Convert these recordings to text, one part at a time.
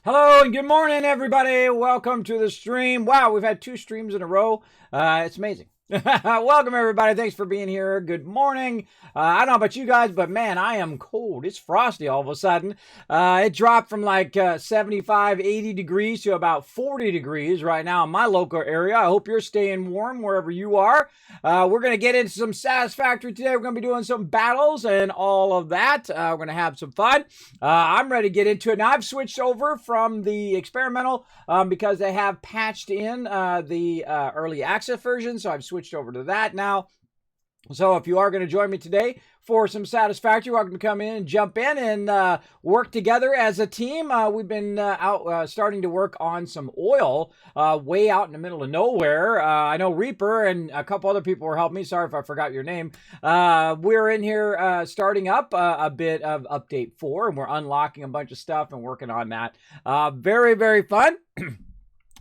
Hello and good morning, everybody. Welcome to the stream. Wow, we've had two streams in a row. It's amazing. Welcome, everybody. Thanks for being here. Good morning. I don't know about you guys, but man, I am cold. It's frosty all of a sudden. It dropped from like 75, 80 degrees to about 40 degrees right now in my local area. I hope you're staying warm wherever you are. We're going to get into some Satisfactory today. We're going to be doing some battles and all of that. We're going to have some fun. I'm ready to get into it. Now, I've switched over from the experimental because they have patched in the early access version, so I've switched over to that now. So if you are going to join me today for some Satisfactory, welcome to come in and jump in and work together as a team. We've been starting to work on some oil way out in the middle of nowhere. I know Reaper and a couple other people were helping me. Sorry if I forgot your name. We're in here starting up a bit of Update 4, and we're unlocking a bunch of stuff and working on that. Very, very fun.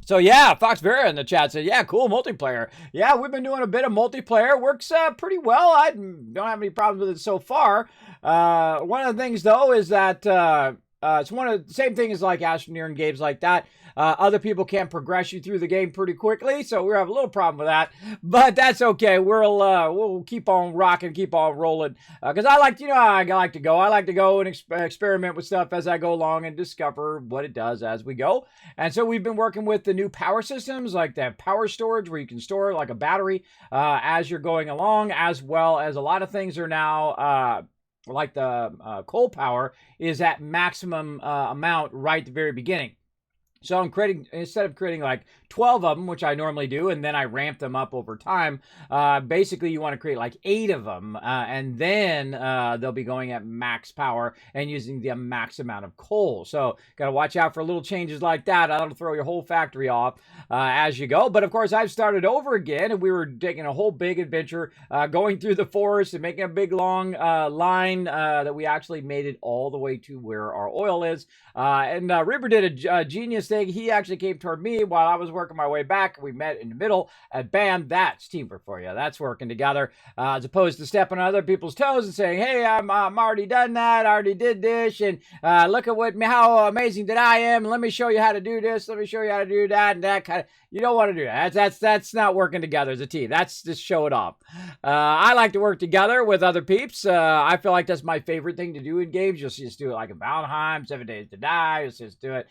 So yeah, Fox Vera in the chat said, yeah, cool multiplayer. Yeah, we've been doing a bit of multiplayer. Works pretty well. I don't have any problems with it so far. One of the things, though, is that it's one of the same thing as like Astroneer games like that. Other people can progress you through the game pretty quickly, so we have a little problem with that. But that's okay. We'll keep on rocking, keep on rolling. Because I like, I like to go. I like to go and experiment with stuff as I go along and discover what it does as we go. And so we've been working with the new power systems, like that power storage where you can store like a battery as you're going along, as well as a lot of things are now like the coal power is at maximum amount right at the very beginning. So I'm creating, instead of creating like 12 of them, which I normally do, and then I ramp them up over time, basically you want to create like 8 of them, and then they'll be going at max power and using the max amount of coal. So got to watch out for little changes like that. That'll throw your whole factory off as you go. But of course, I've started over again, and we were taking a whole big adventure, going through the forest and making a big long line that we actually made it all the way to where our oil is. And River did a genius thing. He actually came toward me while I was working my way back. We met in the middle, and bam, that's teamwork for you. That's working together, as opposed to stepping on other people's toes and saying, hey, I'm already done that. I already did this, and look at how amazing that I am. Let me show you how to do this. Let me show you how to do that, and that kind of. You don't want to do that. That's not working together as a team. That's just show it off. I like to work together with other peeps. I feel like that's my favorite thing to do in games. You'll just do it like in Valheim, 7 Days to Die. You'll just do it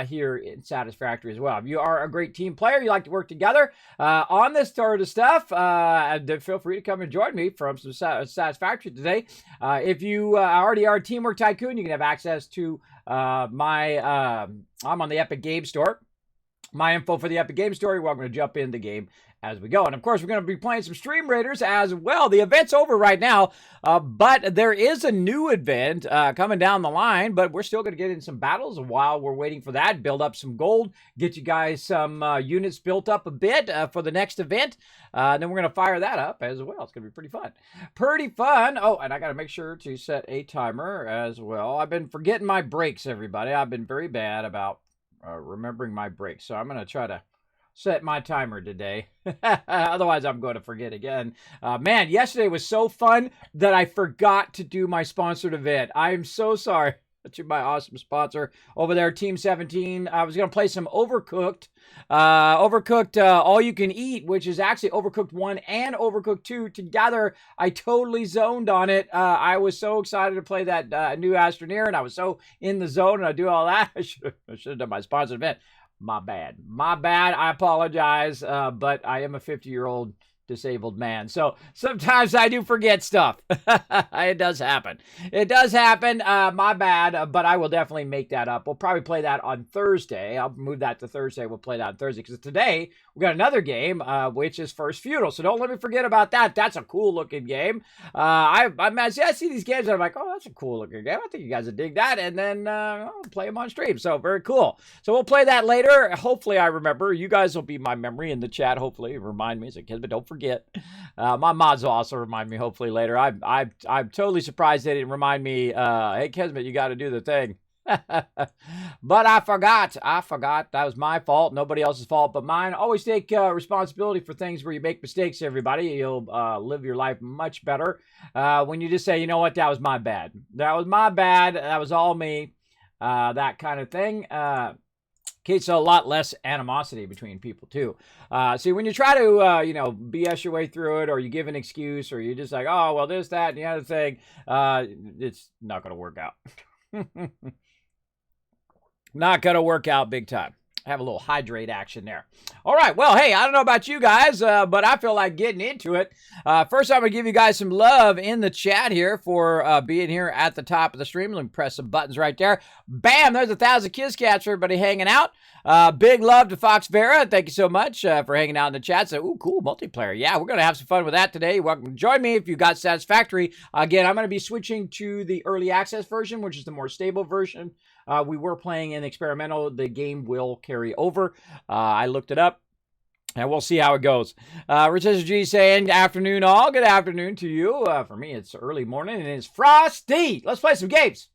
here in Satisfactory as well. If you are a great team player, you like to work together on this sort of stuff, feel free to come and join me from some Satisfactory today. If you already are a Teamwork Tycoon, you can have access to I'm on the Epic Game Store. My info for the Epic Game Store. You're welcome to jump in the game as we go. And of course, we're going to be playing some Stream Raiders as well. The event's over right now, but there is a new event coming down the line, but we're still going to get in some battles while we're waiting for that, build up some gold, get you guys some units built up a bit for the next event. Then we're going to fire that up as well. It's going to be pretty fun. Pretty fun. Oh, and I got to make sure to set a timer as well. I've been forgetting my breaks, everybody. I've been very bad about remembering my breaks. So I'm going to try to set my timer today. Otherwise, I'm going to forget again. Man, yesterday was so fun that I forgot to do my sponsored event. I'm so sorry. That's my awesome sponsor over there, Team 17. I was going to play some Overcooked. All You Can Eat, which is actually Overcooked 1 and Overcooked 2 together. I totally zoned on it. I was so excited to play that new Astroneer, and I was so in the zone, and I do all that. I should have done my sponsored event. My bad. I apologize, but I am a 50-year-old disabled man. So sometimes I do forget stuff. It does happen. My bad, but I will definitely make that up. We'll probably play that on Thursday. I'll move that to Thursday. We'll play that on Thursday because today we got another game, which is First Feudal. So don't let me forget about that. That's a cool looking game. I see these games and I'm like, oh, that's a cool looking game. I think you guys would dig that. And then I'll play them on stream. So very cool. So we'll play that later. Hopefully I remember. You guys will be my memory in the chat. Hopefully remind me. So Kismet, don't forget. My mods will also remind me hopefully later. I'm totally surprised they didn't remind me, hey Kismet, you got to do the thing. But I forgot. That was my fault. Nobody else's fault but mine. Always take responsibility for things where you make mistakes, everybody. You'll live your life much better when you just say, you know what, that was my bad. That was my bad. That was all me. That kind of thing. Creates a lot less animosity between people too. See, when you try to, BS your way through it, or you give an excuse, or you're just like, oh, well, this, that, and the other thing, it's not going to work out. Not going to work out big time. Have a little hydrate action there. All right. Well, hey, I don't know about you guys, but I feel like getting into it. First, I'm going to give you guys some love in the chat here for being here at the top of the stream. Let me press some buttons right there. Bam! There's 1,000 Kiss Cats for everybody hanging out. Big love to Fox Vera. Thank you so much for hanging out in the chat. So, ooh, cool, multiplayer. Yeah, we're going to have some fun with that today. You're welcome to join me if you got Satisfactory. Again, I'm going to be switching to the early access version, which is the more stable version. We were playing in experimental. The game will carry over. I looked it up, and we'll see how it goes. Richard G saying, afternoon all. Good afternoon to you. For me, it's early morning, and it's frosty. Let's play some games.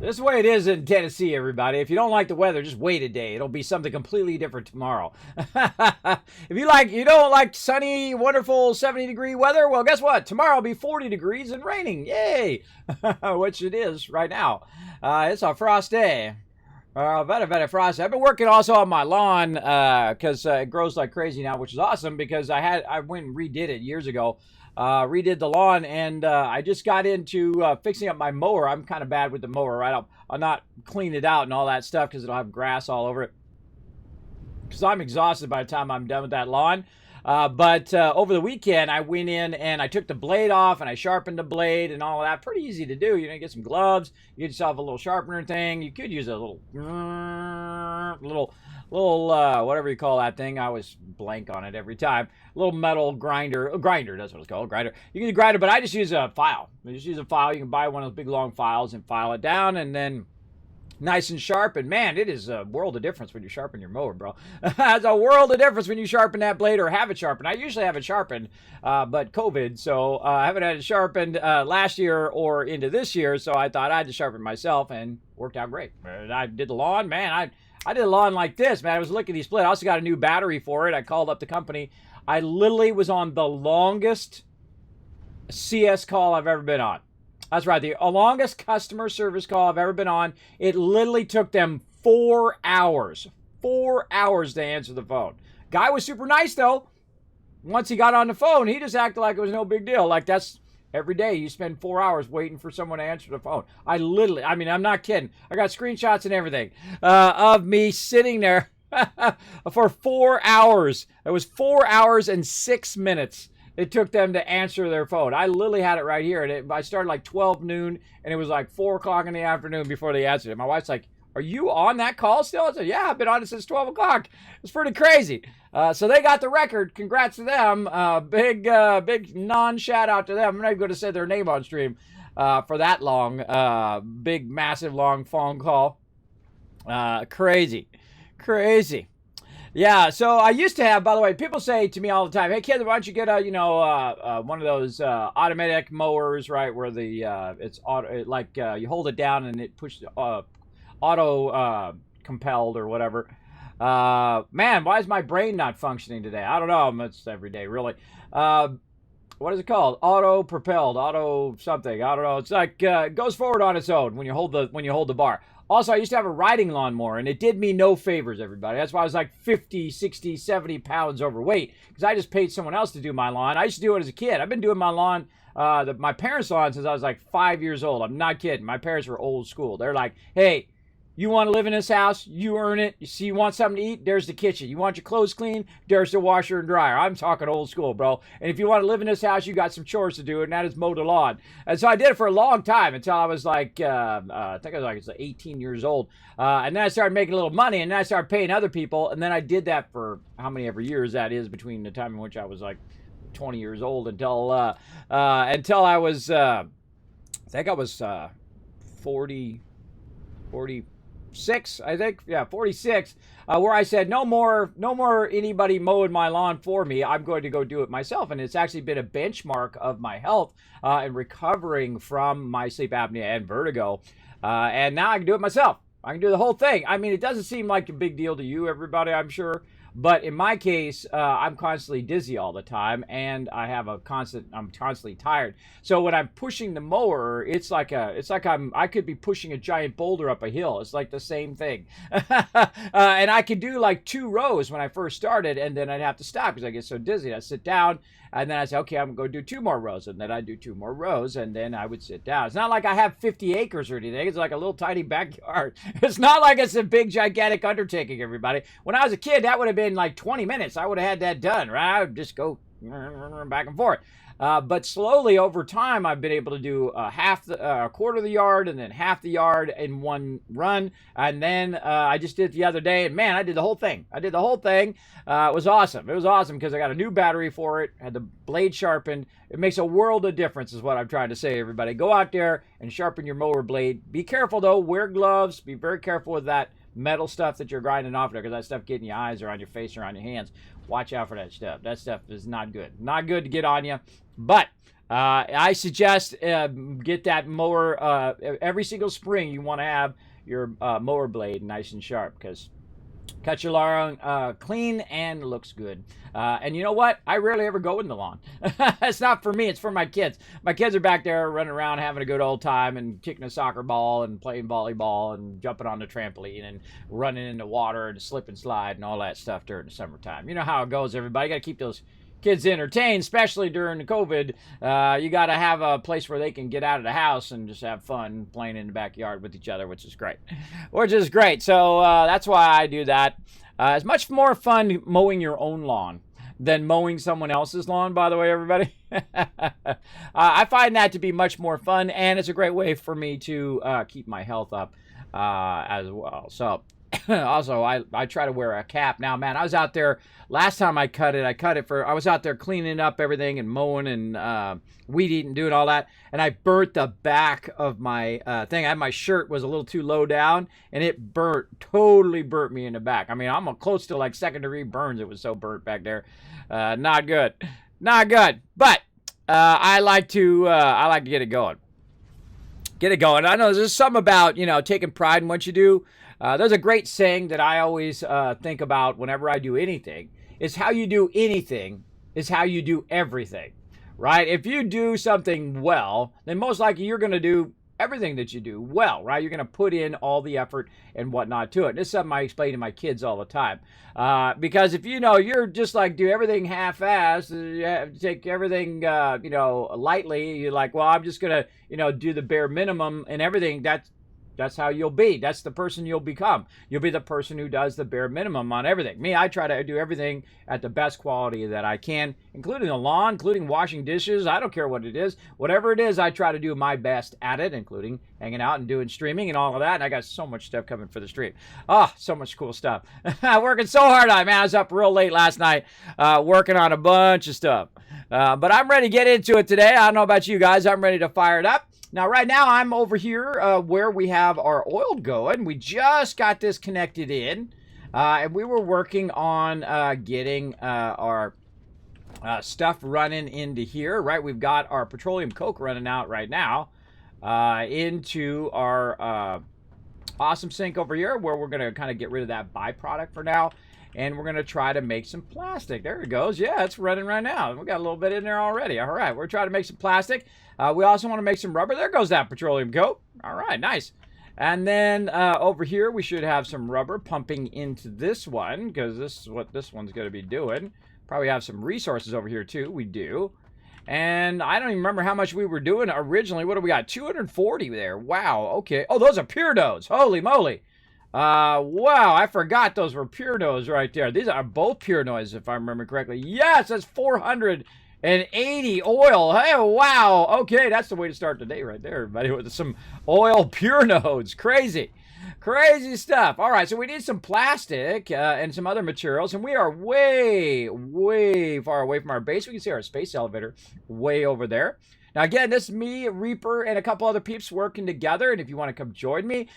This is the way it is in Tennessee, everybody. If you don't like the weather, just wait a day. It'll be something completely different tomorrow. If you don't like sunny, wonderful 70-degree weather, well, guess what? Tomorrow will be 40 degrees and raining. Yay! Which it is right now. It's a frost day. Very frosty. I've been working also on my lawn because it grows like crazy now, which is awesome because I went and redid it years ago. Redid the lawn, and I just got into fixing up my mower. I'm kind of bad with the mower, right? I'll not clean it out and all that stuff because it'll have grass all over it. Because I'm exhausted by the time I'm done with that lawn. But over the weekend, I went in and I took the blade off and I sharpened the blade and all of that. Pretty easy to do. You get some gloves. You get yourself a little sharpener thing. You could use a little whatever you call that thing. I always blank on it every time. A little metal grinder. A grinder, that's what it's called. Grinder. You can use a grinder, but I just use a file. You can buy one of those big long files and file it down, and then nice and sharp. And man, it is a world of difference when you sharpen your mower, bro. It's a world of difference when you sharpen that blade or have it sharpened. I usually have it sharpened, but COVID, so I haven't had it sharpened last year or into this year, so I thought I'd just sharpen myself, and worked out great. And I did the lawn, man. I did a lawn like this, man. I was looking at these split. I also got a new battery for it. I called up the company. I literally was on the longest CS call I've ever been on. That's right, the longest customer service call I've ever been on. It literally took them 4 hours. 4 hours to answer the phone. Guy was super nice, though. Once he got on the phone, he just acted like it was no big deal. Like, that's every day you spend 4 hours waiting for someone to answer the phone. I'm not kidding. I got screenshots and everything of me sitting there for 4 hours. It was 4 hours and 6 minutes it took them to answer their phone. I literally had it right here. And I started like 12 noon, and it was like 4 o'clock in the afternoon before they answered it. My wife's like, are you on that call still? I said, yeah, I've been on it since 12 o'clock. It's pretty crazy. So they got the record. Congrats to them. Big non-shout out to them. I'm not even going to say their name on stream for that long, big, massive, long phone call. Crazy. Yeah, so I used to have, by the way, people say to me all the time, hey, kid, why don't you get one of those automatic mowers, right, where it's auto, like you hold it down and it pushes auto compelled or whatever. Man, why is my brain not functioning today? I don't know. It's every day, really. What is it called? Auto propelled, auto something. I don't know. It's like it goes forward on its own when you hold the bar. Also, I used to have a riding lawnmower, and it did me no favors, everybody. That's why I was like 50, 60, 70 pounds overweight, because I just paid someone else to do my lawn. I used to do it as a kid. I've been doing my lawn, my parents' lawn, since I was like 5 years old. I'm not kidding. My parents were old school. They're like, hey, you want to live in this house? You earn it. You want something to eat? There's the kitchen. You want your clothes clean? There's the washer and dryer. I'm talking old school, bro. And if you want to live in this house, you got some chores to do, and that is mow the lawn. And so I did it for a long time until I was like, I think I was like 18 years old. And then I started making a little money, and then I started paying other people. And then I did that for how many ever years that is between the time in which I was like 20 years old until I was, I think I was 46, I think. Yeah, 46, where I said, no more anybody mowing my lawn for me. I'm going to go do it myself. And it's actually been a benchmark of my health and recovering from my sleep apnea and vertigo. And now I can do it myself. I can do the whole thing. I mean, it doesn't seem like a big deal to you, everybody, I'm sure. But in my case, I'm constantly dizzy all the time, and I'm constantly tired. So when I'm pushing the mower, it's like I could be pushing a giant boulder up a hill. It's like the same thing. And I could do like 2 rows when I first started, and then I'd have to stop because I get so dizzy. I sit down, and then I say, okay, I'm going to go do 2 more rows, and then I do 2 more rows, and then I would sit down. It's not like I have 50 acres or anything. It's like a little tiny backyard. It's not like it's a big, gigantic undertaking, everybody. When I was a kid, that would have been like 20 minutes. I would have had that done, right? I would just go back and forth. But slowly over time, I've been able to do a quarter of the yard and then half the yard in one run. And then I just did it the other day, and man, I did the whole thing. It was awesome. It was awesome because I got a new battery for it, had the blade sharpened. It makes a world of difference is what I'm trying to say, everybody. Go out there and sharpen your mower blade. Be careful, though. Wear gloves. Be very careful with that metal stuff that you're grinding off there, because that stuff getting your eyes or on your face or on your hands. Watch out for that stuff. That stuff is not good. Not good to get on you. But I suggest get that mower every single spring. You want to have your mower blade nice and sharp, because cut your lawn clean and looks good. And you know what? I rarely ever go in the lawn. It's not for me. It's for my kids. My kids are back there running around having a good old time and kicking a soccer ball and playing volleyball and jumping on the trampoline and running in the water and slip and slide and all that stuff during the summertime. You know how it goes, everybody. You got to keep those kids entertained, especially during the COVID. You got to have a place where they can get out of the house and just have fun playing in the backyard with each other, which is great. So that's why I do that. It's much more fun mowing your own lawn than mowing someone else's lawn, by the way, everybody. I find that to be much more fun, and it's a great way for me to keep my health up as well. So also, I try to wear a cap. Now, man, I was out there, last time I was out there cleaning up everything and mowing and weed eating, doing all that, and I burnt the back of my thing. My shirt was a little too low down, and it totally burnt me in the back. I mean, I'm close to like 2nd-degree burns. It was so burnt back there. Not good. But I like to get it going. I know there's something about, taking pride in what you do. There's a great saying that I always think about whenever I do anything. Is how you do anything is how you do everything, right? If you do something well, then most likely you're going to do everything that you do well, right? You're going to put in all the effort and whatnot to it. This is something I explain to my kids all the time. Because if you're just like do everything half-assed, you take everything, lightly, you're like, well, I'm just going to, do the bare minimum and everything. That's how you'll be. That's the person you'll become. You'll be the person who does the bare minimum on everything. Me, I try to do everything at the best quality that I can, including the lawn, including washing dishes. I don't care what it is. Whatever it is, I try to do my best at it, including hanging out and doing streaming and all of that. And I got so much stuff coming for the stream. Oh, so much cool stuff. Working so hard on it, man. I was up real late last night working on a bunch of stuff. But I'm ready to get into it today. I don't know about you guys. I'm ready to fire it up. Now, right now, I'm over here where we have our oil going. We just got this connected in, and we were working on getting our stuff running into here, right? We've got our petroleum coke running out right now into our awesome sink over here, where we're going to kind of get rid of that byproduct for now, and we're going to try to make some plastic. There it goes. Yeah, it's running right now. We got a little bit in there already. All right, we're trying to make some plastic. We also want to make some rubber. There goes that petroleum coke. All right, nice. And then over here, we should have some rubber pumping into this one, because this is what this one's going to be doing. Probably have some resources over here, too. We do. And I don't even remember how much we were doing originally. What do we got? 240 there. Wow, okay. Oh, those are pure nose. Holy moly. Wow, I forgot those were pure nose right there. These are both pure nose, if I remember correctly. Yes, that's 480 oil. Hey, wow. Okay, that's the way to start the day right there, everybody, with some oil pure nodes. Crazy stuff. All right, so we need some plastic and some other materials, and we are way far away from our base. We can see our space elevator way over there. Now, again, this is me, Reaper, and a couple other peeps working together. And if you want to come join me,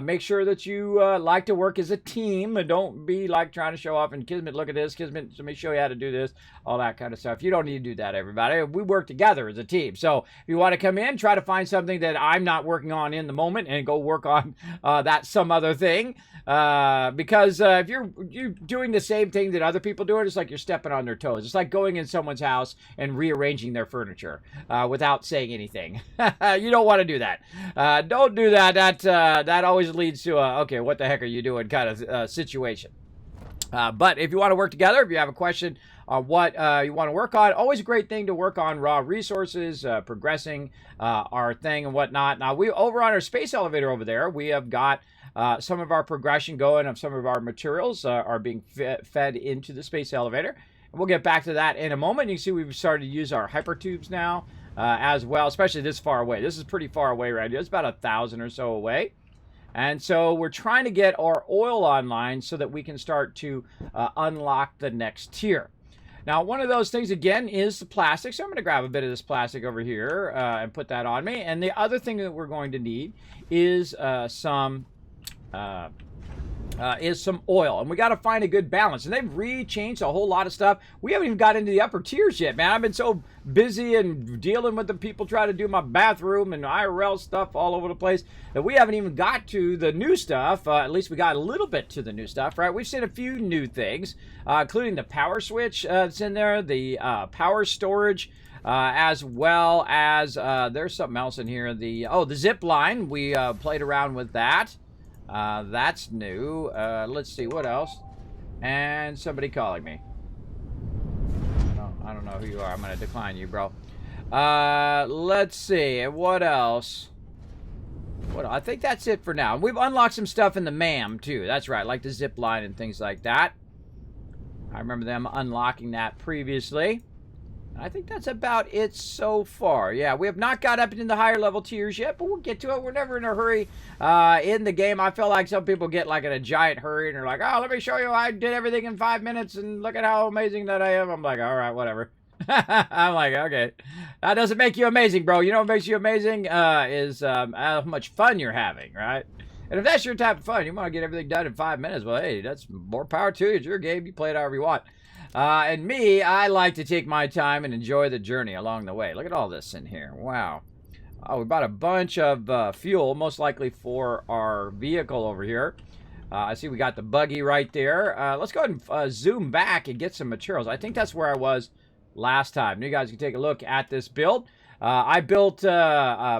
make sure that you like to work as a team. And don't be like trying to show off. And Kismet, look at this. Kismet, let me show you how to do this. All that kind of stuff. You don't need to do that, everybody. We work together as a team. So if you want to come in, try to find something that I'm not working on in the moment and go work on that some other thing. Because if you're doing the same thing that other people do, it's like you're stepping on their toes. It's like going in someone's house and rearranging their furniture without saying anything. You don't want to do that. Don't do that. That always leads to a, okay, what the heck are you doing kind of situation. But if you want to work together, if you have a question on what you want to work on, always a great thing to work on raw resources, progressing our thing and whatnot. Now, we over on our space elevator over there, we have got some of our progression going of some of our materials are being fed into the space elevator. And we'll get back to that in a moment. You can see we've started to use our hypertubes now as well, especially this far away. This is pretty far away right here. It's about 1,000 or so away. And so we're trying to get our oil online so that we can start to unlock the next tier. Now, one of those things, again, is the plastic. So I'm going to grab a bit of this plastic over here and put that on me. And the other thing that we're going to need is some oil, and we got to find a good balance. And they've re-changed a whole lot of stuff. We haven't even got into the upper tiers yet, man. I've been so busy and dealing with the people trying to do my bathroom and IRL stuff all over the place that we haven't even got to the new stuff. At least we got a little bit to the new stuff, right? We've seen a few new things, including the power switch that's in there, the power storage, as well as there's something else in here. The zip line. We played around with that. That's new. Let's see, what else? And somebody calling me. I don't know who you are. I'm going to decline you, bro. Let's see. What else? I think that's it for now. We've unlocked some stuff in the MAM, too. That's right, like the zip line and things like that. I remember them unlocking that previously. I think that's about it so far. Yeah, we have not got up into the higher level tiers yet, but we'll get to it. We're never in a hurry in the game. I feel like some people get like in a giant hurry and they're like, oh, let me show you I did everything in 5 minutes and look at how amazing that I am. I'm like, all right, whatever. I'm like, okay. That doesn't make you amazing, bro. You know what makes you amazing is how much fun you're having, right? And if that's your type of fun, you want to get everything done in 5 minutes, well, hey, that's more power to you. It's your game. You play it however you want. And me, I like to take my time and enjoy the journey along the way. Look at all this in here. Wow. Oh, we bought a bunch of fuel, most likely for our vehicle over here. I see we got the buggy right there. Let's go ahead and zoom back and get some materials. I think that's where I was last time. You guys can take a look at this build. I built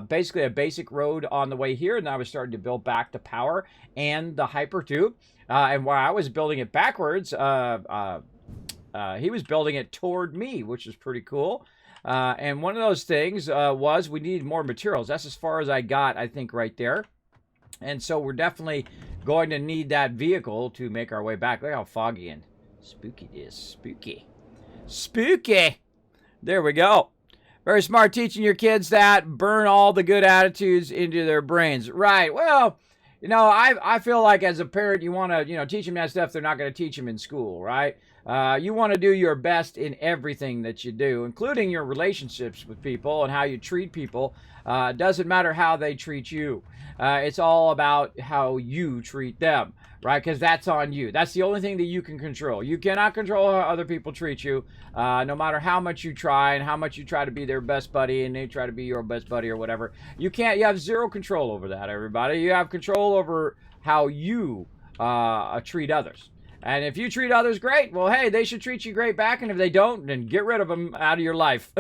basically a basic road on the way here, and I was starting to build back the power and the hypertube. And while I was building it backwards, he was building it toward me, which is pretty cool. And one of those things was we needed more materials. That's as far as I got, I think, right there. And so we're definitely going to need that vehicle to make our way back. Look how foggy and spooky it is. Spooky. Spooky. There we go. Very smart, teaching your kids that. Burn all the good attitudes into their brains. Right. Well, you know, I feel like as a parent, you want to, teach them that stuff they're not going to teach them in school, right? You want to do your best in everything that you do, including your relationships with people and how you treat people. It doesn't matter how they treat you. It's all about how you treat them, right? Because that's on you. That's the only thing that you can control. You cannot control how other people treat you, no matter how much you try and how much you try to be their best buddy and they try to be your best buddy or whatever. You have zero control over that, everybody. You have control over how you treat others. And if you treat others great, well, hey, they should treat you great back. And if they don't, then get rid of them out of your life.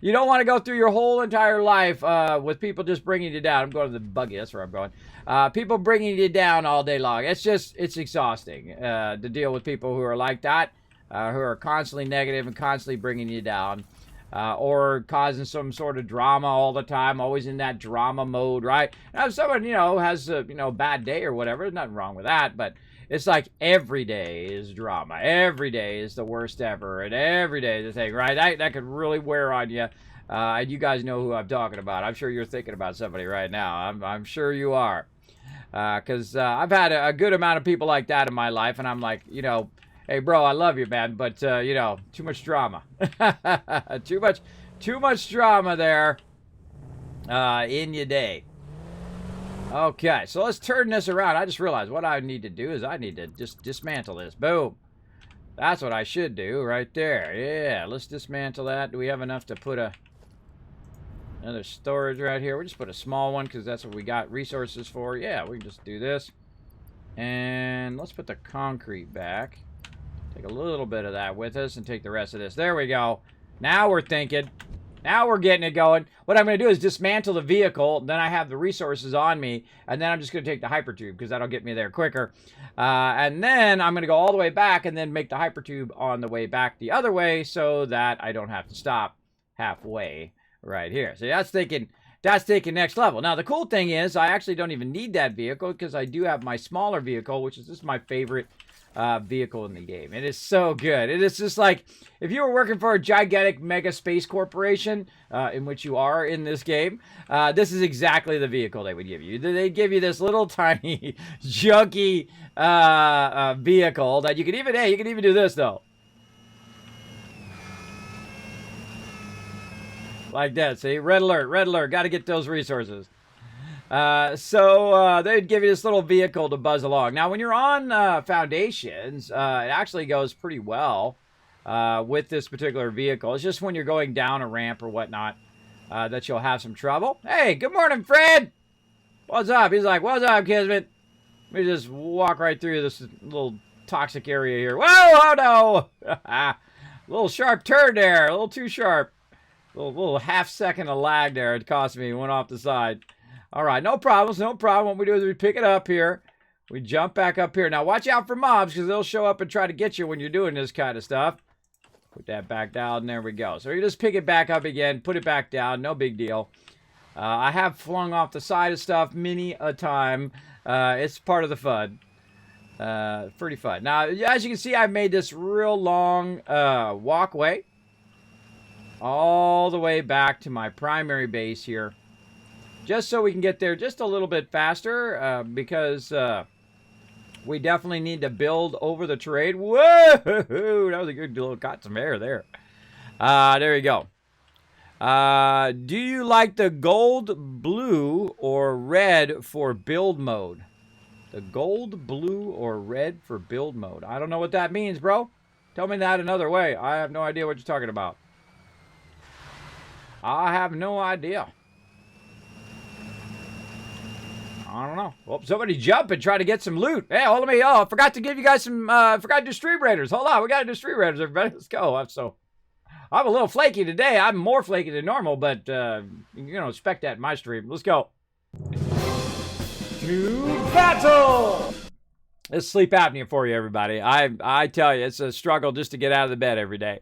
You don't want to go through your whole entire life with people just bringing you down. I'm going to the buggy. That's where I'm going. People bringing you down all day long. It's exhausting to deal with people who are like that, who are constantly negative and constantly bringing you down. Or causing some sort of drama all the time, always in that drama mode, right? Now, if someone, has a, bad day or whatever, there's nothing wrong with that, but it's like every day is drama. Every day is the worst ever, and every day is the thing, right? That could really wear on you. And you guys know who I'm talking about. I'm sure you're thinking about somebody right now. I'm sure you are. Because I've had a good amount of people like that in my life, and I'm like, hey, bro, I love you, man, but, too much drama. Too Too much drama there in your day. Okay, so let's turn this around. I just realized what I need to do is I need to just dismantle this. Boom. That's what I should do right there. Yeah, let's dismantle that. Do we have enough to put another storage right here? We'll just put a small one because that's what we got resources for. Yeah, we can just do this. And let's put the concrete back. Take a little bit of that with us and take the rest of this. There we go. Now we're thinking. Now we're getting it going. What I'm going to do is dismantle the vehicle. Then I have the resources on me. And then I'm just going to take the hypertube because that'll get me there quicker. And then I'm going to go all the way back and then make the hypertube on the way back the other way so that I don't have to stop halfway right here. So that's thinking next level. Now, the cool thing is I actually don't even need that vehicle because I do have my smaller vehicle, which is just my favorite vehicle in the game. It is so good. It is just like if you were working for a gigantic mega space corporation, in which you are in this game, this is exactly the vehicle they would give you. They'd give you this little tiny junky vehicle that you can even do this though. Like that. See, red alert, got to get those resources. So they'd give you this little vehicle to buzz along. Now, when you're on foundations, it actually goes pretty well with this particular vehicle. It's just when you're going down a ramp or whatnot that you'll have some trouble. Hey, good morning, Fred. What's up? He's like, what's up, Kismet? Let me just walk right through this little toxic area here. Whoa, oh no! A little sharp turn there. A little too sharp. A little half-second of lag there. It cost me. Went off the side. All right, no problems, no problem. What we do is we pick it up here. We jump back up here. Now, watch out for mobs because they'll show up and try to get you when you're doing this kind of stuff. Put that back down, and there we go. So you just pick it back up again, put it back down, no big deal. I have flung off the side of stuff many a time. It's part of the fun. Pretty fun. Now, as you can see, I've made this real long walkway all the way back to my primary base here. Just so we can get there just a little bit faster because we definitely need to build over the terrain. Whoa! That was a good little got some air there. There you go. Do you like the gold, blue, or red for build mode? The gold, blue, or red for build mode. I don't know what that means, bro. Tell me that another way. I have no idea what you're talking about. I have no idea. I don't know. Well, somebody jump and try to get some loot. Hey, hold on me. Oh, I forgot to give you guys some, forgot to do Stream Raiders. Hold on. We got to do Stream Raiders, everybody. Let's go. I'm a little flaky today. I'm more flaky than normal, but, you know, expect that in my stream. Let's go. To battle! It's sleep apnea for you, everybody. I tell you, it's a struggle just to get out of the bed every day.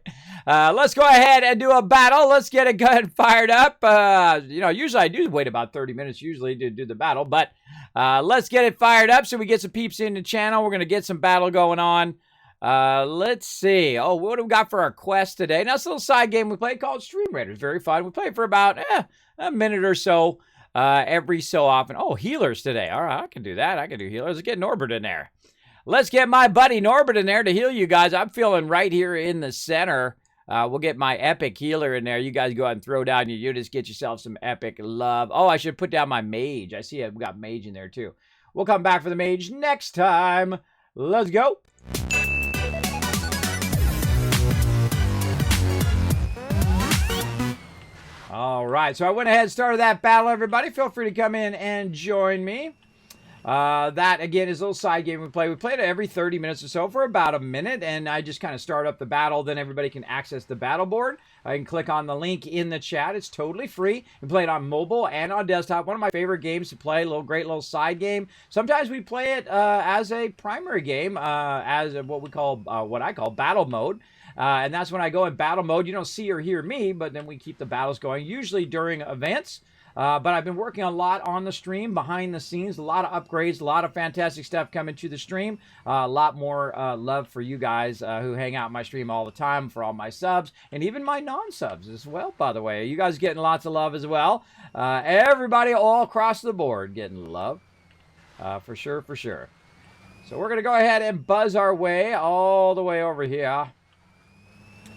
Let's go ahead and do a battle. Let's get it good and fired up. You know, usually I do wait about 30 minutes usually to do the battle, but let's get it fired up so we get some peeps in the channel. We're going to get some battle going on. Let's see. Oh, what do we got for our quest today? Now, it's a little side game we play called Stream Raiders. Very fun. We play for about a minute or so every so often. Oh, healers today. All right, I can do that. I can do healers. Let's get Norbert in there. Let's get my buddy Norbert in there to heal you guys. I'm feeling right here in the center. We'll get my epic healer in there. You guys go ahead and throw down your units. Get yourself some epic love. Oh, I should put down my mage. I see I've got mage in there too. We'll come back for the mage next time. Let's go. All right, so I went ahead and started that battle, everybody. Feel free to come in and join me. That, again, is a little side game we play. We play it every 30 minutes or so for about a minute, and I just kind of start up the battle. Then everybody can access the battle board. I can click on the link in the chat. It's totally free. You can play it on mobile and on desktop. One of my favorite games to play, great little side game. Sometimes we play it as a primary game, as what I call battle mode. And that's when I go in battle mode. You don't see or hear me, but then we keep the battles going, usually during events. But I've been working a lot on the stream, behind the scenes, a lot of upgrades, a lot of fantastic stuff coming to the stream, a lot more love for you guys who hang out in my stream all the time, for all my subs, and even my non-subs as well, by the way. You guys getting lots of love as well. Everybody all across the board getting love, for sure, for sure. So we're going to go ahead and buzz our way all the way over here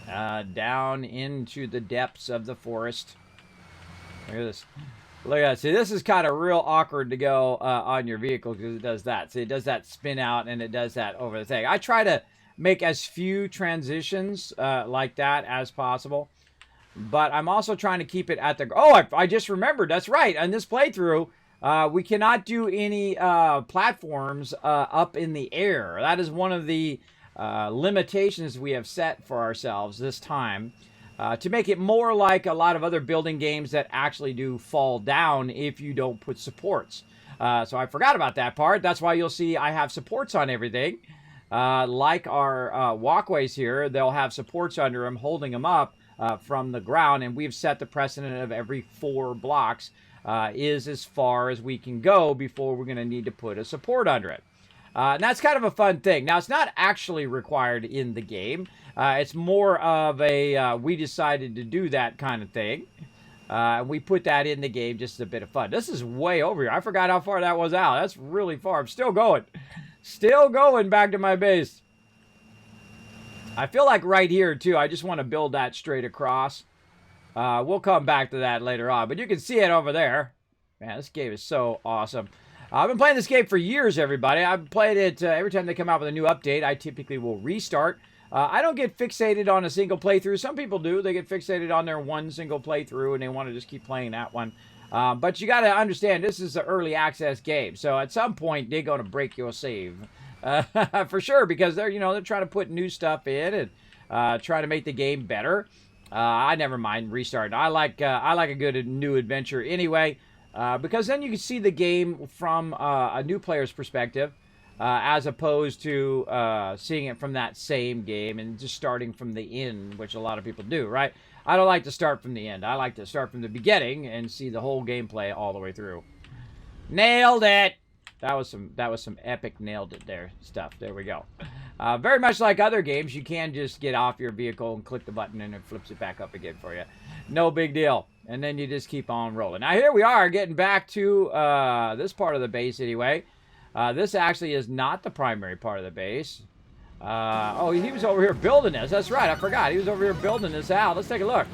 down into the depths of the forest. Look at this. Look at that. See, this is kind of real awkward to go on your vehicle because it does that. See, it does that spin out and it does that over the thing. I try to make as few transitions like that as possible. But I'm also trying to keep it at the... Oh, I just remembered. That's right. On this playthrough, we cannot do any platforms up in the air. That is one of the limitations we have set for ourselves this time. To make it more like a lot of other building games that actually do fall down if you don't put supports. So I forgot about that part. That's why you'll see I have supports on everything. Like our walkways here, they'll have supports under them, holding them up from the ground. And we've set the precedent of every 4 blocks is as far as we can go before we're going to need to put a support under it. And that's kind of a fun thing. Now, it's not actually required in the game. It's more of a we decided to do that kind of thing. We put that in the game just as a bit of fun. This is way over here. I forgot how far that was out. That's really far. I'm still going. Still going back to my base. I feel like right here, too, I just want to build that straight across. We'll come back to that later on. But you can see it over there. Man, this game is so awesome. I've been playing this game for years, everybody. I've played it every time they come out with a new update. I typically will restart. I don't get fixated on a single playthrough. Some people do. They get fixated on their one single playthrough, and they want to just keep playing that one. But you got to understand, this is an early access game. So at some point, they're going to break your save. For sure, because they're trying to put new stuff in and try to make the game better. I never mind restarting. I like a good new adventure anyway. Because then you can see the game from a new player's perspective, as opposed to seeing it from that same game and just starting from the end, which a lot of people do, right? I don't like to start from the end. I like to start from the beginning and see the whole gameplay all the way through. Nailed it! That was some epic nailed it there stuff. There we go. Very much like other games, you can just get off your vehicle and click the button and it flips it back up again for you. No big deal. And then you just keep on rolling. Now here we are getting back to this part of the base anyway. This actually is not the primary part of the base. Oh, he was over here building this. That's right. I forgot. He was over here building this out. Let's take a look.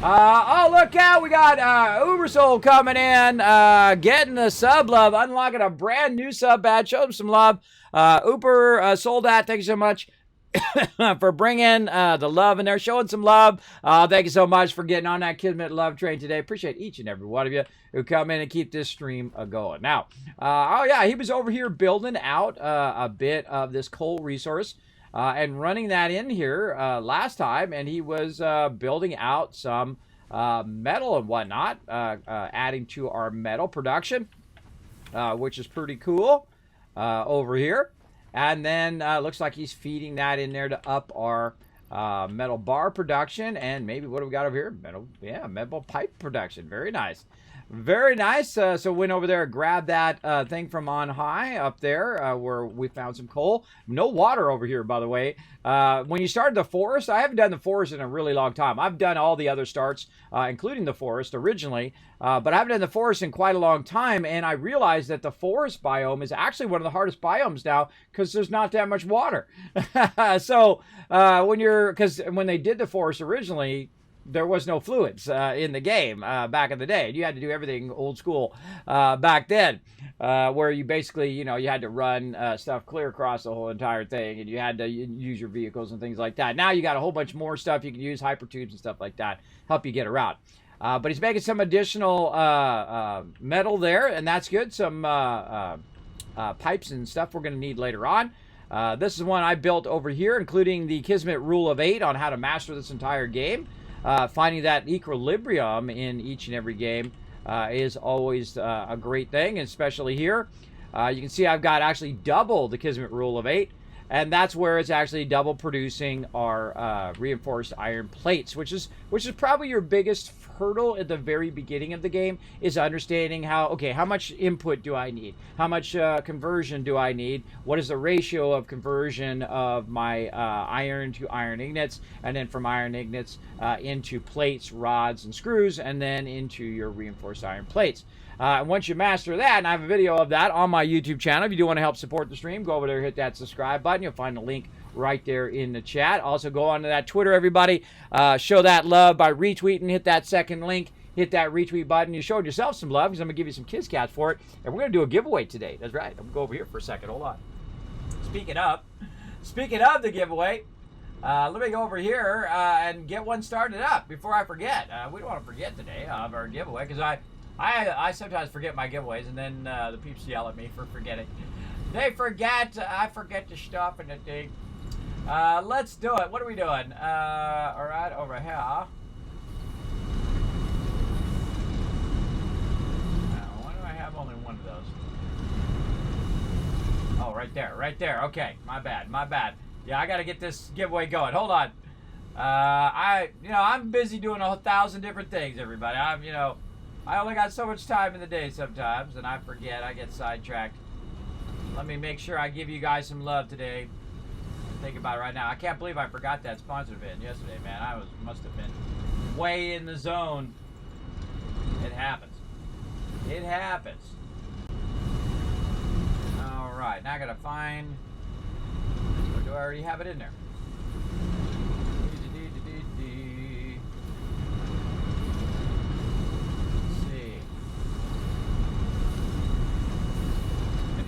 Oh, look out. We got Ubersoul coming in, getting the sub love, unlocking a brand new sub badge. Show him some love. Uber sold that. Thank you so much for bringing the love in there, showing some love. Thank you so much for getting on that Kismet love train today. Appreciate each and every one of you who come in and keep this stream going. Now, oh yeah, he was over here building out a bit of this coal resource and running that in here last time, and he was building out some metal and whatnot, adding to our metal production, which is pretty cool over here. And then looks like he's feeding that in there to up our metal bar production. And maybe what do we got over here? Metal pipe production. Very nice. Very nice. So went over there and grabbed that thing from on high up there where we found some coal. No water over here, by the way. When you started the forest, I haven't done the forest in a really long time. I've done all the other starts, including the forest originally, but I haven't done the forest in quite a long time, and I realized that the forest biome is actually one of the hardest biomes now because there's not that much water. So because when they did the forest originally, there was no fluids in the game back in the day. You had to do everything old school back then, where you basically, you had to run stuff clear across the whole entire thing, and you had to use your vehicles and things like that. Now you got a whole bunch more stuff you can use, hypertubes and stuff like that, help you get around. But he's making some additional metal there, and that's good. Some pipes and stuff we're going to need later on. This is one I built over here, including the Kismet Rule of 8 on how to master this entire game. Finding that equilibrium in each and every game is always a great thing, especially here. You can see I've got actually double the Kismet Rule of 8, and that's where it's actually double producing our reinforced iron plates, which is probably your biggest hurdle at the very beginning of the game, is understanding how much input do I need? How much conversion do I need? What is the ratio of conversion of my iron to iron ingots, and then from iron ingots into plates, rods, and screws, and then into your reinforced iron plates. Once you master that, and I have a video of that on my YouTube channel, if you do want to help support the stream, go over there, hit that subscribe button. You'll find the link right there in the chat. Also, go on to that Twitter, everybody. Show that love by retweeting. Hit that second link. Hit that retweet button. You showed yourself some love because I'm going to give you some Kiss Cats for it. And we're going to do a giveaway today. That's right. I'm going to go over here for a second. Hold on. Speaking of the giveaway, let me go over here and get one started up before I forget. We don't want to forget today of our giveaway because I sometimes forget my giveaways, and then the peeps yell at me for forgetting. They forget. I forget to stop in the thing. Let's do it. What are we doing? All right, over here. Why do I have only one of those? Oh, right there. Okay, my bad. Yeah, I got to get this giveaway going. Hold on. I'm busy doing 1,000 different things, everybody. I only got so much time in the day sometimes, and I forget. I get sidetracked. Let me make sure I give you guys some love today. Think about it right now. I can't believe I forgot that sponsor event yesterday, man. Must have been way in the zone. It happens. All right, now I gotta find. Or do I already have it in there?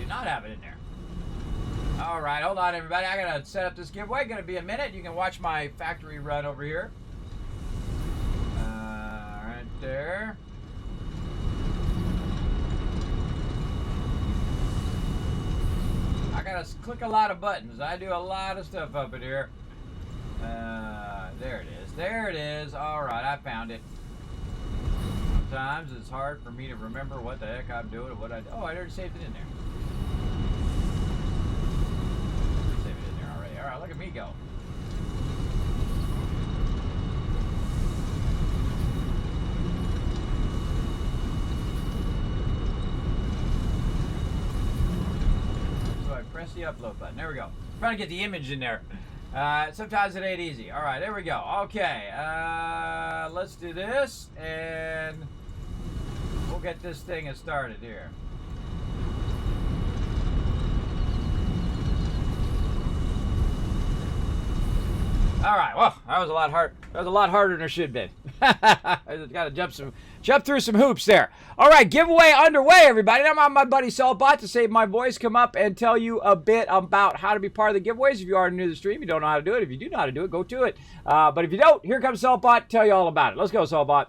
Not have it in there. All right, hold on, everybody. I gotta set up this giveaway. Gonna be a minute. You can watch my factory run over here. Right there. I gotta click a lot of buttons. I do a lot of stuff up in here. There it is. All right, I found it. Sometimes it's hard for me to remember what the heck I'm doing and what I do. Oh, I already saved it in there. All right, look at me go. So I press the upload button. There we go. Trying to get the image in there. Sometimes it ain't easy. All right, there we go. Okay, let's do this, and we'll get this thing started here. All right. Well, that was a lot hard. That was a lot harder than it should be. I got to jump through some hoops there. All right, giveaway underway, everybody. I'm on my buddy Saltbot to save my voice. Come up and tell you a bit about how to be part of the giveaways. If you are new to the stream, you don't know how to do it. If you do know how to do it, go to it. But if you don't, here comes Saltbot. Tell you all about it. Let's go, Saltbot.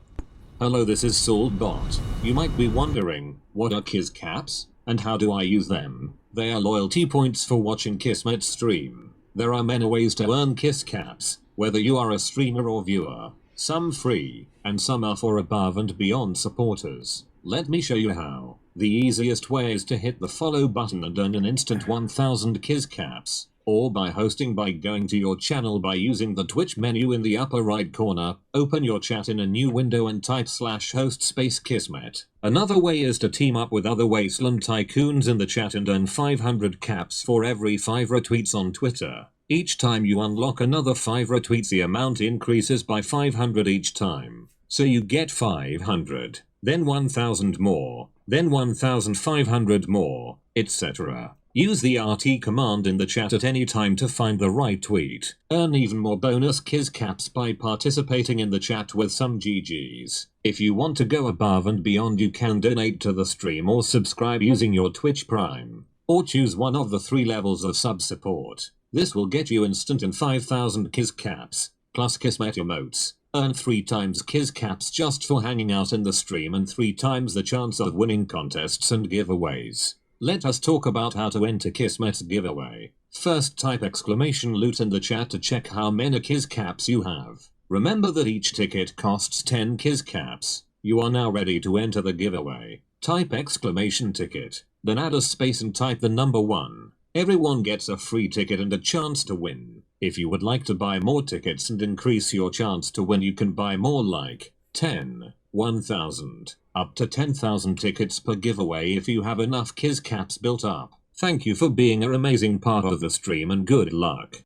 Hello, this is Saltbot. You might be wondering, what are Kiss Caps and how do I use them? They are loyalty points for watching Kismet stream. There are many ways to earn Kiss Caps, whether you are a streamer or viewer. Some free, and some are for above and beyond supporters. Let me show you how. The easiest way is to hit the follow button and earn an instant 1,000 Kiss Caps, or by hosting by going to your channel by using the Twitch menu in the upper right corner, open your chat in a new window and type /host space Kismet. Another way is to team up with other Wasteland Tycoons in the chat and earn 500 caps for every 5 retweets on Twitter. Each time you unlock another 5 retweets, the amount increases by 500 each time. So you get 500, then 1,000 more, then 1,500 more, etc. Use the RT command in the chat at any time to find the right tweet. Earn even more bonus Kiss Caps by participating in the chat with some GGs. If you want to go above and beyond, you can donate to the stream or subscribe using your Twitch Prime. Or choose one of the 3 levels of sub support. This will get you instant and 5,000 Kiss Caps, plus Kismet emotes. Earn 3 times Kiss Caps just for hanging out in the stream and 3 times the chance of winning contests and giveaways. Let us talk about how to enter Kismet's giveaway. First, type !loot in the chat to check how many Kiss Caps you have. Remember that each ticket costs 10 Kiss Caps. You are now ready to enter the giveaway. Type !ticket, then add a space and type the number 1. Everyone gets a free ticket and a chance to win. If you would like to buy more tickets and increase your chance to win, you can buy more, like 10, 1,000, up to 10,000 tickets per giveaway if you have enough Kiss Caps built up. Thank you for being an amazing part of the stream and good luck.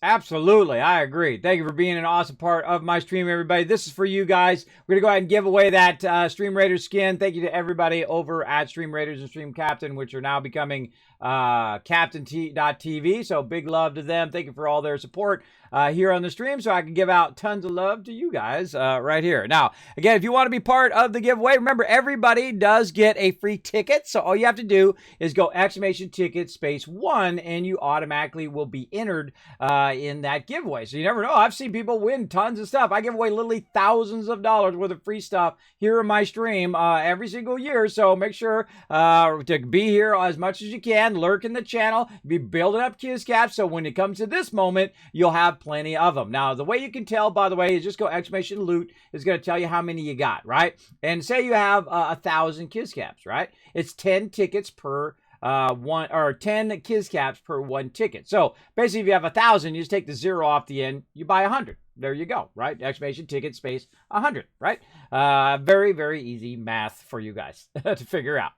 Absolutely. I agree. Thank you for being an awesome part of my stream, everybody. This is for you guys. We're going to go ahead and give away that Stream Raiders skin. Thank you to everybody over at Stream Raiders and Stream Captain, which are now becoming Captain.tv. So big love to them. Thank you for all their support here on the stream, so I can give out tons of love to you guys right here. Now, again, if you want to be part of the giveaway, remember everybody does get a free ticket. So all you have to do is go !ticket space 1, and you automatically will be entered in that giveaway. So you never know. I've seen people win tons of stuff. I give away literally thousands of dollars worth of free stuff here in my stream every single year. So make sure to be here as much as you can. Lurk in the channel. Be building up Kiz Caps, so when it comes to this moment, you'll have plenty of them. Now, the way you can tell, by the way, is just go !loot. It's going to tell you how many you got, right? And say you have 1,000 Kiz Caps, right? It's 10 tickets per one, or 10 Kiz Caps per one ticket. So basically, if you have 1,000, you just take the 0 off the end, you buy 100. There you go, right? !ticket space 100, right? Very, very easy math for you guys to figure out.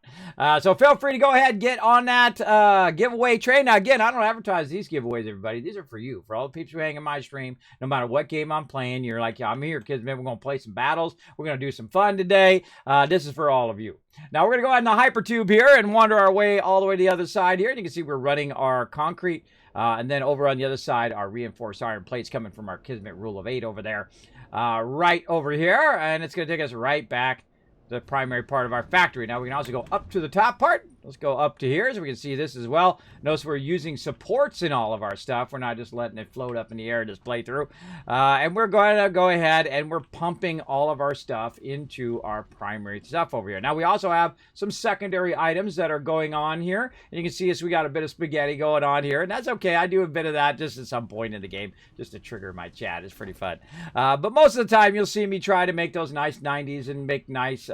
So feel free to go ahead and get on that giveaway train. Now, again, I don't advertise these giveaways, everybody. These are for you, for all the people who hang in my stream. No matter what game I'm playing, you're like, yeah, I'm here, kids. Maybe we're going to play some battles. We're going to do some fun today. This is for all of you. Now, we're going to go ahead in the hypertube here and wander our way all the way to the other side here. And you can see we're running our concrete. And then over on the other side, our reinforced iron plates coming from our Kismet rule of 8 over there. Right over here. And it's going to take us right back to the primary part of our factory. Now, we can also go up to the top part. Let's go up to here so we can see this as well. Notice we're using supports in all of our stuff. We're not just letting it float up in the air and just play through. And we're going to go ahead and we're pumping all of our stuff into our primary stuff over here. Now, we also have some secondary items that are going on here. And you can see us, we got a bit of spaghetti going on here. And that's okay. I do a bit of that just at some point in the game, just to trigger my chat. It's pretty fun. But most of the time, you'll see me try to make those nice 90s and make nice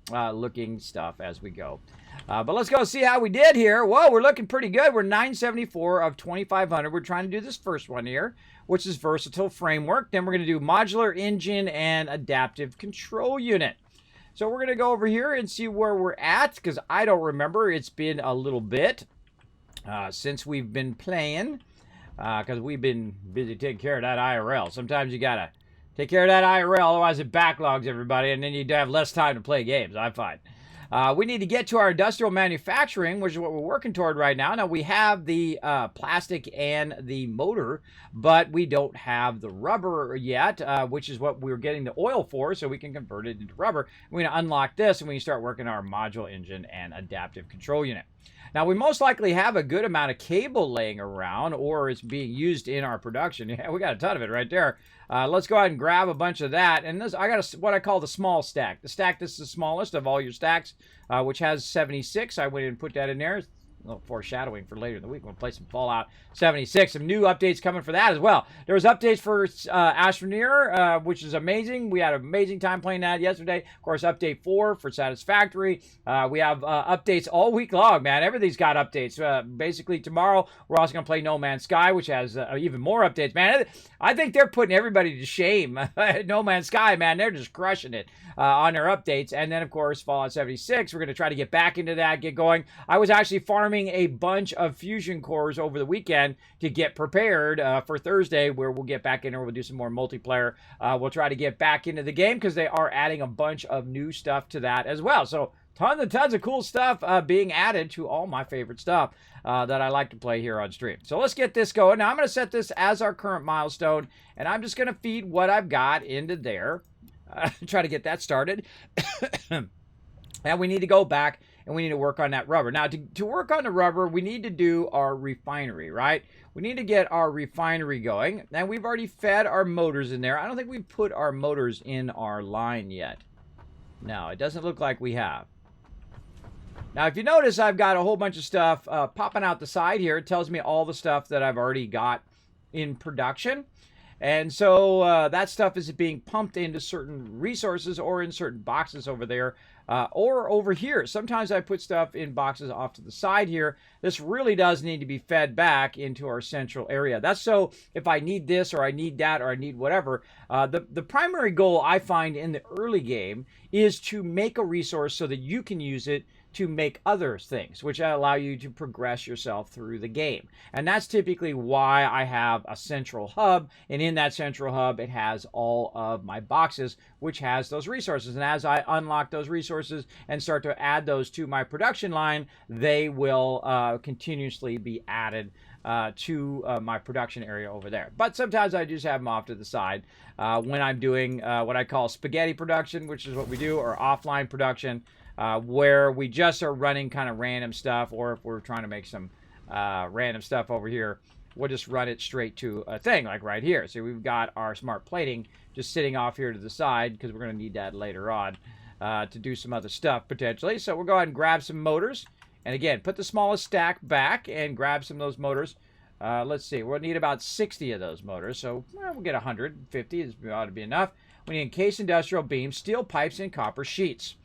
looking stuff as we go. But let's go see how we did here. Whoa, we're looking pretty good. We're 974 of 2,500. We're trying to do this first one here, which is versatile framework. Then we're going to do modular engine and adaptive control unit. So we're going to go over here and see where we're at, because I don't remember. It's been a little bit since we've been playing, because we've been busy taking care of that IRL. Sometimes you got to take care of that IRL, otherwise it backlogs everybody, and then you have less time to play games, I find. We need to get to our industrial manufacturing, which is what we're working toward right now. Now, we have the plastic and the motor, but we don't have the rubber yet, which is what we're getting the oil for, so we can convert it into rubber. We're going to unlock this, and we can start working our module engine and adaptive control unit. Now, we most likely have a good amount of cable laying around, or it's being used in our production. Yeah, we got a ton of it right there. Let's go ahead and grab a bunch of that. And this, I got what I call the small stack. The stack that's the smallest of all your stacks, which has 76. I went and put that in there. A little foreshadowing for later in the week. We'll play some Fallout 76. Some new updates coming for that as well. There was updates for Astroneer, which is amazing. We had an amazing time playing that yesterday. Of course, update 4 for Satisfactory. We have updates all week long, man. Everything's got updates. Basically, tomorrow, we're also going to play No Man's Sky, which has even more updates, man. I think they're putting everybody to shame. No Man's Sky, man, they're just crushing it on their updates. And then, of course, Fallout 76. We're going to try to get back into that, get going. I was actually farming a bunch of fusion cores over the weekend to get prepared for Thursday, where we'll get back in there. We'll do some more multiplayer. We'll try to get back into the game because they are adding a bunch of new stuff to that as well. So tons and tons of cool stuff being added to all my favorite stuff that I like to play here on stream. So let's get this going. Now I'm going to set this as our current milestone, and I'm just going to feed what I've got into there. Try to get that started. And we need to go back and we need to work on that rubber. Now, to work on the rubber, we need to do our refinery, right? We need to get our refinery going. And we've already fed our motors in there. I don't think we've put our motors in our line yet. No, it doesn't look like we have. Now, if you notice, I've got a whole bunch of stuff popping out the side here. It tells me all the stuff that I've already got in production. And so that stuff is being pumped into certain resources or in certain boxes over there or over here. Sometimes I put stuff in boxes off to the side here. This really does need to be fed back into our central area. That's so if I need this or I need that or I need whatever. The primary goal I find in the early game is to make a resource so that you can use it to make other things, which allow you to progress yourself through the game. And that's typically why I have a central hub. And in that central hub, it has all of my boxes, which has those resources. And as I unlock those resources and start to add those to my production line, they will continuously be added to my production area over there. But sometimes I just have them off to the side when I'm doing what I call spaghetti production, which is what we do, or offline production, where we just are running kind of random stuff, or if we're trying to make some random stuff over here, we'll just run it straight to a thing like right here. So we've got our smart plating just sitting off here to the side because we're going to need that later on to do some other stuff potentially. So we'll go ahead and grab some motors. And again, put the smallest stack back and grab some of those motors. Let's see, we'll need about 60 of those motors. So we'll get 150, this ought to be enough. We need encased industrial beams, steel pipes, and copper sheets.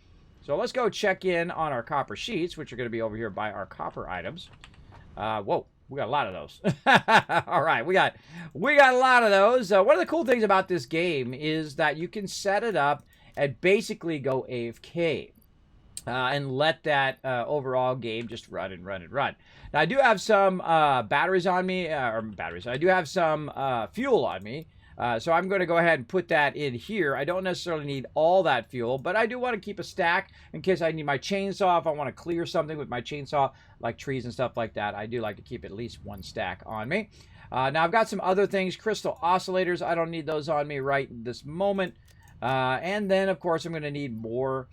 So let's go check in on our copper sheets, which are going to be over here by our copper items. Whoa, we got a lot of those. All right, we got a lot of those. One of the cool things about this game is that you can set it up and basically go AFK. And let that overall game just run and run and run. Now, I do have some batteries on me, I do have some fuel on me. So I'm going to go ahead and put that in here. I don't necessarily need all that fuel, but I do want to keep a stack in case I need my chainsaw. If I want to clear something with my chainsaw, like trees and stuff like that, I do like to keep at least one stack on me. Now, I've got some other things, crystal oscillators. I don't need those on me right this moment. And then, of course, I'm going to need more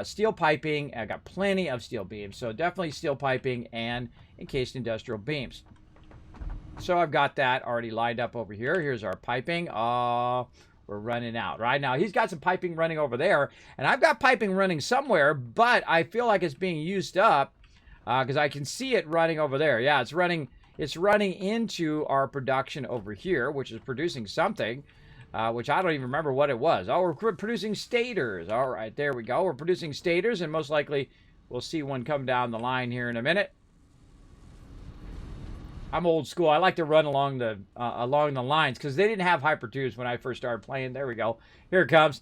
steel piping. I got plenty of steel beams, so definitely steel piping and encased industrial beams. So I've got that already lined up over here. Here's our piping. We're running out right now. He's got some piping running over there, and I've got piping running somewhere, but I feel like it's being used up because I can see it running over there. Yeah, it's running into our production over here, which is producing something. Which I don't even remember what it was. Oh, we're producing stators. All right, there we go. We're producing stators, and most likely we'll see one come down the line here in a minute. I'm old school. I like to run along the lines because they didn't have Hyper 2s when I first started playing. There we go. Here it comes.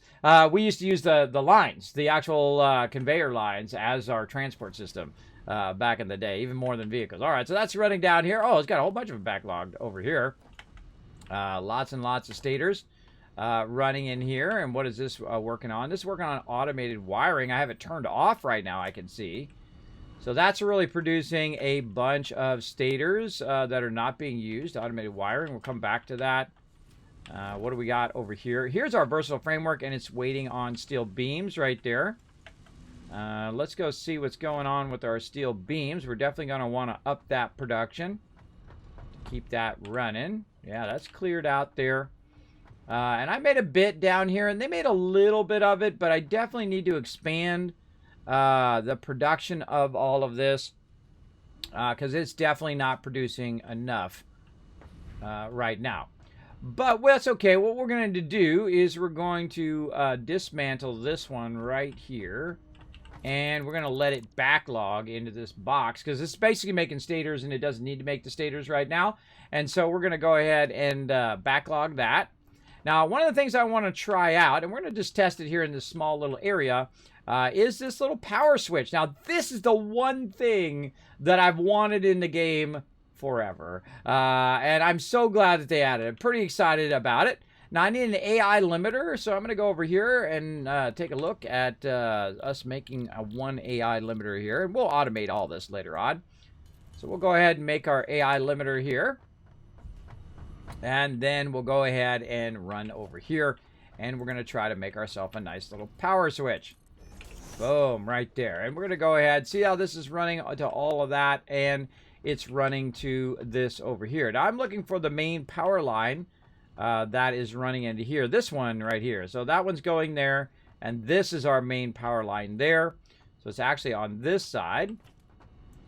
We used to use the lines, the actual conveyor lines, as our transport system back in the day, even more than vehicles. All right, so that's running down here. Oh, it's got a whole bunch of them backlogged over here. Lots and lots of stators. Running in here. And what is this working on? This is working on automated wiring. I have it turned off right now, I can see. So that's really producing a bunch of stators that are not being used. Automated wiring. We'll come back to that. What do we got over here? Here's our versatile framework, and it's waiting on steel beams right there. Let's go see what's going on with our steel beams. We're definitely going to want to up that production to keep that running. Yeah, that's cleared out there. And I made a bit down here, and they made a little bit of it, but I definitely need to expand the production of all of this because it's definitely not producing enough right now. But that's okay. What we're going to do is we're going to dismantle this one right here, and we're going to let it backlog into this box because it's basically making stators, and it doesn't need to make the stators right now. And so we're going to go ahead and backlog that. Now, one of the things I want to try out, and we're going to just test it here in this small little area, is this little power switch. Now, this is the one thing that I've wanted in the game forever. And I'm so glad that they added it. I'm pretty excited about it. Now, I need an AI limiter, so I'm going to go over here and take a look at us making a one AI limiter here. And we'll automate all this later on. So we'll go ahead and make our AI limiter here. And then we'll go ahead and run over here. And we're going to try to make ourselves a nice little power switch. Boom, right there. And we're going to go ahead. See how this is running to all of that. And it's running to this over here. Now, I'm looking for the main power line that is running into here. This one right here. So that one's going there. And this is our main power line there. So it's actually on this side.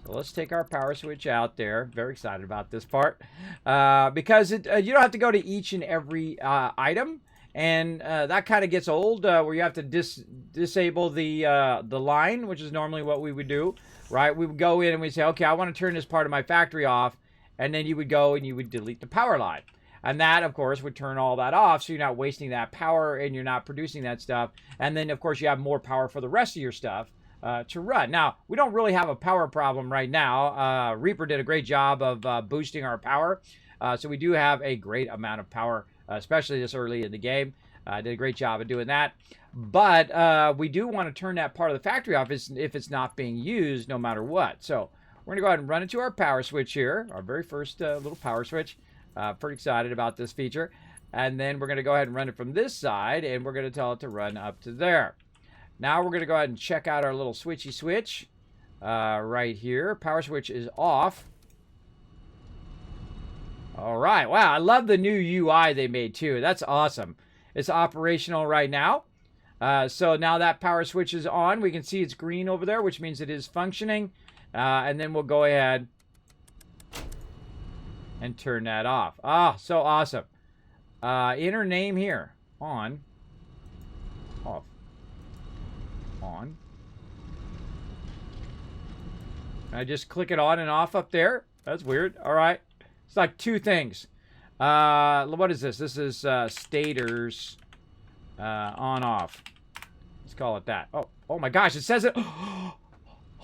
So let's take our power switch out there. Very excited about this part. Because you don't have to go to each and every item. And that kind of gets old where you have to disable the line, which is normally what we would do. Right? We would go in and we say, okay, I want to turn this part of my factory off. And then you would go and you would delete the power line. And that, of course, would turn all that off. So you're not wasting that power and you're not producing that stuff. And then, of course, you have more power for the rest of your stuff. to run. Now, we don't really have a power problem right now. Reaper did a great job of boosting our power. So we do have a great amount of power, especially this early in the game. Did a great job of doing that. But we do want to turn that part of the factory off if it's not being used no matter what. So we're going to go ahead and run into our power switch here, our very first little power switch. Pretty excited about this feature. And then we're going to go ahead and run it from this side, and we're going to tell it to run up to there. Now we're going to go ahead and check out our little switchy switch right here. Power switch is off. All right. Wow, I love the new UI they made too. That's awesome. It's operational right now. So now that power switch is on. We can see it's green over there, which means it is functioning. And then we'll go ahead and turn that off. Ah, so awesome. Enter name here. On. Off. On. I just click it on and off up there. That's weird. All right. It's like two things. What is this? This is stators on off. Let's call it that. Oh my gosh, it says it.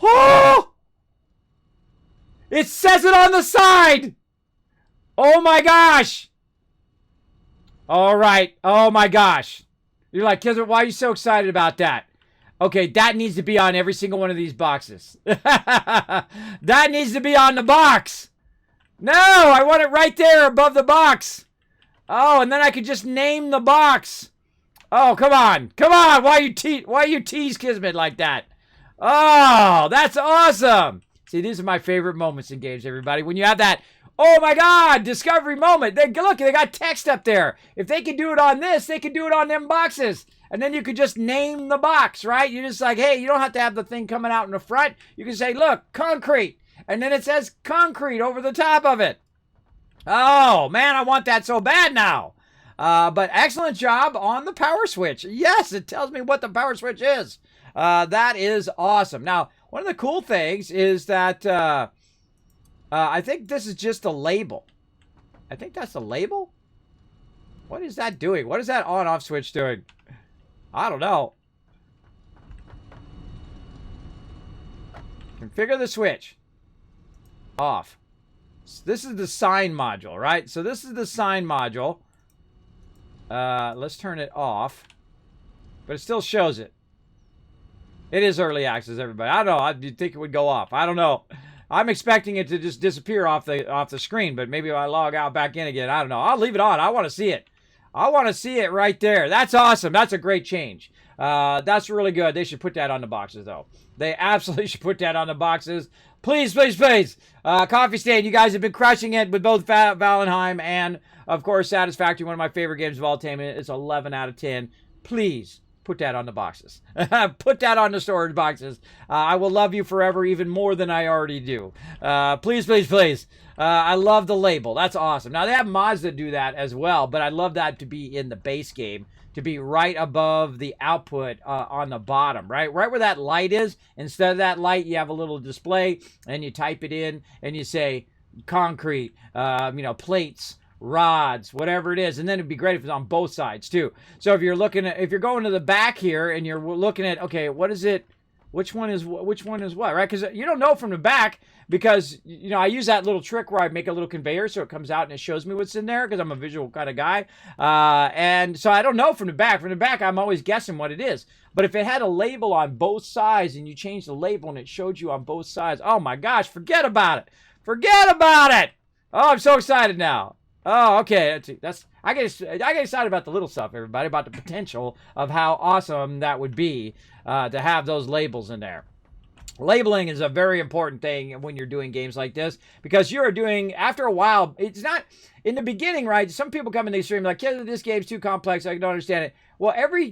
Oh! It says it on the side. Oh my gosh. All right. Oh my gosh. You're like, Kismet, why are you so excited about that? Okay, that needs to be on every single one of these boxes. That needs to be on the box. No, I want it right there above the box. Oh, and then I could just name the box. Oh, come on. Come on. Why you tease Kismet like that? Oh, that's awesome. See, these are my favorite moments in games, everybody. When you have that, oh my God, discovery moment. Look, they got text up there. If they could do it on this, they could do it on them boxes. And then you could just name the box, right? You're just like, hey, you don't have to have the thing coming out in the front. You can say, look, concrete. And then it says concrete over the top of it. Oh, man, I want that so bad now. But excellent job on the power switch. Yes, it tells me what the power switch is. That is awesome. Now, one of the cool things is that I think this is just a label. I think that's a label. What is that doing? What is that on-off switch doing? I don't know. Configure the switch. Off. So this is the sign module, right? So this is the sign module. Let's turn it off. But it still shows it. It is early access, everybody. I don't know. You'd think it would go off. I don't know. I'm expecting it to just disappear off the screen, but maybe if I log out back in again, I don't know. I'll leave it on. I want to see it. I want to see it right there. That's awesome. That's a great change. That's really good. They should put that on the boxes, though. They absolutely should put that on the boxes. Please, please, please. Coffee Stain, you guys have been crushing it with both Valheim and, of course, Satisfactory, one of my favorite games of all time. It's 11 out of 10. Please put that on the boxes. Put that on the storage boxes. I will love you forever, even more than I already do. Please, please, please. I love the label. That's awesome. Now, they have mods that do that as well, but I love that to be in the base game, to be right above the output on the bottom, right? Right where that light is. Instead of that light, you have a little display, and you type it in, and you say concrete, plates, rods, whatever it is. And then it'd be great if it's on both sides too. So if you're going to the back here and you're looking at, okay, what is it? Which one is what, right? Because you don't know from the back, because, I use that little trick where I make a little conveyor so it comes out and it shows me what's in there, because I'm a visual kind of guy. And so I don't know from the back. From the back, I'm always guessing what it is. But if it had a label on both sides and you change the label and it showed you on both sides, oh my gosh, forget about it. Forget about it. Oh, I'm so excited now. Oh, okay. I get excited about the little stuff, everybody, about the potential of how awesome that would be to have those labels in there. Labeling is a very important thing when you're doing games like this, because you're doing, after a while, it's not, in the beginning, right? Some people come in the stream like, yeah, this game's too complex, I don't understand it. Well, every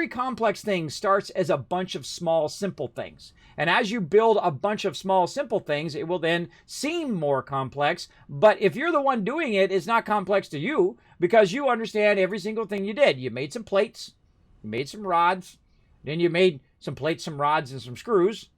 complex thing starts as a bunch of small, simple things. And as you build a bunch of small, simple things, it will then seem more complex. But if you're the one doing it, it's not complex to you, because you understand every single thing you did. You made some plates, you made some rods, then you made some plates, some rods, and some screws.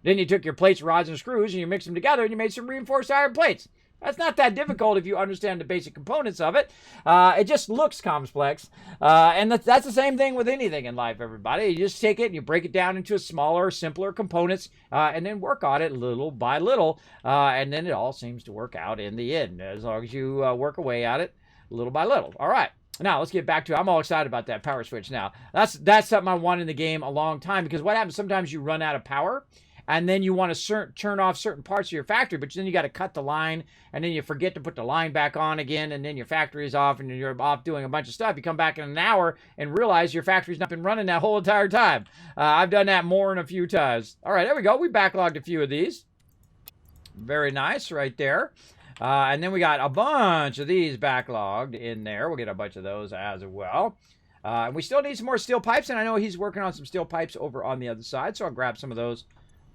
Then you took your plates, rods, and screws, and you mixed them together, and you made some reinforced iron plates. That's not that difficult if you understand the basic components of it. It just looks complex. And that's the same thing with anything in life, everybody. You just take it and you break it down into smaller, simpler components, and then work on it little by little. And then it all seems to work out in the end, as long as you work away at it little by little. All right. Now, let's get back to it. I'm all excited about that power switch now. That's something I wanted in the game a long time, because what happens sometimes you run out of power, and then you want to turn off certain parts of your factory, but then you got to cut the line, and then you forget to put the line back on again, and then your factory is off, and you're off doing a bunch of stuff. You come back in an hour and realize your factory's not been running that whole entire time. I've done that more than a few times. All right, there we go. We backlogged a few of these. Very nice right there. And then we got a bunch of these backlogged in there. We'll get a bunch of those as well. We still need some more steel pipes, and I know he's working on some steel pipes over on the other side, so I'll grab some of those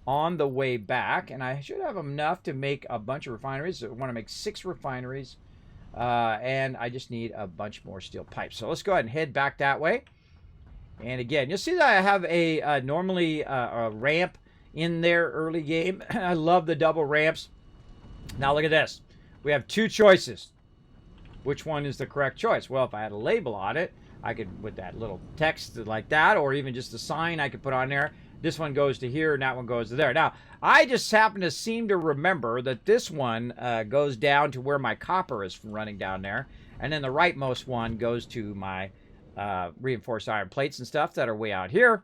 on the way back. And I should have enough to make a bunch of refineries. So I want to make 6 refineries, and I just need a bunch more steel pipes. So let's go ahead and head back that way. And again, you'll see that I have normally a ramp in there early game. I love the double ramps. Now look at this. We have 2 choices. Which one is the correct choice? Well, if I had a label on it, I could, with that little text like that, or even just a sign I could put on there. This one goes to here, and that one goes to there. Now, I just happen to seem to remember that this one goes down to where my copper is running down there. And then the rightmost one goes to my reinforced iron plates and stuff that are way out here.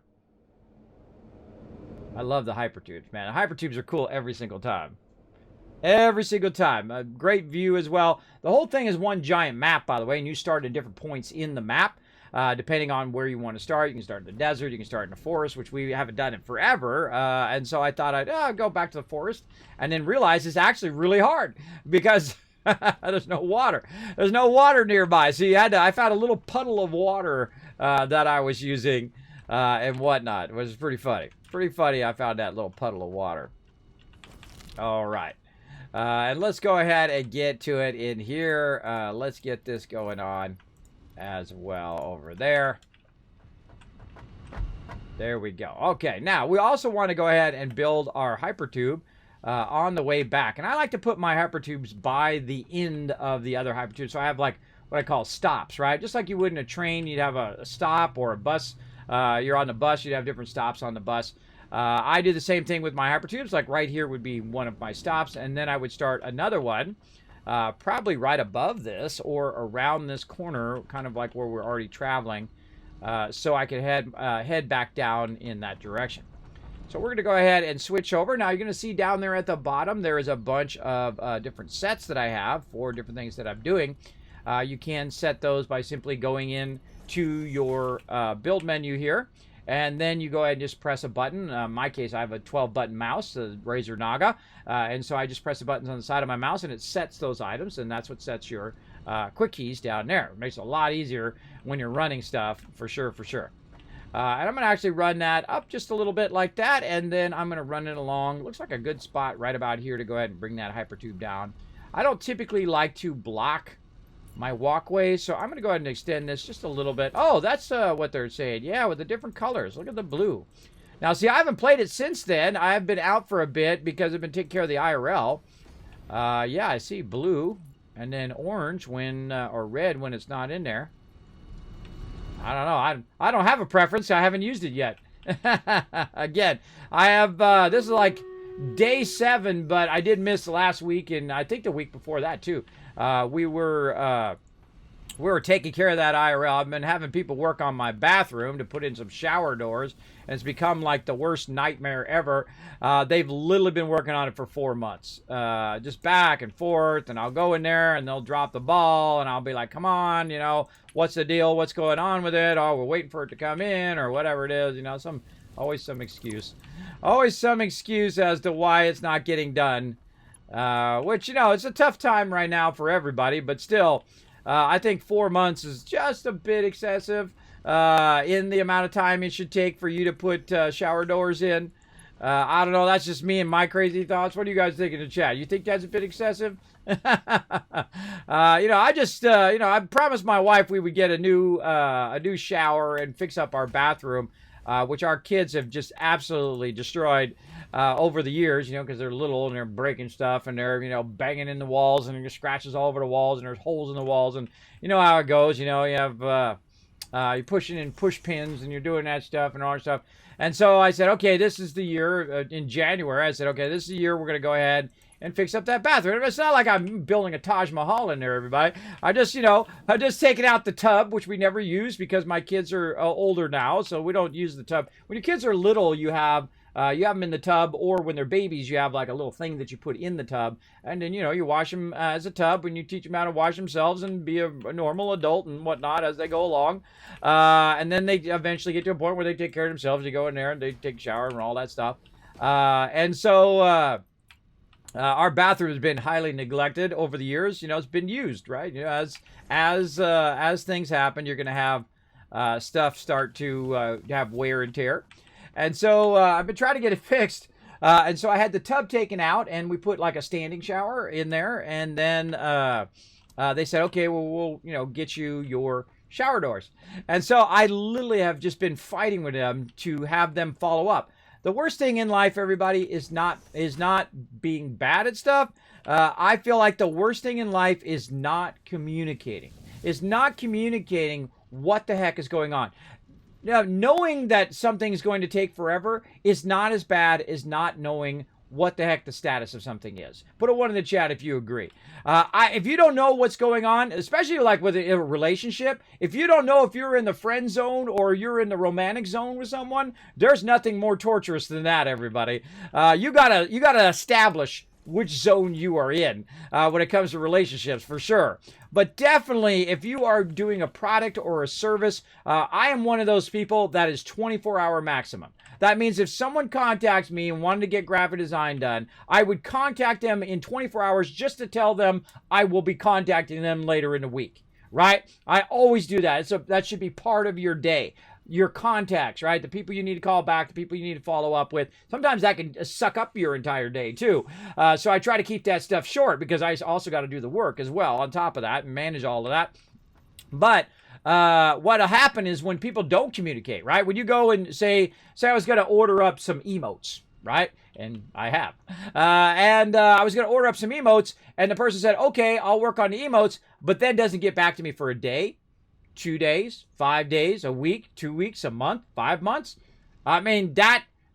I love the hypertubes, man. The hypertubes are cool every single time. Every single time. A great view as well. The whole thing is one giant map, by the way, and you start at different points in the map. Depending on where you want to start. You can start in the desert, you can start in the forest, which we haven't done in forever. And so I thought I'd go back to the forest, and then realize it's actually really hard because there's no water. There's no water nearby. So I found a little puddle of water that I was using and whatnot. It was pretty funny. Pretty funny I found that little puddle of water. All right. And let's go ahead and get to it in here. Let's get this going on as well over there. There we go. Okay, now we also want to go ahead and build our hypertube on the way back. And I like to put my hypertubes by the end of the other hypertube. So I have like what I call stops, right? Just like you would in a train, you'd have a stop, or a bus. You're on the bus, you'd have different stops on the bus. I do the same thing with my hypertubes. Like right here would be one of my stops, and then I would start another one. Probably right above this or around this corner, kind of like where we're already traveling, so I could head back down in that direction. So we're going to go ahead and switch over. Now you're going to see down there at the bottom there is a bunch of different sets that I have for different things that I'm doing. You can set those by simply going in to your build menu here. And then you go ahead and just press a button. In my case, I have a 12-button mouse, the Razer Naga. And so I just press the buttons on the side of my mouse, and it sets those items. And that's what sets your quick keys down there. It makes it a lot easier when you're running stuff, for sure, for sure. And I'm going to actually run that up just a little bit like that. And then I'm going to run it along. Looks like a good spot right about here to go ahead and bring that hypertube down. I don't typically like to block my walkway, so I'm going to go ahead and extend this just a little bit. Oh, that's what they're saying. Yeah, with the different colors. Look at the blue. Now, see, I haven't played it since then. I've been out for a bit because I've been taking care of the IRL. Yeah, I see blue, and then orange when, or red when it's not in there. I don't know. I don't have a preference. I haven't used it yet. Again, I have, this is like day 7, but I did miss last week, and I think the week before that, too. We were taking care of that IRL. I've been having people work on my bathroom to put in some shower doors, and it's become like the worst nightmare ever. They've literally been working on it for 4 months, just back and forth, and I'll go in there and they'll drop the ball, and I'll be like, come on, you know, what's the deal? What's going on with it? Oh, we're waiting for it to come in, or whatever it is, you know, always some excuse. Always some excuse as to why it's not getting done. Which, you know, it's a tough time right now for everybody, but still, I think 4 months is just a bit excessive in the amount of time it should take for you to put shower doors in. I don't know, that's just me and my crazy thoughts. What do you guys think in the chat? You think that's a bit excessive? You know, I just, you know, I promised my wife we would get a new shower and fix up our bathroom. which our kids have just absolutely destroyed over the years, because they're little and they're breaking stuff and they're, banging in the walls and there's scratches all over the walls and there's holes in the walls. And you know how it goes, you have, you're pushing in push pins and you're doing that stuff and all that stuff. And so I said, okay, this is the year in January. I said, okay, this is the year we're going to go ahead and fix up that bathroom. It's not like I'm building a Taj Mahal in there, everybody. I just taken out the tub, which we never use because my kids are older now, so we don't use the tub. When your kids are little, you have them in the tub, or when they're babies, you have like a little thing that you put in the tub, and then you wash them as a tub, and you teach them how to wash themselves and be a normal adult and whatnot as they go along, and then they eventually get to a point where they take care of themselves. They go in there and they take a shower and all that stuff, and so. Our bathroom has been highly neglected over the years. It's been used, right? As things happen, you're going to have stuff start to have wear and tear. And so I've been trying to get it fixed. And so I had the tub taken out, and we put like a standing shower in there. And then they said, okay, well, we'll get you your shower doors. And so I literally have just been fighting with them to have them follow up. The worst thing in life, everybody, is not being bad at stuff. I feel like the worst thing in life is not communicating. Is not communicating what the heck is going on. Now, knowing that something is going to take forever is not as bad as not knowing what the heck the status of something is. Put a 1 in the chat if you agree. If you don't know what's going on, especially like with a relationship, if you don't know if you're in the friend zone or you're in the romantic zone with someone, there's nothing more torturous than that, everybody. You gotta establish which zone you are in when it comes to relationships, for sure. But definitely, if you are doing a product or a service, I am one of those people that is 24-hour maximum. That means if someone contacts me and wanted to get graphic design done, I would contact them in 24 hours just to tell them I will be contacting them later in the week, right? I always do that. So that should be part of your day. Your contacts, right? The people you need to call back, the people you need to follow up with. Sometimes that can suck up your entire day too. So I try to keep that stuff short because I also got to do the work as well on top of that and manage all of that. But what'll happen is when people don't communicate, right? When you go and say I was going to order up some emotes, right? And I have. I was going to order up some emotes, and the person said, okay, I'll work on the emotes, but then doesn't get back to me for a day, 2 days, 5 days, a week, 2 weeks, a month, 5 months. I mean,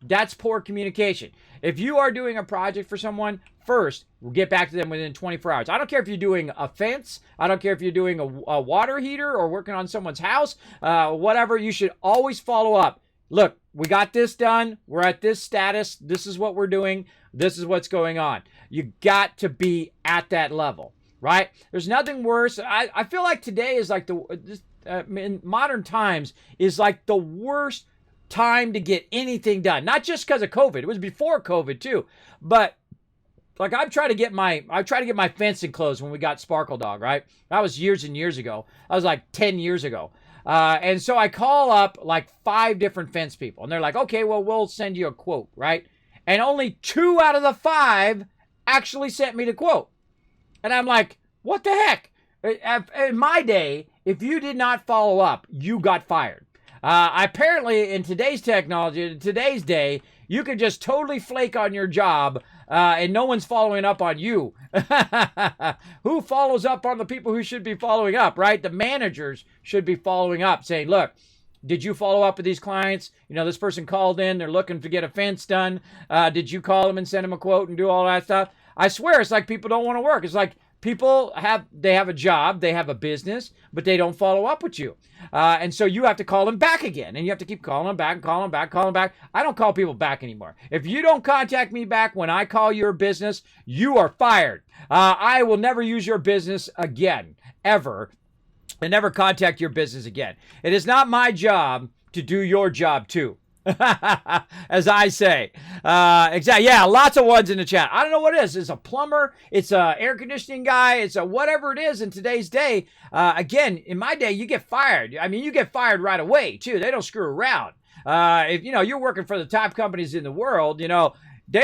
that's poor communication. If you are doing a project for someone, first, we'll get back to them within 24 hours. I don't care if you're doing a fence. I don't care if you're doing a water heater or working on someone's house. Whatever, you should always follow up. Look, we got this done. We're at this status. This is what we're doing. This is what's going on. You got to be at that level, right? There's nothing worse. I feel like today is like in modern times is like the worst time to get anything done. Not just because of COVID. It was before COVID too. But like I tried to get my fence enclosed when we got Sparkle Dog, right? That was years and years ago. That was like 10 years ago. And so I call up like 5 different fence people, and they're like, okay, well, we'll send you a quote, right? And only 2 out of the 5 actually sent me the quote. And I'm like, what the heck? In my day, if you did not follow up, you got fired. Apparently, in today's technology, in today's day, you could just totally flake on your job and no one's following up on you. Who follows up on the people who should be following up, right? The managers should be following up, saying, look, did you follow up with these clients? This person called in. They're looking to get a fence done. Did you call them and send them a quote and do all that stuff? I swear, it's like people don't want to work. It's like people have a job, they have a business, but they don't follow up with you. And so you have to call them back again, and you have to keep calling them back, calling them back, calling them back. I don't call people back anymore. If you don't contact me back when I call your business, you are fired. I will never use your business again, ever, and never contact your business again. It is not my job to do your job too. As I say. Exactly. Yeah, lots of ones in the chat. I don't know what it is. It's a plumber. It's a air conditioning guy. It's a whatever it is in today's day. Again, in my day, you get fired. I mean, you get fired right away, too. They don't screw around. If, you're working for the top companies in the world, they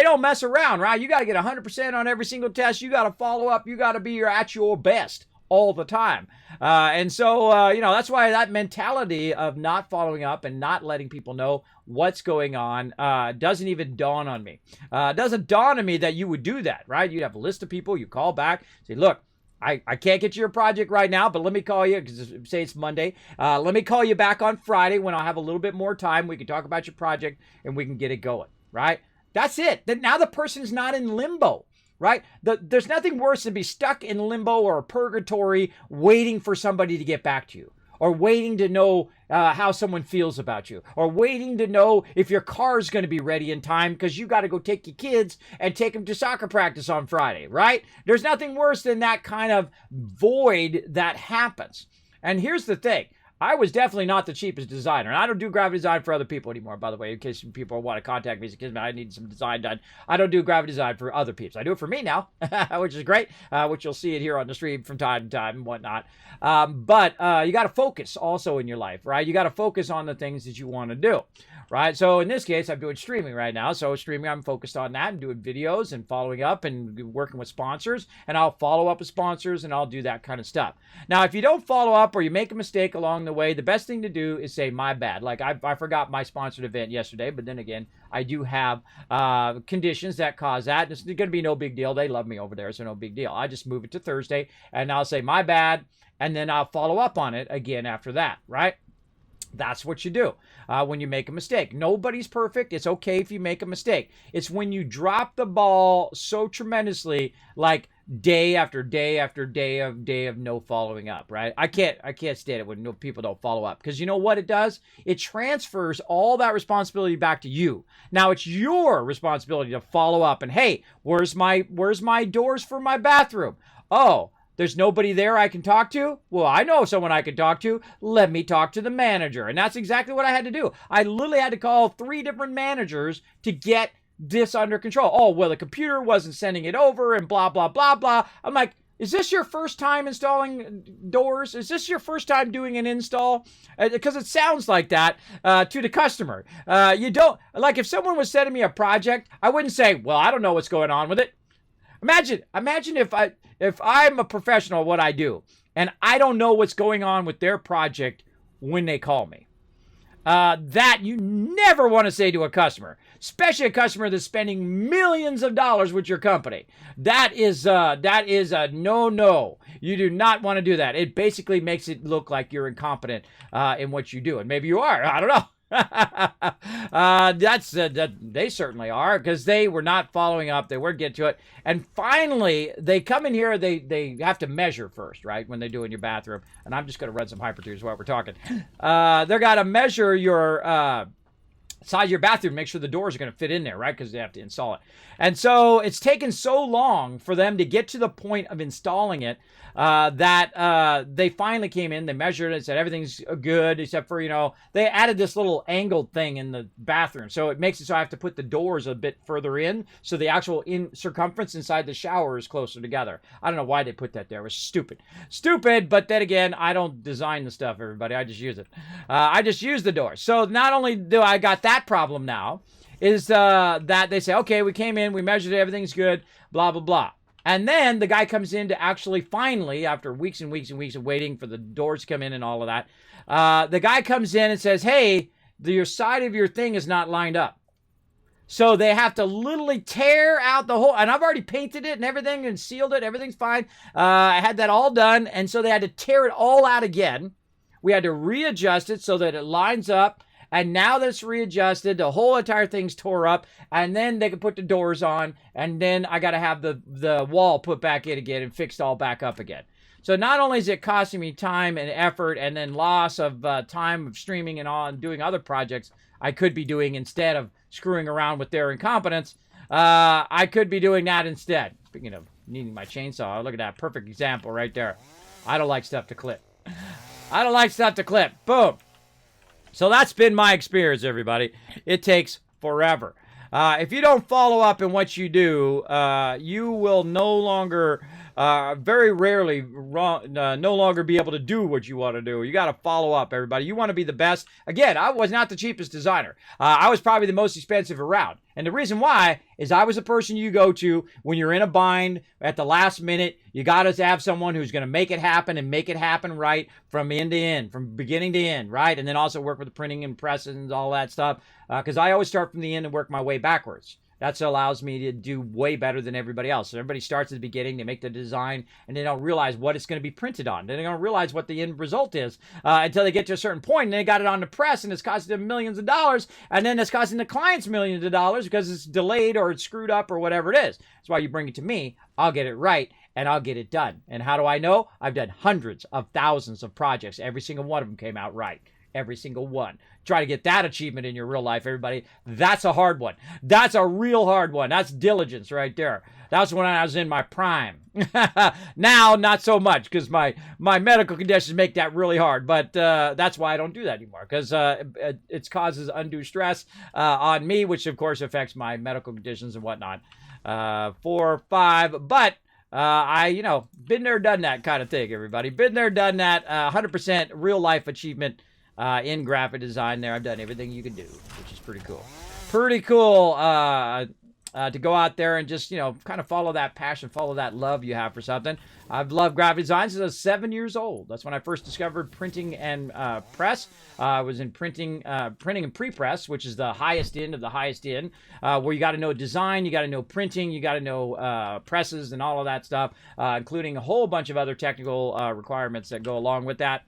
don't mess around, right? You got to get 100% on every single test. You got to follow up. You got to be at your best all the time. And so, that's why that mentality of not following up and not letting people know what's going on doesn't even dawn on me. It doesn't dawn on me that you would do that, right? You'd have a list of people, you call back, say, look, I can't get you your project right now, but let me call you, because say it's Monday. Let me call you back on Friday when I'll have a little bit more time. We can talk about your project and we can get it going, right? That's it. Then now the person's not in limbo. Right? There's nothing worse than be stuck in limbo or purgatory waiting for somebody to get back to you, or waiting to know how someone feels about you, or waiting to know if your car's going to be ready in time because you got to go take your kids and take them to soccer practice on Friday, right? There's nothing worse than that kind of void that happens. And here's the thing. I was definitely not the cheapest designer. And I don't do graphic design for other people anymore, by the way, in case people want to contact me. Kismet, I need some design done. I don't do graphic design for other people. I do it for me now, which is great, which you'll see it here on the stream from time to time and whatnot. But you got to focus also in your life, right? You got to focus on the things that you want to do, right? So in this case, I'm doing streaming right now. So streaming, I'm focused on that and doing videos and following up and working with sponsors. And I'll follow up with sponsors and I'll do that kind of stuff. Now, if you don't follow up or you make a mistake along the way, the best thing to do is say, my bad. Like I forgot my sponsored event yesterday, but then again, I do have conditions that cause that. It's going to be no big deal. They love me over there, so no big deal. I just move it to Thursday and I'll say, my bad. And then I'll follow up on it again after that, right? That's what you do when you make a mistake. Nobody's perfect. It's okay if you make a mistake. It's when you drop the ball so tremendously, like day after day after day of no following up, right? I can't stand it when people don't follow up, because you know what it does? It transfers all that responsibility back to you. Now it's your responsibility to follow up and, hey, where's my doors for my bathroom? Oh, there's nobody there I can talk to? Well, I know someone I can talk to. Let me talk to the manager. And that's exactly what I had to do. I literally had to call 3 different managers to get this under control. Oh, well, the computer wasn't sending it over and blah, blah, blah, blah. I'm like, is this your first time installing doors? Is this your first time doing an install? Because it sounds like that to the customer. You don't, like if someone was sending me a project, I wouldn't say, well, I don't know what's going on with it. Imagine if I'm a professional at what I do and I don't know what's going on with their project when they call me. That you never want to say to a customer, especially a customer that's spending millions of dollars with your company. That is a no. You do not want to do that. It basically makes it look like you're incompetent in what you do, and maybe you are. I don't know. They certainly are, because they were not following up. They weren't getting to it. And finally, they come in here. They have to measure first, right? When they do in your bathroom. And I'm just going to run some hypertears while we're talking. They're got to measure your size of your bathroom, make sure the doors are going to fit in there, right? Because they have to install it. And so it's taken so long for them to get to the point of installing it that they finally came in, they measured it, said everything's good, except for, they added this little angled thing in the bathroom. So it makes it so I have to put the doors a bit further in, so the actual circumference inside the shower is closer together. I don't know why they put that there. It was stupid. Stupid, but then again, I don't design the stuff, everybody. I just use it. I just use the doors. So not only do I got that problem now, is that they say, okay, we came in, we measured it, everything's good, blah, blah, blah. And then the guy comes in to actually finally, after weeks and weeks and weeks of waiting for the doors to come in and all of that, the guy comes in and says, hey, your side of your thing is not lined up. So they have to literally tear out the whole, and I've already painted it and everything and sealed it, everything's fine. I had that all done, and so they had to tear it all out again. We had to readjust it so that it lines up. And now that it's readjusted, the whole entire thing's tore up, and then they can put the doors on, and then I got to have the wall put back in again and fixed all back up again. So not only is it costing me time and effort and then loss of time of streaming and all and doing other projects I could be doing instead of screwing around with their incompetence, I could be doing that instead. Speaking of needing my chainsaw, look at that perfect example right there. I don't like stuff to clip. I don't like stuff to clip. Boom. So that's been my experience, everybody. It takes forever. If you don't follow up in what you do, you will no longer very rarely no longer be able to do what you want to do. You got to follow up, everybody. You want to be the best. Again, I was not the cheapest designer. I was probably the most expensive around. And the reason why is I was the person you go to when you're in a bind at the last minute. You got to have someone who's going to make it happen and make it happen right from end to end, from beginning to end, right? And then also work with the printing and presses and all that stuff. Because I always start from the end and work my way backwards. That allows me to do way better than everybody else. So everybody starts at the beginning, they make the design, and they don't realize what it's going to be printed on. They don't realize what the end result is until they get to a certain point, and they got it on the press, and it's costing them millions of dollars, and then it's costing the clients millions of dollars because it's delayed or it's screwed up or whatever it is. That's why you bring it to me. I'll get it right, and I'll get it done. And how do I know? I've done hundreds of thousands of projects. Every single one of them came out right. Every single one. Try to get that achievement in your real life, everybody. That's a hard one. That's a real hard one. That's diligence right there. That was when I was in my prime. Now, not so much because my medical conditions make that really hard. But that's why I don't do that anymore, because it causes undue stress on me, which of course affects my medical conditions and whatnot. 4, 5, but been there, done that kind of thing, everybody. Been there, done that. 100% real life achievement. In graphic design there. I've done everything you can do, which is pretty cool. Pretty cool to go out there and just, kind of follow that passion, follow that love you have for something. I've loved graphic design since I was 7 years old. That's when I first discovered printing and press. I was in printing and pre-press, which is the highest end of the highest end, where you got to know design, you got to know printing, you got to know presses and all of that stuff, including a whole bunch of other technical requirements that go along with that.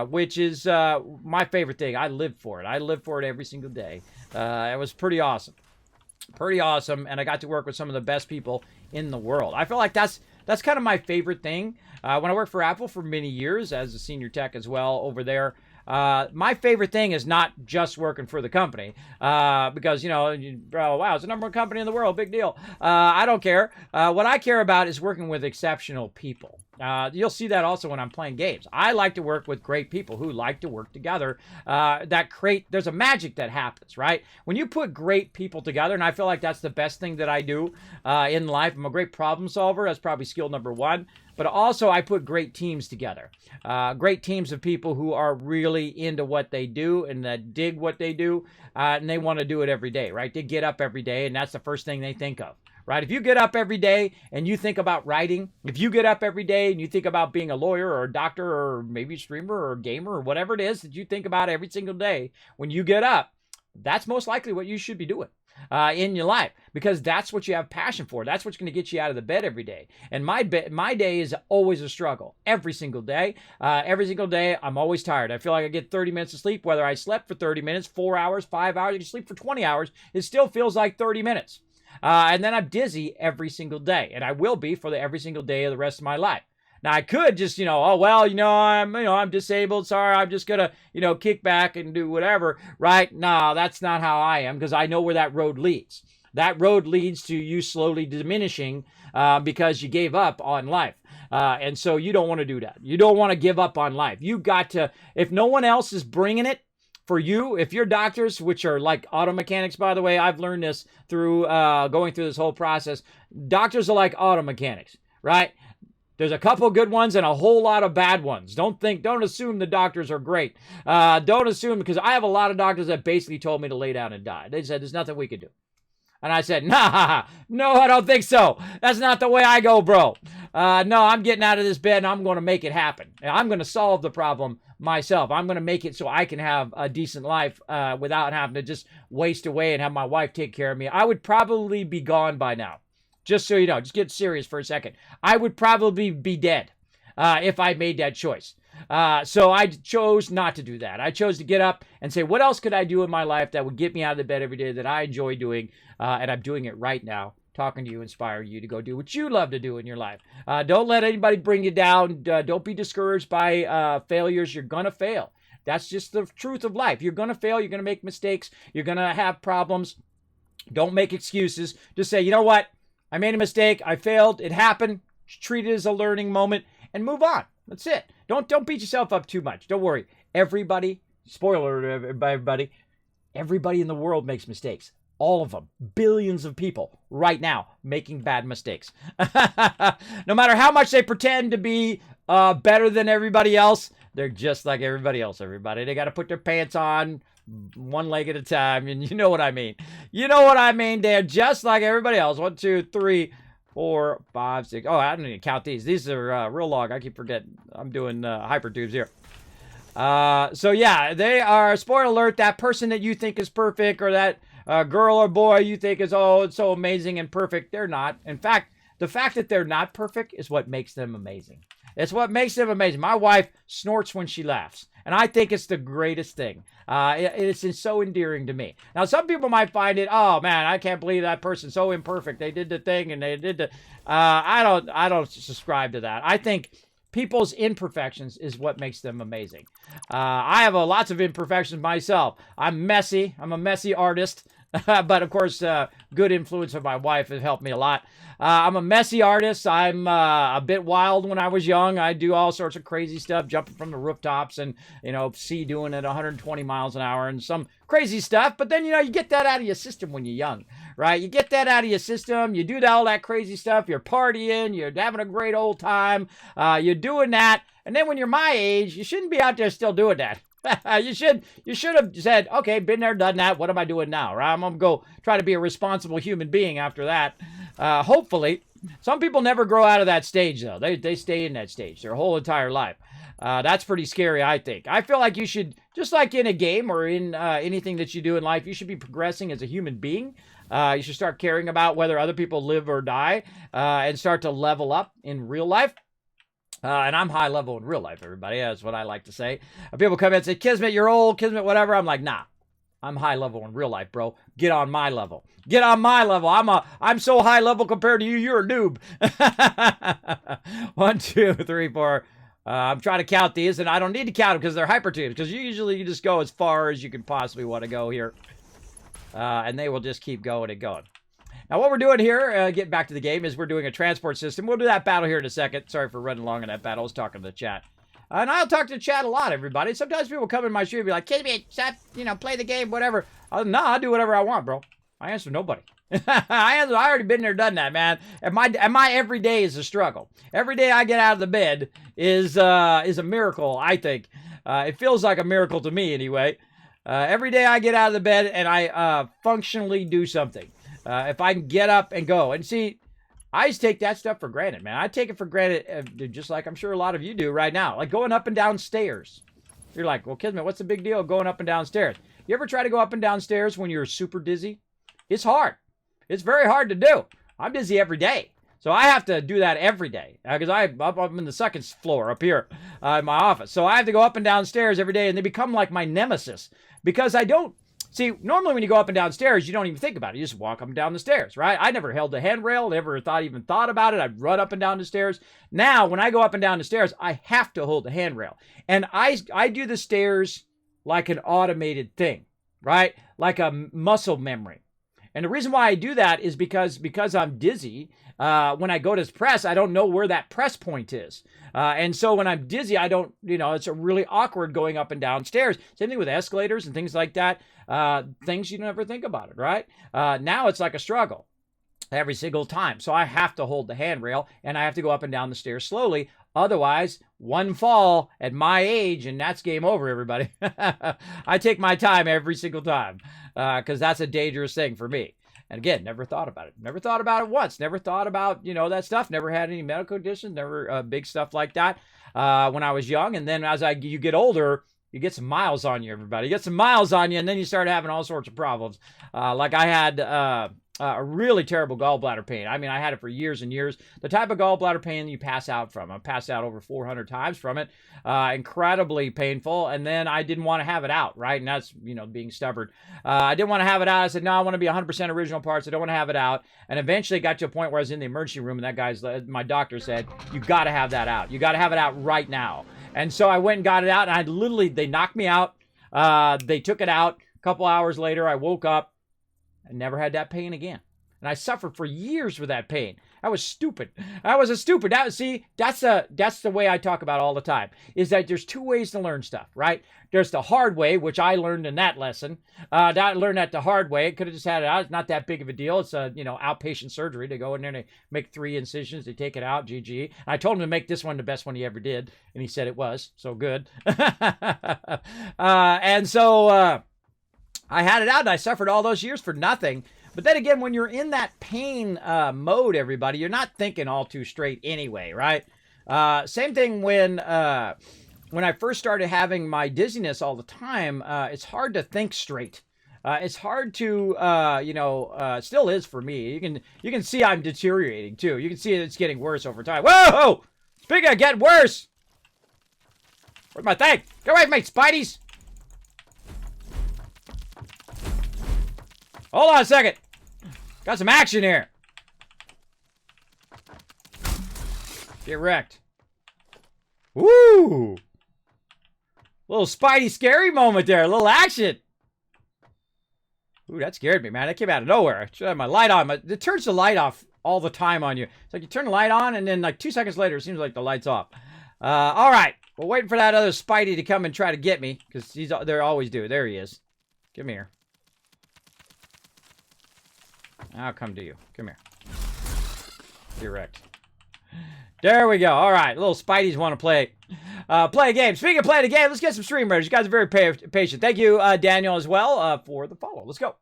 Which is my favorite thing. I live for it. I live for it every single day. It was pretty awesome. Pretty awesome. And I got to work with some of the best people in the world. I feel like that's kind of my favorite thing. When I worked for Apple for many years as a senior tech as well over there, my favorite thing is not just working for the company, because, wow, it's the number one company in the world, big deal. I don't care. What I care about is working with exceptional people. You'll see that also when I'm playing games. I like to work with great people who like to work together. There's a magic that happens, right? When you put great people together, and I feel like that's the best thing that I do in life. I'm a great problem solver. That's probably skill number one. But also, I put great teams together. Great teams of people who are really into what they do and that dig what they do, and they want to do it every day, right? They get up every day, and that's the first thing they think of. Right? If you get up every day and you think about writing, if you get up every day and you think about being a lawyer or a doctor or maybe a streamer or a gamer or whatever it is that you think about every single day when you get up, that's most likely what you should be doing in your life, because that's what you have passion for. That's what's going to get you out of the bed every day. And my day is always a struggle every single day. Every single day, I'm always tired. I feel like I get 30 minutes of sleep, whether I slept for 30 minutes, 4 hours, 5 hours, you can sleep for 20 hours. It still feels like 30 minutes. And then I'm dizzy every single day, and I will be for every single day of the rest of my life. Now I could just, I'm disabled. Sorry, I'm just gonna, kick back and do whatever, right? No, that's not how I am, because I know where that road leads. That road leads to you slowly diminishing because you gave up on life. And so you don't want to do that. You don't want to give up on life. You got to, if no one else is bringing it, for you, if your doctors, which are like auto mechanics, by the way, I've learned this through going through this whole process. Doctors are like auto mechanics, right? There's a couple good ones and a whole lot of bad ones. Don't assume the doctors are great. Don't assume, because I have a lot of doctors that basically told me to lay down and die. They said, there's nothing we could do. And I said, no, I don't think so. That's not the way I go, bro. No, I'm getting out of this bed and I'm going to make it happen. I'm going to solve the problem myself. I'm going to make it so I can have a decent life without having to just waste away and have my wife take care of me. I would probably be gone by now. Just so you know, just get serious for a second. I would probably be dead if I made that choice. So I chose not to do that. I chose to get up and say, what else could I do in my life that would get me out of the bed every day that I enjoy doing? And I'm doing it right now, talking to you, inspiring you to go do what you love to do in your life. Don't let anybody bring you down. Don't be discouraged by failures. You're going to fail. That's just the truth of life. You're going to fail. You're going to make mistakes. You're going to have problems. Don't make excuses. Just say, you know what? I made a mistake. I failed. It happened. Treat it as a learning moment and move on. That's it. Don't beat yourself up too much. Don't worry. Everybody, spoiler alert, everybody in the world makes mistakes. All of them, billions of people right now making bad mistakes. No matter how much they pretend to be better than everybody else, they're just like everybody else, everybody. They got to put their pants on one leg at a time, and you know what I mean. You know what I mean. They're just like everybody else. 1, 2, 3, 4, 5, 6. Oh, I don't need to count these. These are real long. I keep forgetting. I'm doing hypertubes here. So yeah, they are, spoiler alert, that person that you think is perfect, or that girl or boy you think is, oh, it's so amazing and perfect. They're not. In fact, the fact that they're not perfect is what makes them amazing. It's what makes them amazing. My wife snorts when she laughs, and I think it's the greatest thing. It's so endearing to me. Now, some people might find it, oh man, I can't believe that person's so imperfect. They did the thing and they did the. I don't subscribe to that. I think people's imperfections is what makes them amazing. I have lots of imperfections myself. I'm messy. I'm a messy artist. But of course, good influence of my wife has helped me a lot. I'm a messy artist. I'm a bit wild when I was young. I do all sorts of crazy stuff, jumping from the rooftops and, doing it 120 miles an hour and some crazy stuff. But then, you get that out of your system when you're young, right? You get that out of your system. You do all that crazy stuff. You're partying. You're having a great old time. You're doing that. And then when you're my age, you shouldn't be out there still doing that. You should have said, okay, been there, done that. What am I doing now? Right? I'm going to go try to be a responsible human being after that. Hopefully. Some people never grow out of that stage, though. They stay in that stage their whole entire life. That's pretty scary, I think. I feel like you should, just like in a game or in anything that you do in life, you should be progressing as a human being. You should start caring about whether other people live or die and start to level up in real life. And I'm high level in real life, everybody. That's what I like to say. People come in and say, Kismet, you're old, Kismet, whatever. I'm like, nah, I'm high level in real life, bro. Get on my level. Get on my level. I'm so high level compared to you. You're a noob. 1, 2, 3, 4. I'm trying to count these, and I don't need to count them because they're hypertubes. Because usually you just go as far as you can possibly want to go here. And they will just keep going and going. Now, what we're doing here, getting back to the game, is we're doing a transport system. We'll do that battle here in a second. Sorry for running long on that battle. I was talking to the chat. And I'll talk to the chat a lot, everybody. Sometimes people come in my stream and be like, Kismet, stop, play the game, whatever. No, I'll do whatever I want, bro. I answer nobody. I already been there, done that, man. And my every day is a struggle. Every day I get out of the bed is a miracle, I think. It feels like a miracle to me, anyway. Every day I get out of the bed and I functionally do something. If I can get up and go. And see, I just take that stuff for granted, man. I take it for granted, just like I'm sure a lot of you do right now. Like going up and down stairs. You're like, well, Kismet, what's the big deal going up and down stairs? You ever try to go up and down stairs when you're super dizzy? It's hard. It's very hard to do. I'm dizzy every day. So I have to do that every day because I'm in the second floor up here in my office. So I have to go up and down stairs every day, and they become like my nemesis because I don't. See, normally when you go up and down stairs, you don't even think about it. You just walk up and down the stairs, right? I never held the handrail, never even thought about it. I'd run up and down the stairs. Now, when I go up and down the stairs, I have to hold the handrail. And I do the stairs like an automated thing, right? Like a muscle memory. And the reason why I do that is because I'm dizzy. When I go to press, I don't know where that press point is. And so when I'm dizzy, I don't, it's a really awkward going up and down stairs. Same thing with escalators and things like that. Things you never think about it, right? Now it's like a struggle every single time. So I have to hold the handrail and I have to go up and down the stairs slowly. Otherwise, one fall at my age and that's game over, everybody. I take my time every single time because that's a dangerous thing for me. And again, never thought about it. Never thought about it once. Never thought about, that stuff. Never had any medical conditions. Never big stuff like that when I was young. And then as you get older, you get some miles on you, everybody. You get some miles on you, and then you start having all sorts of problems. Like I had a really terrible gallbladder pain. I mean, I had it for years and years. The type of gallbladder pain you pass out from. I passed out over 400 times from it. Incredibly painful. And then I didn't want to have it out, right? And that's, being stubborn. I didn't want to have it out. I said, no, I want to be 100% original parts. I don't want to have it out. And eventually it got to a point where I was in the emergency room, and my doctor said, you got to have that out. You got to have it out right now. And so I went and got it out, and they knocked me out. They took it out. A couple hours later, I woke up and never had that pain again. And I suffered for years with that pain. That was stupid. That was a stupid. That's the way I talk about all the time. Is that there's two ways to learn stuff, right? There's the hard way, which I learned in that lesson. I learned that the hard way. Could have just had it out. It's not that big of a deal. It's a outpatient surgery. They go in there and they make 3 incisions. They take it out. GG. I told him to make this one the best one he ever did, and he said it was so good. And so I had it out, and I suffered all those years for nothing. But then again, when you're in that pain mode, everybody, you're not thinking all too straight anyway, right? Same thing when I first started having my dizziness all the time. It's hard to think straight. It's hard to, it still is for me. You can see I'm deteriorating too. You can see it's getting worse over time. Whoa! Speaking of getting worse, where's my thing? Get away from me, Spideys! Hold on a second. Got some action here. Get wrecked. Woo! Little Spidey scary moment there. A little action. Ooh, that scared me, man. That came out of nowhere. I should have my light on. It turns the light off all the time on you. It's like you turn the light on, and then like 2 seconds later, it seems like the light's off. All right. We're waiting for that other Spidey to come and try to get me, because they always do. There he is. Come here. I'll come to you. Come here. Get wrecked. There we go. All right. Little Spideys want to play a game. Speaking of playing a game, let's get some stream raiders. You guys are very patient. Thank you, Daniel, as well, for the follow. Let's go.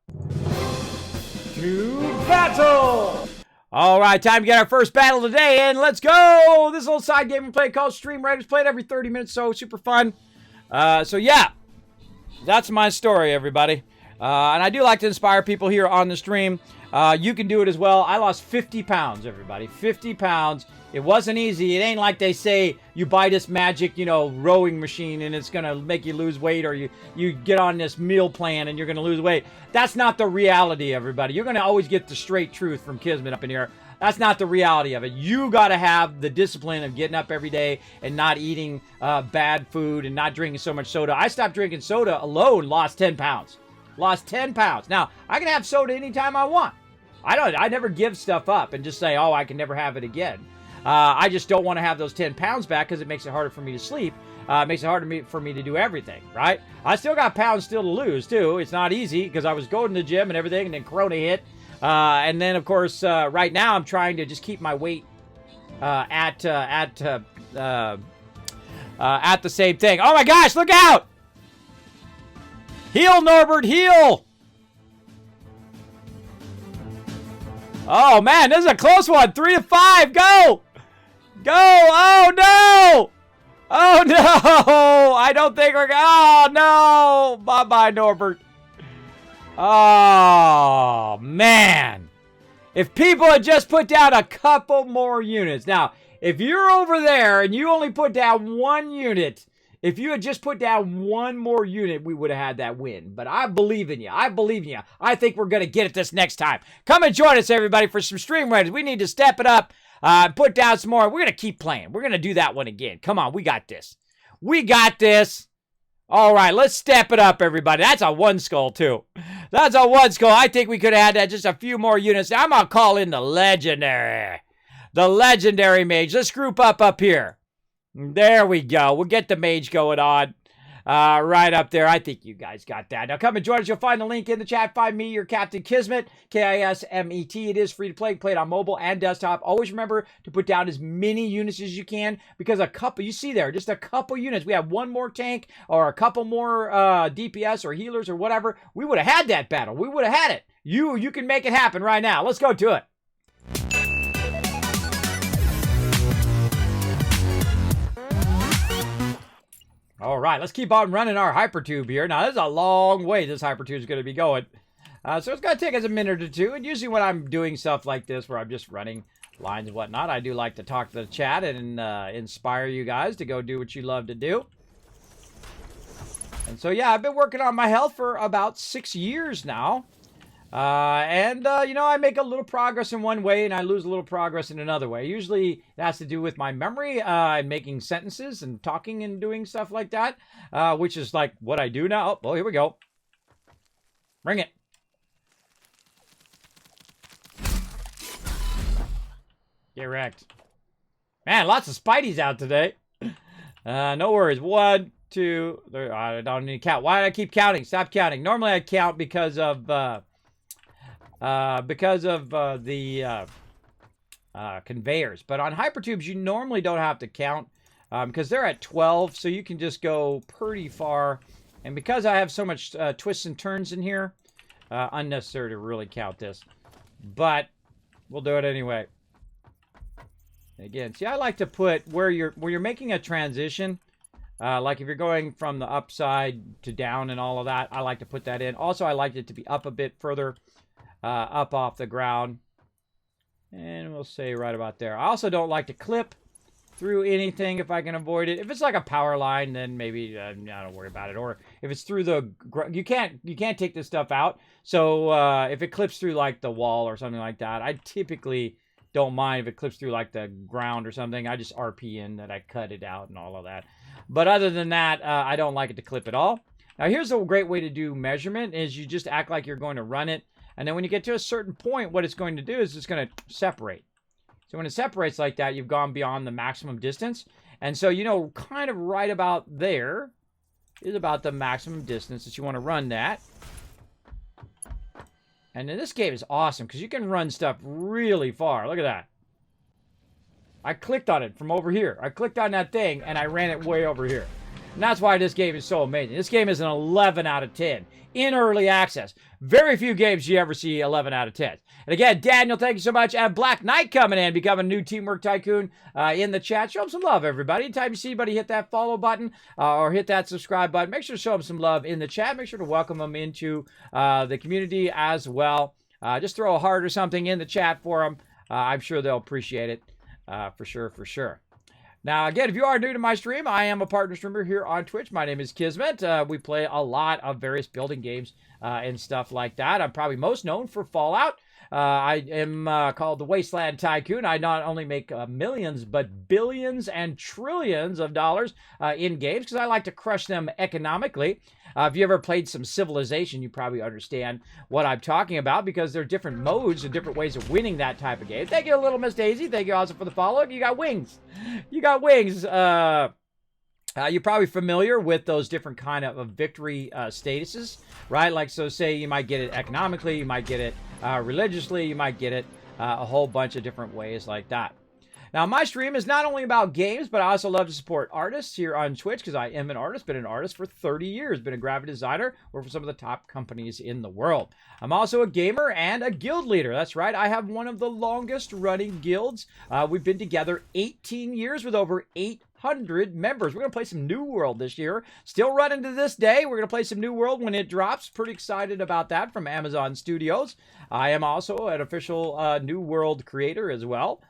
To battle! All right, time to get our first battle today, and let's go! This little side game we play called Stream Raiders. Played every 30 minutes, so super fun. So yeah, that's my story, everybody. And I do like to inspire people here on the stream. You can do it as well. I lost 50 pounds, everybody. 50 pounds. It wasn't easy. It ain't like they say you buy this magic, rowing machine and it's going to make you lose weight, or you get on this meal plan and you're going to lose weight. That's not the reality, everybody. You're going to always get the straight truth from Kismet up in here. That's not the reality of it. You got to have the discipline of getting up every day and not eating bad food and not drinking so much soda. I stopped drinking soda alone, lost 10 pounds. Lost 10 pounds. Now, I can have soda anytime I want. I never give stuff up and just say, oh, I can never have it again. I just don't want to have those 10 pounds back because it makes it harder for me to sleep. It makes it harder for me to do everything, right? I still got pounds still to lose, too. It's not easy because I was going to the gym and everything, and then Corona hit. And then, of course, right now I'm trying to just keep my weight at the same thing. Oh, my gosh, look out! Heal, Norbert, heal! Oh, man, this is a close one. 3-5, go! Go! Oh, no! Oh, no! I don't think we're... Oh, no! Bye-bye, Norbert. Oh, man. If people had just put down a couple more units. Now, if you're over there and you only put down 1 unit... If you had just put down 1 more unit, we would have had that win. But I believe in you. I believe in you. I think we're going to get it this next time. Come and join us, everybody, for some stream raiders. We need to step it up, put down some more. We're going to keep playing. We're going to do that one again. Come on, we got this. We got this. All right, let's step it up, everybody. That's a 1 skull, too. That's a 1 skull. I think we could have had that, just a few more units. I'm going to call in the legendary. The legendary mage. Let's group up here. There we go. We'll get the mage going on. Right up there. I think you guys got that. Now come and join us. You'll find the link in the chat. Find me, your Captain Kismet. Kismet. It is free to play. Play it on mobile and desktop. Always remember to put down as many units as you can, because a couple, you see there, just a couple units. We have 1 more tank or a couple more DPS or healers or whatever. We would have had that battle. We would have had it. You can make it happen right now. Let's go to it. All right, let's keep on running our hypertube here. Now, this is a long way this hypertube is going to be going. So it's going to take us a minute or two. And usually when I'm doing stuff like this, where I'm just running lines and whatnot, I do like to talk to the chat and inspire you guys to go do what you love to do. And so, yeah, I've been working on my health for about 6 years now. I make a little progress in one way and I lose a little progress in another way. Usually it has to do with my memory, and making sentences and talking and doing stuff like that, which is like what I do now. Oh, here we go. Bring it. Get wrecked. Man, lots of Spideys out today. No worries. 1, 2, 3. I don't need to count. Why do I keep counting? Stop counting. Normally I count because of the conveyors. But on hypertubes, you normally don't have to count because they're at 12, so you can just go pretty far. And because I have so much twists and turns in here, unnecessary to really count this. But we'll do it anyway. Again, see, I like to put where you're making a transition, like if you're going from the upside to down and all of that, I like to put that in. Also, I like it to be up a bit further, up off the ground. And we'll say right about there. I also don't like to clip through anything if I can avoid it. If it's like a power line, then maybe I don't worry about it. Or if it's through the, you can't take this stuff out. So if it clips through like the wall or something like that, I typically don't mind if it clips through like the ground or something. I just RP in that I cut it out and all of that. But other than that, I don't like it to clip at all. Now here's a great way to do measurement is you just act like you're going to run it. And then when you get to a certain point, what it's going to do is it's going to separate. So when it separates like that, you've gone beyond the maximum distance. And so, you know, kind of right about there is about the maximum distance that you want to run that. And then this game is awesome because you can run stuff really far. Look at that. I clicked on it from over here. I clicked on that thing and I ran it way over here. And that's why this game is so amazing. This game is an 11 out of 10 in early access. Very few games you ever see 11 out of 10. And again, Daniel, thank you so much. And Black Knight coming in, becoming a new Teamwork Tycoon in the chat. Show him some love, everybody. Anytime you see anybody hit that follow button or hit that subscribe button, make sure to show him some love in the chat. Make sure to welcome them into the community as well. Just throw a heart or something in the chat for them. I'm sure they'll appreciate it for sure, for sure. Now, again, if you are new to my stream, I am a partner streamer here on Twitch. My name is Kismet. We play a lot of various building games and stuff like that. I'm probably most known for Fallout. I am called the Wasteland Tycoon. I not only make millions, but billions and trillions of dollars in games because I like to crush them economically. If you ever played some Civilization, you probably understand what I'm talking about because there are different modes and different ways of winning that type of game. Thank you, Little Miss Daisy. Thank you also for the follow. You got wings. You got wings. You're probably familiar with those different kind of victory statuses, right? Like, so say you might get it economically, you might get it religiously, you might get it a whole bunch of different ways like that. Now, my stream is not only about games, but I also love to support artists here on Twitch because I am an artist, been an artist for 30 years, been a graphic designer, worked for some of the top companies in the world. I'm also a gamer and a guild leader. That's right, I have one of the longest running guilds. We've been together 18 years with over 800 members. We're going to play some New World this year. Still running to this day. We're going to play some New World when it drops. Pretty excited about that from Amazon Studios. I am also an official New World creator as well.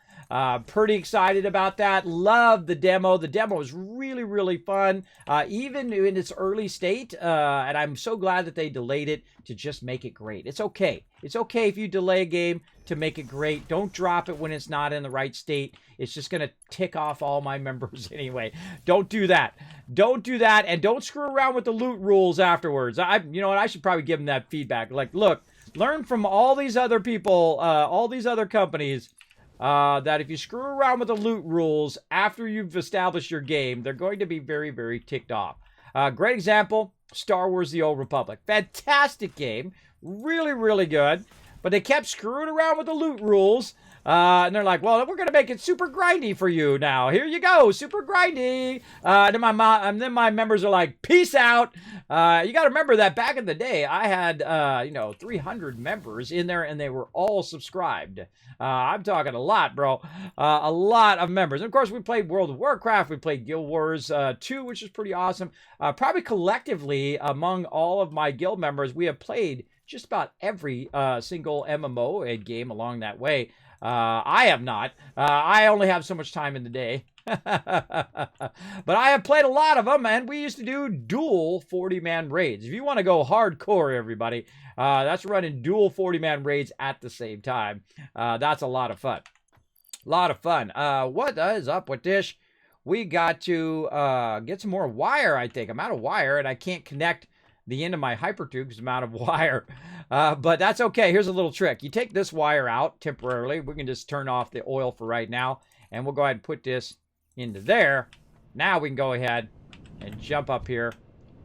Pretty excited about that. Love the demo. The demo is really, really fun, even in its early state. And I'm so glad that they delayed it to just make it great. It's okay. It's okay if you delay a game to make it great. Don't drop it when it's not in the right state. It's just going to tick off all my members anyway. Don't do that. Don't do that. And don't screw around with the loot rules afterwards. You know what? I should probably give them that feedback. Like, look, learn from all these other people, all these other companies, that if you screw around with the loot rules after you've established your game, they're going to be very, very ticked off. Great example, Star Wars The Old Republic. Fantastic game. Really, really good. But they kept screwing around with the loot rules. And they're like, well, we're going to make it super grindy for you now. Here you go, super grindy. And then my members are like, peace out. You got to remember that back in the day, I had, 300 members in there and they were all subscribed. I'm talking a lot, bro. A lot of members. And of course, we played World of Warcraft. We played Guild Wars 2, which is pretty awesome. Probably collectively, among all of my guild members, we have played just about every single MMO game along that way. I have not. I only have so much time in the day. But I have played a lot of them, and we used to do dual 40-man raids. If you want to go hardcore, everybody, that's running dual 40-man raids at the same time. That's a lot of fun. A lot of fun. What is up with this? We got to get some more wire, I think. I'm out of wire, and I can't connect the end of my hyper tube because I'm out of wire. But that's okay. Here's a little trick. You take this wire out temporarily. We can just turn off the oil for right now. And we'll go ahead and put this into there. Now we can go ahead and jump up here.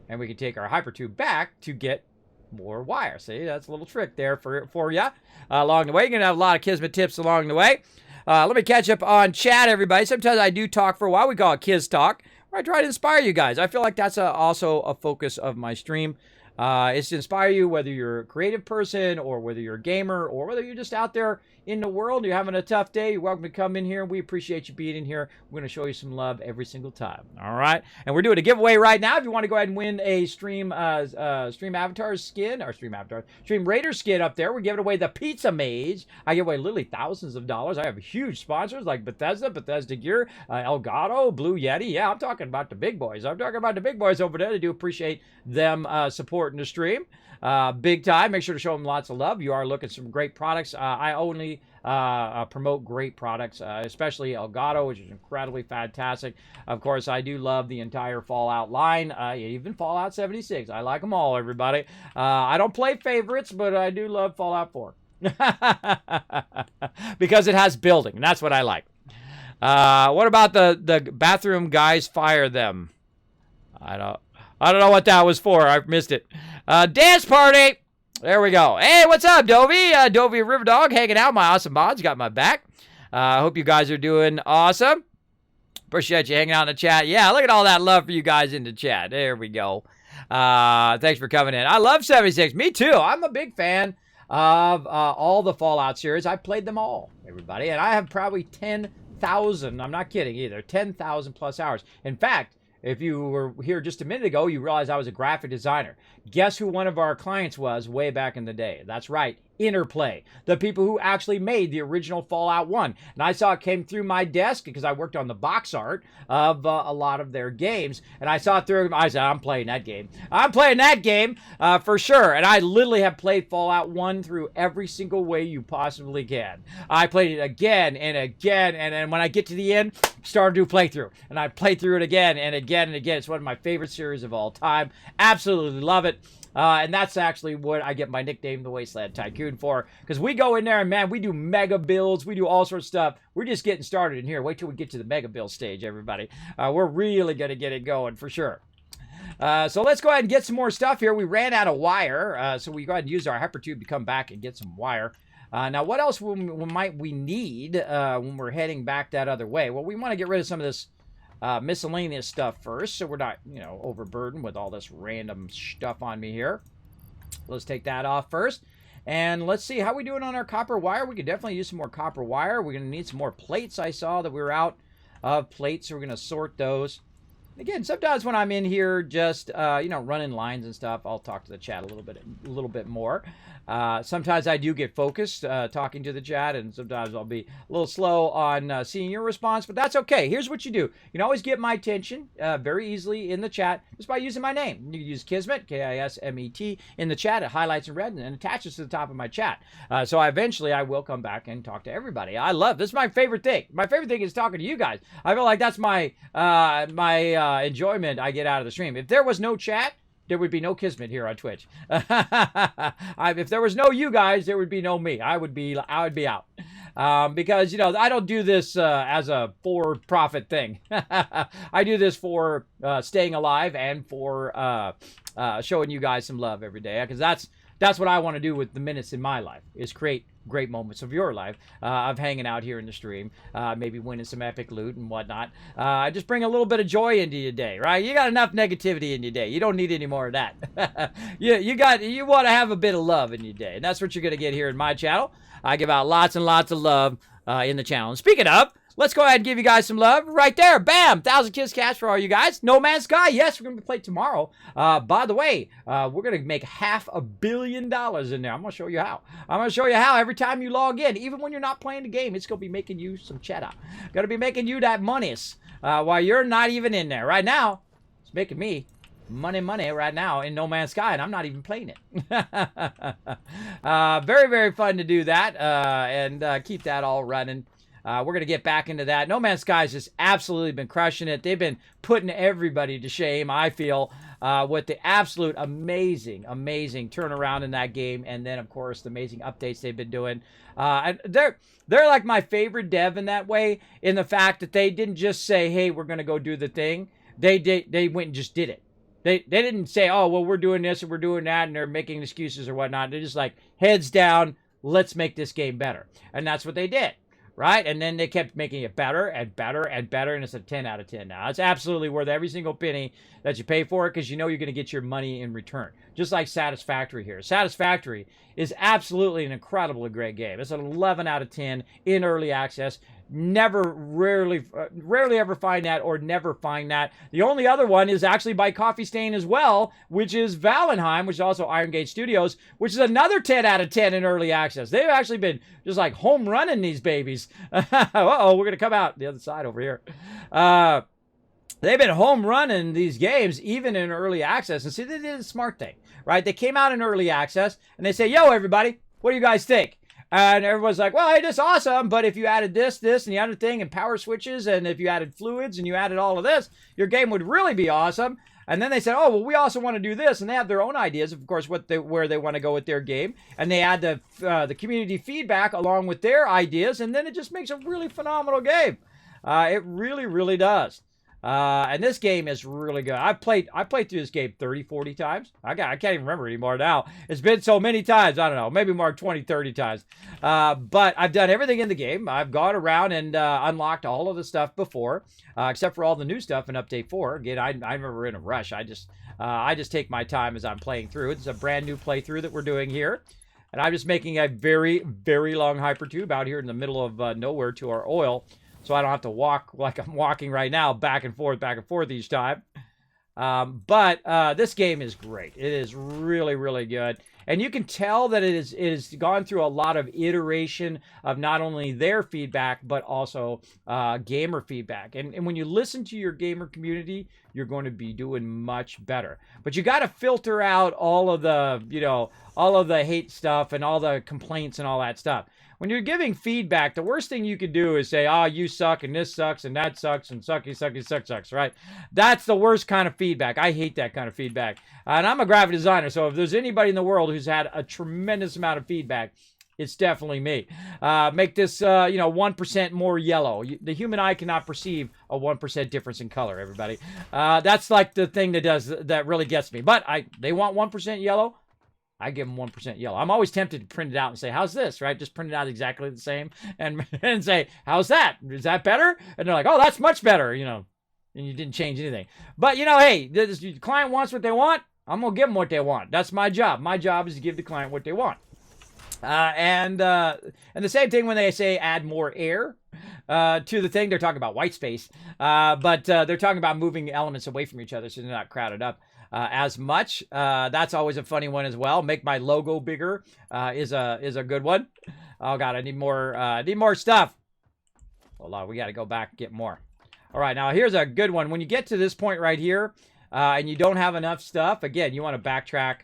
And we can take our hyper tube back to get more wire. See, that's a little trick there for you along the way. You're going to have a lot of Kismet tips along the way. Let me catch up on chat, everybody. Sometimes I do talk for a while. We call it Kiz Talk, where I try to inspire you guys. I feel like that's also a focus of my stream. It's to inspire you, whether you're a creative person or whether you're a gamer or whether you're just out there in the world, you're having a tough day, you're welcome to come in here. We appreciate you being in here. We're going to show you some love every single time. All right? And we're doing a giveaway right now. If you want to go ahead and win a Stream Avatar skin, or Stream Raider skin up there, we're giving away the Pizza Mage. I give away literally thousands of dollars. I have huge sponsors like Bethesda Gear, Elgato, Blue Yeti. Yeah, I'm talking about the big boys. I'm talking about the big boys over there. I do appreciate them supporting the stream. Big time. Make sure to show them lots of love. You are looking at some great products. I only promote great products, especially Elgato, which is incredibly fantastic. Of course, I do love the entire Fallout line, even Fallout 76. I like them all, everybody. I don't play favorites, but I do love Fallout 4. Because it has building, and that's what I like. What about the bathroom guys? Fire them. I don't know what that was for. I missed it. Dance party. There we go. Hey, what's up, Dovey? Dovey Riverdog hanging out. My awesome mods got my back. I hope you guys are doing awesome. Appreciate you hanging out in the chat. Yeah, look at all that love for you guys in the chat. There we go. Thanks for coming in. I love 76. Me too. I'm a big fan of all the Fallout series. I played them all, everybody. And I have probably 10,000. I'm not kidding either. 10,000 plus hours. In fact, if you were here just a minute ago, you realized I was a graphic designer. Guess who one of our clients was way back in the day? That's right, Interplay, the people who actually made the original Fallout 1. And I saw it came through my desk because I worked on the box art of a lot of their games. And I saw it through, I said, I'm playing that game. I'm playing that game for sure. And I literally have played Fallout 1 through every single way you possibly can. I played it again and again. And then when I get to the end, start a new playthrough. And I played through it again and again and again. It's one of my favorite series of all time. Absolutely love it. And that's actually what I get my nickname, the Wasteland Tycoon, for. Because we go in there and, man, we do mega builds. We do all sorts of stuff. We're just getting started in here. Wait till we get to the mega build stage, everybody. We're really going to get it going for sure. So let's go ahead and get some more stuff here. We ran out of wire. So we go ahead and use our hypertube to come back and get some wire. Now, what else might we need when we're heading back that other way? Well, we want to get rid of some of this miscellaneous stuff first, so we're not, overburdened with all this random stuff on me here. Let's take that off first. And let's see how we doing on our copper wire. We could definitely use some more copper wire. We're going to need some more plates. I saw that we were out of plates, so we're going to sort those. Again, sometimes when I'm in here just, running lines and stuff, I'll talk to the chat a little bit more. Sometimes I do get focused talking to the chat, and sometimes I'll be a little slow on seeing your response, but that's okay. Here's what you do. You can always get my attention very easily in the chat just by using my name. You can use Kismet, Kismet, in the chat. It highlights in red and attaches to the top of my chat. So eventually I will come back and talk to everybody. This is my favorite thing. My favorite thing is talking to you guys. I feel like that's my enjoyment I get out of the stream. If there was no chat, there would be no Kismet here on Twitch. If there was no you guys, there would be no me. I would be out. Because, I don't do this as a for-profit thing. I do this for staying alive and for showing you guys some love every day. Because that's what I want to do with the minutes in my life, is create great moments of your life, of hanging out here in the stream, maybe winning some epic loot and whatnot. Just bring a little bit of joy into your day, right? You got enough negativity in your day. You don't need any more of that. You want to have a bit of love in your day, and that's what you're going to get here in my channel. I give out lots and lots of love in the channel. And speaking of, let's go ahead and give you guys some love right there. Bam! 1,000 Kiss Cash for all you guys. No Man's Sky. Yes, we're going to play tomorrow. By the way, we're going to make $500 million in there. I'm going to show you how. I'm going to show you how every time you log in, even when you're not playing the game, it's going to be making you some cheddar. Going to be making you that monies while you're not even in there. Right now, it's making me money right now in No Man's Sky, and I'm not even playing it. Very, very fun to do that and keep that all running. We're going to get back into that. No Man's Sky has just absolutely been crushing it. They've been putting everybody to shame, I feel. with the absolute amazing turnaround in that game, and then of course the amazing updates they've been doing. And they're like my favorite dev in that way, in the fact that they didn't just say, hey, we're going to go do the thing. They went and just did it. They didn't say, oh, well, we're doing this and we're doing that, and they're making excuses or whatnot. They're just like, heads down, let's make this game better. And that's what they did, right? And then they kept making it better and better and better, and it's a 10 out of 10 now. It's absolutely worth every single penny that you pay for it, because you know you're going to get your money in return. Just like Satisfactory here. Satisfactory is absolutely an incredibly great game. It's an 11 out of 10 in early access. Rarely ever find that, or never find that. The only other one is actually by Coffee Stain as well, which is Valheim, which is also Iron Gate Studios, which is another 10 out of 10 in early access. They've actually been just like home running these babies. Uh-oh, we're going to come out the other side over here. They've been home running these games even in early access. And see, they did a smart thing, right? They came out in early access and they say, yo, everybody, what do you guys think? And everyone's like, well, hey, this is awesome, but if you added this, and the other thing, and power switches, and if you added fluids, and you added all of this, your game would really be awesome. And then they said, oh, well, we also want to do this, and they have their own ideas, of course, where they want to go with their game, and they add the community feedback along with their ideas, and then it just makes a really phenomenal game. It really, really does. And this game is really good. I played through this game 30, 40 times. I can't even remember anymore now. It's been so many times. I don't know, maybe more 20, 30 times. But I've done everything in the game. I've gone around and unlocked all of the stuff before, except for all the new stuff in Update 4. Again, I'm never in a rush. I just take my time as I'm playing through. It's a brand new playthrough that we're doing here. And I'm just making a very, very long hypertube out here in the middle of nowhere to our oil, so I don't have to walk like I'm walking right now, back and forth each time. But this game is great. It is really, really good. And you can tell that it is gone through a lot of iteration of not only their feedback, but also gamer feedback. And when you listen to your gamer community, you're going to be doing much better. But you got to filter out all of the hate stuff and all the complaints and all that stuff. When you're giving feedback, the worst thing you could do is say, oh, you suck, and this sucks, and that sucks, and sucks, right? That's the worst kind of feedback. I hate that kind of feedback. And I'm a graphic designer, so if there's anybody in the world who's had a tremendous amount of feedback, it's definitely me. Make this, 1% more yellow. The human eye cannot perceive a 1% difference in color, everybody. That's like the thing that really gets me. But they want 1% yellow. I give them 1% yellow. I'm always tempted to print it out and say, how's this, right? Just print it out exactly the same and say, how's that? Is that better? And they're like, oh, that's much better, and you didn't change anything. But, hey, the client wants what they want. I'm going to give them what they want. That's my job. My job is to give the client what they want. And the same thing when they say add more air to the thing. They're talking about white space, but they're talking about moving elements away from each other so they're not crowded up as much. That's always a funny one as well. Make my logo bigger is a good one. Oh God, I need more stuff. Hold on, we got to go back and get more. All right, now here's a good one. When you get to this point right here and you don't have enough stuff, again, you want to backtrack.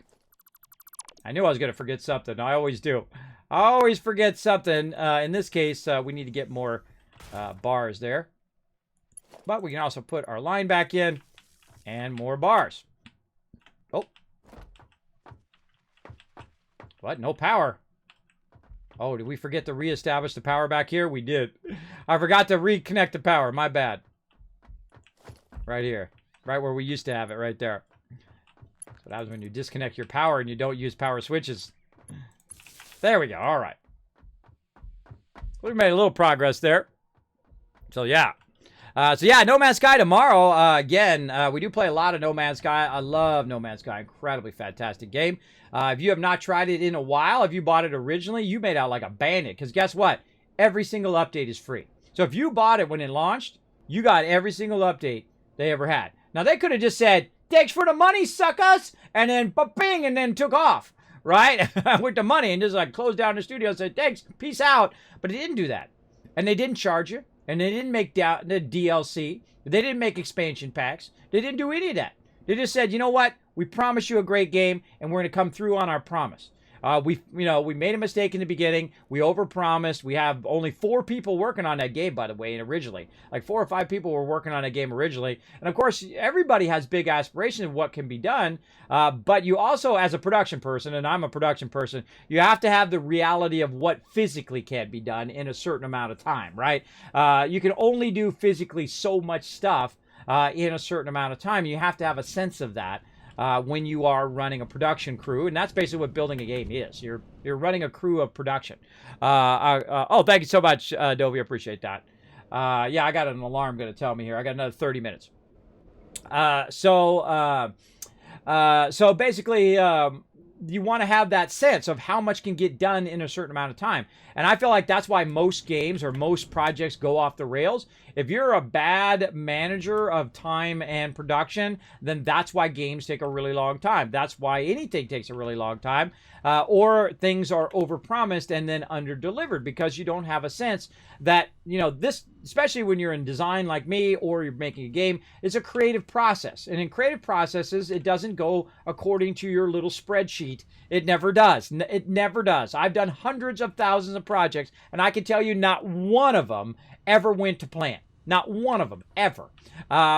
I knew I was going to forget something. I always do. I always forget something. In this case, we need to get more bars there. But we can also put our line back in and more bars. Oh. What? No power. Oh, did we forget to reestablish the power back here? We did. I forgot to reconnect the power. My bad. Right here. Right where we used to have it. Right there. So that was when you disconnect your power and you don't use power switches. There we go. All right. We made a little progress there. So, yeah. No Man's Sky tomorrow. Again, we do play a lot of No Man's Sky. I love No Man's Sky. Incredibly fantastic game. If you have not tried it in a while, if you bought it originally, you made out like a bandit. Because guess what? Every single update is free. So if you bought it when it launched, you got every single update they ever had. Now, they could have just said, thanks for the money, suckers, and then bing, and then took off, right? With the money, and just like closed down the studio and said, thanks, peace out. But it didn't do that. And they didn't charge you. And they didn't make the DLC. They didn't make expansion packs. They didn't do any of that. They just said, you know what? We promise you a great game, and we're going to come through on our promise. We made a mistake in the beginning. We overpromised. We have only 4 people working on that game, by the way, originally. Like 4 or 5 people were working on a game originally. And of course, everybody has big aspirations of what can be done. But you also, as a production person, and I'm a production person, you have to have the reality of what physically can be done in a certain amount of time, right? You can only do physically so much stuff in a certain amount of time. You have to have a sense of that. When you are running a production crew, and that's basically what building a game is. You're running a crew of production. Oh, thank you so much, Dovey. Appreciate that. Yeah, I got an alarm going to tell me here. I got another 30 minutes. So basically, you want to have that sense of how much can get done in a certain amount of time. And I feel like that's why most games or most projects go off the rails. If you're a bad manager of time and production, then that's why games take a really long time. That's why anything takes a really long time. Or things are overpromised and then underdelivered because you don't have a sense that, this, especially when you're in design like me or you're making a game, is a creative process. And in creative processes, it doesn't go according to your little spreadsheet. It never does. It never does. I've done hundreds of thousands of projects, and I can tell you not one of them ever went to plan. Not one of them, ever.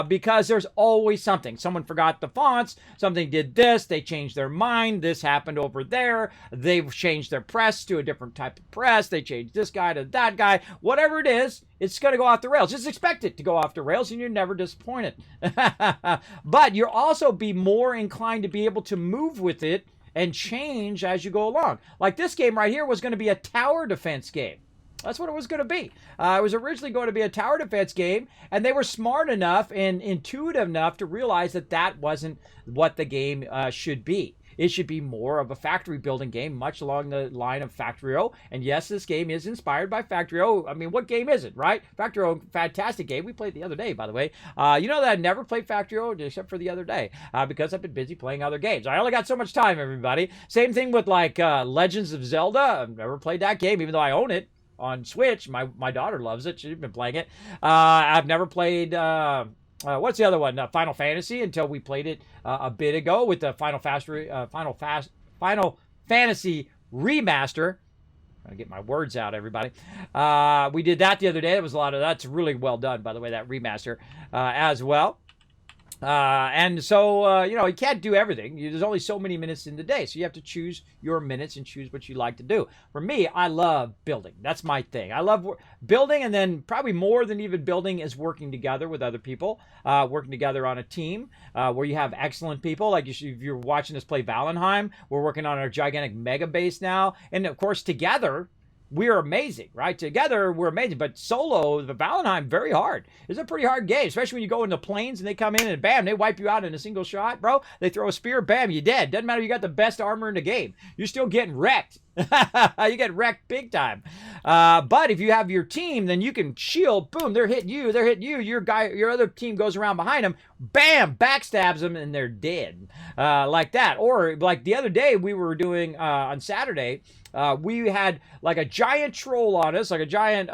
Because there's always something. Someone forgot the fonts. Something did this. They changed their mind. This happened over there. They've changed their press to a different type of press. They changed this guy to that guy. Whatever it is, it's going to go off the rails. Just expect it to go off the rails, and you're never disappointed. But you'll also be more inclined to be able to move with it and change as you go along. Like this game right here was going to be a tower defense game. That's what it was going to be. It was originally going to be a tower defense game, and they were smart enough and intuitive enough to realize that that wasn't what the game should be. It should be more of a factory building game, much along the line of Factorio. And yes, this game is inspired by Factorio. I mean, what game is it, right? Factorio, fantastic game. We played the other day, by the way. You know that I never played Factorio except for the other day because I've been busy playing other games. I only got so much time, everybody. Same thing with like Legends of Zelda. I've never played that game, even though I own it on Switch. My daughter loves it. She's been playing it. I've never played what's the other one? Final Fantasy, until we played it a bit ago with the Final Fantasy remaster. Trying to get my words out, everybody. We did that the other day. It was that's really well done, by the way, that remaster as well. And so, you can't do everything. There's only so many minutes in the day. So you have to choose your minutes and choose what you like to do. For me, I love building. That's my thing. I love building, and then probably more than even building is working together with other people, working together on a team where you have excellent people. Like if you're watching us play Valheim, we're working on our gigantic mega base now. And of course, together, we're amazing, right? Together, we're amazing. But solo, the Valheim, very hard. It's a pretty hard game, especially when you go in the plains and they come in and bam, they wipe you out in a single shot, bro. They throw a spear, bam, you're dead. Doesn't matter, you got the best armor in the game. You're still getting wrecked. You get wrecked big time. But if you have your team, then you can shield. Boom, they're hitting you. Your other team goes around behind them. Bam, backstabs them, and they're dead. Like that. Or like the other day, we were doing on Saturday. We had like a giant troll on us, like a giant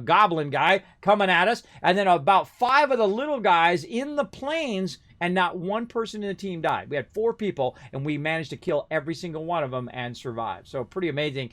goblin guy coming at us, and then about 5 of the little guys in the plains, and not one person in the team died. We had 4 people, and we managed to kill every single one of them and survive. So pretty amazing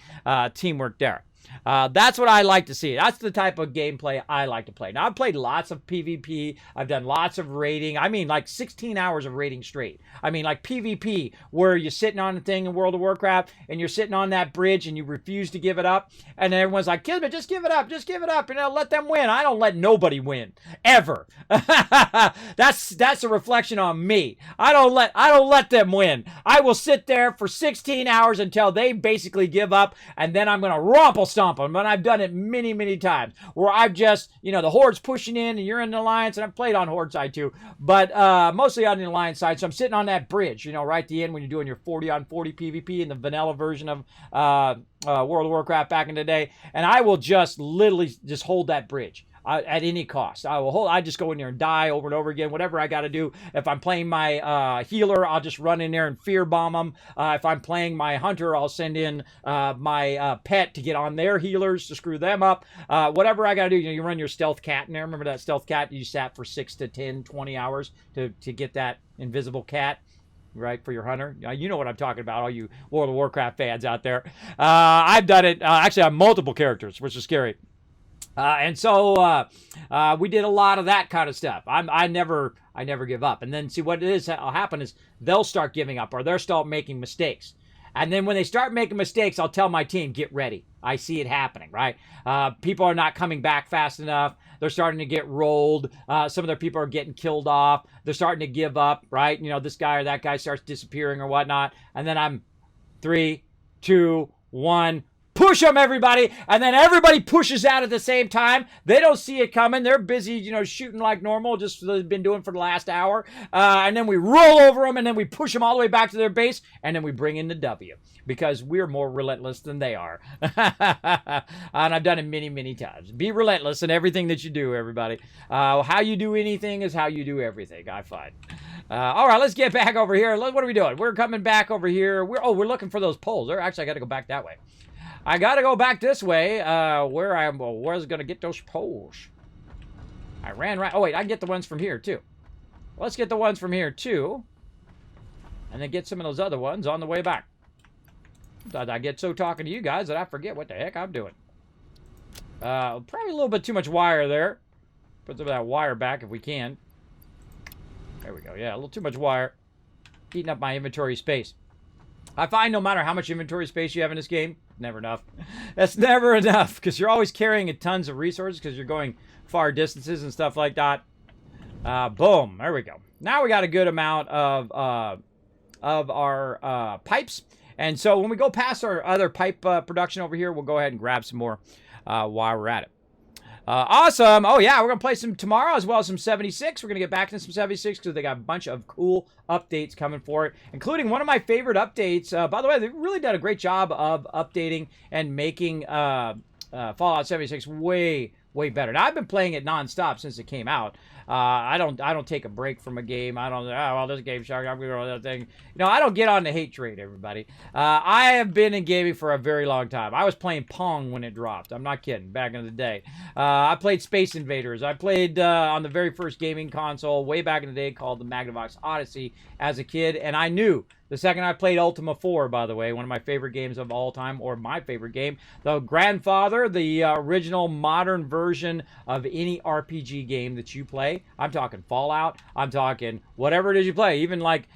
teamwork there. That's what I like to see. That's the type of gameplay I like to play. Now, I've played lots of PvP. I've done lots of raiding. I mean, like 16 hours of raiding straight. I mean, like PvP, where you're sitting on a thing in World of Warcraft, and you're sitting on that bridge, and you refuse to give it up. And everyone's like, Kismet, just give it up. Just give it up. Let them win. I don't let nobody win. Ever. That's a reflection on me. I don't let them win. I will sit there for 16 hours until they basically give up, and then I'm going to stomp them. But I've done it many, many times where I've just, the Horde's pushing in and you're in the Alliance, and I've played on Horde side too, but mostly on the Alliance side. So I'm sitting on that bridge, right at the end when you're doing your 40 on 40 PvP in the vanilla version of World of Warcraft back in the day, and I will just literally just hold that bridge. At any cost. I just go in there and die over and over again, whatever I got to do. If I'm playing my healer, I'll just run in there and fear bomb them. If I'm playing my hunter, I'll send in my pet to get on their healers to screw them up. Whatever I got to do, you run your stealth cat in there. Remember that stealth cat you sat for 6 to 10, 20 hours to get that invisible cat? right, for your hunter. You know what I'm talking about, all you World of Warcraft fans out there. I've done it actually on multiple characters, which is scary. And so we did a lot of that kind of stuff. I never give up. And then see what it is that'll happen is they'll start giving up or they'll start making mistakes. And then when they start making mistakes, I'll tell my team, get ready. I see it happening, right? People are not coming back fast enough. They're starting to get rolled. Some of their people are getting killed off. They're starting to give up, right? You know, this guy or that guy starts disappearing or whatnot. And then I'm 3, 2, 1. Push them, everybody, and then everybody pushes out at the same time. They don't see it coming. They're busy, you know, shooting like normal, just they've been doing for the last hour. And then we roll over them, and then we push them all the way back to their base, and then we bring in the W because we're more relentless than they are. And I've done it many, many times. Be relentless in everything that you do, everybody. How you do anything is how you do everything, I find. All right, let's get back over here. What are we doing? We're coming back over here. We're looking for those poles. Actually, I got to go back that way. I got to go back this way, where I was going to get those poles. I ran right... Oh, wait, I can get the ones from here, too. Let's get the ones from here, too. And then get some of those other ones on the way back. I get so talking to you guys that I forget what the heck I'm doing. Probably a little bit too much wire there. Put some of that wire back if we can. There we go. Yeah, a little too much wire. Eating up my inventory space. I find no matter how much inventory space you have in this game, never enough. That's never enough because you're always carrying tons of resources because you're going far distances and stuff like that. Boom. There we go. Now we got a good amount of our pipes. And so when we go past our other pipe production over here, we'll go ahead and grab some more while we're at it. Awesome. Oh, yeah, we're going to play some tomorrow as well as some 76. We're going to get back into some 76 because they got a bunch of cool updates coming for it, including one of my favorite updates. By the way, they've really done a great job of updating and making Fallout 76 way better. Now, I've been playing it nonstop since it came out. I don't take a break from a game. I don't, well, this game shark, I'm going to go that thing. You know, I don't get on the hate train, everybody. I have been in gaming for a very long time. I was playing Pong when it dropped. I'm not kidding, back in the day. I played Space Invaders. I played on the very first gaming console way back in the day called the Magnavox Odyssey as a kid, and I knew the second I played Ultima 4, by the way, one of my favorite games of all time, or my favorite game, the grandfather, the original modern version of any RPG game that you play. I'm talking Fallout. I'm talking whatever it is you play, even like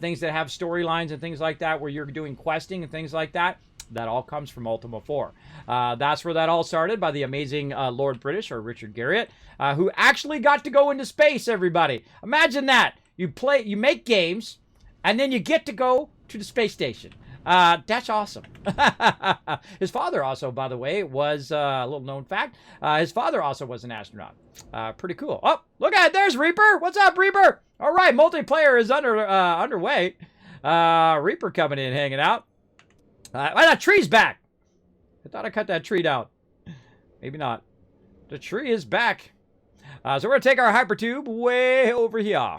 things that have storylines and things like that where you're doing questing and things like that. That all comes from Ultima 4. That's where that all started by the amazing Lord British, or Richard Garriott, who actually got to go into space, everybody. Imagine that. You make games, and then you get to go to the space station. That's awesome. His father also, by the way, was a little known fact. His father also was an astronaut. Pretty cool. Oh, look at it. There's Reaper. What's up, Reaper? All right, multiplayer is underway. Reaper coming in, hanging out. That tree's back. I thought I cut that tree down. Maybe not. The tree is back. So we're going to take our hypertube way over here.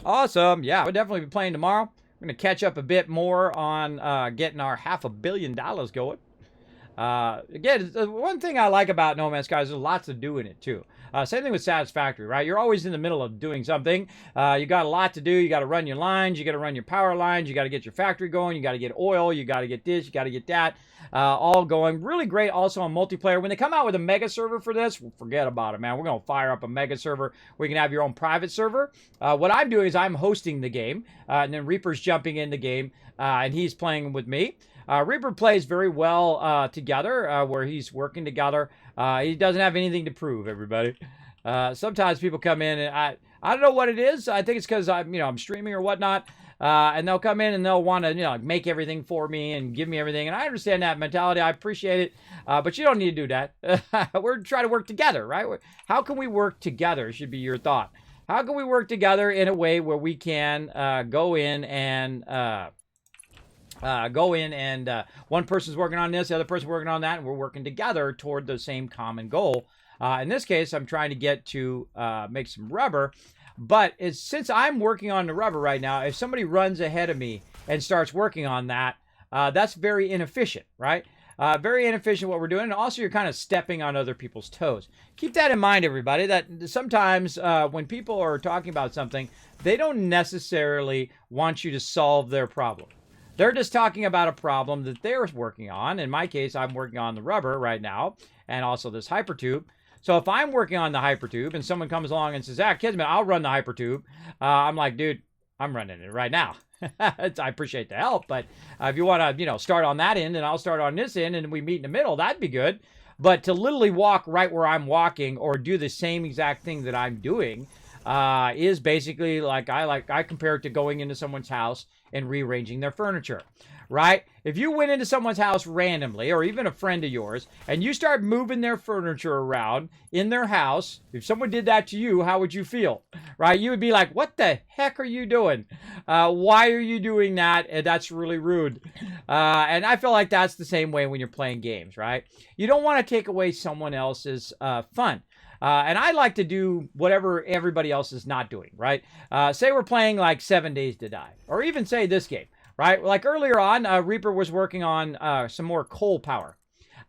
Awesome. Yeah, we'll definitely be playing tomorrow. We're going to catch up a bit more on getting our $500 million going. Again, one thing I like about No Man's Sky is there's lots to do in it, too. Same thing with Satisfactory, right? You're always in the middle of doing something. You got a lot to do. You got to run your lines. You got to run your power lines. You got to get your factory going. You got to get oil. You got to get this. You got to get that. All going. Really great also on multiplayer. When they come out with a mega server for this, forget about it, man. We're going to fire up a mega server where you can have your own private server. What I'm doing is I'm hosting the game, and then Reaper's jumping in the game, and he's playing with me. Reaper plays very well together, where he's working together. He doesn't have anything to prove, everybody. Sometimes people come in, and I don't know what it is. I think it's because I'm streaming or whatnot, and they'll come in and they'll want to make everything for me and give me everything. And I understand that mentality. I appreciate it, but you don't need to do that. We're trying to work together, right? How can we work together? Should be your thought. How can we work together in a way where we can go in and one person's working on this, the other person's working on that, and we're working together toward the same common goal. In this case, I'm trying to get to make some rubber, but since I'm working on the rubber right now, if somebody runs ahead of me and starts working on that, that's very inefficient, right? Very inefficient what we're doing. And also, you're kind of stepping on other people's toes. Keep that in mind, everybody, that sometimes when people are talking about something, they don't necessarily want you to solve their problem. They're just talking about a problem that they're working on. In my case, I'm working on the rubber right now and also this hypertube. So if I'm working on the hypertube and someone comes along and says, Kismet, I'll run the hypertube. I'm like, dude, I'm running it right now. I appreciate the help, but if you want to, start on that end and I'll start on this end and we meet in the middle, that'd be good. But to literally walk right where I'm walking or do the same exact thing that I'm doing is basically I compare it to going into someone's house and rearranging their furniture, right? If you went into someone's house randomly, or even a friend of yours, and you start moving their furniture around in their house, if someone did that to you, how would you feel, right? You would be like, what the heck are you doing? Why are you doing that? And that's really rude. And I feel like that's the same way when you're playing games, right? You don't want to take away someone else's fun. And I like to do whatever everybody else is not doing, right? Say we're playing like 7 Days to Die, or even say this game, right? Like earlier on, Reaper was working on some more coal power.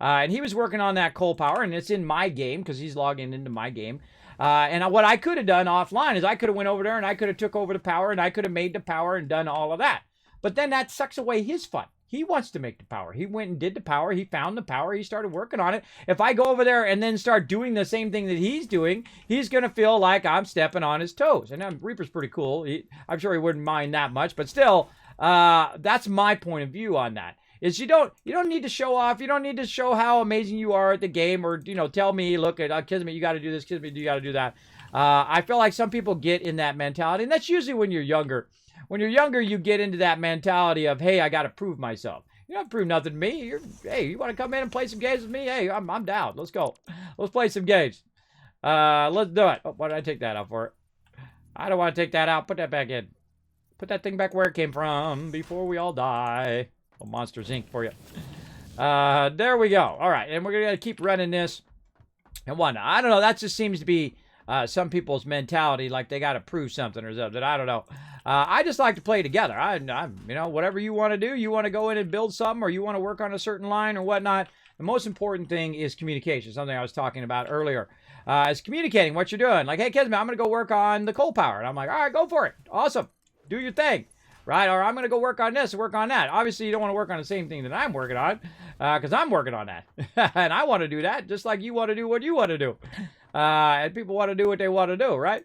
And he was working on that coal power, and it's in my game because he's logging into my game. And what I could have done offline is I could have went over there and I could have took over the power and I could have made the power and done all of that. But then that sucks away his fun. He wants to make the power. He went and did the power. He found the power. He started working on it. If I go over there and then start doing the same thing that he's doing, he's going to feel like I'm stepping on his toes. And Reaper's pretty cool. I'm sure he wouldn't mind that much. But still, that's my point of view on that. Is you don't need to show off. You don't need to show how amazing you are at the game, or tell me, look at Kismet, you got to do this. Kismet, you got to do that. I feel like some people get in that mentality, and that's usually when you're younger. When you're younger, you get into that mentality of, hey, I got to prove myself. You don't prove nothing to me. Hey, you want to come in and play some games with me? Hey, I'm down. Let's go. Let's play some games. Let's do it. Oh, why did I take that out for it? I don't want to take that out. Put that back in. Put that thing back where it came from before we all die. Oh, Monsters Inc. for you. There we go. All right, and we're going to keep running this and whatnot. I don't know. That just seems to be some people's mentality, like they got to prove something or something. I don't know. I just like to play together. Whatever you want to do, you want to go in and build something, or you want to work on a certain line or whatnot. The most important thing is communication, something I was talking about earlier. Is communicating what you're doing. Like, hey, Kismet, I'm going to go work on the coal power. And I'm like, all right, go for it. Awesome. Do your thing. Right? Or I'm going to go work on this and work on that. Obviously, you don't want to work on the same thing that I'm working on, because I'm working on that. And I want to do that just like you want to do what you want to do. And people want to do what they want to do, right?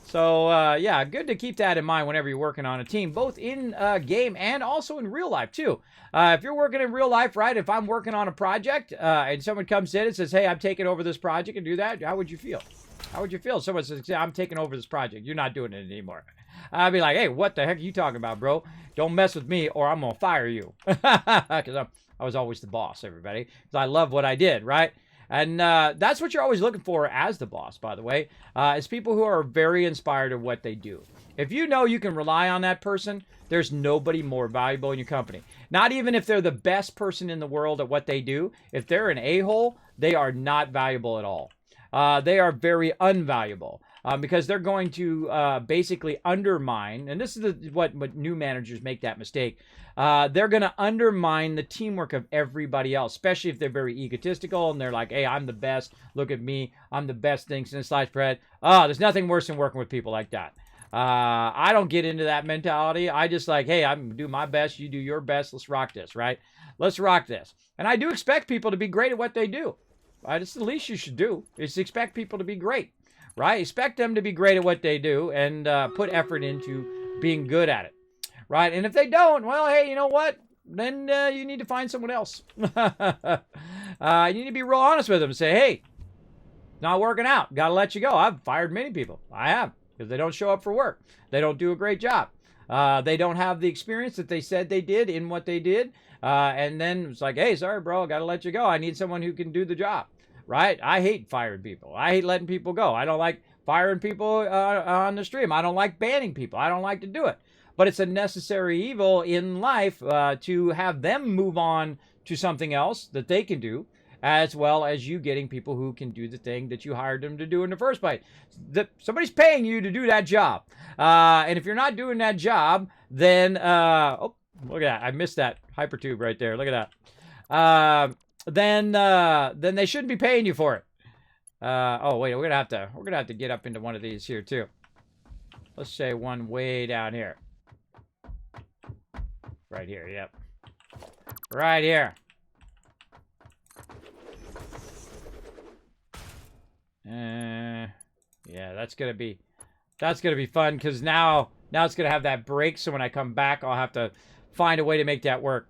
So, yeah, good to keep that in mind whenever you're working on a team, both in game and also in real life, too. If you're working in real life, right, if I'm working on a project and someone comes in and says, hey, I'm taking over this project and do that, how would you feel? How would you feel if someone says, I'm taking over this project, you're not doing it anymore? I'd be like, hey, what the heck are you talking about, bro? Don't mess with me or I'm going to fire you. Because I was always the boss, everybody. Because I love what I did, right? And that's what you're always looking for as the boss, by the way, is people who are very inspired of what they do. If you know you can rely on that person, there's nobody more valuable in your company. Not even if they're the best person in the world at what they do. If they're an a-hole, they are not valuable at all. They are very unvaluable. Because they're going to basically undermine, and this is what new managers make that mistake. They're going to undermine the teamwork of everybody else, especially if they're very egotistical and they're like, hey, I'm the best. Look at me. I'm the best thing since sliced bread. There's nothing worse than working with people like that. I don't get into that mentality. I just like, hey, I'm going to do my best. You do your best. Let's rock this, right? Let's rock this. And I do expect people to be great at what they do. Right? It's the least you should do is expect people to be great. Right? Expect them to be great at what they do and put effort into being good at it. Right? And if they don't, well, hey, you know what? Then you need to find someone else. You need to be real honest with them and say, hey, not working out. Got to let you go. I've fired many people. I have. Because they don't show up for work. They don't do a great job. They don't have the experience that they said they did in what they did. And then it's like, hey, sorry, bro. Got to let you go. I need someone who can do the job. Right? I hate firing people. I hate letting people go. I don't like firing people on the stream. I don't like banning people. I don't like to do it. But it's a necessary evil in life to have them move on to something else that they can do, as well as you getting people who can do the thing that you hired them to do in the first place. Somebody's paying you to do that job. And if you're not doing that job, then, oh, look at that. I missed that hypertube right there. Look at that. then they shouldn't be paying you for it. Oh wait, we're gonna have to get up into one of these here too. Let's say one way down here. Right here, yep. Right here. Yeah, that's gonna be fun because now it's gonna have that break. So when I come back, I'll have to find a way to make that work.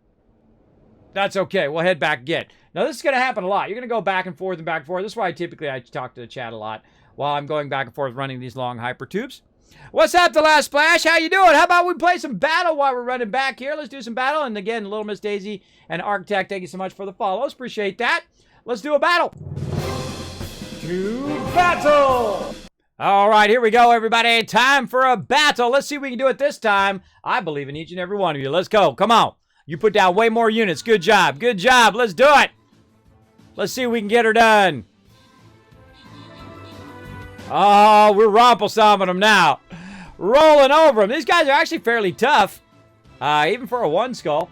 That's okay. We'll head back again. Now this is gonna happen a lot. You're gonna go back and forth and back and forth. This is why I talk to the chat a lot while I'm going back and forth running these long hyper tubes. What's up, The Last Splash? How you doing? How about we play some battle while we're running back here? Let's do some battle. And again, Little Miss Daisy and Architect, thank you so much for the follows. Appreciate that. Let's do a battle. To battle! All right, here we go, everybody. Time for a battle. Let's see if we can do it this time. I believe in each and every one of you. Let's go. Come on. You put down way more units. Good job. Good job. Let's do it. Let's see if we can get her done. Oh, we're romple-stomping them now. Rolling over them. These guys are actually fairly tough. Even for a one skull.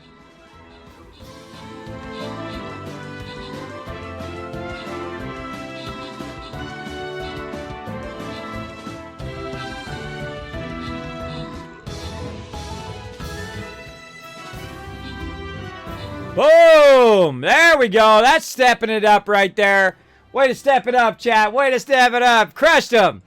Boom! There we go. That's stepping it up right there. Way to step it up, chat. Way to step it up. Crushed them.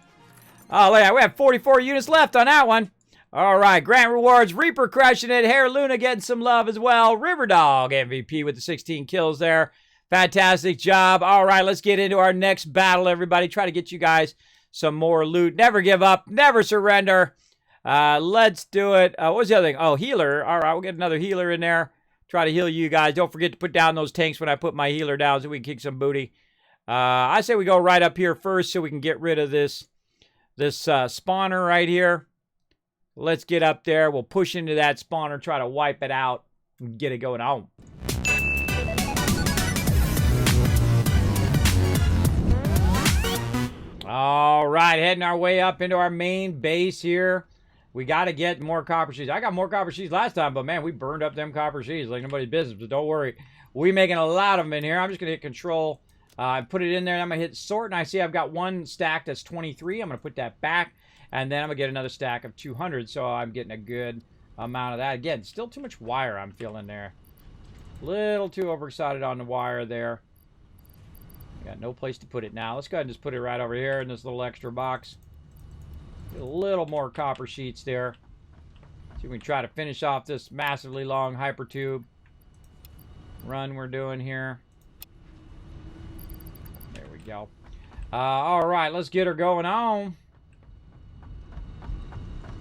Oh, look at that. We have 44 units left on that one. All right. Grant rewards. Reaper crushing it. Hair Luna getting some love as well. Riverdog MVP with the 16 kills there. Fantastic job. All right. Let's get into our next battle, everybody. Try to get you guys some more loot. Never give up. Never surrender. Let's do it. What was the other thing? Oh, healer. All right. We'll get another healer in there. Try to heal you guys. Don't forget to put down those tanks when I put my healer down so we can kick some booty. I say we go right up here first so we can get rid of this spawner right here. Let's get up there. We'll push into that spawner, try to wipe it out, and get it going on. All right, heading our way up into our main base here. We got to get more copper sheets. I got more copper sheets last time, but man, we burned up them copper sheets like nobody's business. But don't worry. We're making a lot of them in here. I'm just going to hit control. Put it in there, and I'm going to hit sort. And I see I've got one stack that's 23. I'm going to put that back. And then I'm going to get another stack of 200. So I'm getting a good amount of that. Again, still too much wire I'm feeling there. Little too overexcited on the wire there. Got no place to put it now. Let's go ahead and just put it right over here in this little extra box. Get a little more copper sheets there. See if we can try to finish off this massively long hyper tube run we're doing here. There we go. All right, let's get her going on.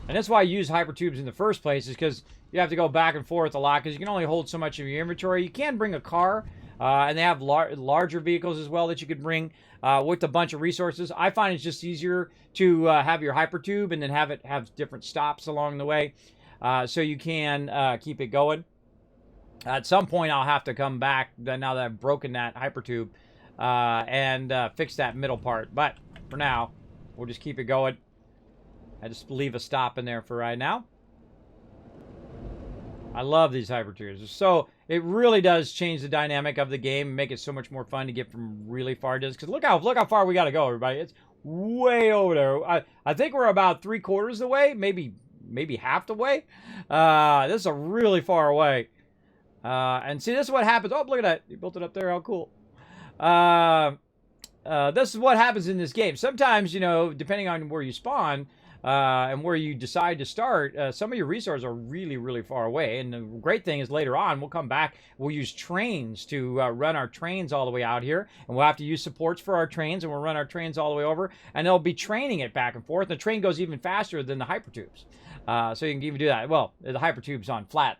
And that's why I use hyper tubes in the first place, is because you have to go back and forth a lot because you can only hold so much of your inventory. You can bring a car, and they have larger vehicles as well that you could bring with a bunch of resources. I find it's just easier to have your hyper tube and then have it have different stops along the way, so you can keep it going. At some point, I'll have to come back now that I've broken that hyper tube and fix that middle part. But for now, we'll just keep it going. I just leave a stop in there for right now. I love these hyper tubes. So it really does change the dynamic of the game and make it so much more fun to get from really far distance. Because look how far we got to go, everybody. It's way over there. I think we're about 3/4 of the way, maybe half the way. This is a really far away. And see, this is what happens. Oh, look at that. You built it up there. How cool. This is what happens in this game. Sometimes, you know, depending on where you spawn, and where you decide to start, some of your resources are really, really far away. And the great thing is later on, we'll come back, we'll use trains to run our trains all the way out here. And we'll have to use supports for our trains, and we'll run our trains all the way over. And they'll be training it back and forth. The train goes even faster than the hypertubes. So you can even do that. Well, the hypertube's on flat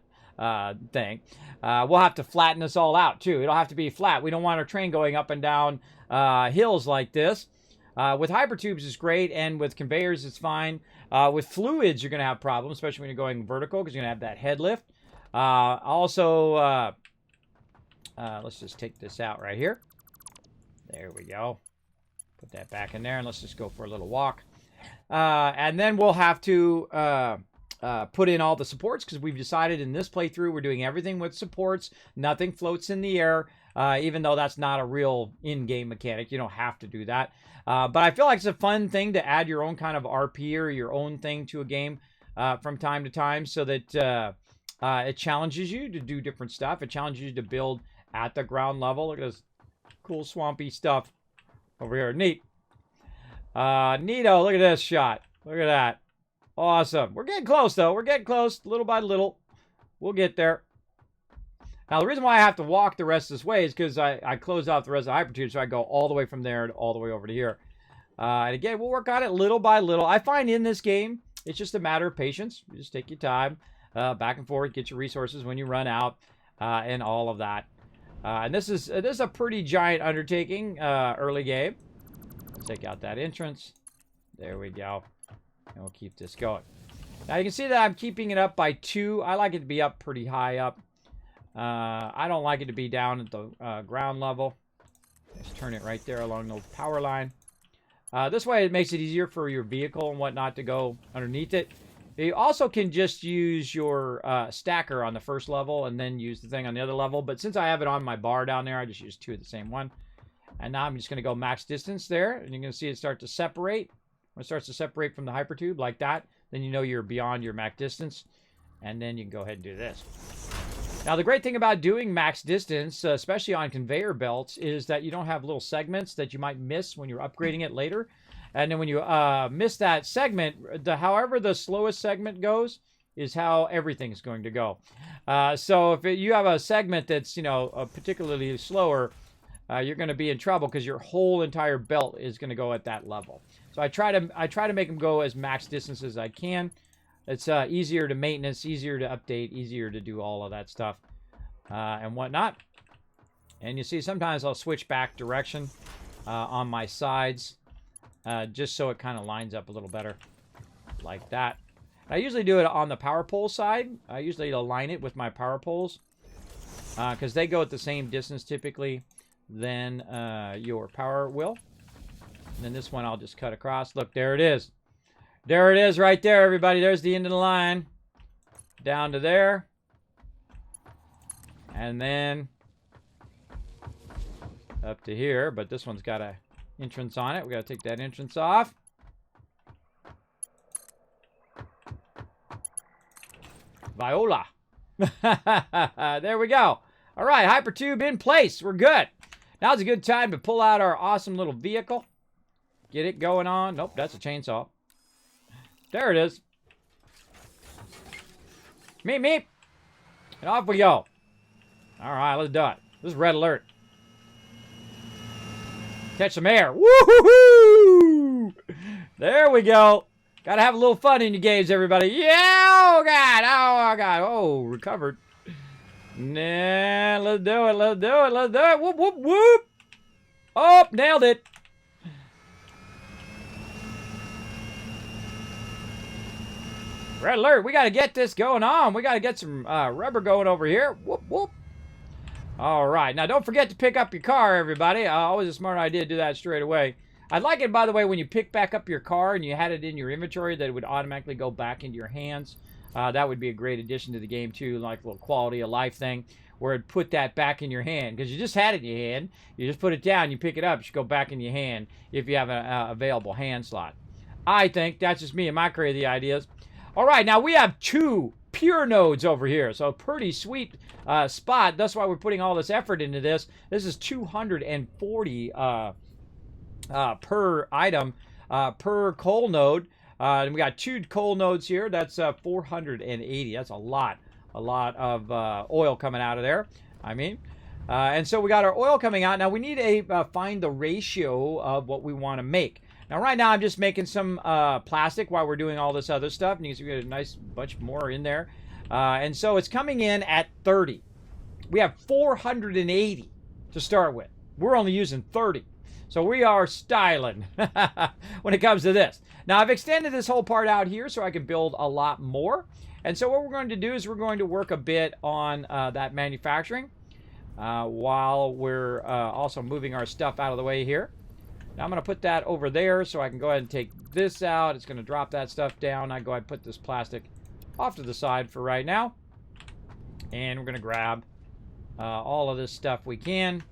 thing. We'll have to flatten this all out, too. It'll have to be flat. We don't want our train going up and down hills like this. With hypertubes, it's great, and with conveyors, it's fine. With fluids, you're going to have problems, especially when you're going vertical, because you're going to have that head lift. Let's just take this out right here. There we go. Put that back in there, and let's just go for a little walk. And then we'll have to put in all the supports because we've decided in this playthrough we're doing everything with supports. Nothing floats in the air, even though that's not a real in-game mechanic. You don't have to do that. But I feel like it's a fun thing to add your own kind of RP or your own thing to a game from time to time so that it challenges you to do different stuff. It challenges you to build at the ground level. Look at this cool swampy stuff over here. Neat. Neato. Look at this shot. Look at that. Awesome. We're getting close, though. We're getting close, little by little. We'll get there. Now, the reason why I have to walk the rest of this way is because I closed off the rest of the hypertube, so I go all the way from there to all the way over to here. And again, we'll work on it little by little. I find in this game, it's just a matter of patience. You just take your time, back and forth, get your resources when you run out, and all of that. And this is a pretty giant undertaking, early game. Let's take out that entrance. There we go. And we'll keep this going. Now you can see that I'm keeping it up by 2. I like it to be up pretty high up. I don't like it to be down at the ground level. Just turn it right there along the power line. This way it makes it easier for your vehicle and whatnot to go underneath it. You also can just use your stacker on the first level and then use the thing on the other level. But since I have it on my bar down there, I just use 2 of the same one. And now I'm just going to go max distance there. And you're going to see it start to separate. When it starts to separate from the hypertube like that, then you know you're beyond your max distance. And then you can go ahead and do this. Now, the great thing about doing max distance, especially on conveyor belts, is that you don't have little segments that you might miss when you're upgrading it later. And then when you miss that segment, however the slowest segment goes is how everything's going to go. So if you have a segment that's, particularly slower, you're going to be in trouble because your whole entire belt is going to go at that level. So I try to make them go as max distance as I can. It's easier to maintenance, easier to update, easier to do all of that stuff and whatnot. And you see sometimes I'll switch back direction on my sides just so it kind of lines up a little better like that. I usually do it on the power pole side. I usually align it with my power poles because they go at the same distance typically than your power will. And then this one I'll just cut across. Look, there it is. There it is right there, everybody. There's the end of the line. Down to there. And then up to here. But this one's got an entrance on it. We got to take that entrance off. Viola. There we go. All right, hypertube in place. We're good. Now's a good time to pull out our awesome little vehicle. Get it going on. Nope, that's a chainsaw. There it is. Meep, meep. And off we go. All right, let's do it. This is red alert. Catch some air. Woo-hoo-hoo! There we go. Gotta have a little fun in your games, everybody. Yeah! Oh, God. Oh, God. Oh, recovered. Nah, let's do it. Let's do it. Let's do it. Whoop, whoop, whoop. Oh, nailed it. Red alert. We got to get this going on. We got to get some rubber going over here. Whoop, whoop. All right. Now, don't forget to pick up your car, everybody. Always a smart idea to do that straight away. I'd like it, by the way, when you pick back up your car and you had it in your inventory, that it would automatically go back into your hands. That would be a great addition to the game, too, like a little quality of life thing, where it'd put that back in your hand. Because you just had it in your hand. You just put it down, you pick it up, it should go back in your hand if you have an available hand slot. I think that's just me and my crazy ideas. All right, now we have 2 pure nodes over here, so pretty sweet spot. That's why we're putting all this effort into this. This is 240 per item, per coal node. And we got 2 coal nodes here. That's 480. That's a lot of oil coming out of there. And so we got our oil coming out. Now we need to find the ratio of what we want to make. Now right now I'm just making some plastic while we're doing all this other stuff. And you can see we got a nice bunch more in there. And so it's coming in at 30. We have 480 to start with. We're only using 30. So we are styling when it comes to this. Now I've extended this whole part out here so I can build a lot more. And so what we're going to do is we're going to work a bit on that manufacturing while we're also moving our stuff out of the way here. Now I'm going to put that over there so I can go ahead and take this out. It's going to drop that stuff down. I go ahead and put this plastic off to the side for right now. And we're going to grab all of this stuff we can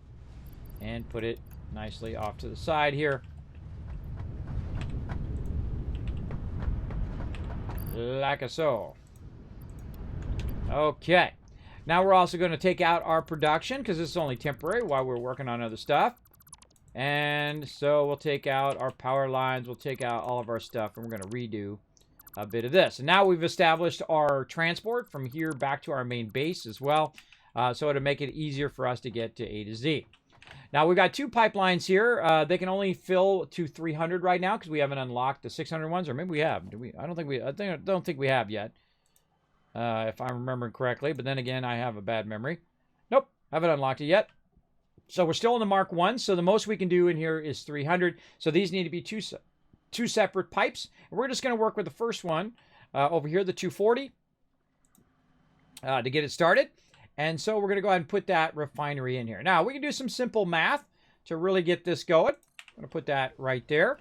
and put it nicely off to the side here. Like so. Okay. Now we're also going to take out our production because this is only temporary while we're working on other stuff. And so we'll take out our power lines. We'll take out all of our stuff, and we're going to redo a bit of this. And now we've established our transport from here back to our main base as well. So it'll make it easier for us to get to A to Z. Now we've got 2 pipelines here. They can only fill to 300 right now because we haven't unlocked the 600 ones, or maybe we have. Do we? I don't think we have yet, if I'm remembering correctly. But then again, I have a bad memory. Nope, haven't unlocked it yet. So we're still in the Mark 1. So the most we can do in here is 300. So these need to be two separate pipes. And we're just going to work with the first one over here, the 240, to get it started. And so we're going to go ahead and put that refinery in here. Now, we can do some simple math to really get this going. I'm going to put that right there.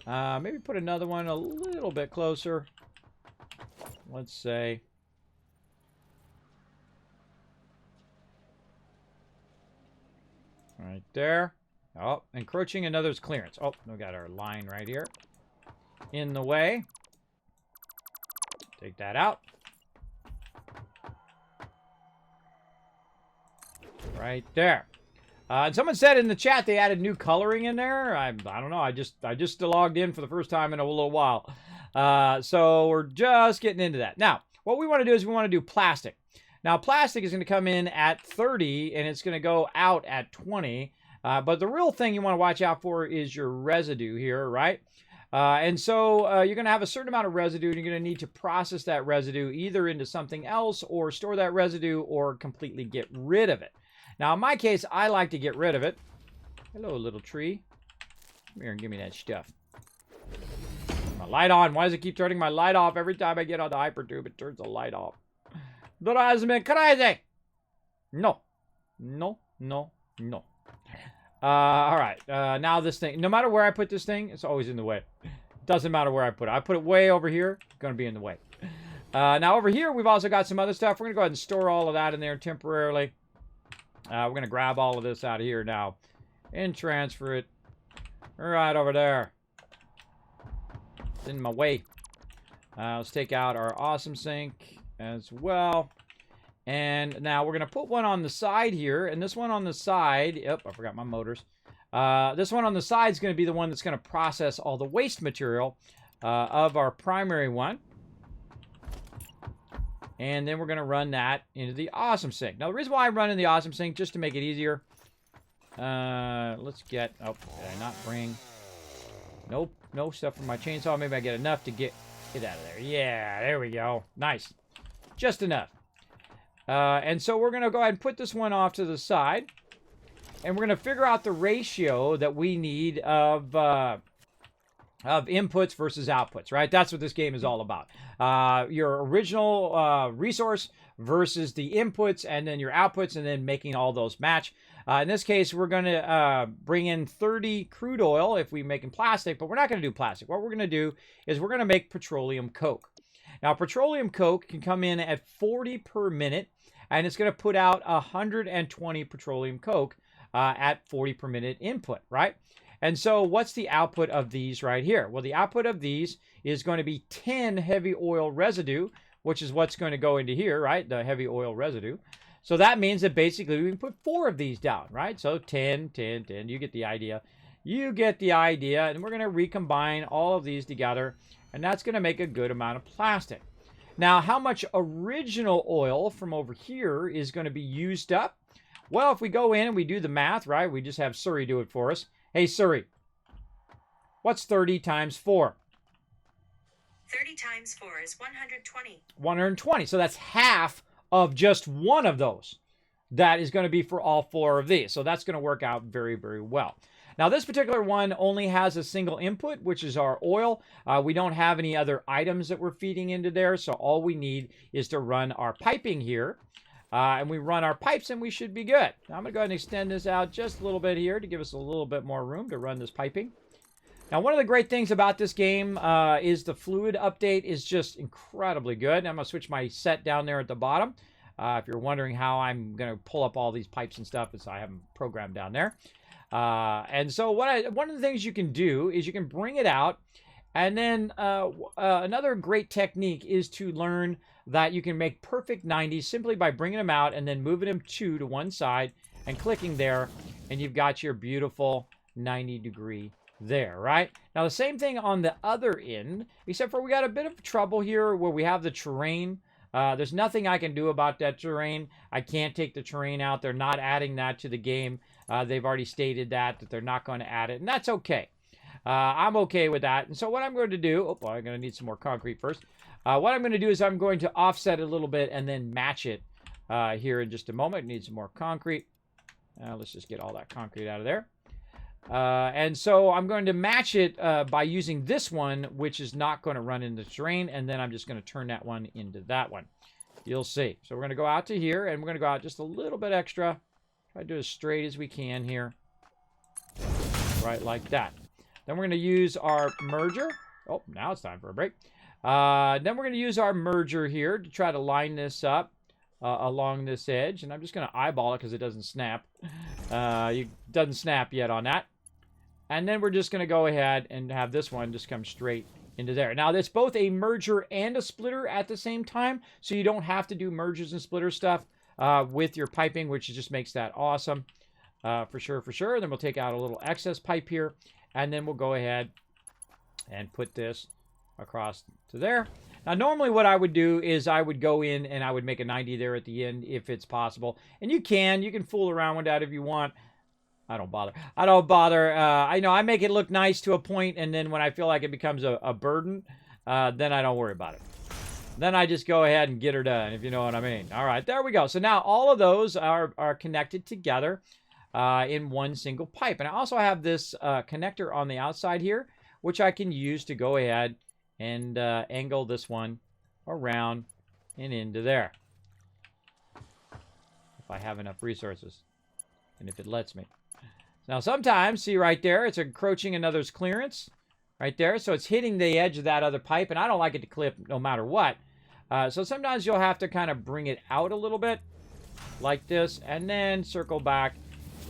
Maybe put another one a little bit closer. Let's say. Right there. Oh, encroaching another's clearance. Oh, we got our line right here in the way. Take that out. Right there. And someone said in the chat they added new coloring in there. I don't know. I just logged in for the first time in a little while. So we're just getting into that. Now, what we want to do is we want to do plastic. Now, plastic is going to come in at 30, and it's going to go out at 20. But the real thing you want to watch out for is your residue here, right? And so you're going to have a certain amount of residue, and you're going to need to process that residue either into something else or store that residue or completely get rid of it. Now, in my case, I like to get rid of it. Hello, little tree. Come here and give me that stuff. My light on. Why does it keep turning my light off every time I get on the hypertube? It turns the light off. Drives me crazy. No. No, no, no. All right. Now this thing, no matter where I put this thing, it's always in the way. Doesn't matter where I put it. I put it way over here, it's going to be in the way. Now over here, we've also got some other stuff. We're going to go ahead and store all of that in there temporarily. We're going to grab all of this out of here now and transfer it right over there. It's in my way. Let's take out our awesome sink as well. And now we're going to put one on the side here. And this one on the side, yep, I forgot my motors. This one on the side is going to be the one that's going to process all the waste material of our primary one. And then we're going to run that into the awesome sink. Now, the reason why I run in the awesome sink, just to make it easier. Let's get, oh, did I not bring? Nope, no stuff from my chainsaw. Maybe I get enough to get it out of there. Yeah, there we go. Nice. Just enough. And so we're going to go ahead and put this one off to the side. And we're going to figure out the ratio that we need of inputs versus outputs, right? That's what this game is all about. Your original resource versus the inputs and then your outputs and then making all those match. In this case, we're going to bring in 30 crude oil if we're making plastic, but we're not going to do plastic. What we're going to do is we're going to make petroleum coke. Now, petroleum coke can come in at 40 per minute, and it's going to put out 120 petroleum coke at 40 per minute input, right? And so what's the output of these right here? Well, the output of these is going to be 10 heavy oil residue, which is what's going to go into here, right? The heavy oil residue. So that means that basically we can put 4 of these down, right? So 10, 10, 10. You get the idea. You get the idea. And we're going to recombine all of these together. And that's going to make a good amount of plastic. Now, how much original oil from over here is going to be used up? Well, if we go in and we do the math, right? We just have Suri do it for us. Hey, Suri, what's 30 times 4? 30 times 4 is 120. 120. So that's half of just one of those. That is going to be for all 4 of these. So that's going to work out very, very well. Now, this particular one only has a single input, which is our oil. We don't have any other items that we're feeding into there. So all we need is to run our piping here. And we run our pipes and we should be good. Now I'm going to go ahead and extend this out just a little bit here to give us a little bit more room to run this piping. Now, one of the great things about this game is the fluid update is just incredibly good. I'm going to switch my set down there at the bottom. If you're wondering how I'm going to pull up all these pipes and stuff, it's I have them programmed down there. And so one of the things you can do is you can bring it out. And then another great technique is to learn that you can make perfect 90s simply by bringing them out and then moving them to one side and clicking there. And you've got your beautiful 90-degree there, right? Now, the same thing on the other end, except for we got a bit of trouble here where we have the terrain. There's nothing I can do about that terrain. I can't take the terrain out. They're not adding that to the game. They've already stated that they're not going to add it, and that's okay. I'm okay with that. And so what I'm going to do, I'm going to need some more concrete first. What I'm going to do is I'm going to offset it a little bit and then match it here in just a moment. Need some more concrete. Let's just get all that concrete out of there. And so I'm going to match it by using this one, which is not going to run into the terrain, and then I'm just going to turn that one into that one. You'll see. So we're going to go out to here, and we're going to go out just a little bit extra. Try to do as straight as we can here. Right like that. Then we're going to use our merger. Oh, now it's time for a break. Then we're going to use our merger here to try to line this up along this edge. And I'm just going to eyeball it because it doesn't snap. It doesn't snap yet on that. And then we're just going to go ahead and have this one just come straight into there. Now, it's both a merger and a splitter at the same time. So you don't have to do mergers and splitter stuff with your piping, which just makes that awesome. For sure, for sure. Then we'll take out a little excess pipe here. And then we'll go ahead and put this across to there. Now, normally what I would do is I would go in and I would make a 90 there at the end if it's possible. And you can fool around with that if you want. I don't bother. I don't bother. I know I make it look nice to a point, and then when I feel like it becomes a burden, then I don't worry about it. Then I just go ahead and get her done, if you know what I mean. All right, there we go. So now all of those are connected together in one single pipe. And I also have this connector on the outside here, which I can use to go ahead and angle this one around and into there. If I have enough resources and if it lets me. Now sometimes, see right there, it's encroaching another's clearance right there. So it's hitting the edge of that other pipe, and I don't like it to clip no matter what. So sometimes you'll have to kind of bring it out a little bit like this and then circle back.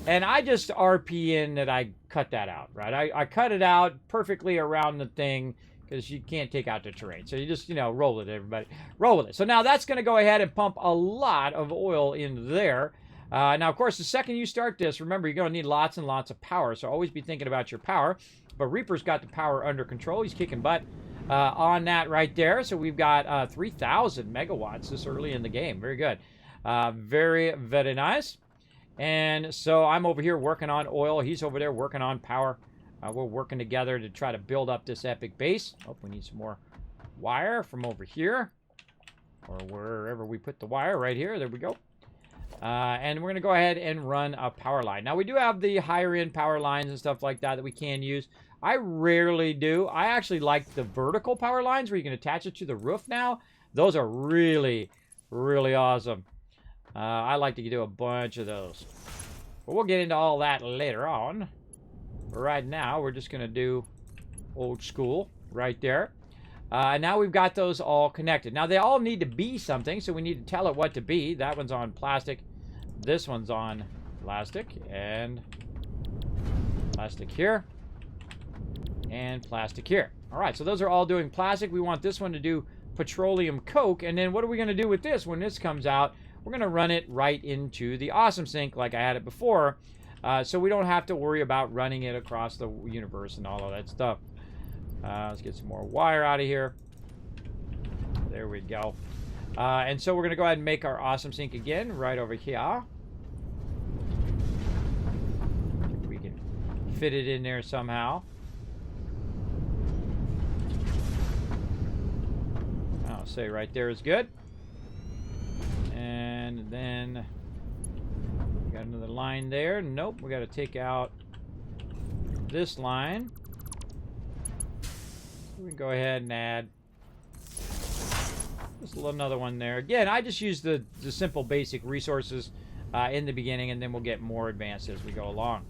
And I just RP in that I cut that out, right? I cut it out perfectly around the thing because you can't take out the terrain. So you just, roll it, everybody. Roll with it. So now that's going to go ahead and pump a lot of oil into there. Now, of course, the second you start this, remember, you're going to need lots and lots of power. So always be thinking about your power. But Reaper's got the power under control. He's kicking butt on that right there. So we've got 3,000 megawatts this early in the game. Very good. Very, very nice. And so I'm over here working on oil. He's over there working on power. We're working together to try to build up this epic base. Oh, we need some more wire from over here. Or wherever we put the wire, right here. There we go. And we're going to go ahead and run a power line. Now, we do have the higher end power lines and stuff like that we can use. I rarely do. I actually like the vertical power lines where you can attach it to the roof now. Those are really, really awesome. I like to do a bunch of those. But we'll get into all that later on. But right now, we're just going to do old school right there. Now we've got those all connected. Now, they all need to be something, so we need to tell it what to be. That one's on plastic. This one's on plastic. And plastic here. And plastic here. All right, so those are all doing plastic. We want this one to do petroleum coke. And then what are we going to do with this when this comes out? We're going to run it right into the awesome sink like I had it before. So we don't have to worry about running it across the universe and all of that stuff. Let's get some more wire out of here. There we go. And so we're going to go ahead and make our awesome sink again right over here. If we can fit it in there somehow. I'll say right there is good. And then we got another line there. Nope, we got to take out this line. We can go ahead and add just another one there. Again, I just use the simple basic resources in the beginning, and then we'll get more advanced as we go along.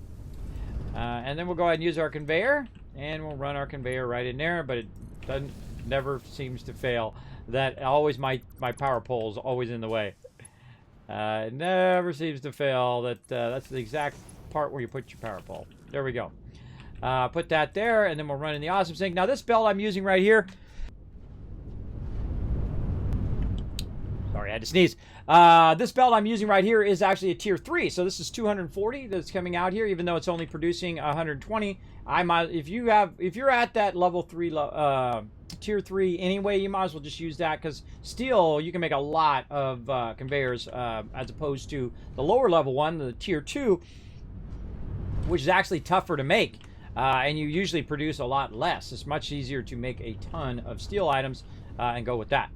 And then we'll go ahead and use our conveyor. And we'll run our conveyor right in there, but it doesn't, never seems to fail. That always, my power pole is always in the way. It never seems to fail. That's the exact part where you put your power pole. There we go. Put that there, and then we'll run in the awesome sink. Now this belt I'm using right here. Sorry, I had to sneeze. This belt I'm using right here is actually a tier 3, so this is 240 that's coming out here, even though it's only producing 120. If you're at that level 3 tier 3 anyway, you might as well just use that, because steel, you can make a lot of conveyors as opposed to the lower level one, the tier 2, which is actually tougher to make, and you usually produce a lot less. It's much easier to make a ton of steel items and go with that.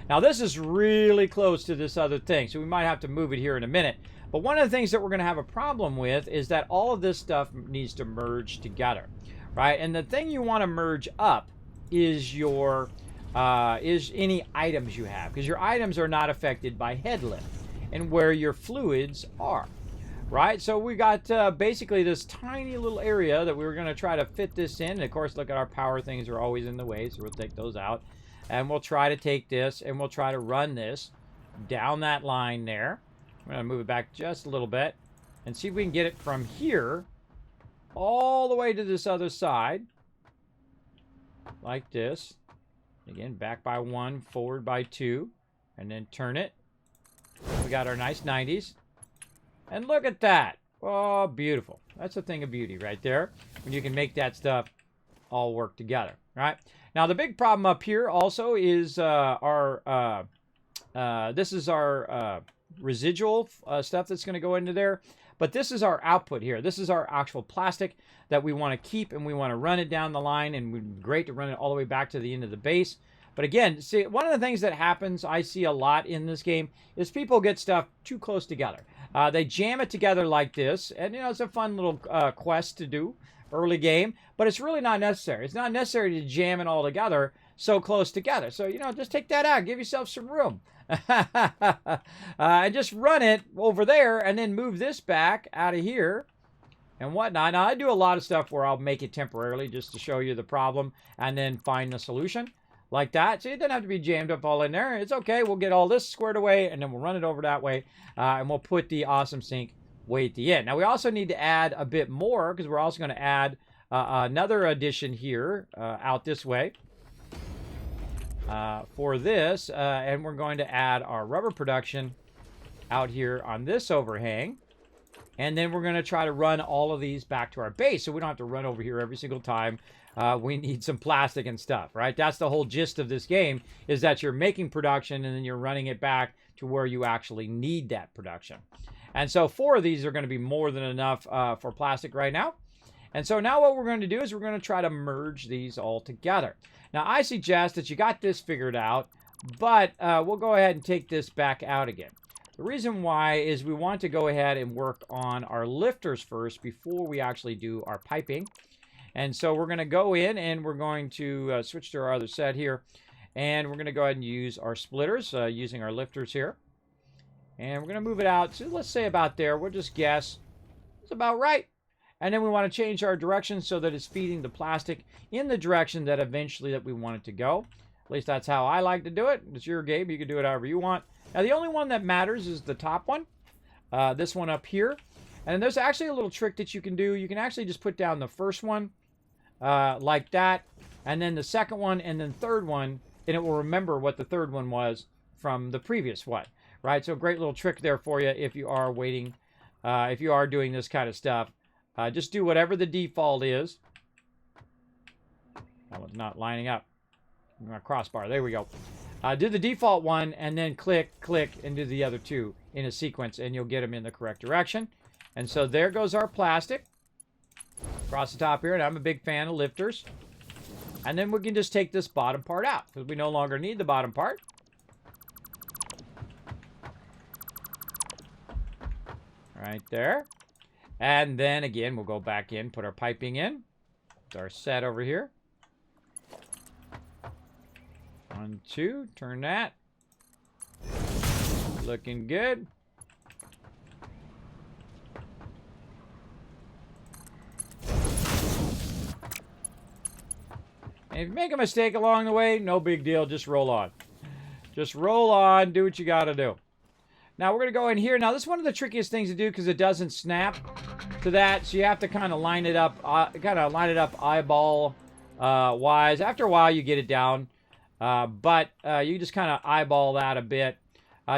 Now this is really close to this other thing, so we might have to move it here in a minute. But one of the things that we're going to have a problem with is that all of this stuff needs to merge together, right? And the thing you want to merge up is your any items you have, because your items are not affected by head lift and where your fluids are, right? So we got basically this tiny little area that we were going to try to fit this in. And of course, look at our power things are always in the way, so we'll take those out. And we'll try to take this and we'll try to run this down that line there. I'm going to move it back just a little bit and see if we can get it from here all the way to this other side. Like this. Again, back by 1, forward by 2. And then turn it. We got our nice 90s. And look at that. Oh, beautiful. That's a thing of beauty right there. When you can make that stuff all work together, right? Now, the big problem up here also is this is our residual stuff that's going to go into there. But this is our output here. This is our actual plastic that we want to keep, and we want to run it down the line, and it would be great to run it all the way back to the end of the base. But again, see, one of the things that happens, I see a lot in this game, is people get stuff too close together. They jam it together like this, and you know, it's a fun little quest to do early game, but it's really not necessary. It's not necessary to jam it all together so close together. So, you know, just take that out, give yourself some room. And just run it over there and then move this back out of here and whatnot. Now, I do a lot of stuff where I'll make it temporarily just to show you the problem and then find the solution like that. So it doesn't have to be jammed up all in there. It's okay. We'll get all this squared away and then we'll run it over that way and we'll put the awesome sink way at the end. Now, we also need to add a bit more because we're also going to add another addition here out this way. For this, and we're going to add our rubber production out here on this overhang, and then we're going to try to run all of these back to our base so we don't have to run over here every single time we need some plastic and stuff, right? That's the whole gist of this game, is that you're making production and then you're running it back to where you actually need that production. And so 4 of these are going to be more than enough for plastic right now. And so now what we're going to do is we're going to try to merge these all together. Now, I suggest that you got this figured out, but we'll go ahead and take this back out again. The reason why is we want to go ahead and work on our lifters first before we actually do our piping. And so we're going to go in and we're going to switch to our other set here. And we're going to go ahead and use our splitters using our lifters here. And we're going to move it out. So let's say about there. We'll just guess. It's about right. And then we want to change our direction so that it's feeding the plastic in the direction that eventually that we want it to go. At least that's how I like to do it. It's your game. You can do it however you want. Now, the only one that matters is the top one. This one up here. And there's actually a little trick that you can do. You can actually just put down the first one like that. And then the second one and then third one. And it will remember what the third one was from the previous one. Right? So a great little trick there for you if you are waiting. If you are doing this kind of stuff. Just do whatever the default is. That one's not lining up. My crossbar. There we go. Do the default one and then click, click, and do the other 2 in a sequence, and you'll get them in the correct direction. And so there goes our plastic across the top here, and I'm a big fan of lifters. And then we can just take this bottom part out because we no longer need the bottom part. Right there. And then again, we'll go back in, put our piping in. It's our set over here. 1, 2, turn that. Looking good. And if you make a mistake along the way, no big deal. Just roll on. Just roll on. Do what you got to do. Now, we're going to go in here. Now, this is one of the trickiest things to do because it doesn't snap to that. So you have to kind of line it up eyeball wise. After a while, you get it down. But you just kind of eyeball that a bit.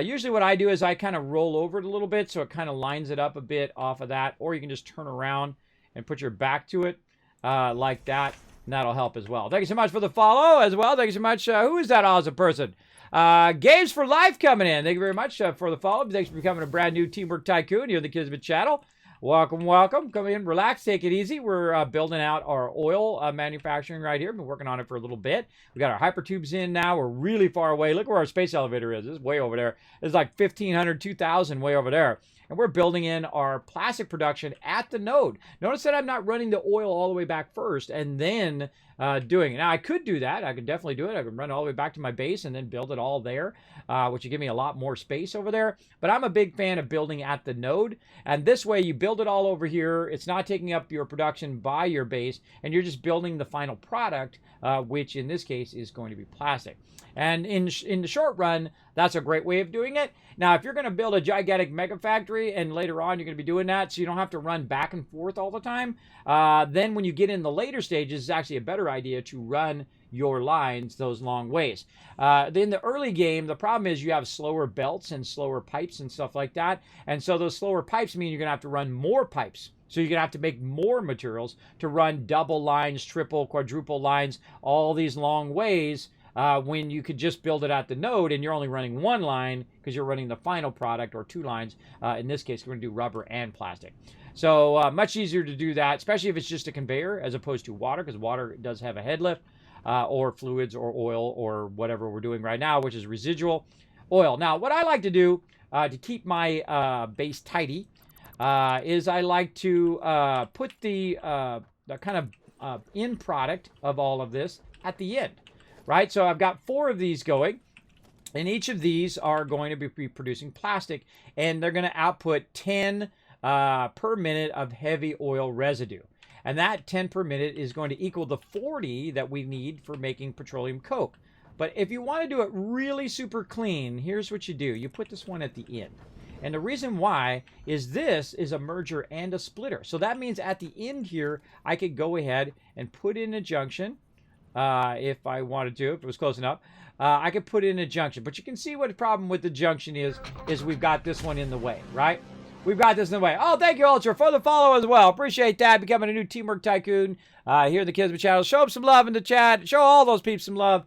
Usually what I do is I kind of roll over it a little bit so it kind of lines it up a bit off of that. Or you can just turn around and put your back to it like that. And that'll help as well. Thank you so much for the follow as well. Thank you so much. Who is that awesome person? Games for Life coming in. Thank you very much for the follow. Thanks for becoming a brand new Teamwork Tycoon here on the Kismet channel. Welcome, welcome. Come in, relax, take it easy. We're building out our oil manufacturing right here. Been working on it for a little bit. We got our hypertubes in now. We're really far away. Look where our space elevator is. It's way over there. It's like 1,500, 2,000 way over there. And we're building in our plastic production at the node. Notice that I'm not running the oil all the way back first and then doing it. Now, I could do that. I could definitely do it. I could run it all the way back to my base and then build it all there, which would give me a lot more space over there. But I'm a big fan of building at the node. And this way, you build it all over here. It's not taking up your production by your base, and you're just building the final product, which in this case is going to be plastic. And in the short run, that's a great way of doing it. Now, if you're going to build a gigantic mega factory and later on you're going to be doing that so you don't have to run back and forth all the time, then when you get in the later stages, it's actually a better idea to run your lines those long ways. In the early game, the problem is you have slower belts and slower pipes and stuff like that. And so those slower pipes mean you're going to have to run more pipes. So you're going to have to make more materials to run double lines, triple, quadruple lines, all these long ways. When you could just build it at the node and you're only running one line because you're running the final product or two lines. In this case, we're going to do rubber and plastic. So much easier to do that, especially if it's just a conveyor as opposed to water, because water does have a head lift, or fluids or oil or whatever we're doing right now, which is residual oil. Now, what I like to do to keep my base tidy is I like to put the kind of end product of all of this at the end. Right, so I've got 4 of these going, and each of these are going to be producing plastic, and they're going to output 10 per minute of heavy oil residue. And that 10 per minute is going to equal the 40 that we need for making petroleum coke. But if you want to do it really super clean, here's what you do. You put this one at the end. And the reason why is this is a merger and a splitter. So that means at the end here, I could go ahead and put in a junction. If I wanted to, if it was close enough, I could put in a junction. But you can see what the problem with the junction is we've got this one in the way, right? We've got this in the way. Oh, thank you, Ultra, for the follow as well. Appreciate that. Becoming a new Teamwork Tycoon here in the Kismet channel. Show them some love in the chat. Show all those peeps some love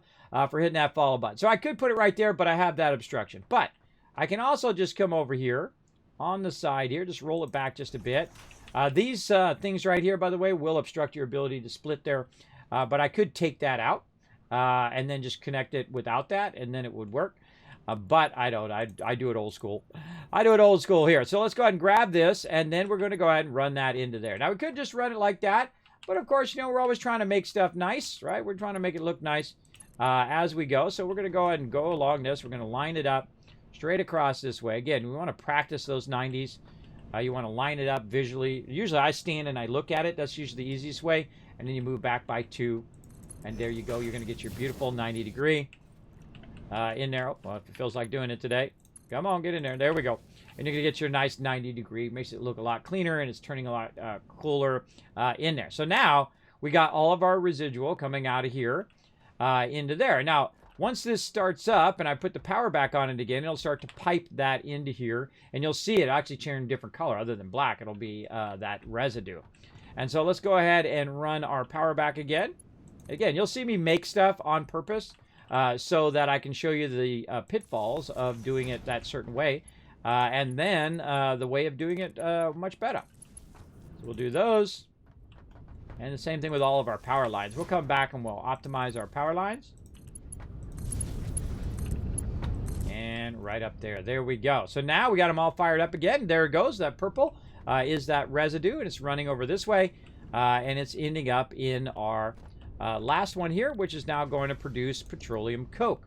for hitting that follow button. So I could put it right there, but I have that obstruction. But I can also just come over here on the side here, just roll it back just a bit. These things right here, by the way, will obstruct your ability to split there. But I could take that out and then just connect it without that, and then it would work. But I don't. I do it old school. I do it old school here. So let's go ahead and grab this, and then we're going to go ahead and run that into there. Now, we could just run it like that. But, of course, we're always trying to make stuff nice, right? We're trying to make it look nice as we go. So we're going to go ahead and go along this. We're going to line it up straight across this way. Again, we want to practice those 90s. You want to line it up visually. Usually I stand and I look at it. That's usually the easiest way. And then you move back by 2. And there you go. You're going to get your beautiful 90 degree in there. Oh, well, if it feels like doing it today. Come on, get in there. There we go. And you're going to get your nice 90 degree. Makes it look a lot cleaner, and it's turning a lot cooler in there. So now we got all of our residual coming out of here into there. Now, once this starts up and I put the power back on it again, it'll start to pipe that into here. And you'll see it actually turn a different color. Other than black, it'll be that residue. And so let's go ahead and run our power back again. Again, you'll see me make stuff on purpose so that I can show you the pitfalls of doing it that certain way. And then the way of doing it much better. So we'll do those. And the same thing with all of our power lines. We'll come back and we'll optimize our power lines. And right up there. There we go. So now we got them all fired up again. There it goes. That purple is that residue, and it's running over this way. And it's ending up in our last one here, which is now going to produce petroleum coke.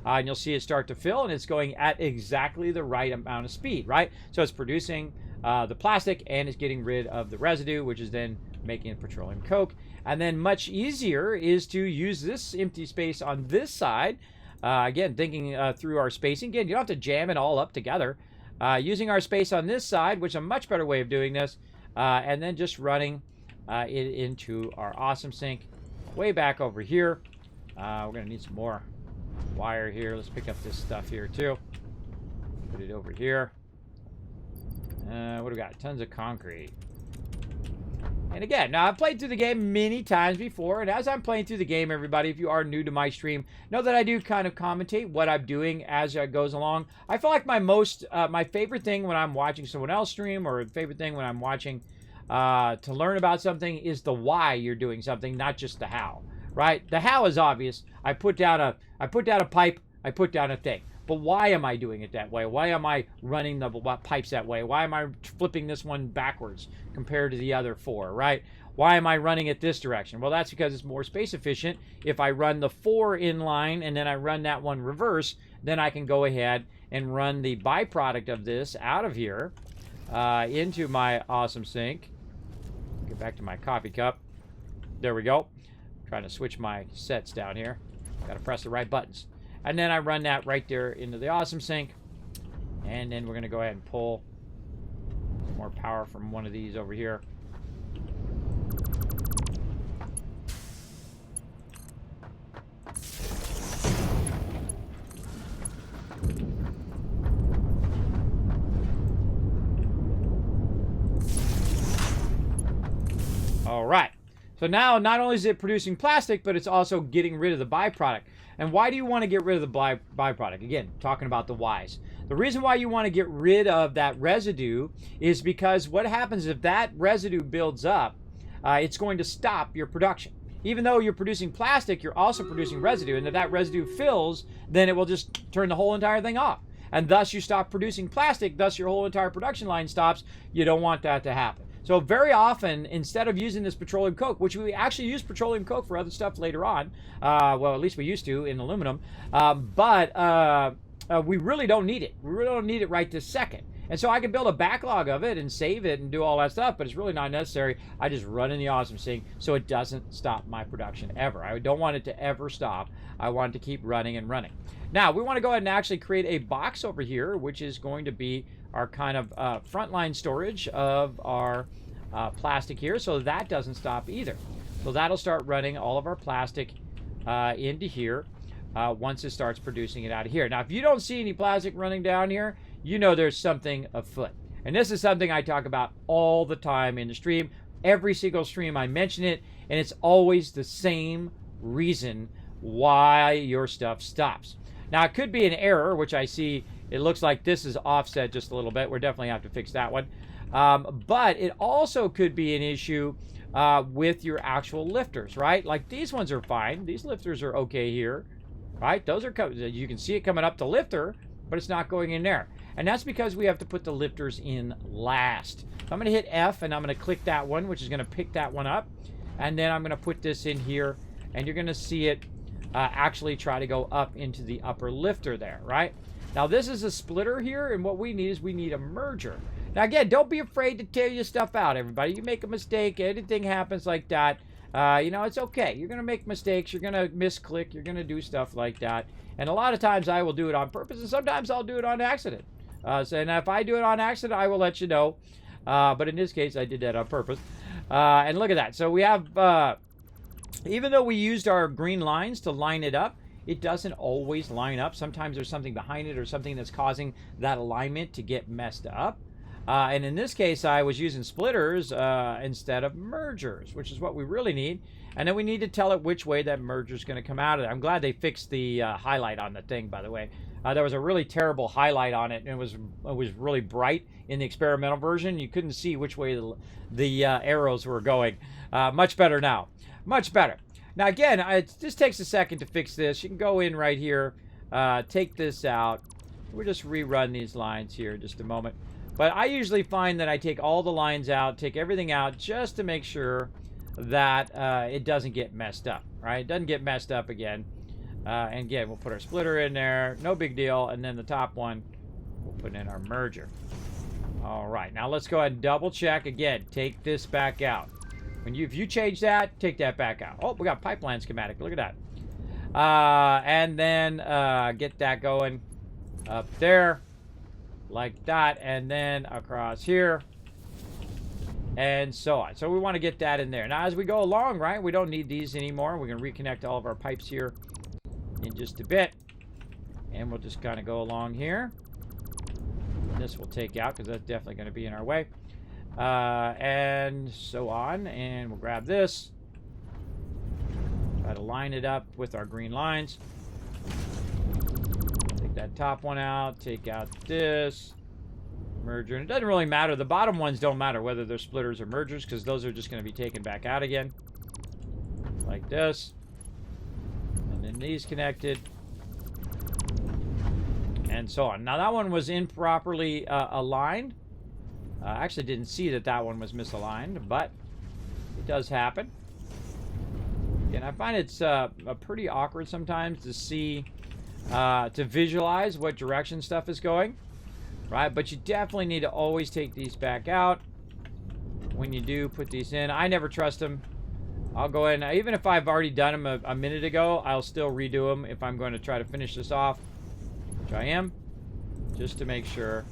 And you'll see it start to fill, and it's going at exactly the right amount of speed, right? So it's producing the plastic, and it's getting rid of the residue, which is then making it petroleum coke. And then much easier is to use this empty space on this side. Again, thinking through our spacing. Again, you don't have to jam it all up together. Using our space on this side, which is a much better way of doing this, and then just running it into our awesome sink way back over here. We're going to need some more wire here. Let's pick up this stuff here too. Put it over here. What do we got? Tons of concrete. And again, now I've played through the game many times before, and as I'm playing through the game, everybody, if you are new to my stream, know that I do kind of commentate what I'm doing as it goes along. I feel like my favorite thing when I'm watching someone else stream, or favorite thing when I'm watching to learn about something, is the why you're doing something, not just the how, right? The how is obvious. I put down a pipe, I put down a thing. But why am I doing it that way? Why am I running the pipes that way? Why am I flipping this one backwards compared to the other 4, right? Why am I running it this direction? Well, that's because it's more space efficient. If I run the 4 in line and then I run that one reverse, then I can go ahead and run the byproduct of this out of here into my awesome sink. Get back to my coffee cup. There we go. Trying to switch my sets down here. Got to press the right buttons. And then I run that right there into the awesome sink. And then we're going to go ahead and pull some more power from one of these over here. All right. So now not only is it producing plastic, but it's also getting rid of the byproduct. And why do you want to get rid of the byproduct? Again, talking about the whys. The reason why you want to get rid of that residue is because what happens if that residue builds up, it's going to stop your production. Even though you're producing plastic, you're also producing residue. And if that residue fills, then it will just turn the whole entire thing off. And thus you stop producing plastic, thus your whole entire production line stops. You don't want that to happen. So very often, instead of using this petroleum coke, which we actually use petroleum coke for other stuff later on, well, at least we used to in aluminum, but we really don't need it. We really don't need it right this second. And so I can build a backlog of it and save it and do all that stuff, but it's really not necessary. I just run in the awesome sink so it doesn't stop my production ever. I don't want it to ever stop. I want it to keep running and running. Now, we want to go ahead and actually create a box over here, which is going to be our kind of frontline storage of our plastic here, so that doesn't stop either. So that'll start running all of our plastic into here once it starts producing it out of here. Now, if you don't see any plastic running down here, you know there's something afoot. And this is something I talk about all the time in the stream. Every single stream I mention it, and it's always the same reason why your stuff stops. Now, it could be an error, which I see it looks like this is offset just a little bit. We're definitely have to fix that one. But it also could be an issue with your actual lifters, right? Like these ones are fine. These lifters are okay here, right? Those are, you can see it coming up the lifter, but it's not going in there. And that's because we have to put the lifters in last. So I'm going to hit F and I'm going to click that one, which is going to pick that one up. And then I'm going to put this in here and you're going to see it actually try to go up into the upper lifter there, right? Now this is a splitter here, and what we need is we need a merger. Now again, don't be afraid to tear your stuff out, everybody. You make a mistake, anything happens like that, you know, it's okay. You're going to make mistakes, you're going to misclick, you're going to do stuff like that. And a lot of times I will do it on purpose, and sometimes I'll do it on accident. So, and if I do it on accident, I will let you know. But in this case, I did that on purpose. And look at that. So we have, even though we used our green lines to line it up, it doesn't always line up. Sometimes there's something behind it or something that's causing that alignment to get messed up. And in this case, I was using splitters instead of mergers, which is what we really need. And then we need to tell it which way that merger is going to come out of it. I'm glad they fixed the highlight on the thing, by the way. There was a really terrible highlight on it, and it was really bright in the experimental version. You couldn't see which way the arrows were going. Much better now. Much better. Now, again, it just takes a second to fix this. You can go in right here, take this out. We'll just rerun these lines here just a moment. But I usually find that I take all the lines out, take everything out, just to make sure that it doesn't get messed up, right? It doesn't get messed up again. And again, we'll put our splitter in there, no big deal. And then the top one, we'll put in our merger. All right, now let's go ahead and double check again. Take this back out. If you change that, take that back out. Oh, we got pipeline schematic. Look at that. And then get that going up there like that, and then across here, and so on. So we want to get that in there. Now, as we go along, right, we don't need these anymore. We can reconnect all of our pipes here in just a bit, and we'll just kind of go along here. This we'll take out because that's definitely going to be in our way, and so on. And we'll grab this, try to line it up with our green lines. Take that top one out, take out this merger, and it doesn't really matter. The bottom ones don't matter whether they're splitters or mergers, because those are just going to be taken back out again like this, and then these connected, and so on. Now that one was improperly aligned. I actually didn't see that that one was misaligned, but it does happen. And I find it's pretty awkward sometimes to see, to visualize what direction stuff is going, right? But you definitely need to always take these back out when you do put these in. I never trust them. I'll go in, even if I've already done them a minute ago, I'll still redo them if I'm going to try to finish this off, which I am, just to make sure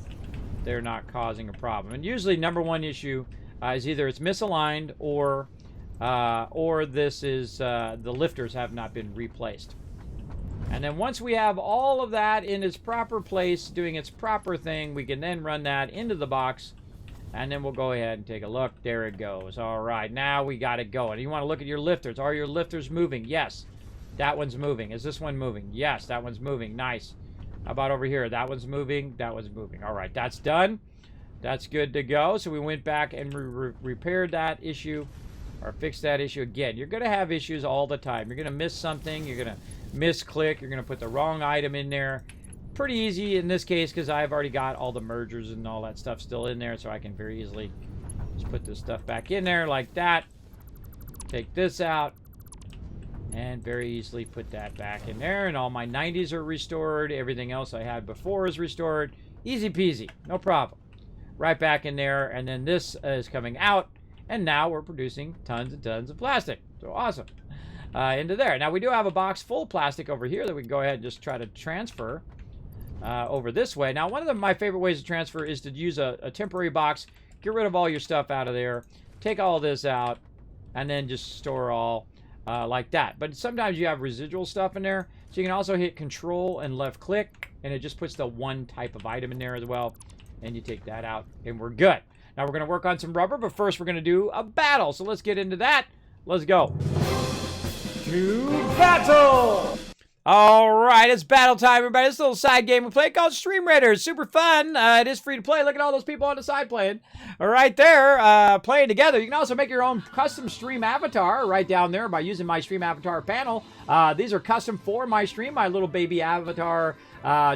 they're not causing a problem. And usually number one issue is either it's misaligned or this is the lifters have not been replaced. And then once we have all of that in its proper place, doing its proper thing, we can then run that into the box, and then we'll go ahead and take a look. There it goes. All right, now we got it going. You want to look at your lifters. Are your lifters moving? Yes. That one's moving. Is this one moving? Yes, that one's moving. Nice. How about over here? That one's moving. That one's moving. All right, that's done. That's good to go. So we went back and repaired that issue, or fixed that issue again. You're going to have issues all the time. You're going to miss something. You're going to misclick. You're going to put the wrong item in there. Pretty easy in this case because I've already got all the mergers and all that stuff still in there, so I can very easily just put this stuff back in there like that. Take this out and very easily put that back in there, and all my 90s are restored. Everything else I had before is restored. Easy peasy, no problem. Right back in there, and then this is coming out, and now we're producing tons and tons of plastic. So awesome. Into there. Now we do have a box full of plastic over here that we can go ahead and just try to transfer over this way. Now one of my favorite ways to transfer is to use a temporary box, get rid of all your stuff out of there, take all this out, and then just store all like that. But sometimes you have residual stuff in there, so you can also hit Control and left click, and it just puts the one type of item in there as well, and you take that out, and we're good. Now we're going to work on some rubber, but first we're going to do a battle. So let's get into that. Let's go. To battle! All right, it's battle time, everybody. This little side game we play called Stream Raiders. Super fun. It is free to play. Look at all those people on the side playing. Right there, playing together. You can also make your own custom stream avatar right down there by using my stream avatar panel. These are custom for my stream. My little baby avatar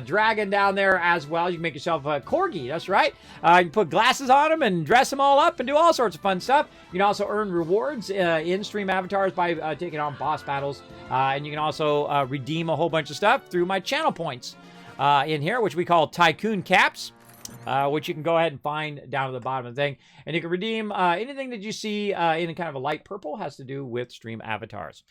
dragon down there as well. You can make yourself a corgi. That's right. You can put glasses on them and dress them all up and do all sorts of fun stuff. You can also earn rewards in stream avatars by taking on boss battles. And you can also redeem a whole bunch of stuff through my channel points in here, which we call Tycoon Caps, which you can go ahead and find down at the bottom of the thing. And you can redeem anything that you see in kind of a light purple has to do with stream avatars.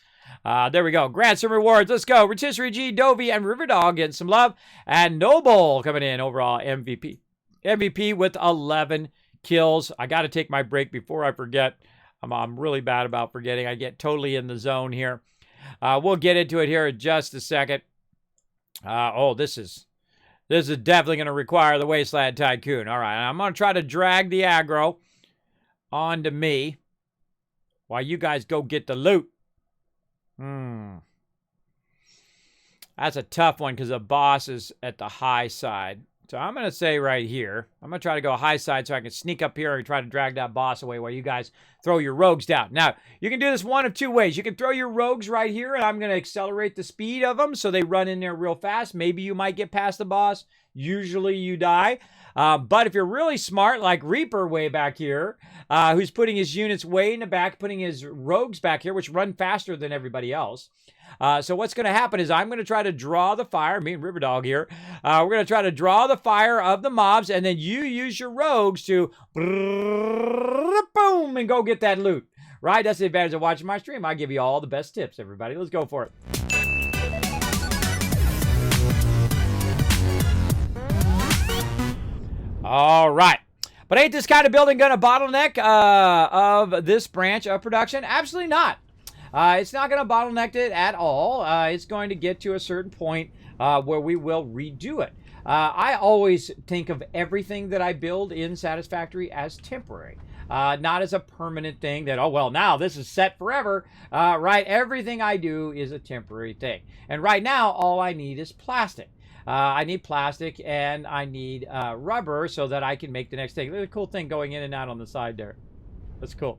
There we go. Grant some rewards. Let's go. Rotisserie G, Dovey, and Riverdog getting some love. And Noble coming in overall MVP. MVP with 11 kills. I got to take my break before I forget. I'm really bad about forgetting. I get totally in the zone here. We'll get into it here in just a second. This is definitely going to require the Wasteland Tycoon. All right, I'm going to try to drag the aggro onto me while you guys go get the loot. That's a tough one because the boss is at the high side. So I'm going to say right here, I'm going to try to go high side so I can sneak up here and try to drag that boss away while you guys throw your rogues down. Now, you can do this one of two ways. You can throw your rogues right here, and I'm going to accelerate the speed of them so they run in there real fast. Maybe you might get past the boss. Usually you die. But if you're really smart, like Reaper way back here, who's putting his units way in the back, putting his rogues back here, which run faster than everybody else, So what's going to happen is I'm going to try to draw the fire, me and Riverdog here. We're going to try to draw the fire of the mobs, and then you use your rogues to boom and go get that loot. Right? That's the advantage of watching my stream. I give you all the best tips, everybody. Let's go for it. All right. But ain't this kind of building going to bottleneck of this branch of production? Absolutely not. It's not going to bottleneck it at all. It's going to get to a certain point where we will redo it. I always think of everything that I build in Satisfactory as temporary. Not as a permanent thing that, oh, well, now this is set forever, right? Everything I do is a temporary thing. And right now, all I need is plastic. I need plastic and I need rubber so that I can make the next thing. There's a cool thing going in and out on the side there. That's cool.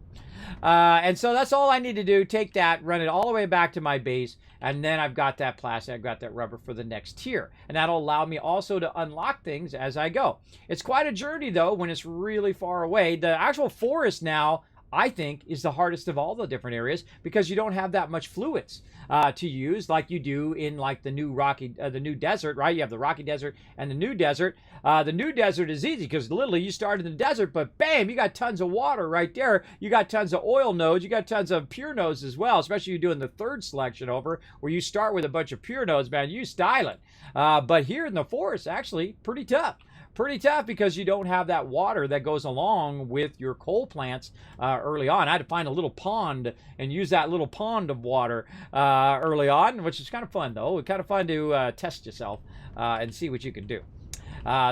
And so that's all I need to do. Take that, run it all the way back to my base, and then I've got that plastic, I've got that rubber for the next tier. And that'll allow me also to unlock things as I go. It's quite a journey, though, when it's really far away. The actual forest now, I think, is the hardest of all the different areas because you don't have that much fluids to use like you do in like the new desert, right? You have the rocky desert and the new desert. The new desert is easy because literally you start in the desert, but bam, you got tons of water right there. You got tons of oil nodes. You got tons of pure nodes as well, especially you're doing the third selection over where you start with a bunch of pure nodes, man. You style it. But here in the forest, actually pretty tough. Pretty tough because you don't have that water that goes along with your coal plants early on. I had to find a little pond and use that little pond of water early on, which is kind of fun, though. It's kind of fun to test yourself and see what you can do.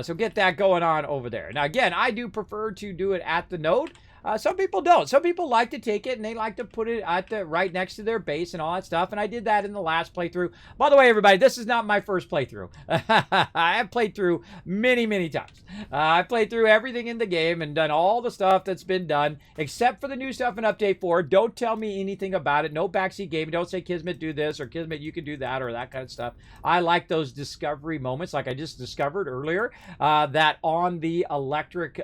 So get that going on over there. Now, again, I do prefer to do it at the node. Some people don't. Some people like to take it and they like to put it at the right next to their base and all that stuff. And I did that in the last playthrough. By the way, everybody, this is not my first playthrough. I have played through many, many times. I've played through everything in the game and done all the stuff that's been done, except for the new stuff in Update 4. Don't tell me anything about it. No backseat gaming. Don't say, Kismet, do this, or Kismet, you can do that, or that kind of stuff. I like those discovery moments, like I just discovered earlier, that on the electric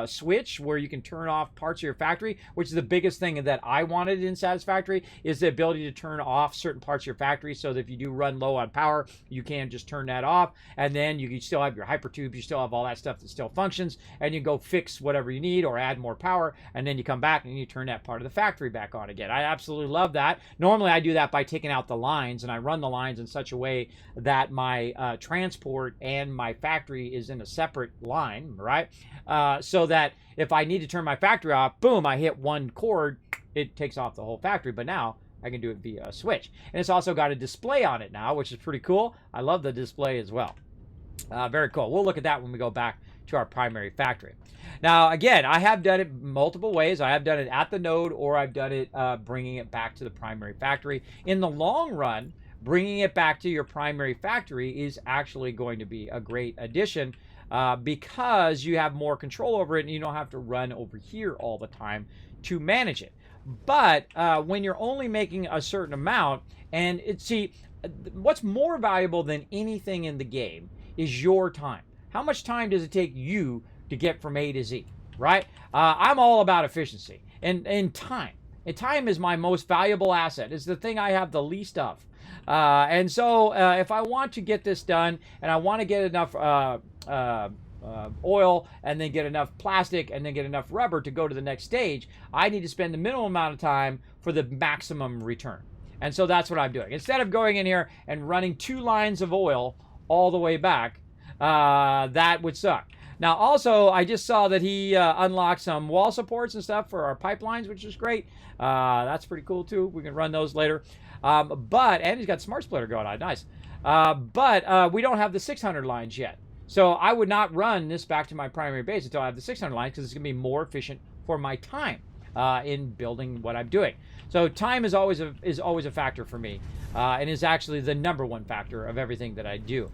switch where you can turn off parts of your factory, which is the biggest thing that I wanted in Satisfactory, is the ability to turn off certain parts of your factory so that if you do run low on power, you can just turn that off, and then you can still have your hypertubes, you still have all that stuff that still functions, and you go fix whatever you need or add more power, and then you come back and you turn that part of the factory back on again. I absolutely love that. Normally I do that by taking out the lines, and I run the lines in such a way that my transport and my factory is in a separate line, right? So that if I need to turn my factory off, boom, I hit one cord, it takes off the whole factory. But now I can do it via a switch. And it's also got a display on it now, which is pretty cool. I love the display as well. Very cool. We'll look at that when we go back to our primary factory. Now, again, I have done it multiple ways. I have done it at the node, or I've done it bringing it back to the primary factory. In the long run, bringing it back to your primary factory is actually going to be a great addition because you have more control over it and you don't have to run over here all the time to manage it. But when you're only making a certain amount, and what's more valuable than anything in the game is your time. How much time does it take you to get from A to Z, right? I'm all about efficiency and time. And time is my most valuable asset. It's the thing I have the least of. And so if I want to get this done and I want to get enough oil and then get enough plastic and then get enough rubber to go to the next stage, I need to spend the minimum amount of time for the maximum return. And so that's what I'm doing. Instead of going in here and running 2 lines of oil all the way back, that would suck. Now, also, I just saw that he unlocked some wall supports and stuff for our pipelines, which is great. That's pretty cool, too. We can run those later. And he's got Smart Splitter going on. Nice. But we don't have the 600 lines yet. So I would not run this back to my primary base until I have the 600 lines because it's going to be more efficient for my time in building what I'm doing. So time is always a factor for me and is actually the #1 factor of everything that I do.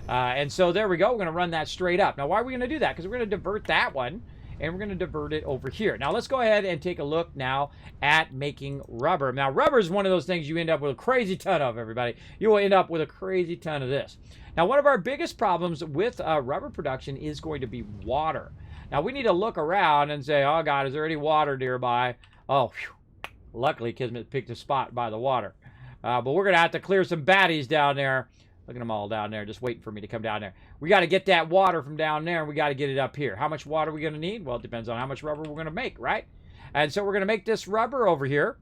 And so there we go. We're going to run that straight up. Now, why are we going to do that? Because we're going to divert that one, and we're going to divert it over here. Now, let's go ahead and take a look now at making rubber. Now, rubber is one of those things you end up with a crazy ton of, everybody. You will end up with a crazy ton of this. Now, one of our biggest problems with rubber production is going to be water. Now, we need to look around and say, oh, God, is there any water nearby? Oh, whew. Luckily, Kismet picked a spot by the water. But we're going to have to clear some baddies down there. Look at them all down there, just waiting for me to come down there. We got to get that water from down there, and we got to get it up here. How much water are we going to need? Well, it depends on how much rubber we're going to make, right? And so we're going to make this rubber over here.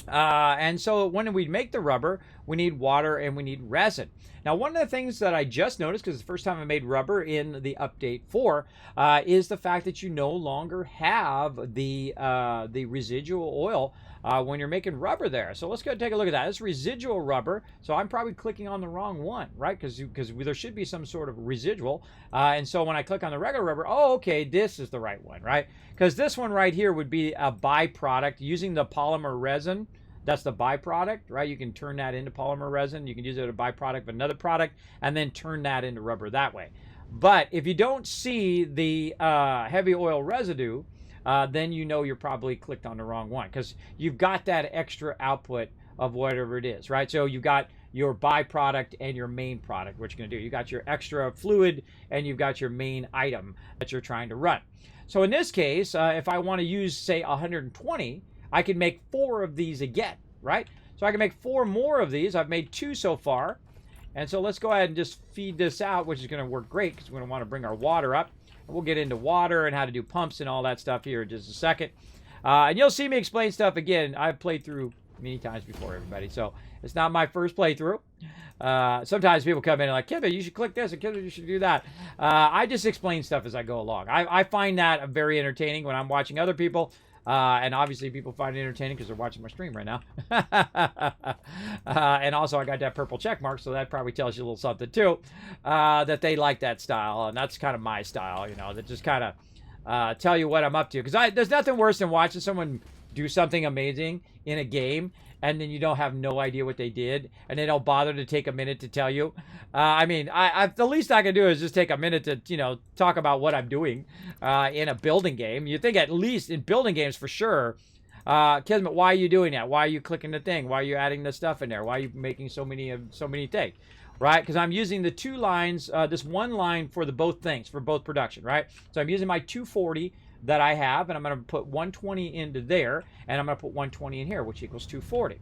And so when we make the rubber, we need water and we need resin. Now, one of the things that I just noticed, because it's the first time I made rubber in the update 4, is the fact that you no longer have the residual oil when you're making rubber there. So let's go take a look at that. It's residual rubber. So I'm probably clicking on the wrong one, right? Because there should be some sort of residual. And so when I click on the regular rubber, oh, okay, this is the right one, right? Because this one right here would be a byproduct using the polymer resin. That's the byproduct, right? You can turn that into polymer resin. You can use it as a byproduct of another product and then turn that into rubber that way. But if you don't see the heavy oil residue, then you know you're probably clicked on the wrong one because you've got that extra output of whatever it is, right? So you've got your byproduct and your main product. What you're going to do, you got your extra fluid and you've got your main item that you're trying to run. So in this case, if I want to use, say, 120, I can make 4 of these again, right? So I can make 4 more of these. I've made 2 so far. And so let's go ahead and just feed this out, which is going to work great because we're going to want to bring our water up. And we'll get into water and how to do pumps and all that stuff here in just a second. And you'll see me explain stuff again. I've played through many times before, everybody. So it's not my first playthrough. Sometimes people come in and like, Kismet, you should click this, and Kismet, you should do that. I just explain stuff as I go along. I find that very entertaining when I'm watching other people. And obviously people find it entertaining because they're watching my stream right now. And also I got that purple check mark, so that probably tells you a little something too, that they like that style. And that's kind of my style, you know, that just kind of tell you what I'm up to. Because there's nothing worse than watching someone do something amazing in a game and then you don't have no idea what they did, and they don't bother to take a minute to tell you. I mean, the least I can do is just take a minute to, you know, talk about what I'm doing in a building game. You think at least in building games for sure, Kismet, why are you doing that? Why are you clicking the thing? Why are you adding the stuff in there? Why are you making so many things? Right? Because I'm using the 2 lines, this one line for the both things, for both production, right? So I'm using my 240 that I have, and I'm going to put 120 into there, and I'm going to put 120 in here, which equals 240.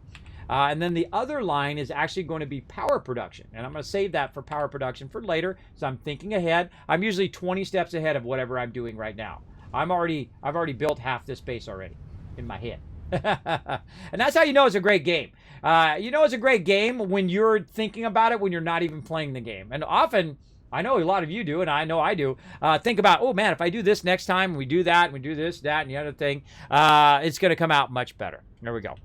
And then the other line is actually going to be power production, and I'm going to save that for power production for later, so I'm thinking ahead. I'm usually 20 steps ahead of whatever I'm doing right now. I've already built half this base already in my head. And that's how you know it's a great game. You know it's a great game when you're thinking about it when you're not even playing the game. And often, I know a lot of you do, and I know I do, think about, oh man, if I do this next time, we do that, and we do this, that, and the other thing, it's going to come out much better. There we go.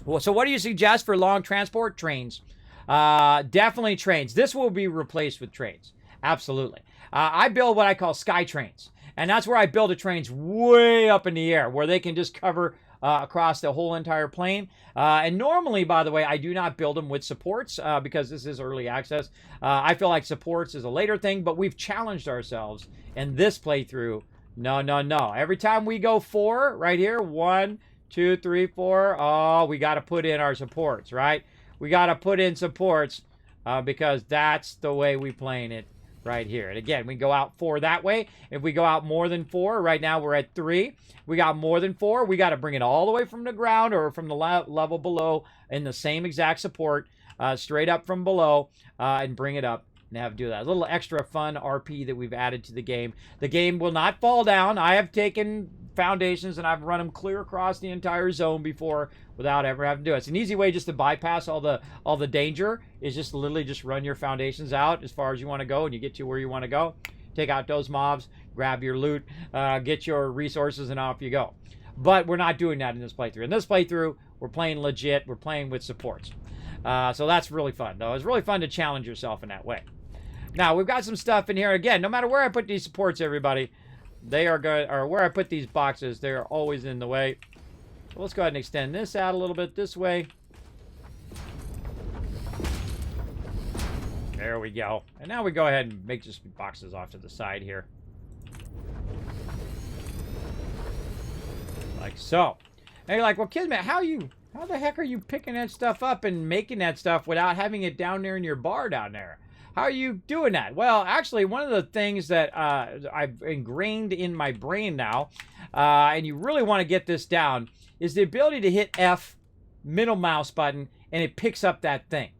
Well, so what do you suggest for long transport? Trains. Definitely trains. This will be replaced with trains. Absolutely. I build what I call sky trains. And that's where I build the trains way up in the air, where they can just cover across the whole entire plane. And normally, by the way, I do not build them with supports because this is early access. I feel like supports is a later thing, but we've challenged ourselves in this playthrough. No. Every time we go 4, right here, 1, 2, 3, 4, oh, we got to put in our supports, right? We got to put in supports because that's the way we playing it right here. And again, we go out 4 that way. If we go out more than 4, right now we're at 3. We got more than 4. We got to bring it all the way from the ground or from the level below in the same exact support, straight up from below, and bring it up and have to do that. A little extra fun RP that we've added to the game. The game will not fall down. I have taken foundations and I've run them clear across the entire zone before without ever having to do it. It's an easy way just to bypass all the danger is just literally just run your foundations out as far as you want to go and you get to where you want to go. Take out those mobs, grab your loot, get your resources, and off you go. But we're not doing that in this playthrough. In this playthrough, we're playing legit. We're playing with supports. So that's really fun, though. It's really fun to challenge yourself in that way. Now, we've got some stuff in here. Again, no matter where I put these supports, everybody, they are good, or where I put these boxes, they are always in the way. So let's go ahead and extend this out a little bit this way. There we go. And now we go ahead and make just boxes off to the side here. Like so. And you're like, well, Kismet, how the heck are you picking that stuff up and making that stuff without having it down there in your bar down there? How are you doing that? Well, actually, one of the things that I've ingrained in my brain now, and you really want to get this down, is the ability to hit F middle mouse button, and it picks up that thing.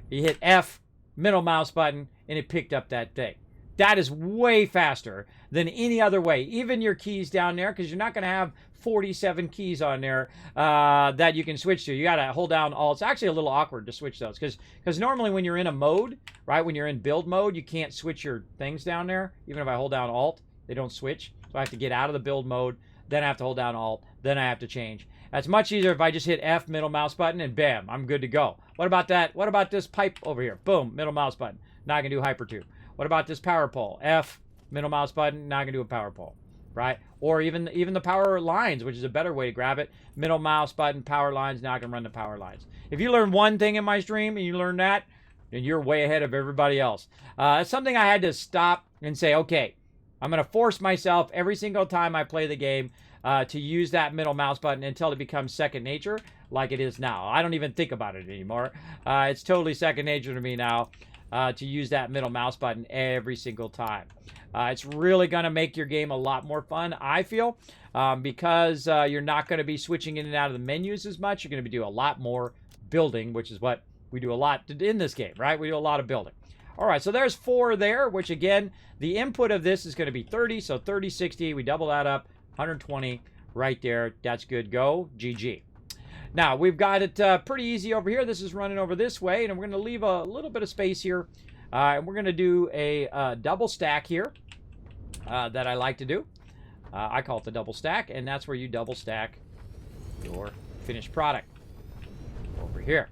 You hit F, middle mouse button, and it picked up that thing. That is way faster than any other way. Even your keys down there, because you're not going to have 47 keys on there that you can switch to. You got to hold down Alt. It's actually a little awkward to switch those because normally when you're in a mode, right, when you're in build mode, you can't switch your things down there. Even if I hold down Alt, they don't switch. So I have to get out of the build mode, then I have to hold down Alt, then I have to change. That's much easier if I just hit F, middle mouse button, and bam, I'm good to go. What about that? What about this pipe over here? Boom, middle mouse button. Now I can do hyper tube. What about this power pole? F, middle mouse button, now I can do a power pole, right? Or even the power lines, which is a better way to grab it. Middle mouse button, power lines, now I can run the power lines. If you learn one thing in my stream and you learn that, then you're way ahead of everybody else. It's something I had to stop and say, okay, I'm going to force myself every single time I play the game to use that middle mouse button until it becomes second nature like it is now. I don't even think about it anymore. It's totally second nature to me now to use that middle mouse button every single time. It's really going to make your game a lot more fun, I feel, because you're not going to be switching in and out of the menus as much. You're going to be doing a lot more building, which is what we do a lot in this game, right? We do a lot of building. All right, so there's 4 there, which again, the input of this is going to be 30. So 30, 60, we double that up, 120 right there. That's good. Go. GG. Now, we've got it pretty easy over here. This is running over this way, and we're going to leave a little bit of space here. And we're going to do a double stack here that I like to do. I call it the double stack, and that's where you double stack your finished product over here.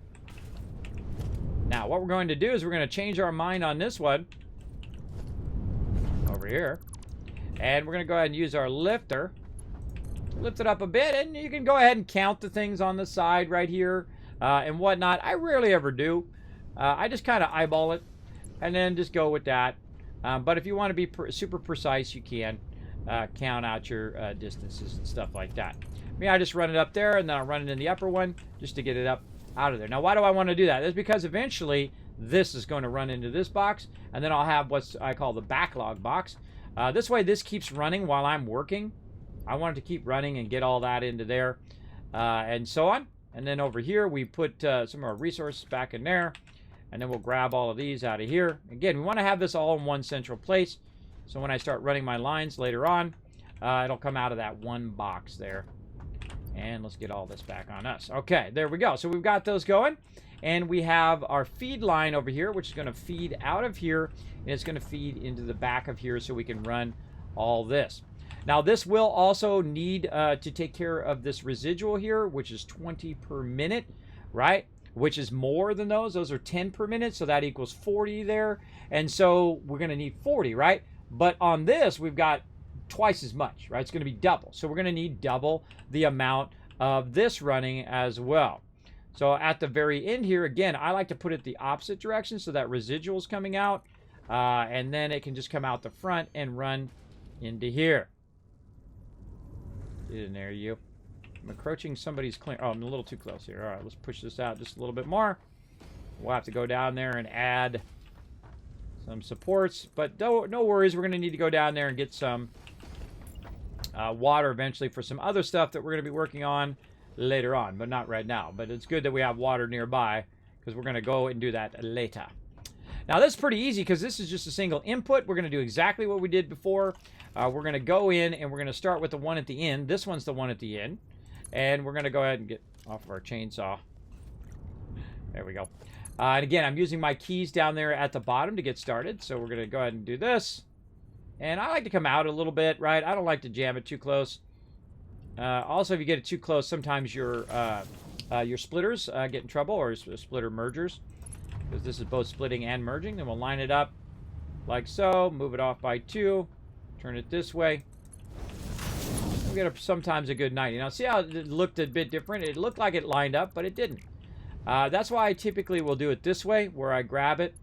Now, what we're going to do is we're going to change our mind on this one over here. And we're going to go ahead and use our lifter. Lift it up a bit, and you can go ahead and count the things on the side right here and whatnot. I rarely ever do. I just kind of eyeball it and then just go with that. But if you want to be super precise, you can count out your distances and stuff like that. I just run it up there, and then I'll run it in the upper one just to get it up out of there. Now, why do I want to do that? That's because eventually this is going to run into this box, and then I'll have what I call the backlog box. This way, this keeps running while I'm working. I want it to keep running and get all that into there and so on. And then over here, we put some of our resources back in there, and then we'll grab all of these out of here. Again, we want to have this all in one central place. So when I start running my lines later on, it'll come out of that one box there. And let's get all this back on us. Okay, there we go. So we've got those going. And we have our feed line over here, which is going to feed out of here. And it's going to feed into the back of here so we can run all this. Now, this will also need to take care of this residual here, which is 20 per minute, right? Which is more than those. Those are 10 per minute, so that equals 40 there. And so we're going to need 40, right? But on this, we've got twice as much, right? It's going to be double. So we're going to need double the amount of this running as well. So at the very end here, again, I like to put it the opposite direction so that residual is coming out. And then it can just come out the front and run into here. Get in there, you. I'm encroaching somebody's clear. Oh, I'm a little too close here. All right, let's push this out just a little bit more. We'll have to go down there and add some supports. But no worries. We're going to need to go down there and get some water eventually for some other stuff that we're going to be working on later on, but not right now. But it's good that we have water nearby because we're going to go and do that later. Now, this is pretty easy because this is just a single input. We're going to do exactly what we did before. We're going to go in and we're going to start with the one at the end. This one's the one at the end. And we're going to go ahead and get off of our chainsaw. There we go. And again, I'm using my keys down there at the bottom to get started. So we're going to go ahead and do this. And I like to come out a little bit, right? I don't like to jam it too close. Also, if you get it too close, sometimes your splitters get in trouble, or splitter mergers. Because this is both splitting and merging. Then we'll line it up like so. Move it off by 2. Turn it this way. We get sometimes a good 90. Now, see how it looked a bit different? It looked like it lined up, but it didn't. That's why I typically will do it this way, where I grab it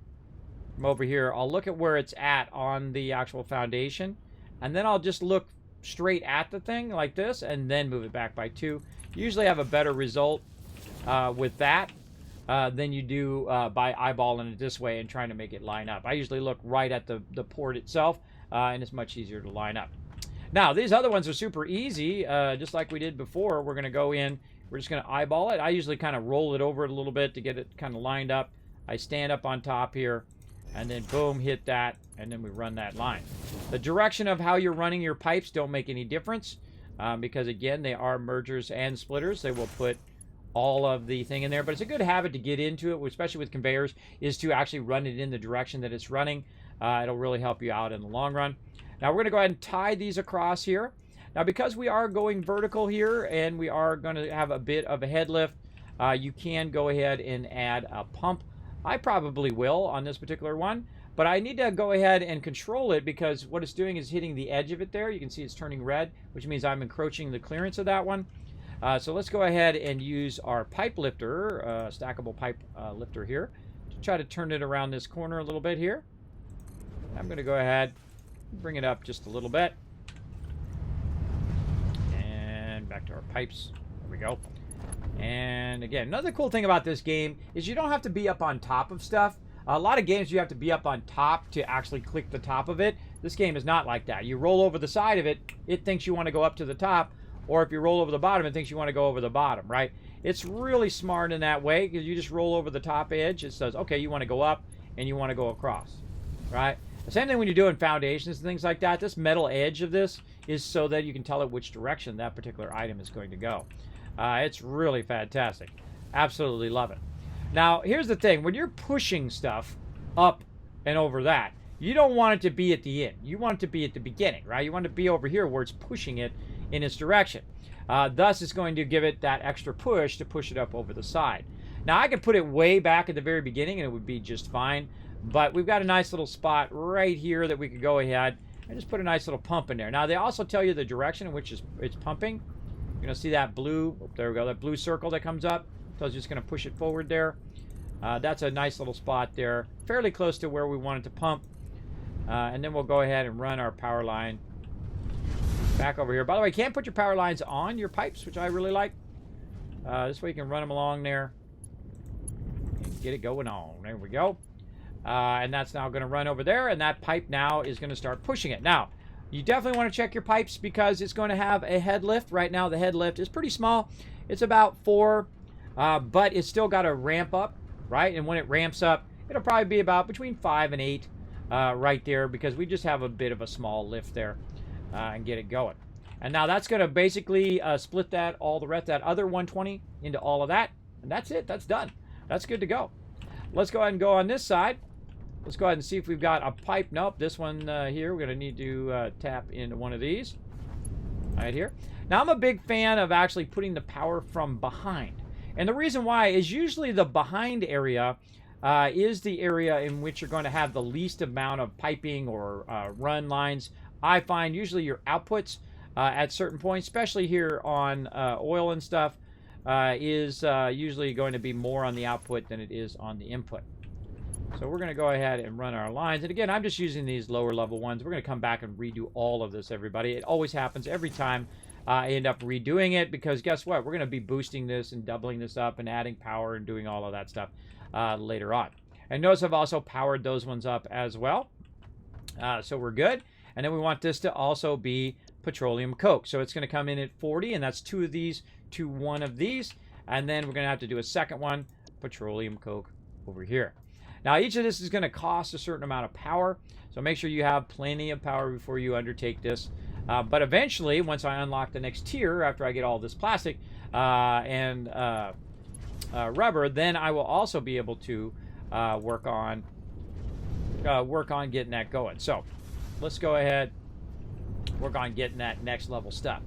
from over here. I'll look at where it's at on the actual foundation, and then I'll just look straight at the thing like this, and then move it back by 2. Usually have a better result with that than you do by eyeballing it this way and trying to make it line up. I usually look right at the port itself, and it's much easier to line up. Now, these other ones are super easy, just like we did before. We're going to go in, We're just going to eyeball it. I usually kind of roll it over a little bit to get it kind of lined up. I stand up on top here, and then boom, hit that, and then we run that line. The direction of how you're running your pipes don't make any difference because, again, they are mergers and splitters. They will put all of the thing in there, but it's a good habit to get into it, especially with conveyors, is to actually run it in the direction that it's running. It'll really help you out in the long run. Now we're going to go ahead and tie these across here. Now because we are going vertical here and we are going to have a bit of a head lift, you can go ahead and add a pump. I probably will on this particular one, but I need to go ahead and control it because what it's doing is hitting the edge of it there. You can see it's turning red, which means I'm encroaching the clearance of that one. So let's go ahead and use our pipe lifter, stackable pipe lifter here, to try to turn it around this corner a little bit here. I'm going to go ahead and bring it up just a little bit. And back to our pipes. There we go. And again, another cool thing about this game is you don't have to be up on top of stuff. A lot of games you have to be up on top to actually click the top of it. This game is not like that. You roll over the side of it, it thinks you want to go up to the top. Or if you roll over the bottom, it thinks you want to go over the bottom, right? It's really smart in that way because you just roll over the top edge. It says, okay, you want to go up and you want to go across, right? The same thing when you're doing foundations and things like that. This metal edge of this is so that you can tell it which direction that particular item is going to go. It's really fantastic. Absolutely love it. Now, here's the thing. When you're pushing stuff up and over that, you don't want it to be at the end. You want it to be at the beginning, right? You want it to be over here where it's pushing it in its direction. Thus, it's going to give it that extra push to push it up over the side. Now, I could put it way back at the very beginning and it would be just fine. But we've got a nice little spot right here that we could go ahead and just put a nice little pump in there. Now, they also tell you the direction in which it's pumping. You're going to see that blue, oh, there we go, that blue circle that comes up. So it's just going to push it forward there. That's a nice little spot there, fairly close to where we want it to pump. And then we'll go ahead and run our power line back over here. By the way, you can't put your power lines on your pipes, which I really like. This way you can run them along there and get it going on. There we go. And that's now going to run over there, and that pipe now is going to start pushing it. Now, you definitely want to check your pipes because it's going to have a head lift. Right now, the head lift is pretty small. It's about 4, but it's still got to ramp up, right? And when it ramps up, it'll probably be about between 5 and 8 right there because we just have a bit of a small lift there and get it going. And now that's going to basically split that that other 120 into all of that, and that's it. That's done. That's good to go. Let's go ahead and go on this side. Let's go ahead and see if we've got a pipe. Nope, this one here, we're going to need to tap into one of these right here. Now, I'm a big fan of actually putting the power from behind. And the reason why is usually the behind area is the area in which you're going to have the least amount of piping or run lines. I find usually your outputs at certain points, especially here on oil and stuff, is usually going to be more on the output than it is on the input. So we're going to go ahead and run our lines. And again, I'm just using these lower level ones. We're going to come back and redo all of this, everybody. It always happens every time I end up redoing it because guess what? We're going to be boosting this and doubling this up and adding power and doing all of that stuff later on. And notice I've also powered those ones up as well. So we're good. And then we want this to also be petroleum coke. So it's going to come in at 40, and that's 2 of these to 1 of these. And then we're going to have to do a second one, petroleum coke over here. Now, each of this is going to cost a certain amount of power, so make sure you have plenty of power before you undertake this. But eventually, once I unlock the next tier, after I get all this plastic and rubber, then I will also be able to work on getting that going. So let's go ahead, work on getting that next level stuff.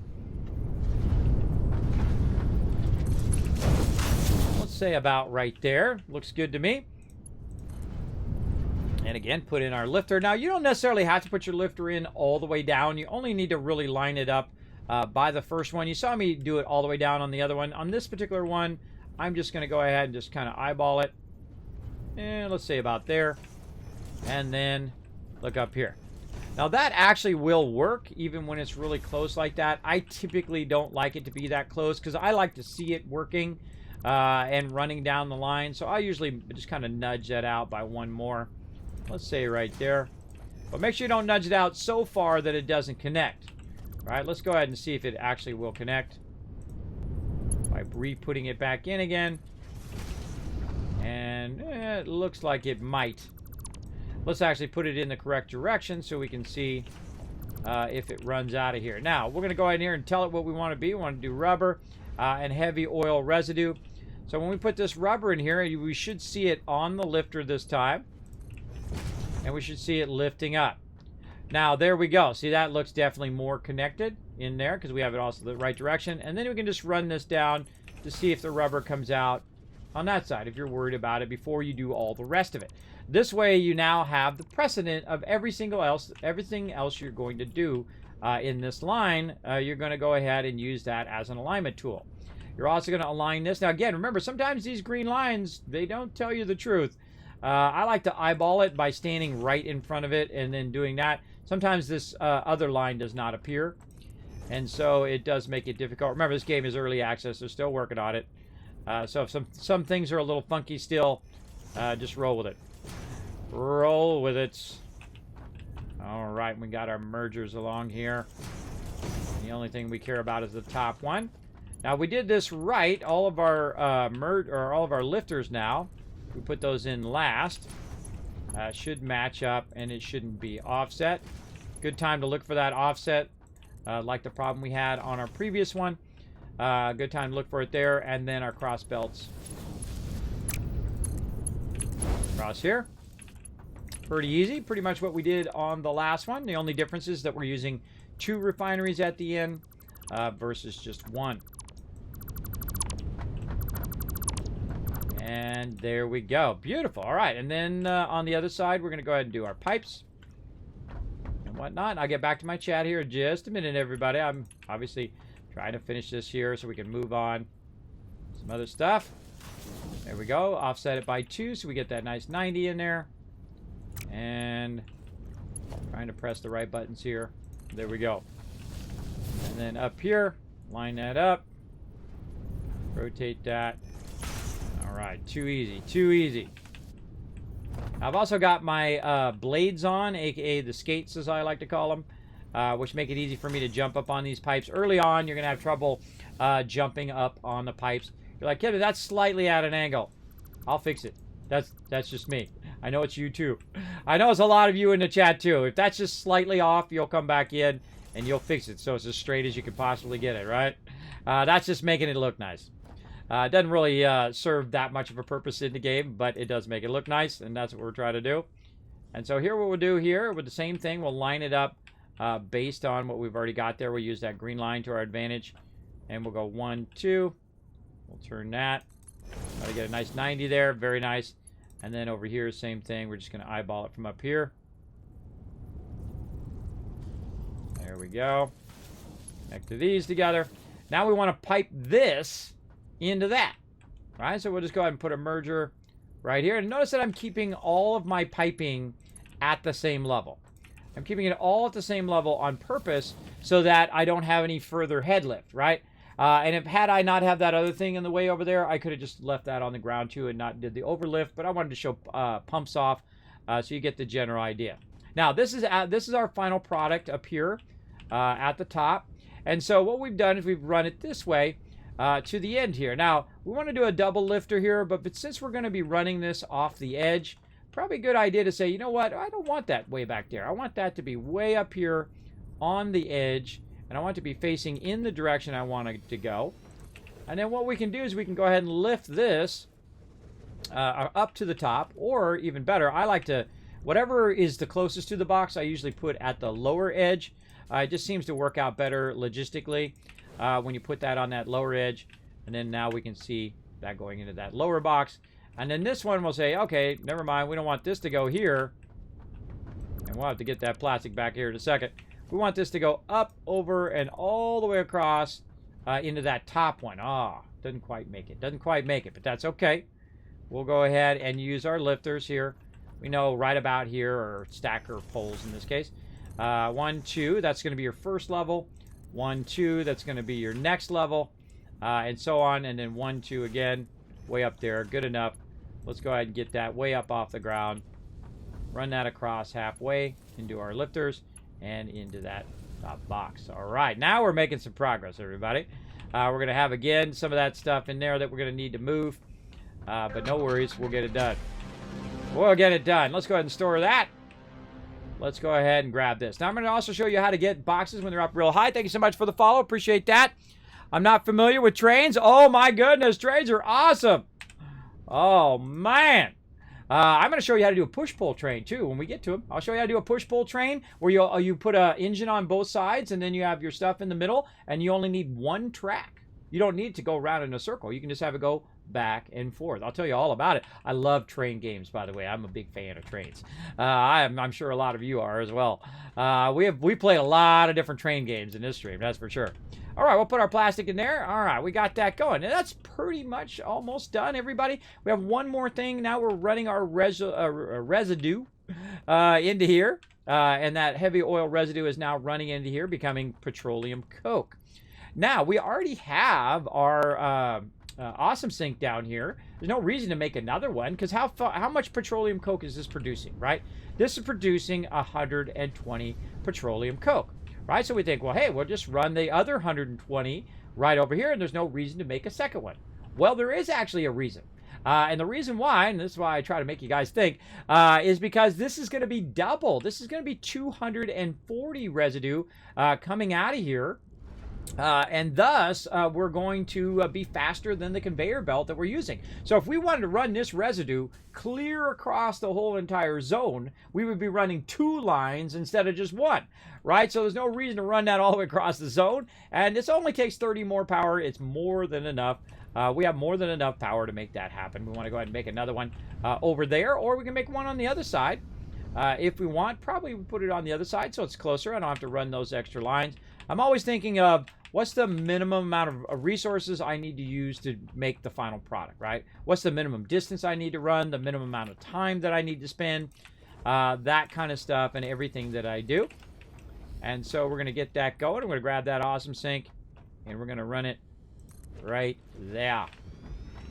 Let's say about right there. Looks good to me. And again, put in our lifter. Now, you don't necessarily have to put your lifter in all the way down. You only need to really line it up by the first one. You saw me do it all the way down on the other one. On this particular one, I'm just going to go ahead and just kind of eyeball it. And let's say about there. And then look up here. Now, that actually will work even when it's really close like that. I typically don't like it to be that close because I like to see it working and running down the line. So I usually just kind of nudge that out by 1 more. Let's say right there. But make sure you don't nudge it out so far that it doesn't connect. All right, let's go ahead and see if it actually will connect. by re-putting it back in again. And it looks like it might. Let's actually put it in the correct direction so we can see if it runs out of here. Now, we're going to go ahead here and tell it what we want to be. We want to do rubber and heavy oil residue. So when we put this rubber in here, we should see it on the lifter this time. And we should see it lifting up. Now, there we go. See, that looks definitely more connected in there because we have it also the right direction. And then we can just run this down to see if the rubber comes out on that side if you're worried about it before you do all the rest of it. This way, you now have the precedent of everything else you're going to do in this line. You're going to go ahead and use that as an alignment tool. You're also going to align this. Now, again, remember, sometimes these green lines, they don't tell you the truth. I like to eyeball it by standing right in front of it and then doing that. Sometimes this other line does not appear, and so it does make it difficult. Remember, this game is early access. They're still working on it. So if some things are a little funky still, just roll with it. Roll with it. All right, we got our mergers along here. The only thing we care about is the top one. Now, we did this right. All of our all of our lifters now, we put those in last. Should match up, and it shouldn't be offset. Good time to look for that offset, like the problem we had on our previous one. Good time to look for it there, and then our cross belts. Cross here. Pretty easy. Pretty much what we did on the last one. The only difference is that we're using 2 refineries at the end versus just 1. And there we go. Beautiful. All right. And then on the other side, we're going to go ahead and do our pipes and whatnot. I'll get back to my chat here in just a minute, everybody. I'm obviously trying to finish this here so we can move on. Some other stuff. There we go. Offset it by 2 so we get that nice 90 in there. And trying to press the right buttons here. There we go. And then up here, line that up. Rotate that. All right, too easy, too easy. I've also got my blades on, aka the skates as I like to call them, which make it easy for me to jump up on these pipes. Early on, you're going to have trouble jumping up on the pipes. You're like, Kevin, that's slightly at an angle. I'll fix it. That's just me. I know it's you too. I know it's a lot of you in the chat too. If that's just slightly off, you'll come back in and you'll fix it so it's as straight as you can possibly get it, right? That's just making it look nice. It doesn't really serve that much of a purpose in the game, but it does make it look nice, and that's what we're trying to do. And so here what we'll do here, with the same thing, we'll line it up based on what we've already got there. We'll use that green line to our advantage, and we'll go 1, 2. We'll turn that. Try to get a nice 90 there. Very nice. And then over here, same thing. We're just going to eyeball it from up here. There we go. Connect these together. Now we want to pipe this into that. Right? So we'll just go ahead and put a merger right here. And notice that I'm keeping all of my piping at the same level. I'm keeping it all at the same level on purpose so that I don't have any further head lift, right? And had I not have that other thing in the way over there, I could have just left that on the ground too and not did the overlift. But I wanted to show pumps off so you get the general idea. Now, this is our final product up here at the top. And so what we've done is we've run it this way to the end here. Now, we want to do a double lifter here, but since we're going to be running this off the edge, probably a good idea to say, you know what, I don't want that way back there. I want that to be way up here on the edge, and I want it to be facing in the direction I want it to go. And then what we can do is we can go ahead and lift this up to the top, or even better, I like to, whatever is the closest to the box, I usually put at the lower edge. It just seems to work out better logistically when you put that on that lower edge. And then now we can see that going into that lower box. And then this one will say, okay, never mind, we don't want this to go here. And we'll have to get that plastic back here in a second. We want this to go up, over, and all the way across into that top one. Doesn't quite make it. Doesn't quite make it, but that's okay. We'll go ahead and use our lifters here. We know right about here, or stacker poles in this case. 1, 2, that's going to be your first level. 1, 2, that's going to be your next level. And so on. And then 1, 2 again, way up there. Good enough. Let's go ahead and get that way up off the ground. Run that across halfway into our lifters and into that top box. All right, now we're making some progress, everybody. We're going to have, again, some of that stuff in there that we're going to need to move. But no worries, we'll get it done. We'll get it done. Let's go ahead and store that. Let's go ahead and grab this. Now, I'm going to also show you how to get boxes when they're up real high. Thank you so much for the follow. Appreciate that. I'm not familiar with trains. Oh, my goodness. Trains are awesome. Oh, man. I'm going to show you how to do a push-pull train, too, when we get to them. I'll show you how to do a push-pull train where you put an engine on both sides, and then you have your stuff in the middle, and you only need one track. You don't need to go around in a circle. You can just have it go back and forth. I'll tell you all about it. I love train games, by the way. I'm a big fan of trains. I'm sure a lot of you are as well. We played a lot of different train games in this stream, that's for sure. All right, we'll put our plastic in there. All right, we got that going. And that's pretty much almost done, everybody. We have one more thing. Now we're running our residue into here. And that heavy oil residue is now running into here, becoming petroleum coke. Now, we already have our awesome sink down here. There's no reason to make another one, because how much petroleum coke is this producing, right? This is producing 120 petroleum coke, right? So we think, well, hey, we'll just run the other 120 right over here, and there's no reason to make a second one. Well, there is actually a reason. And the reason why, and this is why I try to make you guys think, is because this is going to be double. This is going to be 240 residue coming out of here. And thus, we're going to be faster than the conveyor belt that we're using. So if we wanted to run this residue clear across the whole entire zone, we would be running 2 lines instead of just 1, right? So there's no reason to run that all the way across the zone. And this only takes 30 more power. It's more than enough. We have more than enough power to make that happen. We want to go ahead and make another one over there, or we can make one on the other side. If we want, probably put it on the other side so it's closer. I don't have to run those extra lines. I'm always thinking of what's the minimum amount of resources I need to use to make the final product, right? What's the minimum distance I need to run, the minimum amount of time that I need to spend, that kind of stuff, and everything that I do. And so we're going to get that going. We're going to grab that awesome sink, and we're going to run it right there.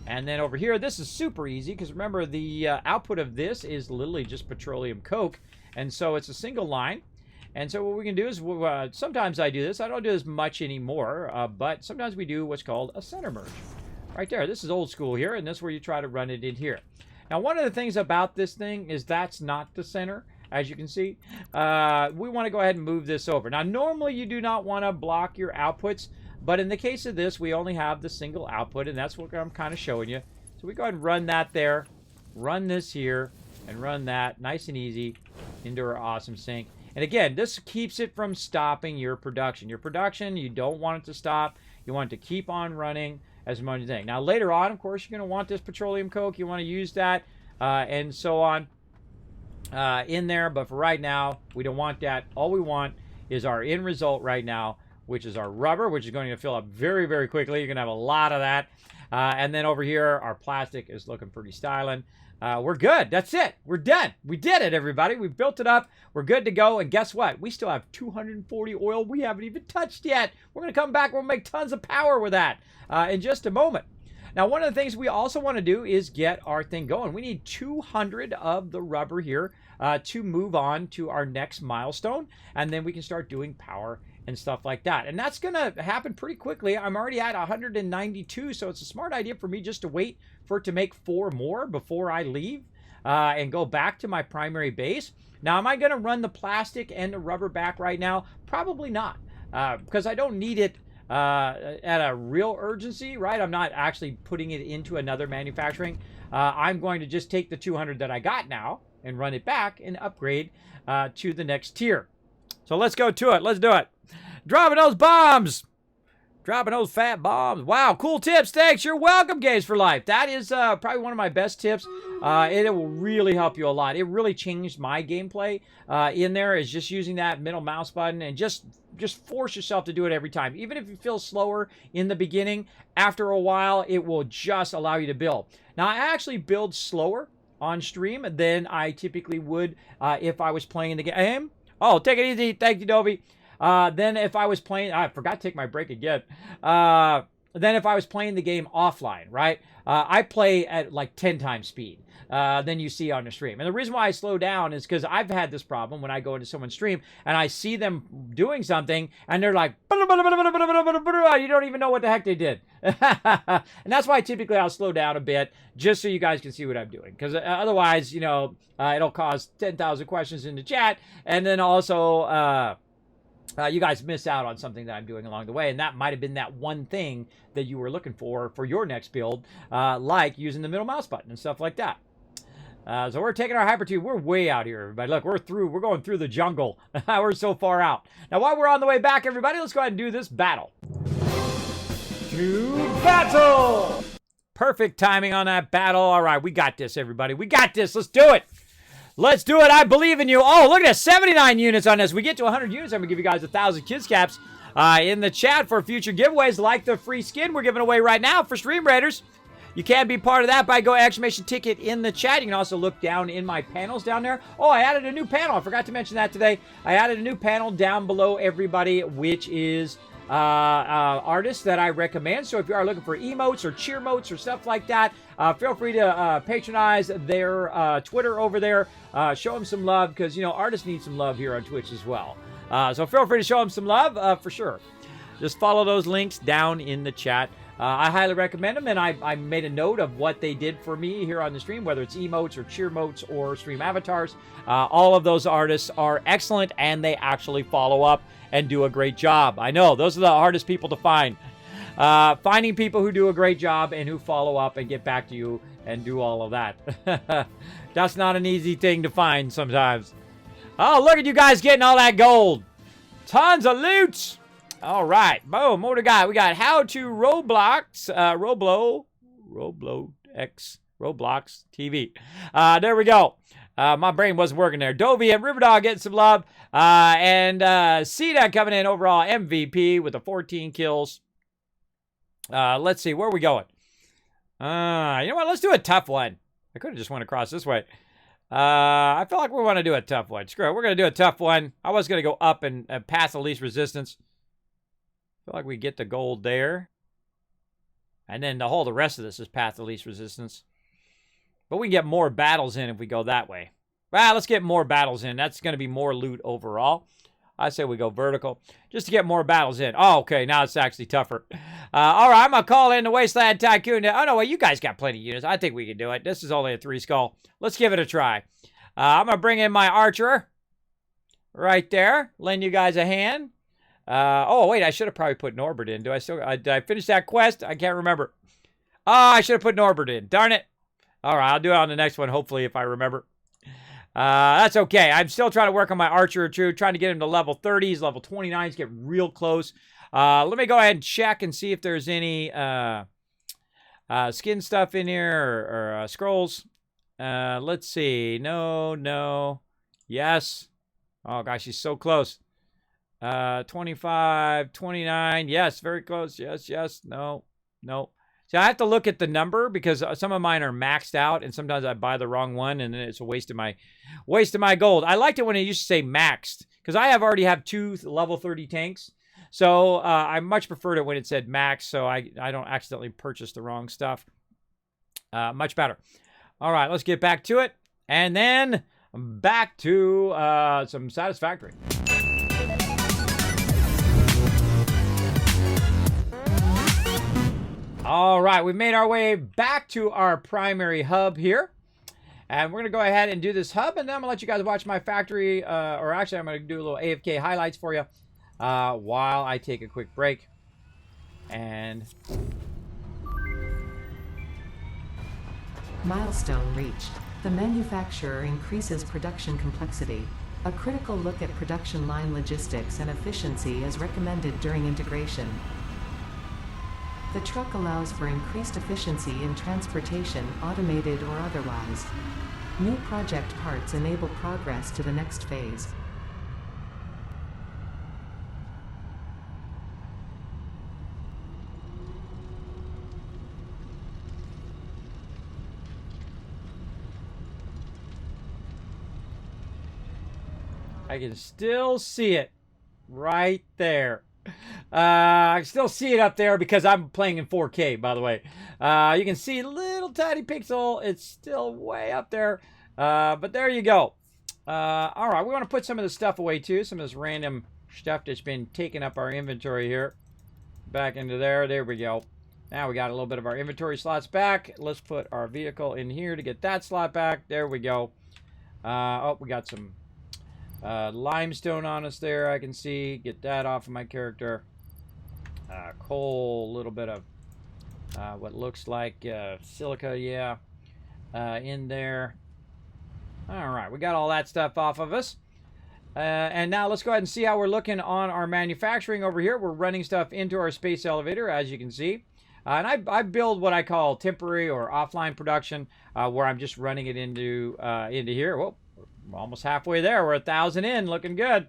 And then over here, this is super easy, because remember, the output of this is literally just petroleum coke, and so it's a single line. And so what we can do is, sometimes I do this. I don't do as much anymore, but sometimes we do what's called a center merge. Right there. This is old school here, and this is where you try to run it in here. Now, one of the things about this thing is that's not the center, as you can see. We want to go ahead and move this over. Now, normally you do not want to block your outputs, but in the case of this, we only have the single output, and that's what I'm kind of showing you. So we go ahead and run that there, run this here, and run that nice and easy into our awesome sink. And again, this keeps it from stopping your production. Your production, you don't want it to stop. You want it to keep on running as much as anything. Now, later on, of course, you're going to want this petroleum coke. You want to use that and so on in there. But for right now, we don't want that. All we want is our end result right now, which is our rubber, which is going to fill up very, very quickly. You're going to have a lot of that. And then over here, our plastic is looking pretty styling. We're good. That's it. We're done. We did it, everybody. We built it up. We're good to go. And guess what? We still have 240 oil we haven't even touched yet. We're going to come back. We'll make tons of power with that in just a moment. Now, one of the things we also want to do is get our thing going. We need 200 of the rubber here to move on to our next milestone. And then we can start doing power and stuff like that. And that's going to happen pretty quickly. I'm already at 192, so it's a smart idea for me just to wait for it to make 4 more before I leave and go back to my primary base. Now, am I going to run the plastic and the rubber back right now? Probably not, because I don't need it at a real urgency, right? I'm not actually putting it into another manufacturing. I'm going to just take the 200 that I got now and run it back and upgrade to the next tier. So let's go to it. Let's do it. Dropping those bombs. Dropping those fat bombs. Wow, cool tips. Thanks. You're welcome, Games for Life. That is probably one of my best tips. It will really help you a lot. It really changed my gameplay in there, is just using that middle mouse button and just force yourself to do it every time. Even if you feel slower in the beginning, after a while, it will just allow you to build. Now, I actually build slower on stream than I typically would if I was playing the game. Oh, take it easy. Thank you, Dovey. Then if I was playing, I forgot to take my break again. than if I was playing the game offline, right? I play at like 10 times speed than you see on the stream. And the reason why I slow down is because I've had this problem when I go into someone's stream and I see them doing something and they're like, you don't even know what the heck they did. And that's why typically I'll slow down a bit just so you guys can see what I'm doing. Because otherwise, you know, it'll cause 10,000 questions in the chat. And then also, you guys miss out on something that I'm doing along the way, and that might have been that one thing that you were looking for your next build, like using the middle mouse button and stuff like that. So we're taking our Hyper 2. We're way out here, everybody. Look, we're going through the jungle. We're so far out. Now, while we're on the way back, everybody, let's go ahead and do this battle. To battle! Perfect timing on that battle. All right, we got this, everybody. We got this. Let's do it. Let's do it. I believe in you. Oh, look at that. 79 units on this. We get to 100 units. I'm going to give you guys 1,000 kids caps in the chat for future giveaways like the free skin we're giving away right now for Stream Raiders. You can be part of that by going exclamation ticket in the chat. You can also look down in my panels down there. Oh, I added a new panel. I forgot to mention that today. I added a new panel down below everybody, which is artists that I recommend. So if you are looking for emotes or cheer motes or stuff like that, feel free to patronize their Twitter over there. Show them some love because, you know, artists need some love here on Twitch as well. So feel free to show them some love for sure. Just follow those links down in the chat. I highly recommend them, and I made a note of what they did for me here on the stream, whether it's emotes or cheer motes or stream avatars. All of those artists are excellent, and they actually follow up and do a great job. I know, those are the hardest people to find. Finding people who do a great job and who follow up and get back to you and do all of that. That's not an easy thing to find sometimes. Oh, look at you guys getting all that gold. Tons of loot. All right, boom. What do we got? We got how to Roblox, Roblox TV. There we go. My brain wasn't working there. Dovey and Riverdog getting some love. And Cedar coming in overall MVP with the 14 kills. Let's see, where are we going? You know what? Let's do a tough one. I could have just went across this way. I feel like we want to do a tough one. Screw it. We're going to do a tough one. I was going to go up and pass the least resistance. I feel like we get the gold there. And then the rest of this is path of least resistance. But we can get more battles in if we go that way. Well, let's get more battles in. That's going to be more loot overall. I say we go vertical just to get more battles in. Oh, okay. Now it's actually tougher. All right. I'm going to call in the Wasteland Tycoon. Oh, no. Well, you guys got plenty of units. I think we can do it. This is only a 3 skull. Let's give it a try. I'm going to bring in my archer right there. Lend you guys a hand. Oh, wait. I should have probably put Norbert in. Did I finish that quest? I can't remember. Oh, I should have put Norbert in. Darn it. All right. I'll do it on the next one, hopefully, if I remember. That's okay. I'm still trying to work on my archer or two, trying to get him to level 30s, level 29s, get real close. Let me go ahead and check and see if there's any skin stuff in here or scrolls. Let's see. No. Yes. Oh, gosh, he's so close. 25, 29. Yes, very close. Yes. No. See, I have to look at the number because some of mine are maxed out, and sometimes I buy the wrong one, and then it's a waste of my gold. I liked it when it used to say maxed because I already have 2 level 30 tanks, so I much preferred it when it said max, so I don't accidentally purchase the wrong stuff. Much better. All right, let's get back to it, and then back to some Satisfactory. All right, we've made our way back to our primary hub here. And we're going to go ahead and do this hub, and then I'm going to let you guys watch my factory, or actually I'm going to do a little AFK highlights for you while I take a quick break. And milestone reached. The manufacturer increases production complexity. A critical look at production line logistics and efficiency is recommended during integration. The truck allows for increased efficiency in transportation, automated or otherwise. New project parts enable progress to the next phase. I can still see it right there. I still see it up there because I'm playing in 4K, by the way. You can see a little tiny pixel. It's still way up there. But there you go. All right, we want to put some of this stuff away too. Some of this random stuff that's been taking up our inventory here. Back into there. There we go. Now we got a little bit of our inventory slots back. Let's put our vehicle in here to get that slot back. There we go. Oh, we got some limestone on us there, I can see. Get that off of my character. Coal, a little bit of what looks like silica, yeah, in there. All right, we got all that stuff off of us. And now let's go ahead and see how we're looking on our manufacturing over here. We're running stuff into our space elevator, as you can see. And I build what I call temporary or offline production, where I'm just running it into here. Whoa, we're almost halfway there. We're 1,000 in, looking good.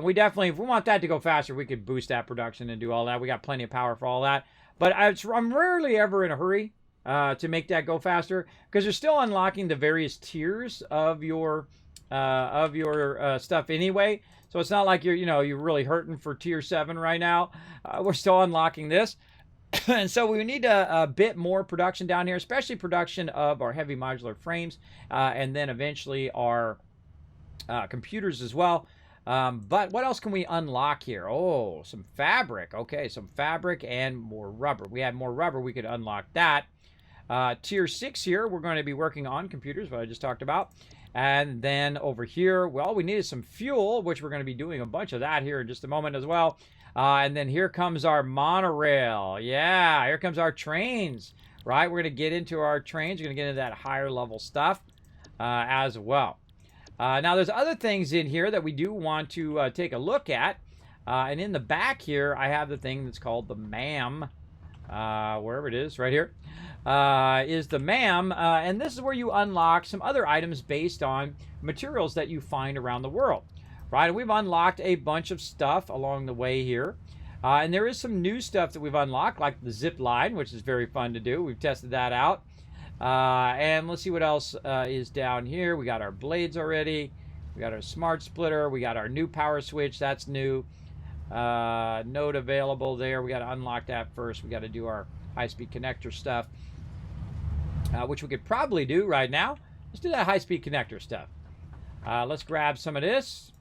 We definitely, if we want that to go faster, we could boost that production and do all that. We got plenty of power for all that. But I'm rarely ever in a hurry to make that go faster, because you're still unlocking the various tiers of your stuff anyway. So it's not like you're really hurting for tier 7 right now. We're still unlocking this. And so we need a bit more production down here, especially production of our heavy modular frames, and then eventually our computers as well. But what else can we unlock here? Oh, some fabric. Okay, some fabric and more rubber. We had more rubber, we could unlock that. Tier 6 here, we're going to be working on computers, what I just talked about. And then over here, well, we needed some fuel, which we're going to be doing a bunch of that here in just a moment as well. And then here comes our monorail. Yeah, here comes our trains, right? We're going to get into our trains. We're going to get into that higher level stuff as well. Now, there's other things in here that we do want to take a look at. And in the back here, I have the thing that's called the MAM. Wherever it is, right here, is the MAM. And this is where you unlock some other items based on materials that you find around the world. Right, and we've unlocked a bunch of stuff along the way here. And there is some new stuff that we've unlocked, like the zip line, which is very fun to do. We've tested that out. And let's see what else is down here. We got our blades already. We got our smart splitter. We got our new power switch. That's new. Node available there. We got to unlock that first. We got to do our high-speed connector stuff, which we could probably do right now. Let's do that high-speed connector stuff. Let's grab some of this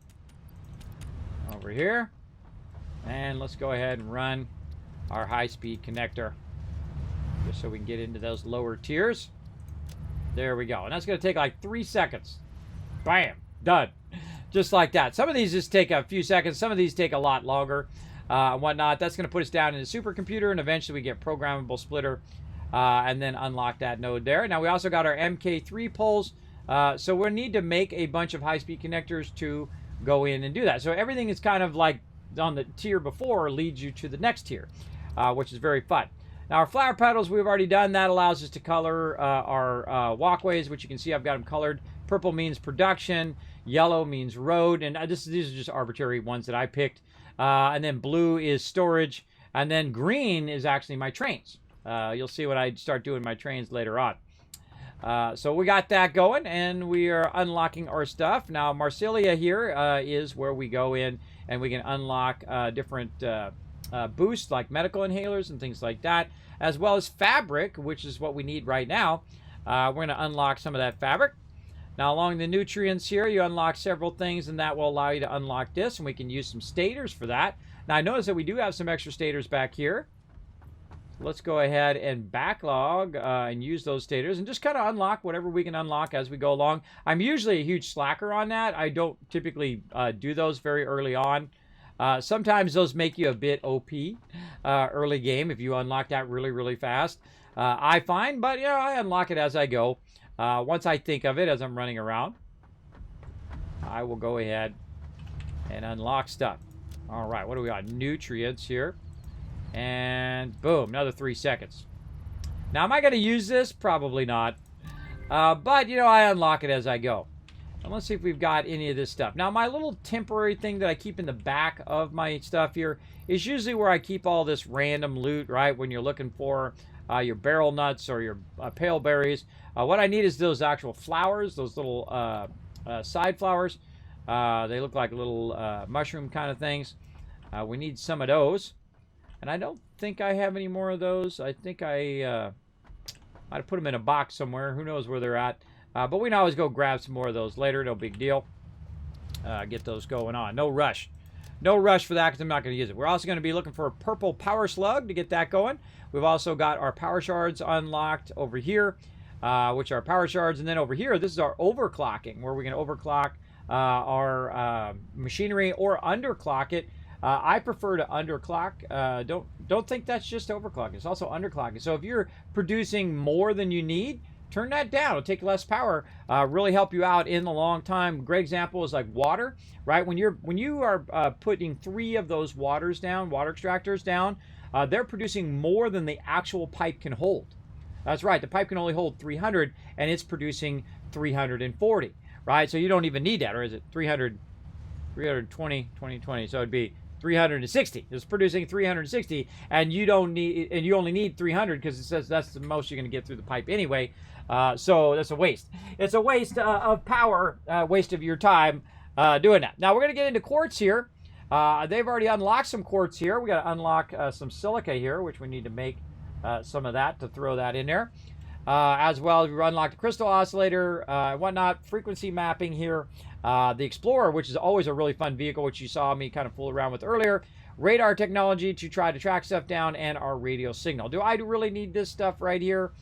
over here, and let's go ahead and run our high-speed connector just so we can get into those lower tiers. There we go. And that's going to take like 3 seconds. Bam, done. Just like that. Some of these just take a few seconds. Some of these take a lot longer and whatnot. That's going to put us down in the supercomputer, and eventually we get programmable splitter and then unlock that node there. Now we also got our MK3 poles. So we'll need to make a bunch of high-speed connectors to go in and do that. So everything is kind of like on the tier before leads you to the next tier, which is very fun. Now our flower petals we've already done. That allows us to color our walkways, which you can see I've got them colored. Purple means production, yellow means road, and these are just arbitrary ones that I picked. And then blue is storage, and then green is actually my trains. You'll see when I start doing my trains later on. So we got that going, and we are unlocking our stuff. Now, Marsilia here is where we go in, and we can unlock different boosts, like medical inhalers and things like that, as well as fabric, which is what we need right now. We're going to unlock some of that fabric. Now, along the nutrients here, you unlock several things, and that will allow you to unlock this, and we can use some stators for that. Now, I notice that we do have some extra stators back here. Let's go ahead and backlog and use those stators and just kind of unlock whatever we can unlock as we go along. I'm usually a huge slacker on that. I don't typically do those very early on. Sometimes those make you a bit OP early game if you unlock that really, really fast. I find, but I unlock it as I go. Once I think of it as I'm running around, I will go ahead and unlock stuff. All right, what do we got? Nutrients here. And boom, another 3 seconds. Now, am I going to use this? Probably not. But, I unlock it as I go. And let's see if we've got any of this stuff. Now, my little temporary thing that I keep in the back of my stuff here is usually where I keep all this random loot, right? When you're looking for your barrel nuts or your pale berries. What I need is those actual flowers, those little side flowers. They look like little mushroom kind of things. We need some of those. And I don't think I have any more of those. I think I might have put them in a box somewhere. Who knows where they're at. But we can always go grab some more of those later. No big deal. Get those going on. No rush. No rush for that because I'm not going to use it. We're also going to be looking for a purple power slug to get that going. We've also got our power shards unlocked over here, which are power shards. And then over here, this is our overclocking, where we're going to overclock our machinery or underclock it. I prefer to underclock. Don't think that's just overclocking. It's also underclocking. So if you're producing more than you need, turn that down. It'll take less power. Really help you out in the long time. Great example is like water, right? When you are putting 3 of those water extractors down, they're producing more than the actual pipe can hold. That's right. The pipe can only hold 300, and it's producing 340, right? So you don't even need that, or is it 300, 320, 20, 20? So it'd be 360. It's producing 360, and you only need 300 because it says that's the most you're going to get through the pipe anyway. So that's a waste. It's a waste of power, waste of your time doing that. Now we're going to get into quartz here. They've already unlocked some quartz here. We got to unlock some silica here, which we need to make some of that to throw that in there. As well as we unlock the crystal oscillator, whatnot, frequency mapping here. The Explorer, which is always a really fun vehicle, which you saw me kind of fool around with earlier. Radar technology to try to track stuff down, and our radio signal. Do I really need this stuff right here?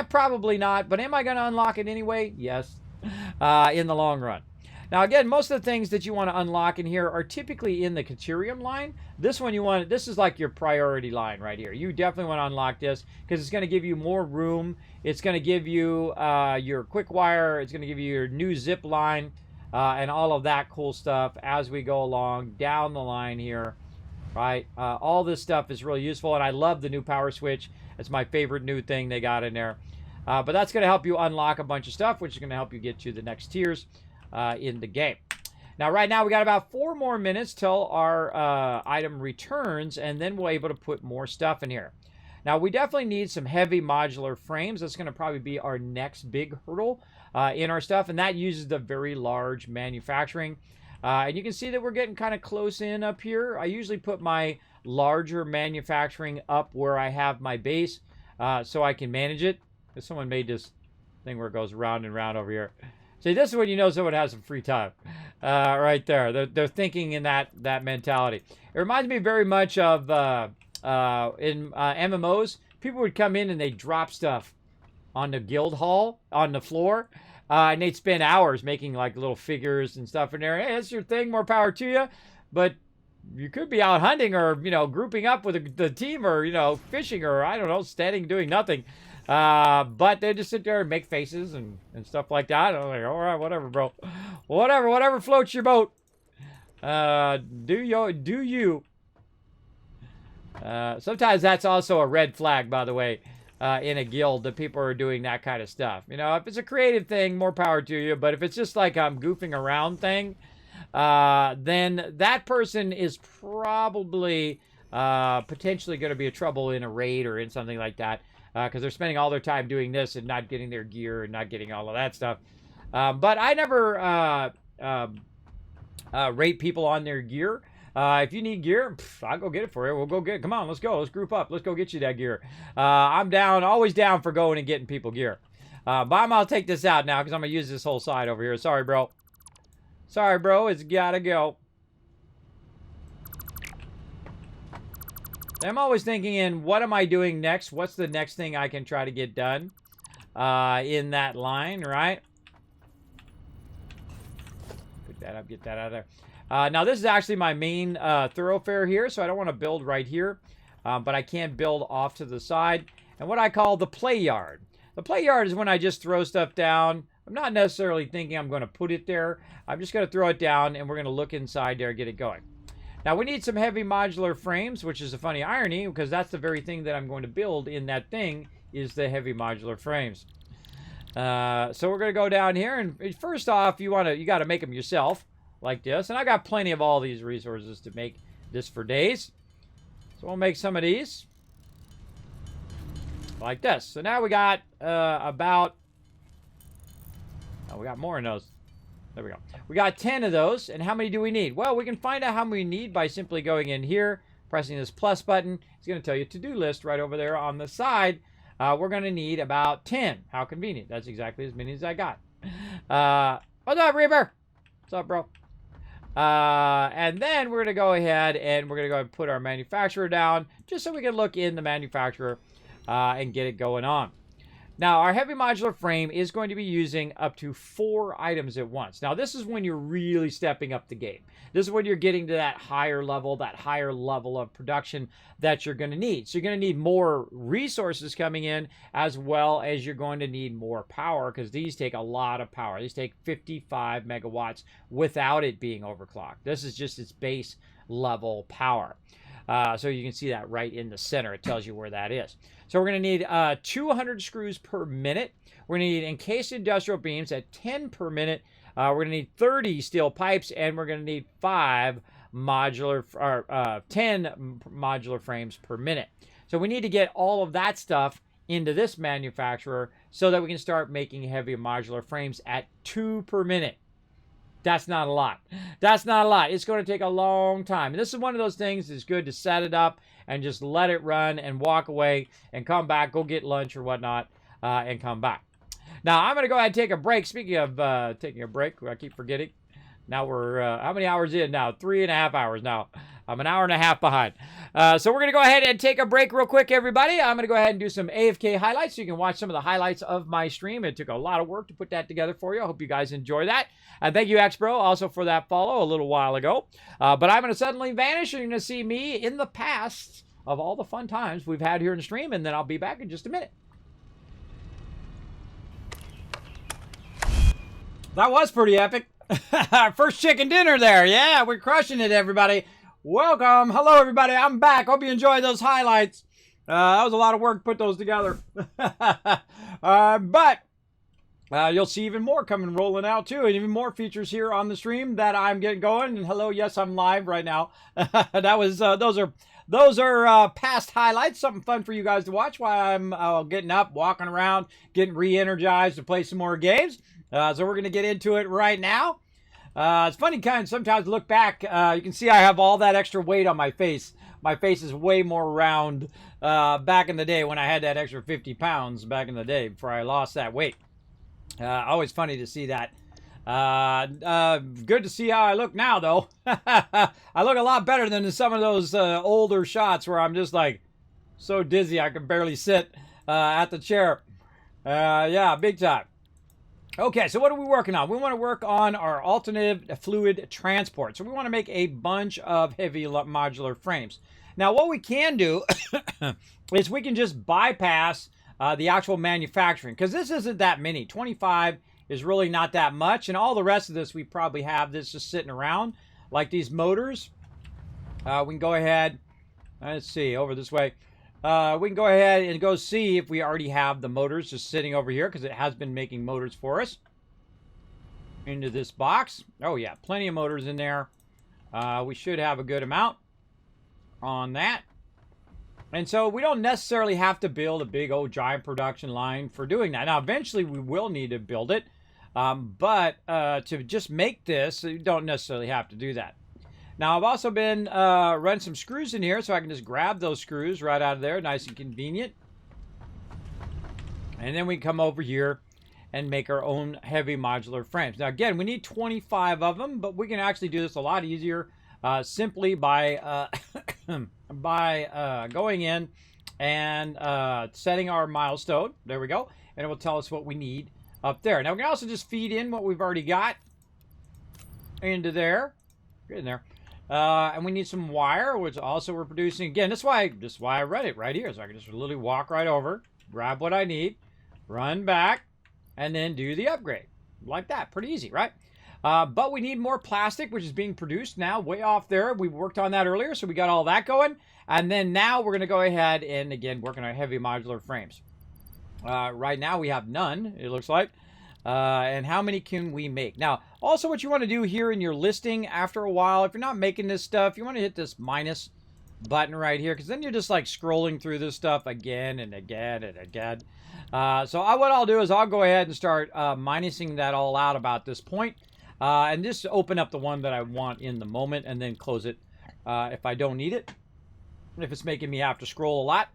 Probably not, but am I going to unlock it anyway? Yes, in the long run. Now again, most of the things that you want to unlock in here are typically in the Caterium line. This is like your priority line right here. You definitely want to unlock this because it's going to give you more room. It's going to give you your quick wire. It's going to give you your new zip line and all of that cool stuff as we go along down the line here, right? All this stuff is really useful, and I love the new power switch. It's my favorite new thing they got in there. But that's going to help you unlock a bunch of stuff, which is going to help you get to the next tiers in the game. Now, right now, we got about 4 more minutes till our item returns, and then we're able to put more stuff in here. Now, we definitely need some heavy modular frames. That's going to probably be our next big hurdle in our stuff, and that uses the very large manufacturing. And you can see that we're getting kind of close in up here. I usually put my larger manufacturing up where I have my base so I can manage it. Someone made this thing where it goes round and round over here. See, this is when you know someone has some free time, right there. They're thinking in that mentality. It reminds me very much of in MMOs, people would come in and they'd drop stuff on the guild hall, on the floor, and they'd spend hours making like little figures and stuff in there. Hey, that's your thing, more power to you. But you could be out hunting or, grouping up with the team or, fishing or, I don't know, standing, doing nothing. But they just sit there and make faces and stuff like that. I'm like, all right, whatever, bro. Whatever floats your boat. Do you. Sometimes that's also a red flag, by the way, in a guild that people are doing that kind of stuff. If it's a creative thing, more power to you. But if it's just like I'm goofing around thing, then that person is probably potentially going to be a trouble in a raid or in something like that. Because they're spending all their time doing this and not getting their gear and not getting all of that stuff. But I never rate people on their gear. If you need gear, I'll go get it for you. We'll go get it. Come on, let's go. Let's group up. Let's go get you that gear. I'm down, always down for going and getting people gear. But I'll take this out now because I'm going to use this whole side over here. Sorry, bro. Sorry, bro. It's got to go. I'm always thinking in what am I doing next? What's the next thing I can try to get done in that line, right? Pick that up, get that out of there. Now, this is actually my main thoroughfare here, so I don't want to build right here, but I can build off to the side. And what I call the play yard. The play yard is when I just throw stuff down. I'm not necessarily thinking I'm going to put it there. I'm just going to throw it down, and we're going to look inside there and get it going. Now, we need some heavy modular frames, which is a funny irony, because that's the very thing that I'm going to build in that thing, is the heavy modular frames. So we're going to go down here, and first off, you got to make them yourself, like this. And I got plenty of all these resources to make this for days. So we'll make some of these, like this. So now we got we got more in those. There we go. We got 10 of those. And how many do we need? Well, we can find out how many we need by simply going in here, pressing this plus button. It's going to tell you to-do list right over there on the side. We're going to need about 10. How convenient. That's exactly as many as I got. What's up, Reaper? What's up, bro? And then we're going to go ahead and we're going to go ahead and put our manufacturer down just so we can look in the manufacturer and get it going on. Now, our heavy modular frame is going to be using up to 4 items at once. Now, this is when you're really stepping up the game. This is when you're getting to that higher level of production that you're going to need. So you're going to need more resources coming in, as well as you're going to need more power, because these take a lot of power. These take 55 megawatts without it being overclocked. This is just its base level power. So you can see that right in the center. It tells you where that is. So we're going to need 200 screws per minute. We're going to need encased industrial beams at 10 per minute. We're going to need 30 steel pipes, and we're going to need 10 modular frames per minute. So we need to get all of that stuff into this manufacturer so that we can start making heavy modular frames at 2 per minute. That's not a lot. That's not a lot. It's going to take a long time. And this is one of those things that's good to set it up and just let it run and walk away and come back, go get lunch or whatnot, and come back. Now, I'm going to go ahead and take a break. Speaking of taking a break, I keep forgetting. Now we're, how many hours in now? 3.5 hours now. I'm an hour and a half behind. So we're going to go ahead and take a break real quick, everybody. I'm going to go ahead and do some AFK highlights so you can watch some of the highlights of my stream. It took a lot of work to put that together for you. I hope you guys enjoy that. Thank you, Xbro, also for that follow a little while ago. But I'm going to suddenly vanish. You're going to see me in the past of all the fun times we've had here in the stream, and then I'll be back in just a minute. That was pretty epic. First chicken dinner there. Yeah, we're crushing it, everybody. Welcome. Hello, everybody. I'm back. Hope you enjoyed those highlights. That was a lot of work to put those together. But you'll see even more coming rolling out, too. And even more features here on the stream that I'm getting going. And hello, yes, I'm live right now. That was those are past highlights. Something fun for you guys to watch while I'm getting up, walking around, getting re-energized to play some more games. So we're going to get into it right now. It's funny kind of sometimes look back. You can see I have all that extra weight on my face. My face is way more round back in the day when I had that extra 50 pounds back in the day before I lost that weight. Always funny to see that. Good to see how I look now, though. I look a lot better than in some of those older shots where I'm just like so dizzy I can barely sit at the chair. Yeah, big time. Okay, so what are we working on? We want to work on our alternative fluid transport. So we want to make a bunch of heavy modular frames. Now, what we can do is we can just bypass the actual manufacturing, because this isn't that many. 25 is really not that much, and all the rest of this we probably have this just sitting around, like these motors. We can go ahead, let's see, over this way. We can go ahead and go see if we already have the motors just sitting over here, because it has been making motors for us. Into this box. Oh yeah, plenty of motors in there. We should have a good amount on that. And so we don't necessarily have to build a big old giant production line for doing that. Now eventually we will need to build it. But to just make this, you don't necessarily have to do that. Now, I've also been running some screws in here, so I can just grab those screws right out of there. Nice and convenient. And then we come over here and make our own heavy modular frames. Now, again, we need 25 of them, but we can actually do this a lot easier simply by, going in and setting our milestone. There we go. And it will tell us what we need up there. Now, we can also just feed in what we've already got into there. Get in there. And we need some wire, which also we're producing. Again, this is why I read it right here. So I can just literally walk right over, grab what I need, run back, and then do the upgrade. Like that. Pretty easy, right? But we need more plastic, which is being produced now way off there. We worked on that earlier, so we got all that going. And then now we're going to go ahead and, again, work on our heavy modular frames. Right now we have none, it looks like. And how many can we make? Now, also what you want to do here in your listing after a while, if you're not making this stuff, you want to hit this minus button right here, because then you're just like scrolling through this stuff again and again and again. So what I'll do is I'll go ahead and start minusing that all out about this point. And just open up the one that I want in the moment and then close it if I don't need it. If it's making me have to scroll a lot.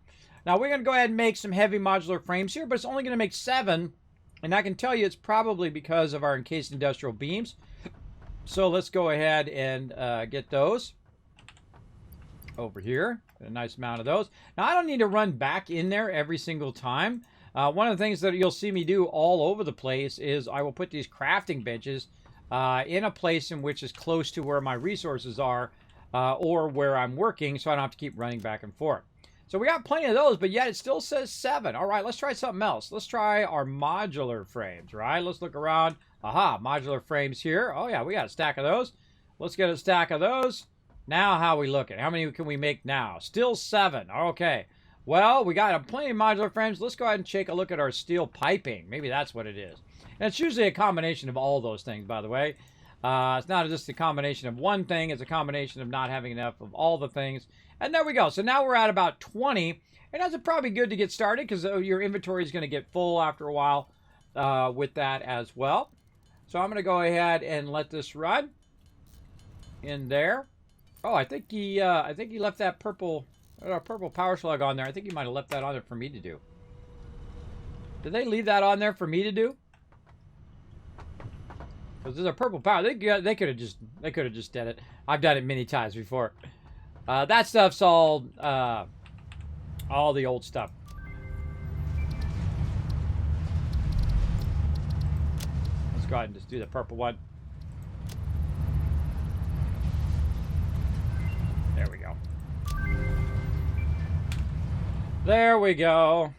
Now we're going to go ahead and make some heavy modular frames here, but it's only going to make 7. And I can tell you it's probably because of our encased industrial beams. So let's go ahead and get those over here. A nice amount of those. Now I don't need to run back in there every single time. One of the things that you'll see me do all over the place is I will put these crafting benches in a place in which is close to where my resources are or where I'm working, so I don't have to keep running back and forth. So we got plenty of those, but yet it still says 7. All right, let's try something else. Let's try our modular frames, right? Let's look around. Aha, modular frames here. Oh, yeah, we got a stack of those. Let's get a stack of those. Now, how are we looking? How many can we make now? Still 7. Okay. Well, we got plenty of modular frames. Let's go ahead and take a look at our steel piping. Maybe that's what it is. And it's usually a combination of all those things, by the way. It's not just a combination of one thing. It's a combination of not having enough of all the things. And there we go. So now we're at about 20. And that's probably good to get started because your inventory is going to get full after a while with that as well. So I'm going to go ahead and let this run in there. Oh, I think he left that purple power slug on there. I think he might have left that on there for me to do. Did they leave that on there for me to do? Because there's a purple power. They could have just did it. I've done it many times before. That stuff's all the old stuff. Let's go ahead and just do the purple one. There we go. There we go.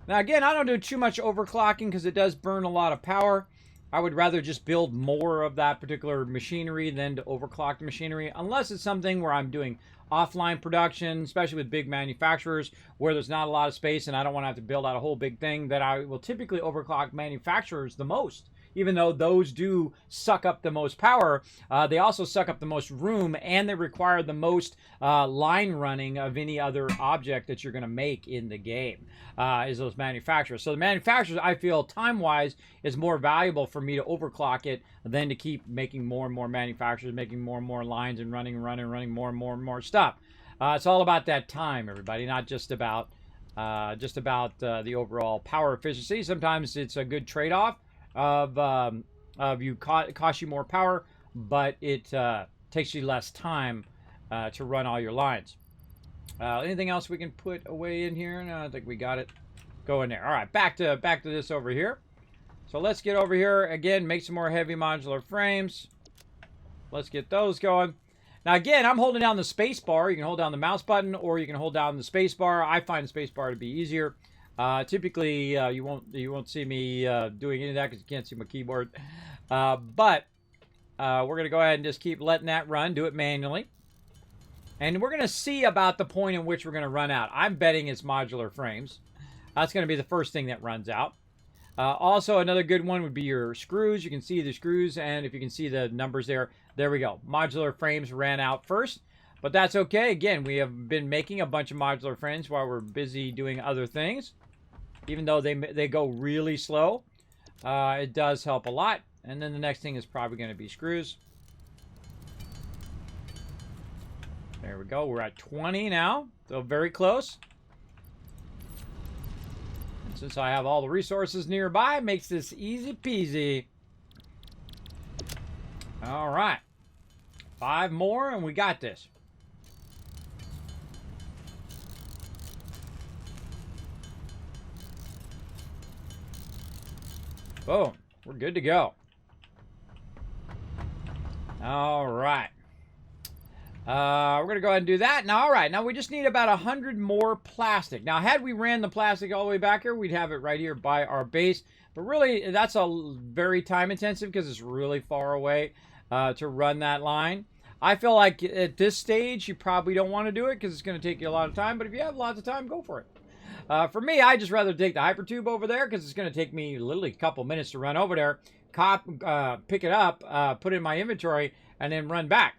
Now again, I don't do too much overclocking because it does burn a lot of power. I would rather just build more of that particular machinery than to overclock the machinery, unless it's something where I'm doing offline production, especially with big manufacturers where there's not a lot of space and I don't want to have to build out a whole big thing. That I will typically overclock manufacturers the most. Even though those do suck up the most power, they also suck up the most room, and they require the most line running of any other object that you're going to make in the game, is those manufacturers. So the manufacturers, I feel, time-wise, is more valuable for me to overclock it than to keep making more and more manufacturers, making more and more lines and running more and more stuff. It's all about that time, everybody, not just about the overall power efficiency. Sometimes it's a good trade-off of you cost you more power, but it takes you less time to run all your lines. Anything else we can put away in here? No, I think we got it. Go in there. All right, back to this over here. So let's get over here again, make some more heavy modular frames. Let's get those going. Now again, I'm holding down the space bar. You can hold down the mouse button, or you can hold down the space bar. I find the space bar to be easier. Typically, you won't see me doing any of that because you can't see my keyboard. But we're going to go ahead and just keep letting that run. Do it manually. And we're going to see about the point in which we're going to run out. I'm betting it's modular frames. That's going to be the first thing that runs out. Also, another good one would be your screws. You can see the screws, and if you can see the numbers there, there we go. Modular frames ran out first. But that's okay. Again, we have been making a bunch of modular frames while we're busy doing other things. Even though they go really slow, it does help a lot. And then the next thing is probably going to be screws. There we go. We're at 20 now. So very close. And since I have all the resources nearby, it makes this easy peasy. All right. 5 more and we got this. Boom. We're good to go. All right. We're going to go ahead and do that. Now, all right. Now, we just need about 100 more plastic. Now, had we ran the plastic all the way back here, we'd have it right here by our base. But really, that's a very time-intensive because it's really far away to run that line. I feel like at this stage, you probably don't want to do it because it's going to take you a lot of time. But if you have lots of time, go for it. For me, I just rather take the hypertube over there because it's going to take me literally a couple minutes to run over there, pick it up, put it in my inventory, and then run back.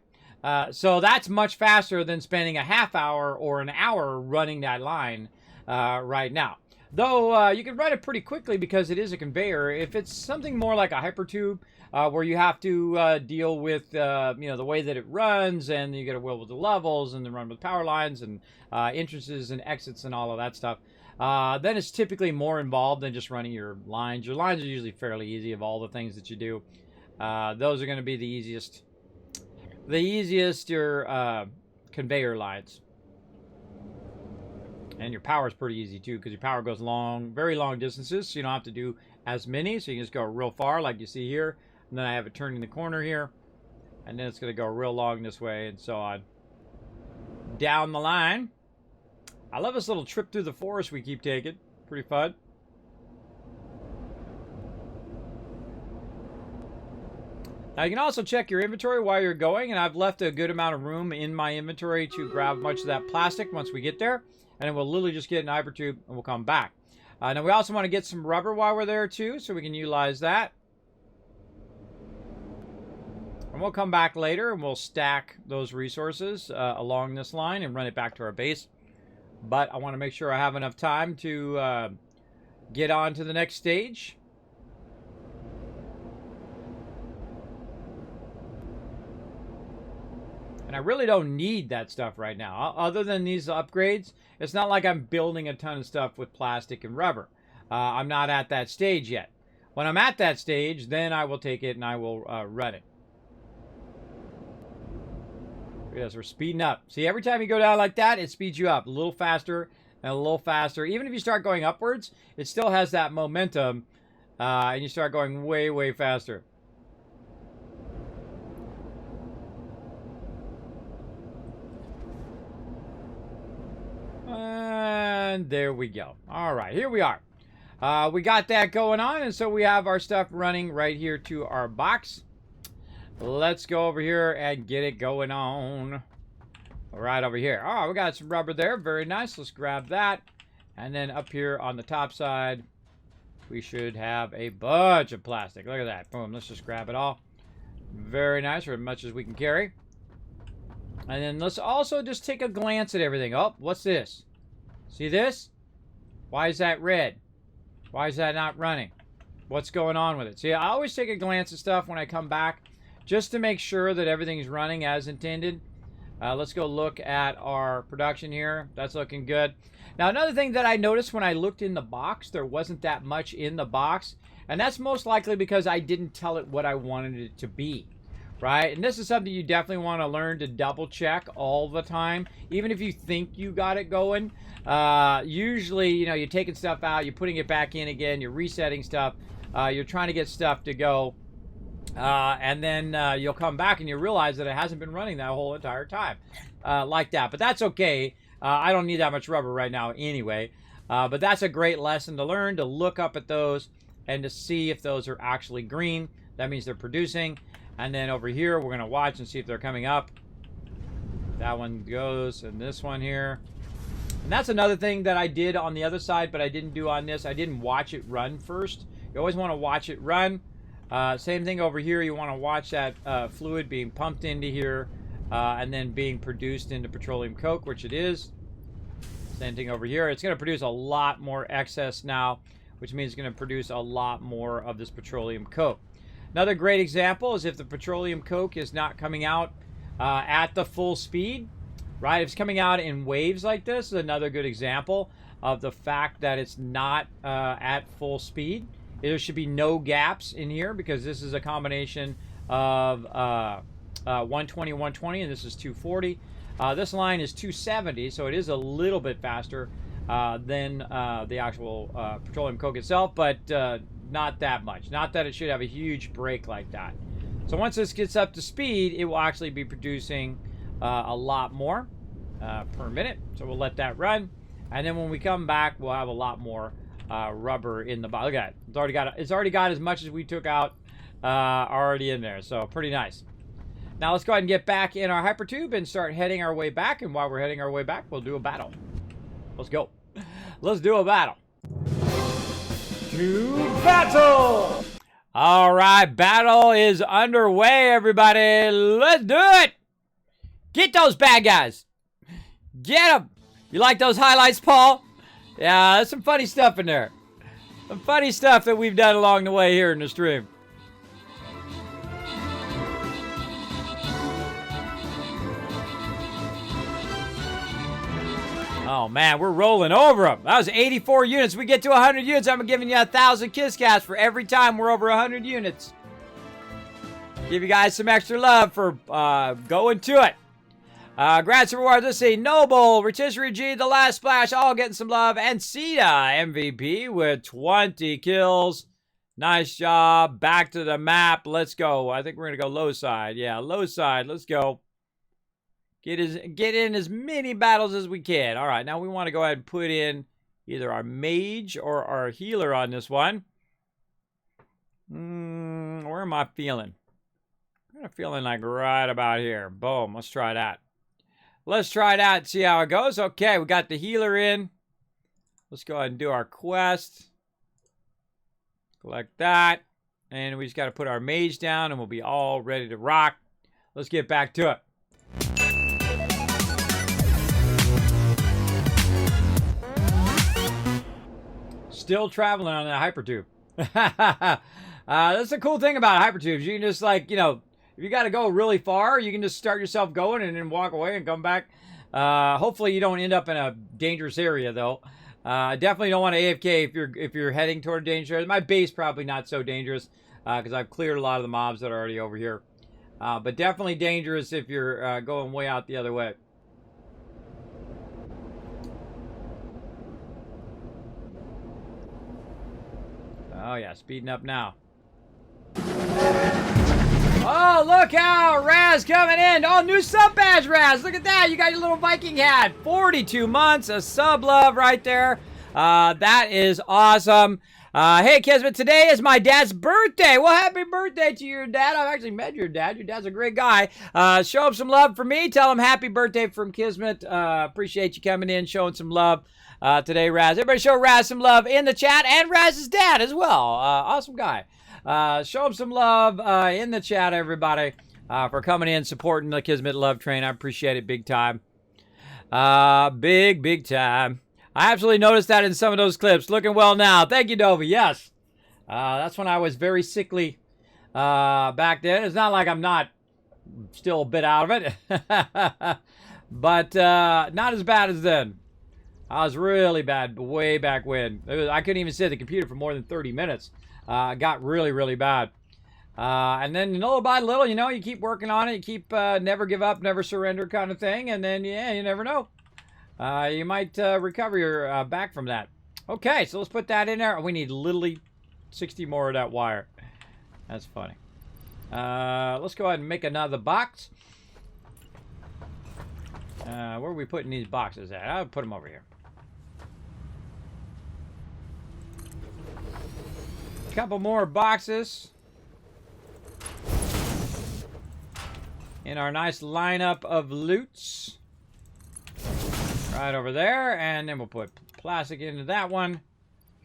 So that's much faster than spending a half hour or an hour running that line right now. Though you can run it pretty quickly because it is a conveyor. If it's something more like a hypertube, where you have to deal with the way that it runs, and you got to deal with the levels, and then run with power lines and entrances and exits and all of that stuff, then it's typically more involved than just running your lines. Your lines are usually fairly easy of all the things that you do. Those are going to be the easiest. The easiest your conveyor lines. And your power is pretty easy too, because your power goes very long distances, so you don't have to do as many. So you can just go real far, like you see here. And then I have it turning the corner here, and then it's going to go real long this way, and so on. Down the line. I love this little trip through the forest we keep taking. Pretty fun. Now you can also check your inventory while you're going, and I've left a good amount of room in my inventory to grab much of that plastic once we get there. And then we'll literally just get an hypertube and we'll come back. Now we also want to get some rubber while we're there too, so we can utilize that. And we'll come back later and we'll stack those resources along this line and run it back to our base. But I want to make sure I have enough time to get on to the next stage. And I really don't need that stuff right now. Other than these upgrades, it's not like I'm building a ton of stuff with plastic and rubber. I'm not at that stage yet. When I'm at that stage, then I will take it and I will run it. Yes, we're speeding up. See, every time you go down like that, it speeds you up a little faster and a little faster. Even if you start going upwards, it still has that momentum, and you start going way, way faster. And there we go. All right, here we are. We got that going on, and so we have our stuff running right here to our box. Let's go over here and get it going on. Right over here. Oh, we got some rubber there. Very nice. Let's grab that. And then up here on the top side, we should have a bunch of plastic. Look at that. Boom. Let's just grab it all. Very nice, or as much as we can carry. And then let's also just take a glance at everything. Oh, what's this? See this? Why is that red? Why is that not running? What's going on with it? See, I always take a glance at stuff when I come back, just to make sure that everything's running as intended. Let's go look at our production here. That's looking good. Now, another thing that I noticed when I looked in the box, there wasn't that much in the box. And that's most likely because I didn't tell it what I wanted it to be. Right? And this is something you definitely want to learn to double check all the time. Even if you think you got it going. Usually, you're taking stuff out, you're putting it back in again, you're resetting stuff. You're trying to get stuff to go. And then you'll come back and you realize that it hasn't been running that whole entire time like that. But that's okay. I don't need that much rubber right now anyway. But that's a great lesson to learn, to look up at those and to see if those are actually green. That means they're producing. And then over here, we're going to watch and see if they're coming up. That one goes, and this one here. And that's another thing that I did on the other side, but I didn't do on this. I didn't watch it run first. You always want to watch it run. Same thing over here. You want to watch that fluid being pumped into here and then being produced into petroleum coke, which it is. Same thing over here. It's going to produce a lot more excess now, which means it's going to produce a lot more of this petroleum coke. Another great example is if the petroleum coke is not coming out at the full speed, right? If it's coming out in waves like this, is another good example of the fact that it's not at full speed. There should be no gaps in here because this is a combination of 120, 120, and this is 240. This line is 270, so it is a little bit faster than the actual petroleum coke itself, but not that much. Not that it should have a huge break like that. So once this gets up to speed, it will actually be producing a lot more per minute. So we'll let that run. And then when we come back, we'll have a lot more rubber in the bottom. Look at it. It's already got as much as we took out already in there. So pretty nice. Now let's go ahead and get back in our hypertube and start heading our way back. And while we're heading our way back, we'll do a battle. Let's go. Let's do a battle. To battle! All right, battle is underway, everybody. Let's do it! Get those bad guys. Get them. You like those highlights, Paul? Yeah, there's some funny stuff in there. Some funny stuff that we've done along the way here in the stream. Oh, man, we're rolling over them. That was 84 units. We get to 100 units, I'm giving you 1,000 Kiss Cats for every time we're over 100 units. Give you guys some extra love for going to it. Grants and rewards. Let's see. Noble, Rotisserie G, The Last Splash, all getting some love. And Sita, MVP with 20 kills. Nice job. Back to the map. Let's go. I think we're going to go low side. Yeah, low side. Let's go. Get in as many battles as we can. All right, now we want to go ahead and put in either our mage or our healer on this one. Where am I feeling? I'm kind of feeling like right about here. Boom. Let's try that. Let's try that and see how it goes. Okay, we got the healer in. Let's go ahead and do our quest. Collect that. And we just got to put our mage down and we'll be all ready to rock. Let's get back to it. Still traveling on that hypertube. That's the cool thing about hypertubes. You can just like, you know, if you got to go really far, you can just start yourself going and then walk away and come back. Hopefully you don't end up in a dangerous area though. Definitely don't want to AFK if you're heading toward a dangerous area. My base probably not so dangerous because I've cleared a lot of the mobs that are already over here. But definitely dangerous if you're going way out the other way. Oh, yeah, speeding up now. Oh, look how Raz coming in. Oh, new sub badge, Raz. Look at that. You got your little Viking hat. 42 months, a sub love right there. That is awesome. Hey, Kismet, today is my dad's birthday. Well, happy birthday to your dad. I've actually met your dad. Your dad's a great guy. Show him some love for me. Tell him happy birthday from Kismet. Appreciate you coming in, showing some love. Today, Raz. Everybody show Raz some love in the chat and Raz's dad as well. Awesome guy. Show him some love in the chat, everybody, for coming in, supporting the Kismet Love Train. I appreciate it big time. Big time. I absolutely noticed that in some of those clips. Looking well now. Thank you, Dovi. Yes. That's when I was very sickly back then. It's not like I'm not still a bit out of it. But not as bad as then. I was really bad way back when. I couldn't even sit at the computer for more than 30 minutes. It got really, really bad. And then little by little, you know, you keep working on it. You keep never give up, never surrender kind of thing. And then, yeah, you never know. You might recover your back from that. Okay, so let's put that in there. We need literally 60 more of that wire. That's funny. Let's go ahead and make another box. Where are we putting these boxes at? I'll put them over here. Couple more boxes in our nice lineup of loots right over there, and then we'll put plastic into that one,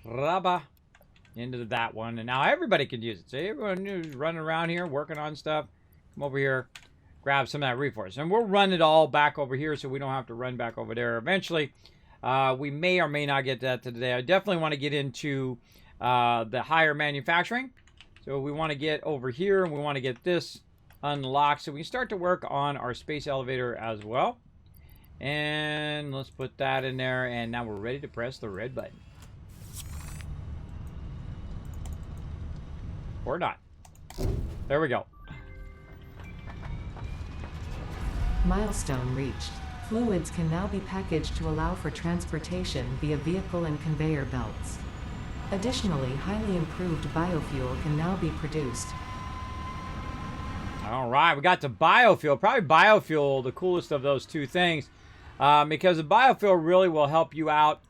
rubber into that one, and now everybody can use it. See, everyone is running around here working on stuff. Come over here, grab some of that reinforce, and we'll run it all back over here so we don't have to run back over there eventually. We may or may not get that today. I definitely want to get into the higher manufacturing. So we want to get over here and we want to get this unlocked so we can start to work on our space elevator as well. And let's put that in there, and now we're ready to press the red button. Or not. There we go. Milestone reached. Fluids can now be packaged to allow for transportation via vehicle and conveyor belts. Additionally, highly improved biofuel can now be produced. All right, we got the biofuel. Probably biofuel, the coolest of those two things, because the biofuel really will help you out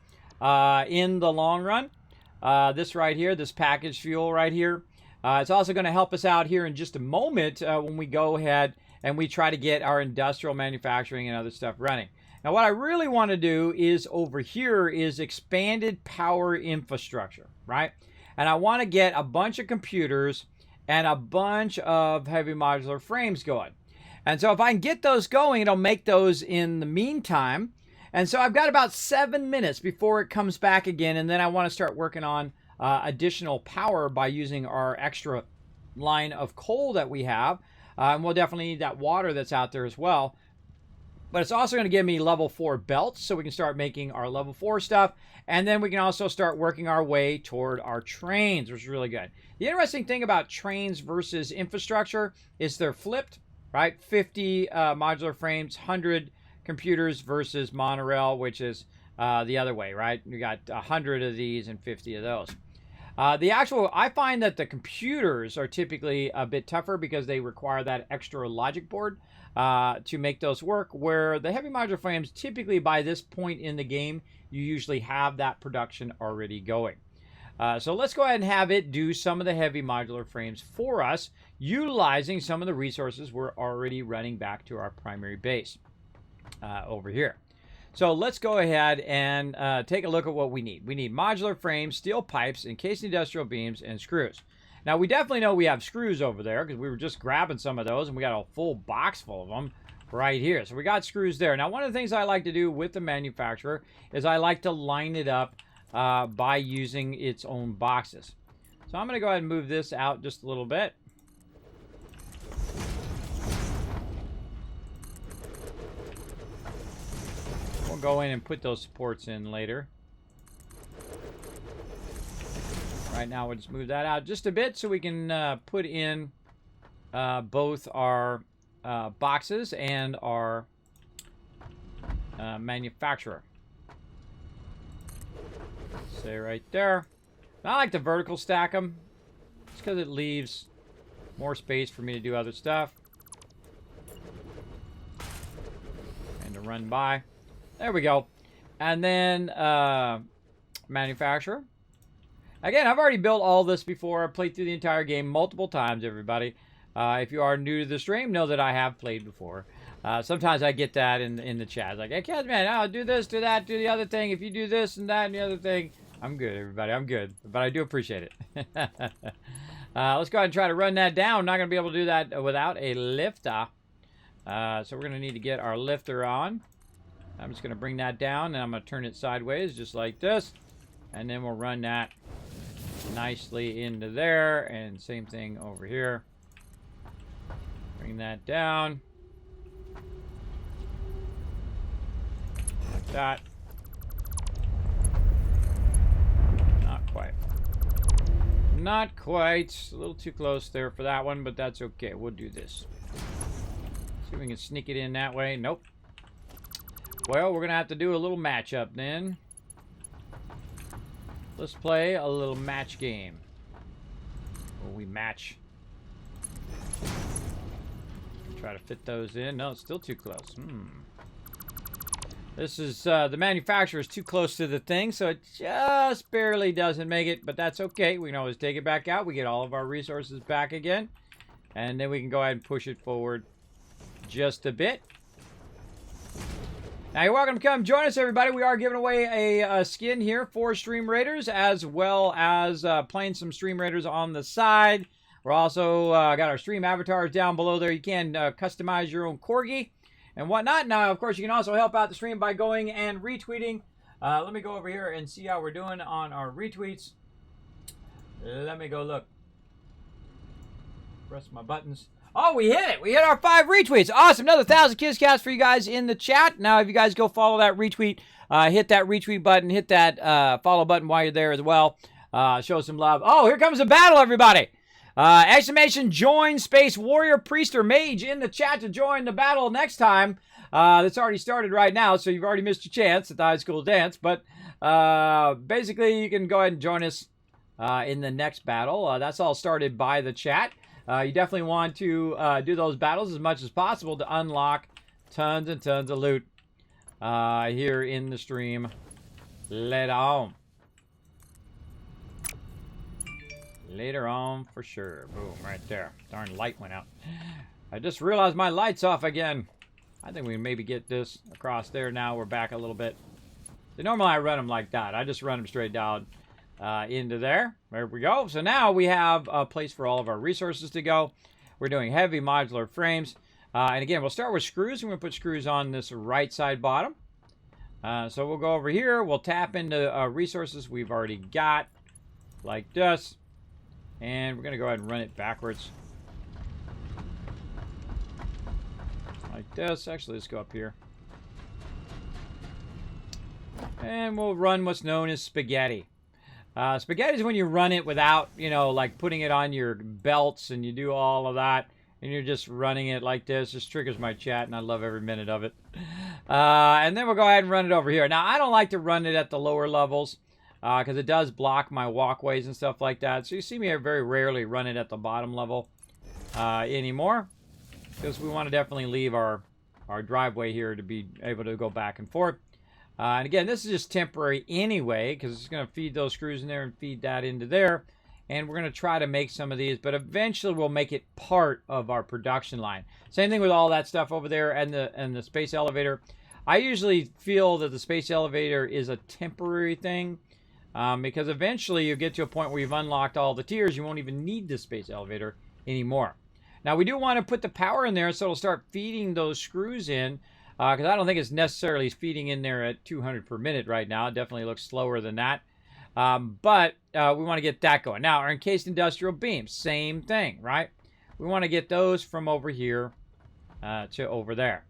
in the long run. This right here, this packaged fuel right here. It's also going to help us out here in just a moment when we go ahead and we try to get our industrial manufacturing and other stuff running. Now, what I really want to do is over here is expanded power infrastructure, right? And I want to get a bunch of computers and a bunch of heavy modular frames going. And so if I can get those going, it'll make those in the meantime. And so I've got about 7 minutes before it comes back again, and then I want to start working on additional power by using our extra line of coal that we have. And we'll definitely need that water that's out there as well. But it's also going to give me level 4 belts, so we can start making our level 4 stuff. And then we can also start working our way toward our trains, which is really good. The interesting thing about trains versus infrastructure is they're flipped, right? 50 modular frames, 100 computers versus monorail, which is the other way, right? You got 100 of these and 50 of those. I find that the computers are typically a bit tougher because they require that extra logic board to make those work, where the heavy modular frames, typically by this point in the game, you usually have that production already going. So let's go ahead and have it do some of the heavy modular frames for us, utilizing some of the resources we're already running back to our primary base over here. So let's go ahead and take a look at what we need. We need modular frames, steel pipes, encased industrial beams, and screws. Now, we definitely know we have screws over there because we were just grabbing some of those, and we got a full box full of them right here. So we got screws there. Now, one of the things I like to do with the manufacturer is I like to line it up by using its own boxes. So I'm going to go ahead and move this out just a little bit. We'll go in and put those supports in later. Right now, we'll just move that out just a bit so we can put in both our boxes and our manufacturer. Say right there. I like to vertical stack them just because it leaves more space for me to do other stuff and to run by. There we go. And then manufacturer. Again, I've already built all this before. I've played through the entire game multiple times, everybody. If you are new to the stream, know that I have played before. Sometimes I get that in the chat. Like, hey, Kismet, I'll do this, do that, do the other thing. If you do this and that and the other thing, I'm good, everybody. I'm good. But I do appreciate it. Let's go ahead and try to run that down. I'm not going to be able to do that without a lifter. So we're going to need to get our lifter on. I'm just going to bring that down, and I'm going to turn it sideways just like this. And then we'll run that nicely into there, and same thing over here. Bring that down. Like that. Not quite. Not quite. A little too close there for that one, but that's okay. We'll do this. See if we can sneak it in that way. Nope. Well, we're going to have to do a little matchup then. Let's play a little match game. Where we match. Try to fit those in. No, it's still too close. This is, the manufacturer is too close to the thing, so it just barely doesn't make it, but that's okay. We can always take it back out. We get all of our resources back again. And then we can go ahead and push it forward just a bit. Now, you're welcome to come join us, everybody. We are giving away a skin here for Stream Raiders, as well as playing some Stream Raiders on the side. We're also got our stream avatars down below there. You can customize your own corgi and whatnot. Now, of course, you can also help out the stream by going and retweeting. Let me go over here and see how we're doing on our retweets. Let me go look. Press my buttons. Oh, we hit it. We hit our 5 retweets. Awesome. Another 1,000 KissCats for you guys in the chat. Now, if you guys go follow that retweet, hit that retweet button, hit that follow button while you're there as well. Show some love. Oh, here comes a battle, everybody. Exclamation join space warrior priest or mage in the chat to join the battle next time. That's already started right now, so you've already missed your chance at the high school dance. But basically, you can go ahead and join us in the next battle. That's all started by the chat. You definitely want to do those battles as much as possible to unlock tons and tons of loot here in the stream later on. Later on, for sure. Boom, right there. Darn light went out. I just realized my light's off again. I think we can maybe get this across there now. We're back a little bit. So normally I run them like that. I just run them straight down into there. There we go. So now we have a place for all of our resources to go. We're doing heavy modular frames. And again, we'll start with screws. We're going to put screws on this right side bottom. So we'll go over here. We'll tap into resources we've already got, like this. And we're going to go ahead and run it backwards. Like this. Actually, let's go up here. And we'll run what's known as spaghetti. Spaghetti is when you run it without, like putting it on your belts and you do all of that. And you're just running it like this. Just triggers my chat, and I love every minute of it. And then we'll go ahead and run it over here. Now, I don't like to run it at the lower levels because it does block my walkways and stuff like that. So you see me very rarely run it at the bottom level anymore, because we want to definitely leave our driveway here to be able to go back and forth. And again, this is just temporary anyway, because it's going to feed those screws in there and feed that into there. And we're going to try to make some of these, but eventually we'll make it part of our production line. Same thing with all that stuff over there and the space elevator. I usually feel that the space elevator is a temporary thing, because eventually you get to a point where you've unlocked all the tiers. You won't even need the space elevator anymore. Now, we do want to put the power in there so it'll start feeding those screws in, because I don't think it's necessarily feeding in there at 200 per minute right now. It definitely looks slower than that. But we want to get that going. Now, our encased industrial beams, same thing, right? We want to get those from over here to over there.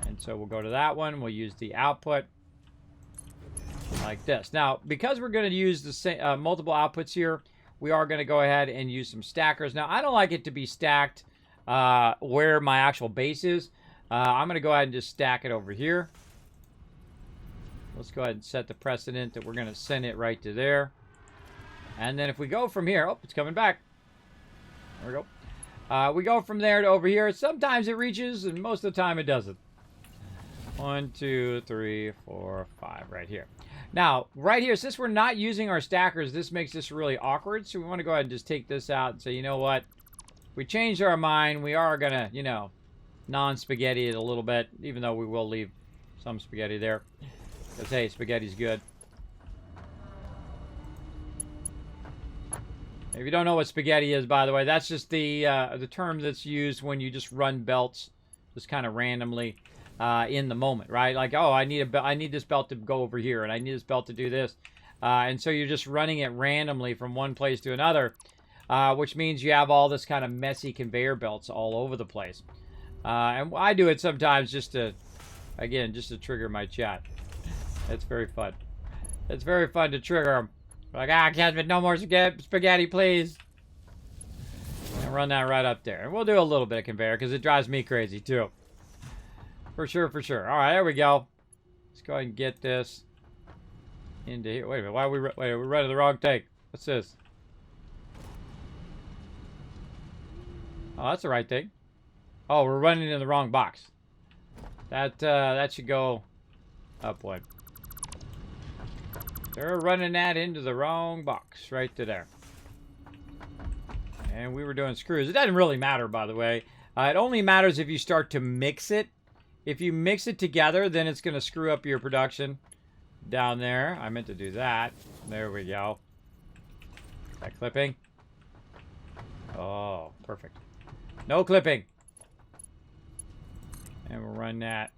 And so we'll go to that one. We'll use the output like this. Now, because we're going to use the same, multiple outputs here, we are going to go ahead and use some stackers. Now, I don't like it to be stacked where my actual base is. I'm going to go ahead and just stack it over here. Let's go ahead and set the precedent that we're going to send it right to there. And then if we go from here, oh, it's coming back. There we go. We go from there to over here. Sometimes it reaches, and most of the time it doesn't. 1, 2, 3, 4, 5, right here. Now, right here, since we're not using our stackers, this makes this really awkward. So we want to go ahead and just take this out and say, you know what? We changed our mind. We are going to, non-spaghetti it a little bit, even though we will leave some spaghetti there. Because, hey, spaghetti's good. If you don't know what spaghetti is, by the way, that's just the term that's used when you just run belts just kind of randomly in the moment, right? Like, oh, I need this belt to go over here, and I need this belt to do this. And so you're just running it randomly from one place to another, which means you have all this kind of messy conveyor belts all over the place. And I do it sometimes just to trigger my chat. It's very fun. It's very fun to trigger them. Like, Kismet, no more spaghetti, please. And run that right up there. And we'll do a little bit of conveyor because it drives me crazy too. For sure, for sure. All right, there we go. Let's go ahead and get this into here. Wait a minute. Why are we? Wait, we're running the wrong take. What's this? Oh, that's the right thing. Oh, we're running in the wrong box. That should go up one. They're running that into the wrong box, right to there. And we were doing screws. It doesn't really matter, by the way. It only matters if you start to mix it. If you mix it together, then it's going to screw up your production down there. I meant to do that. There we go. Is that clipping? Oh, perfect. No clipping. And we'll run that.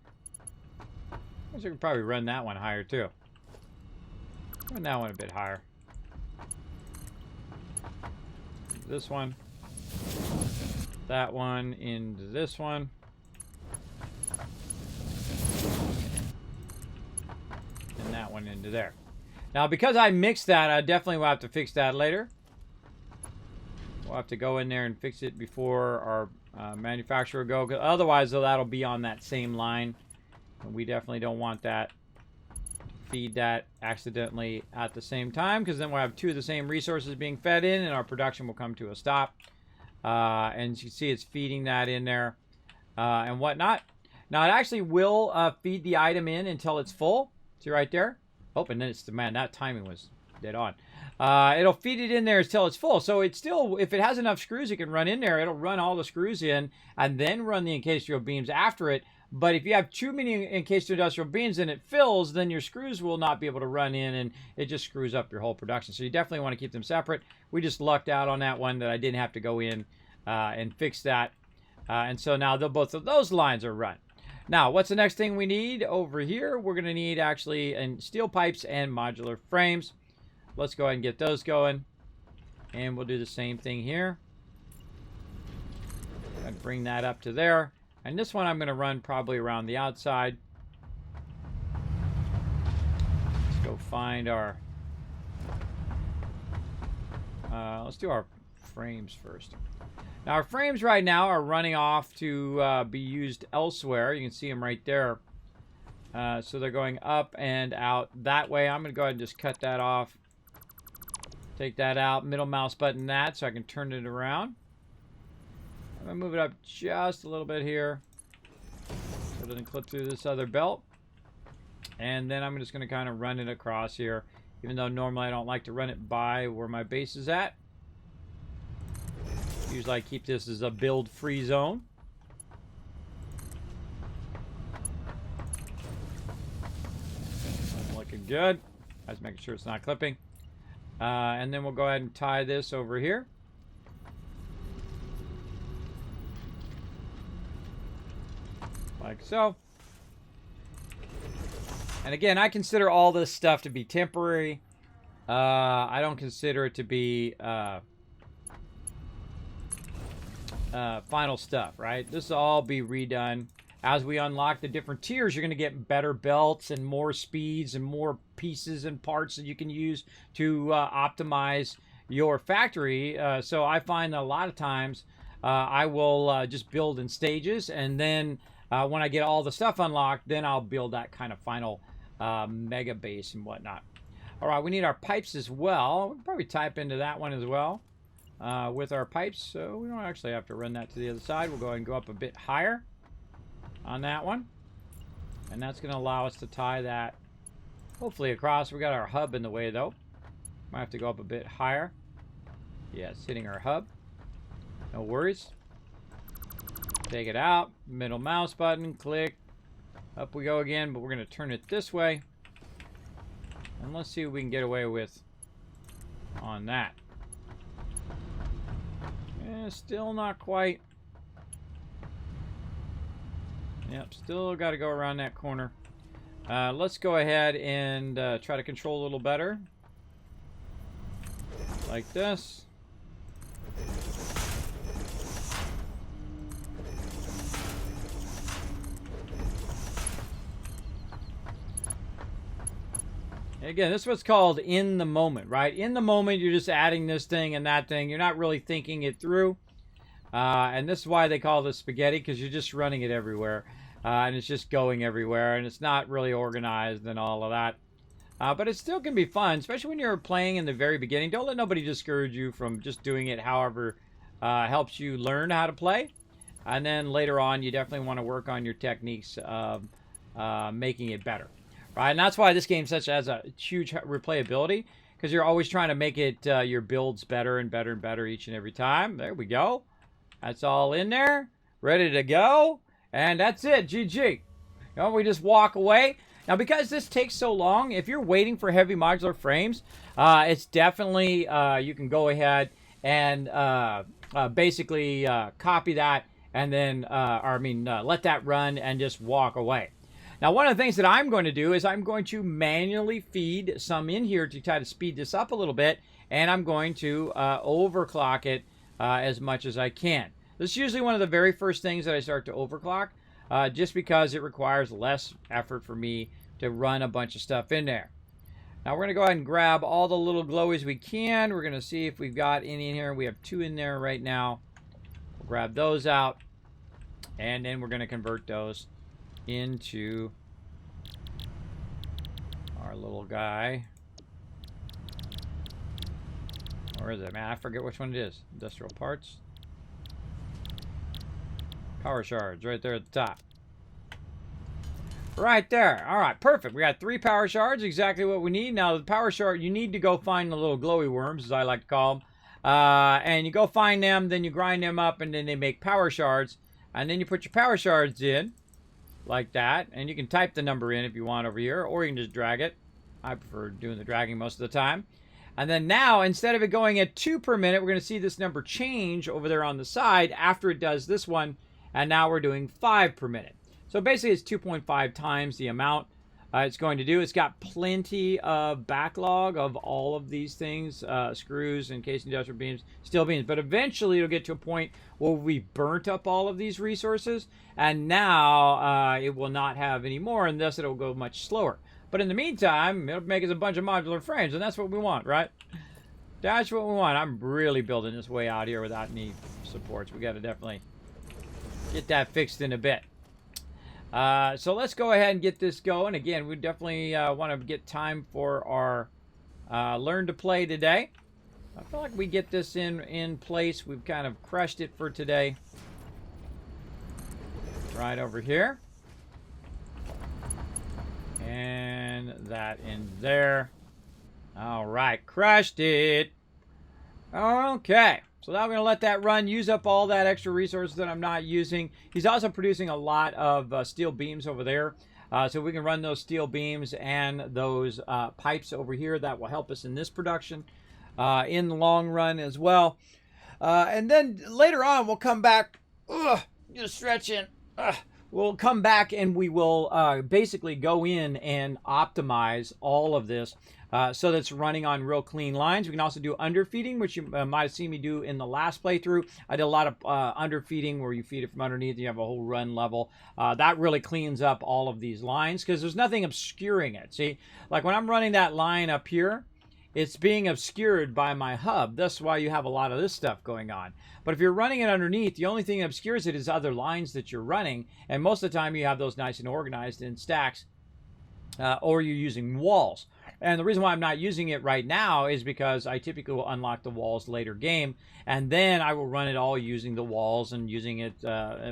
I guess we could probably run that one higher, too. Run that one a bit higher. This one. That one into this one. And that one into there. Now, because I mixed that, I definitely will have to fix that later. We'll have to go in there and fix it before our manufacturer go. 'Cause otherwise, though, that'll be on that same line. And we definitely don't want that. Feed that accidentally at the same time, because then we'll have two of the same resources being fed in and our production will come to a stop. And you can see it's feeding that in there and whatnot. Now it actually will feed the item in until it's full. See right there? Oh, and then it's the man. That timing was dead on. It'll feed it in there until it's full. So it's still, if it has enough screws it can run in there, it'll run all the screws in and then run the encased beams after it. But if you have too many encased industrial beams and it fills, then your screws will not be able to run in and it just screws up your whole production. So you definitely want to keep them separate. We just lucked out on that one that I didn't have to go in and fix that. And so now both of those lines are run. Now, what's the next thing we need over here? We're going to need actually steel pipes and modular frames. Let's go ahead and get those going. And we'll do the same thing here. And bring that up to there. And this one I'm going to run probably around the outside. Let's go find our... let's do our frames first. Now, our frames right now are running off to be used elsewhere. You can see them right there. So they're going up and out that way. I'm going to go ahead and just cut that off. Take that out. Middle mouse button that so I can turn it around. I'm going to move it up just a little bit here so it doesn't clip through this other belt. And then I'm just going to kind of run it across here, even though normally I don't like to run it by where my base is at. Usually I keep this as a build-free zone. Looking good. I was making sure it's not clipping. And then we'll go ahead and tie this over here. Like so. And again, I consider all this stuff to be temporary. I don't consider it to be final stuff, right? This will all be redone. As we unlock the different tiers, you're going to get better belts and more speeds and more pieces and parts that you can use to optimize your factory. So I find that a lot of times I will just build in stages, and then when I get all the stuff unlocked, then I'll build that kind of final mega base and whatnot. All right, we need our pipes as well. We'll probably type into that one as well with our pipes, so we don't actually have to run that to the other side. We'll go ahead and go up a bit higher on that one, and that's going to allow us to tie that hopefully across. We got our hub in the way though. Might have to go up a bit higher. Yeah, it's hitting our hub. No worries. Take it out, middle mouse button, click, up we go again, but we're going to turn it this way, and let's see what we can get away with on that. Still not quite. Yep, still got to go around that corner. Let's go ahead and try to control a little better. Like this. Again, this is what's called in the moment, right? In the moment, you're just adding this thing and that thing. You're not really thinking it through. And this is why they call this spaghetti, because you're just running it everywhere. And it's just going everywhere, and it's not really organized and all of that. But it still can be fun, especially when you're playing in the very beginning. Don't let nobody discourage you from just doing it however helps you learn how to play. And then later on, you definitely want to work on your techniques of making it better. Right, and that's why this game such has a huge replayability, because you're always trying to make it your builds better and better and better each and every time. There we go. That's all in there, ready to go, and that's it. GG. You know, we just walk away. Now, because this takes so long, if you're waiting for heavy modular frames, it's definitely you can go ahead and basically copy that, and then let that run and just walk away. Now, one of the things that I'm going to do is I'm going to manually feed some in here to try to speed this up a little bit, and I'm going to overclock it as much as I can. This is usually one of the very first things that I start to overclock, just because it requires less effort for me to run a bunch of stuff in there. Now, we're going to go ahead and grab all the little glowies we can. We're going to see if we've got any in here. We have 2 in there right now. We'll grab those out, and then we're going to convert those into our little guy. Where is it, man? I forget which one it is. Industrial parts. Power shards right there at the top. Right there. All right, perfect. We got 3 power shards, exactly what we need. Now, the power shard, you need to go find the little glowy worms, as I like to call them. And you go find them, then you grind them up, and then they make power shards. And then you put your power shards in, like that. And you can type the number in if you want over here, or you can just drag it. I prefer doing the dragging most of the time. And then now, instead of it going at 2 per minute, we're going to see this number change over there on the side after it does this one. And now we're doing 5 per minute. So basically it's 2.5 times the amount it's going to do. It's got plenty of backlog of all of these things, screws, encased industrial beams, steel beams. But eventually it'll get to a point where we've burnt up all of these resources, and now it will not have any more, and thus it'll go much slower. But in the meantime, it'll make us a bunch of modular frames, and that's what we want, right? That's what we want. I'm really building this way out here without any supports. We got to definitely get that fixed in a bit. So let's go ahead and get this going. Again, we definitely want to get time for our Learn to Play today. I feel like we get this in place. We've kind of crushed it for today. Right over here. And that in there. All right, crushed it. Okay. So now we're going to let that run, use up all that extra resources that I'm not using. He's also producing a lot of steel beams over there. So we can run those steel beams and those pipes over here. That will help us in this production in the long run as well. And then later on, we'll come back. Just stretching. We'll come back and we will basically go in and optimize all of this. So that's running on real clean lines. We can also do underfeeding, which you might have seen me do in the last playthrough. I did a lot of underfeeding where you feed it from underneath. You have a whole run level. That really cleans up all of these lines because there's nothing obscuring it. See, like when I'm running that line up here, it's being obscured by my hub. That's why you have a lot of this stuff going on. But if you're running it underneath, the only thing that obscures it is other lines that you're running. And most of the time you have those nice and organized in stacks, or you're using walls. And the reason why I'm not using it right now is because I typically will unlock the walls later game, and then I will run it all using the walls and using it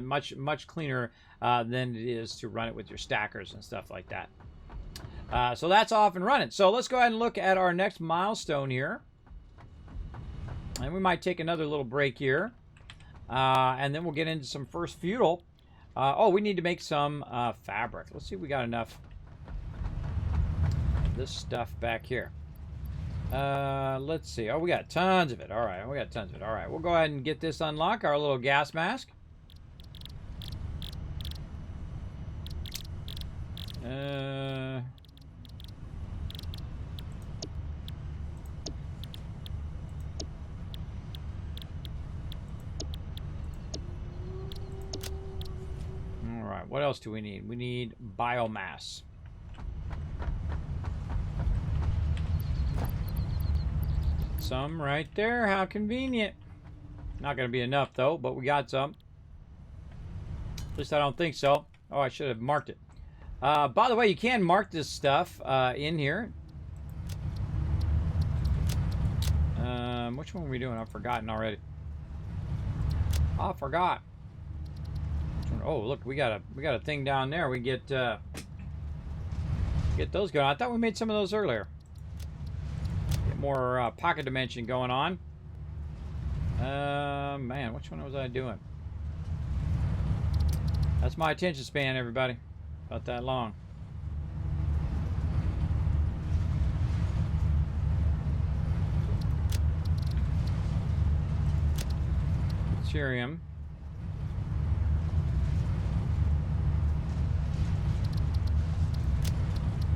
much cleaner than it is to run it with your stackers and stuff like that. So that's off and running. So let's go ahead and look at our next milestone here. And we might take another little break here. And then we'll get into some first feudal. Oh, we need to make some fabric. Let's see if we got enough this stuff back here. Let's see. Oh, we got tons of it. All right, we got tons of it. All right, we'll go ahead and get this unlocked. Our little gas mask. All right, what else do we need? We need biomass. Some right there. How convenient. Not going to be enough, though, but we got some. At least I don't think so. Oh, I should have marked it. By the way, you can mark this stuff in here. Which one are we doing? I've forgotten already. Oh, I forgot. Oh, look, we got a thing down there. We get those going. I thought we made some of those earlier. Get more pocket dimension going on. Man, which one was I doing? That's my attention span, everybody. About that long. Cerium.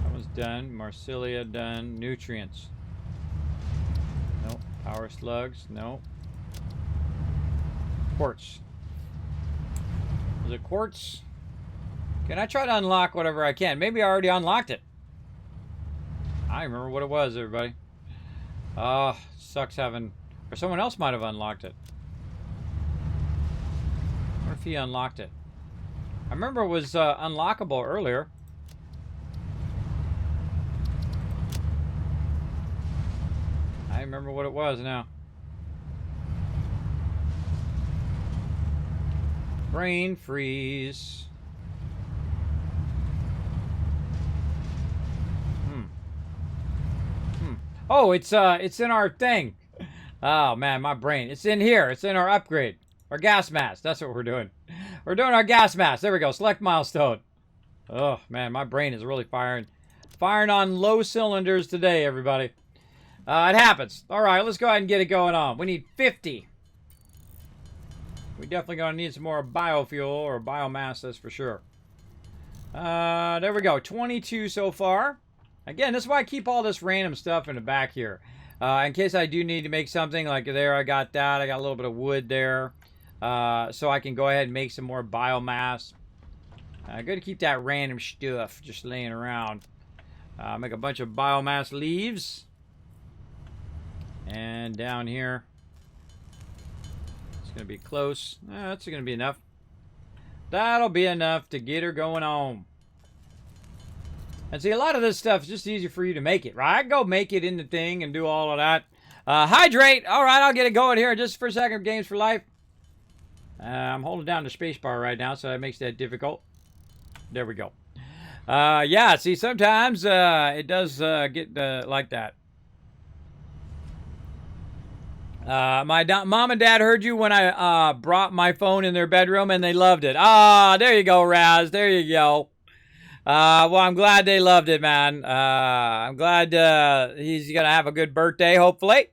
That was done. Marsilia done. Nutrients. Nope. Power slugs. Nope. Quartz. Was it quartz? Can I try to unlock whatever I can? Maybe I already unlocked it. I remember what it was, everybody. Sucks having... Or someone else might have unlocked it. I wonder if he unlocked it. I remember it was unlockable earlier. I remember what it was now. Brain freeze. Oh, it's in our thing. Oh man, my brain. It's in here. It's in our upgrade. Our gas mask. That's what we're doing. We're doing our gas mask. There we go. Select milestone. Oh man, my brain is really firing on low cylinders today, everybody. It happens. All right, let's go ahead and get it going on. We need 50. We definitely gonna need some more biofuel or biomass, that's for sure. There we go. 22 so far. Again, that's why I keep all this random stuff in the back here. In case I do need to make something, like there I got that. I got a little bit of wood there. So I can go ahead and make some more biomass. Good to keep that random stuff just laying around. Make a bunch of biomass leaves. And down here. It's going to be close. That's going to be enough. That'll be enough to get her going on. And see, a lot of this stuff is just easy for you to make it, right? I can go make it in the thing and do all of that. Hydrate. All right, I'll get it going here just for a second. Games for Life. I'm holding down the space bar right now, so that makes that difficult. There we go. Yeah, see, sometimes it does get like that. My mom and dad heard you when I brought my phone in their bedroom, and they loved it. Ah, there you go, Raz. There you go. Well, I'm glad they loved it, man. I'm glad he's going to have a good birthday, hopefully.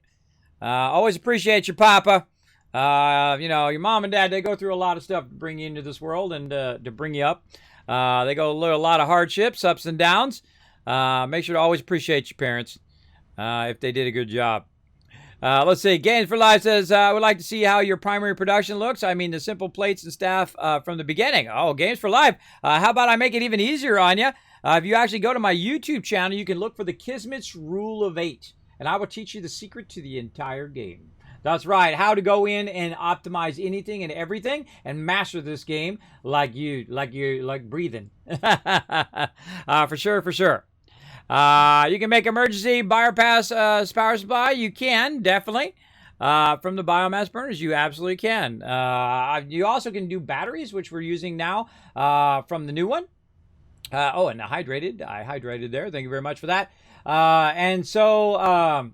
Always appreciate your papa. You know, your mom and dad, they go through a lot of stuff to bring you into this world and to bring you up. They go through a lot of hardships, ups and downs. Make sure to always appreciate your parents if they did a good job. Let's see. Games for Life says, I would like to see how your primary production looks. I mean, the simple plates and staff from the beginning. Oh, Games for Life. How about I make it even easier on you? If you actually go to my YouTube channel, you can look for the Kismet's Rule of 8. And I will teach you the secret to the entire game. That's right. How to go in and optimize anything and everything and master this game like breathing. For sure, for sure. You can make emergency bypass power supply. You can, definitely. From the biomass burners, you absolutely can. You also can do batteries, which we're using now from the new one. Oh, and I hydrated there. Thank you very much for that. And so,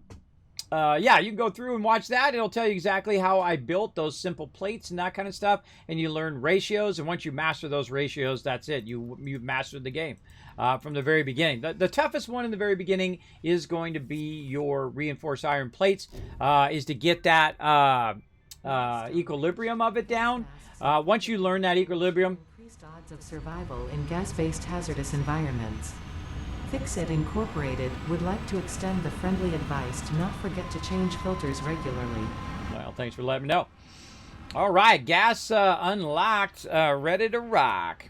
yeah, you can go through and watch that. It'll tell you exactly how I built those simple plates and that kind of stuff. And you learn ratios. And once you master those ratios, that's it. You've mastered the game. From the very beginning. The toughest one in the very beginning is going to be your reinforced iron plates, is to get that equilibrium of it down. Once you learn that equilibrium. Increased odds of survival in gas-based hazardous environments. Fixit Incorporated would like to extend the friendly advice to not forget to change filters regularly. Well, thanks for letting me know. All right, gas unlocked, ready to rock.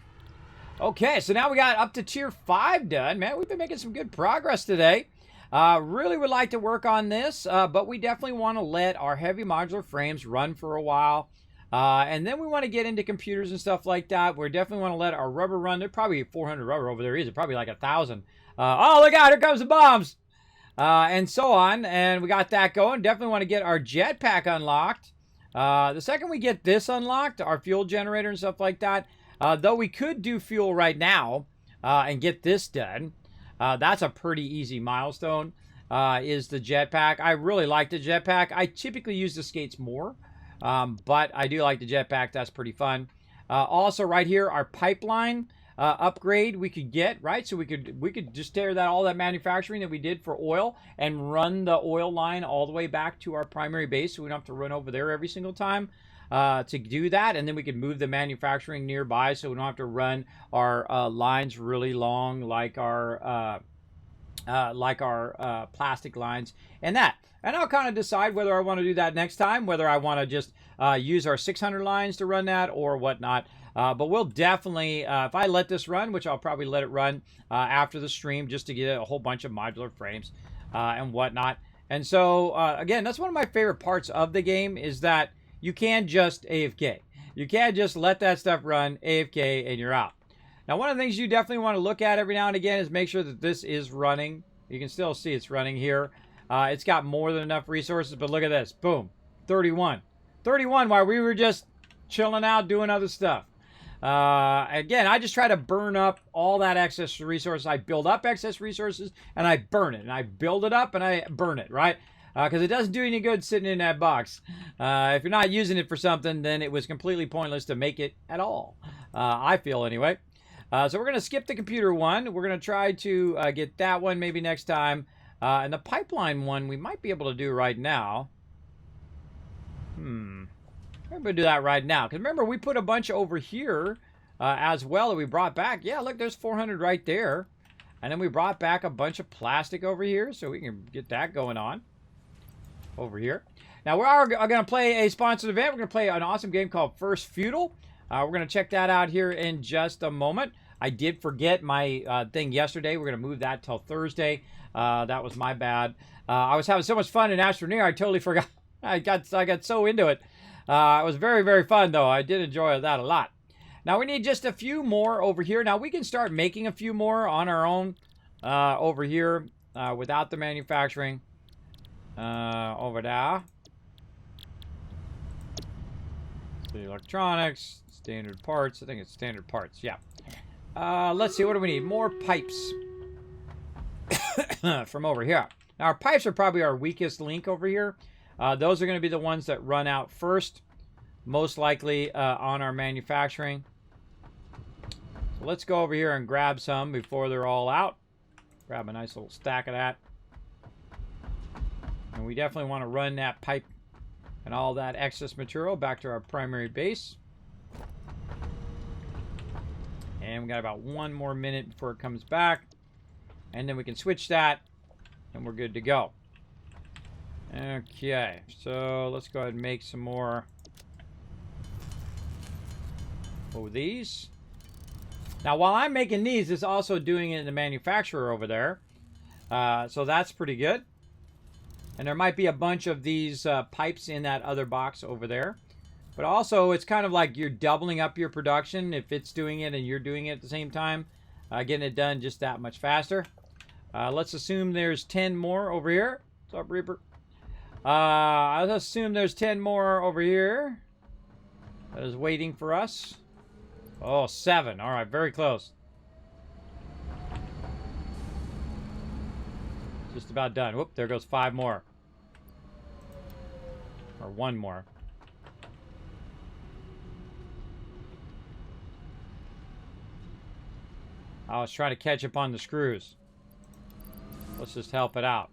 Okay, so now we got up to tier 5 done. Man, we've been making some good progress today. Really would like to work on this, but we definitely want to let our heavy modular frames run for a while. And then we want to get into computers and stuff like that. We definitely want to let our rubber run. There's probably 400 rubber over there. Is it probably like 1,000? Oh, look out, here comes the bombs. And so on. And we got that going. Definitely want to get our jetpack unlocked. The second we get this unlocked, our fuel generator and stuff like that, though we could do fuel right now and get this done. That's a pretty easy milestone, is the jetpack. I really like the jetpack. I typically use the skates more, but I do like the jetpack. That's pretty fun. Also right here, our pipeline upgrade we could get, right? So we could just tear all that manufacturing that we did for oil and run the oil line all the way back to our primary base, so we don't have to run over there every single time. To do that, and then we could move the manufacturing nearby, so we don't have to run our lines really long like our plastic lines and that. And I'll kind of decide whether I want to do that next time, whether I want to just use our 600 lines to run that or whatnot. But we'll definitely, if I let this run, which I'll probably let it run after the stream, just to get a whole bunch of modular frames and whatnot. And so again, that's one of my favorite parts of the game, is that you can't just AFK. You can't just let that stuff run, AFK, and you're out. Now, one of the things you definitely want to look at every now and again is make sure that this is running. You can still see it's running here. It's got more than enough resources, but look at this. Boom. 31. 31 while we were just chilling out doing other stuff. Again, I just try to burn up all that excess resources. I build up excess resources, and I burn it. And I build it up, and I burn it, right? Because it doesn't do any good sitting in that box. If you're not using it for something, then it was completely pointless to make it at all. I feel anyway. So we're going to skip the computer one. We're going to try to get that one maybe next time. And the pipeline one we might be able to do right now. We're going to do that right now. Because remember, we put a bunch over here as well that we brought back. Yeah, look, there's 400 right there. And then we brought back a bunch of plastic over here, so we can get that going on over here. Now, we are going to play a sponsored event. We're going to play an awesome game called First Feudal. We're going to check that out here in just a moment. I did forget my thing yesterday. We're going to move that till Thursday. That was my bad. I was having so much fun in Astroneer, I totally forgot. I got so into it. It was very, very fun, though. I did enjoy that a lot. Now, we need just a few more over here. Now, we can start making a few more on our own over here without the manufacturing over there. The electronics, standard parts. I think it's standard parts, yeah. Let's see, what do we need? More pipes from over here. Now, our pipes are probably our weakest link over here. Those are going to be the ones that run out first, most likely on our manufacturing. So let's go over here and grab some before they're all out. Grab a nice little stack of that. And we definitely want to run that pipe and all that excess material back to our primary base. And we got about 1 more minute before it comes back. And then we can switch that and we're good to go. Okay, so let's go ahead and make some more of these. Now, while I'm making these, it's also doing it in the manufacturer over there. So that's pretty good. And there might be a bunch of these pipes in that other box over there. But also, it's kind of like you're doubling up your production if it's doing it and you're doing it at the same time. Getting it done just that much faster. Let's assume there's 10 more over here. What's up, Reaper? Let's assume there's 10 more over here. That is waiting for us. Oh, 7. All right, very close. Just about done. Whoop, there goes 5 more. Or 1 more. I was trying to catch up on the screws. Let's just help it out.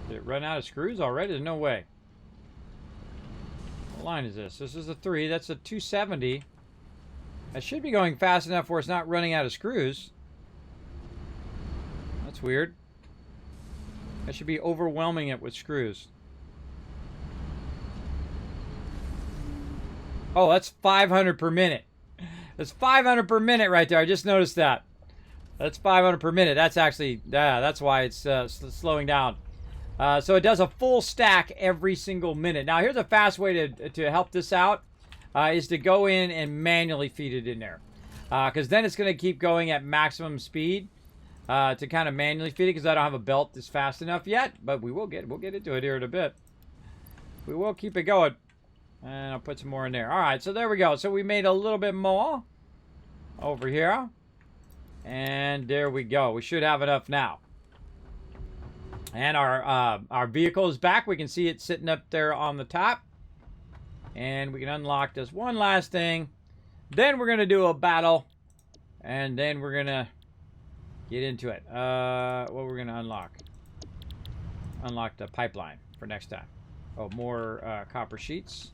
Did it run out of screws already? There's no way. What line is this? This is a 3. That's a 270. That should be going fast enough where it's not running out of screws. That's weird. I should be overwhelming it with screws. Oh, that's 500 per minute. That's 500 per minute right there. I just noticed that. That's 500 per minute. That's actually, that's why it's slowing down. So it does a full stack every single minute. Now, here's a fast way to help this out, is to go in and manually feed it in there. Because then it's going to keep going at maximum speed to kind of manually feed it, because I don't have a belt that's fast enough yet. But we'll get into it here in a bit. We will keep it going. And I'll put some more in there. All right, so there we go. So we made a little bit more over here. And there we go. We should have enough now. And our vehicle is back. We can see it sitting up there on the top. And we can unlock this one last thing. Then we're going to do a battle. And then we're going to get into it. What we're going to unlock? Unlock the pipeline for next time. Oh, more copper sheets.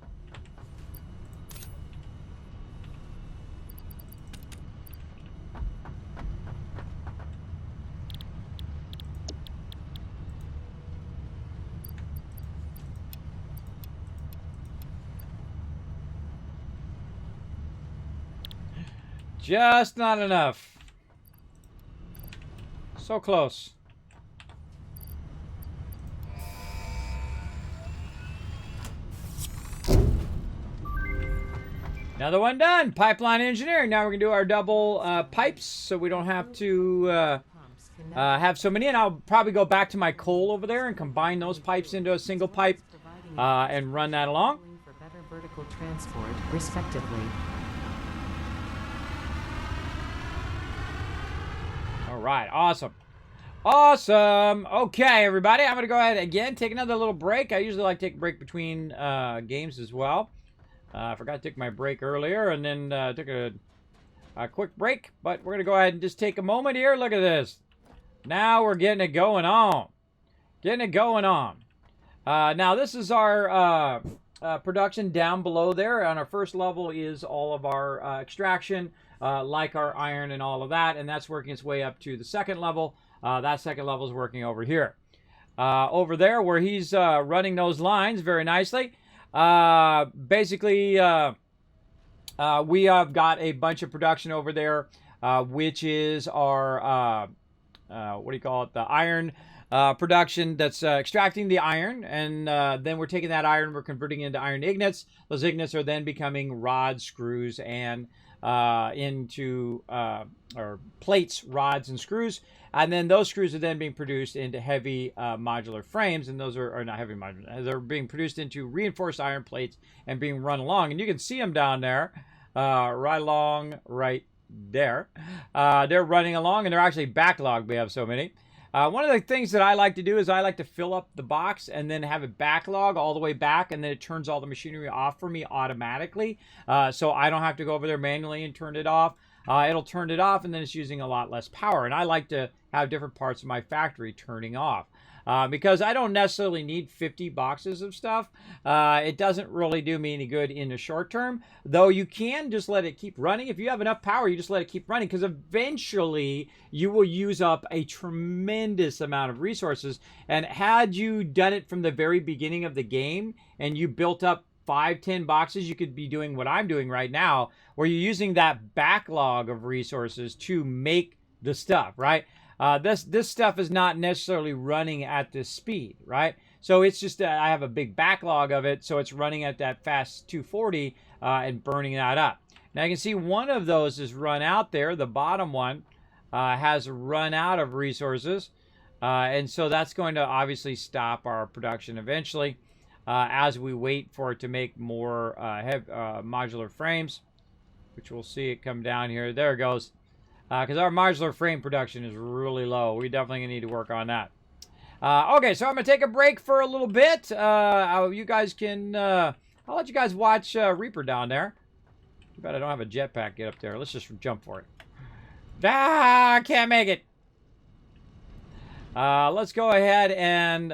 Just not enough. So close. Another one done. Pipeline engineering. Now we're going to do our double pipes so we don't have to have so many. And I'll probably go back to my coal over there and combine those pipes into a single pipe and run that along. For better vertical transport, respectively. All right, awesome. Awesome. Okay, everybody, I'm going to go ahead again, take another little break. I usually like to take a break between games as well. I forgot to take my break earlier and then took a quick break. But we're going to go ahead and just take a moment here. Look at this. Now we're getting it going on. Getting it going on. Now, this is our production down below there. On our first level is all of our extraction, like our iron and all of that, and that's working its way up to the second level. That second level is working over here. Over there where he's running those lines very nicely. Basically, we have got a bunch of production over there, which is our, what do you call it, the iron production that's extracting the iron, and then we're taking that iron, we're converting it into iron ingots. Those ingots are then becoming rods, screws, and into or plates, rods, and screws. And then those screws are then being produced into heavy modular frames, and those are not heavy modular. They're being produced into reinforced iron plates and being run along. And you can see them down there, right along right there. They're running along, and they're actually backlogged. We have so many. One of the things that I like to do is I like to fill up the box and then have it backlog all the way back, and then it turns all the machinery off for me automatically, so I don't have to go over there manually and turn it off. It'll turn it off, and then it's using a lot less power. And I like to have different parts of my factory turning off because I don't necessarily need 50 boxes of stuff. It doesn't really do me any good in the short term, though you can just let it keep running. If you have enough power, you just let it keep running, because eventually you will use up a tremendous amount of resources. And had you done it from the very beginning of the game and you built up 5-10 boxes, you could be doing what I'm doing right now, where you're using that backlog of resources to make the stuff, right? This stuff is not necessarily running at this speed, right? So it's just I have a big backlog of it, so it's running at that fast 240 and burning that up. Now you can see one of those is run out there. The bottom one has run out of resources, and so that's going to obviously stop our production eventually. As we wait for it to make more modular frames, which we'll see it come down here. There it goes. Because our modular frame production is really low. We definitely need to work on that. Okay, so I'm going to take a break for a little bit. You guys can... I'll let you guys watch Reaper down there. Too bad I don't have a jetpack get up there. Let's just jump for it. I can't make it. Let's go ahead and...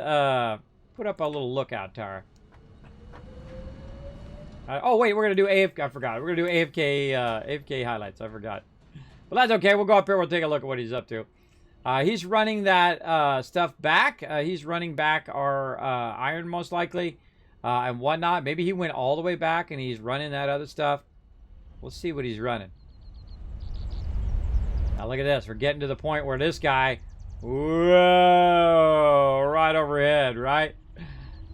put up a little lookout tower. Oh wait, we're gonna do AFK. I forgot. We're gonna do AFK highlights. I forgot. But that's okay. We'll go up here. We'll take a look at what he's up to. He's running that stuff back. He's running back our iron most likely and whatnot. Maybe he went all the way back and he's running that other stuff. We'll see what he's running. Now look at this. We're getting to the point where this guy, whoa, right overhead, right?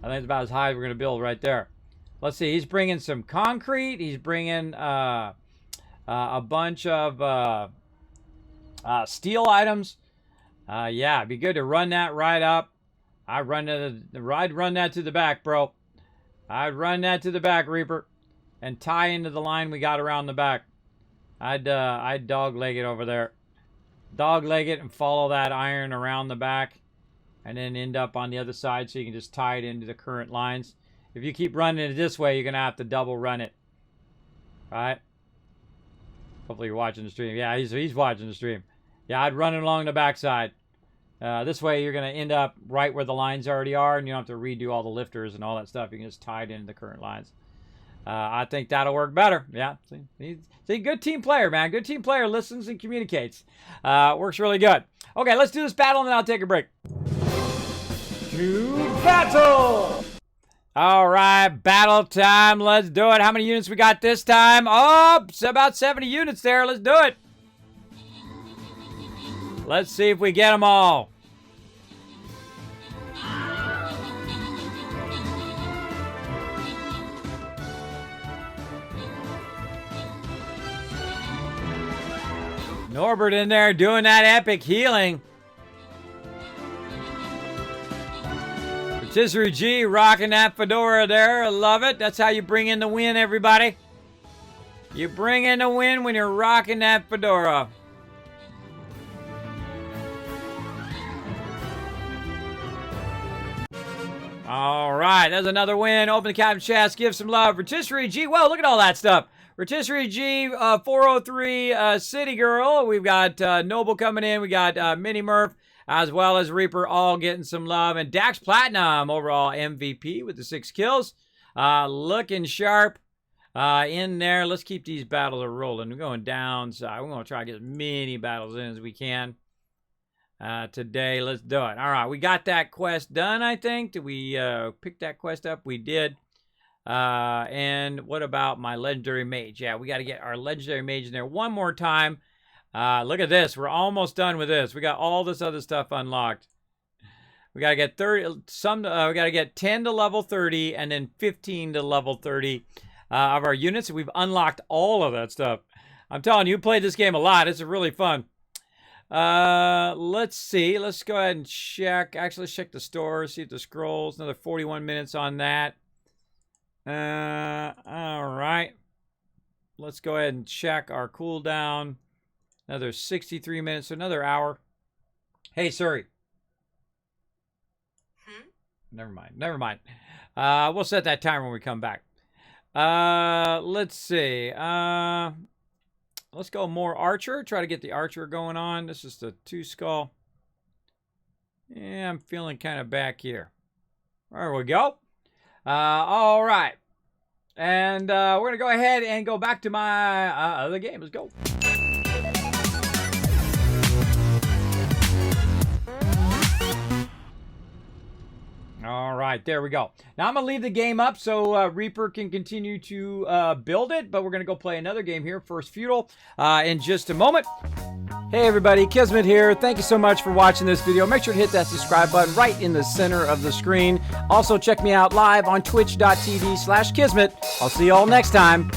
I think it's about as high as we're going to build right there. Let's see. He's bringing some concrete. He's bringing a bunch of steel items. Yeah, it'd be good to run that right up. I'd run that to the back, bro. I'd run that to the back, Reaper, and tie into the line we got around the back. I'd dogleg it over there. Dogleg it and follow that iron around the back, and then end up on the other side so you can just tie it into the current lines. If you keep running it this way, you're going to have to double run it. Right? Hopefully you're watching the stream. Yeah, he's watching the stream. Yeah, I'd run it along the backside. This way you're going to end up right where the lines already are, and you don't have to redo all the lifters and all that stuff. You can just tie it into the current lines. I think that'll work better. Yeah. See, good team player, man. Good team player, listens and communicates. Works really good. Okay, let's do this battle, and then I'll take a break. To battle! All right, battle time. Let's do it. How many units we got this time? Oh, it's about 70 units there. Let's do it. Let's see if we get them all. Norbert in there doing that epic healing. Rotisserie G rocking that fedora there. I love it. That's how you bring in the win, everybody. You bring in the win when you're rocking that fedora. All right, there's another win. Open the captain chest, give some love. Rotisserie G, whoa, look at all that stuff. Rotisserie G, 403 City Girl. We've got Noble coming in. We got Mini Murph, as well as Reaper, all getting some love. And Dax Platinum, overall MVP with the 6 kills. Looking sharp in there. Let's keep these battles rolling. We're going downside. We're going to try to get as many battles in as we can today. Let's do it. All right, we got that quest done, I think. Did we pick that quest up? We did. And what about my legendary mage? Yeah, we got to get our legendary mage in there one more time. Look at this. We're almost done with this. We got all this other stuff unlocked. We got to get 30. We got to get 10 to level 30 and then 15 to level 30 of our units. We've unlocked all of that stuff. I'm telling you, played this game a lot. It's really fun. Let's see. Let's go ahead and check. Actually, let's check the store. See if the scrolls. Another 41 minutes on that. All right. Let's go ahead and check our cooldown. Another 63 minutes, so another hour. Hey, Suri. Never mind. We'll set that timer when we come back. Let's see. Let's go more archer. Try to get the archer going on. This is the 2 skull. Yeah, I'm feeling kind of back here. There we go. All right. And we're going to go ahead and go back to my other game. Let's go. All right, there we go. Now I'm going to leave the game up so Reaper can continue to build it, but we're going to go play another game here, First Feudal, in just a moment. Hey everybody, Kismet here. Thank you so much for watching this video. Make sure to hit that subscribe button right in the center of the screen. Also check me out live on twitch.tv/Kismet. I'll see you all next time.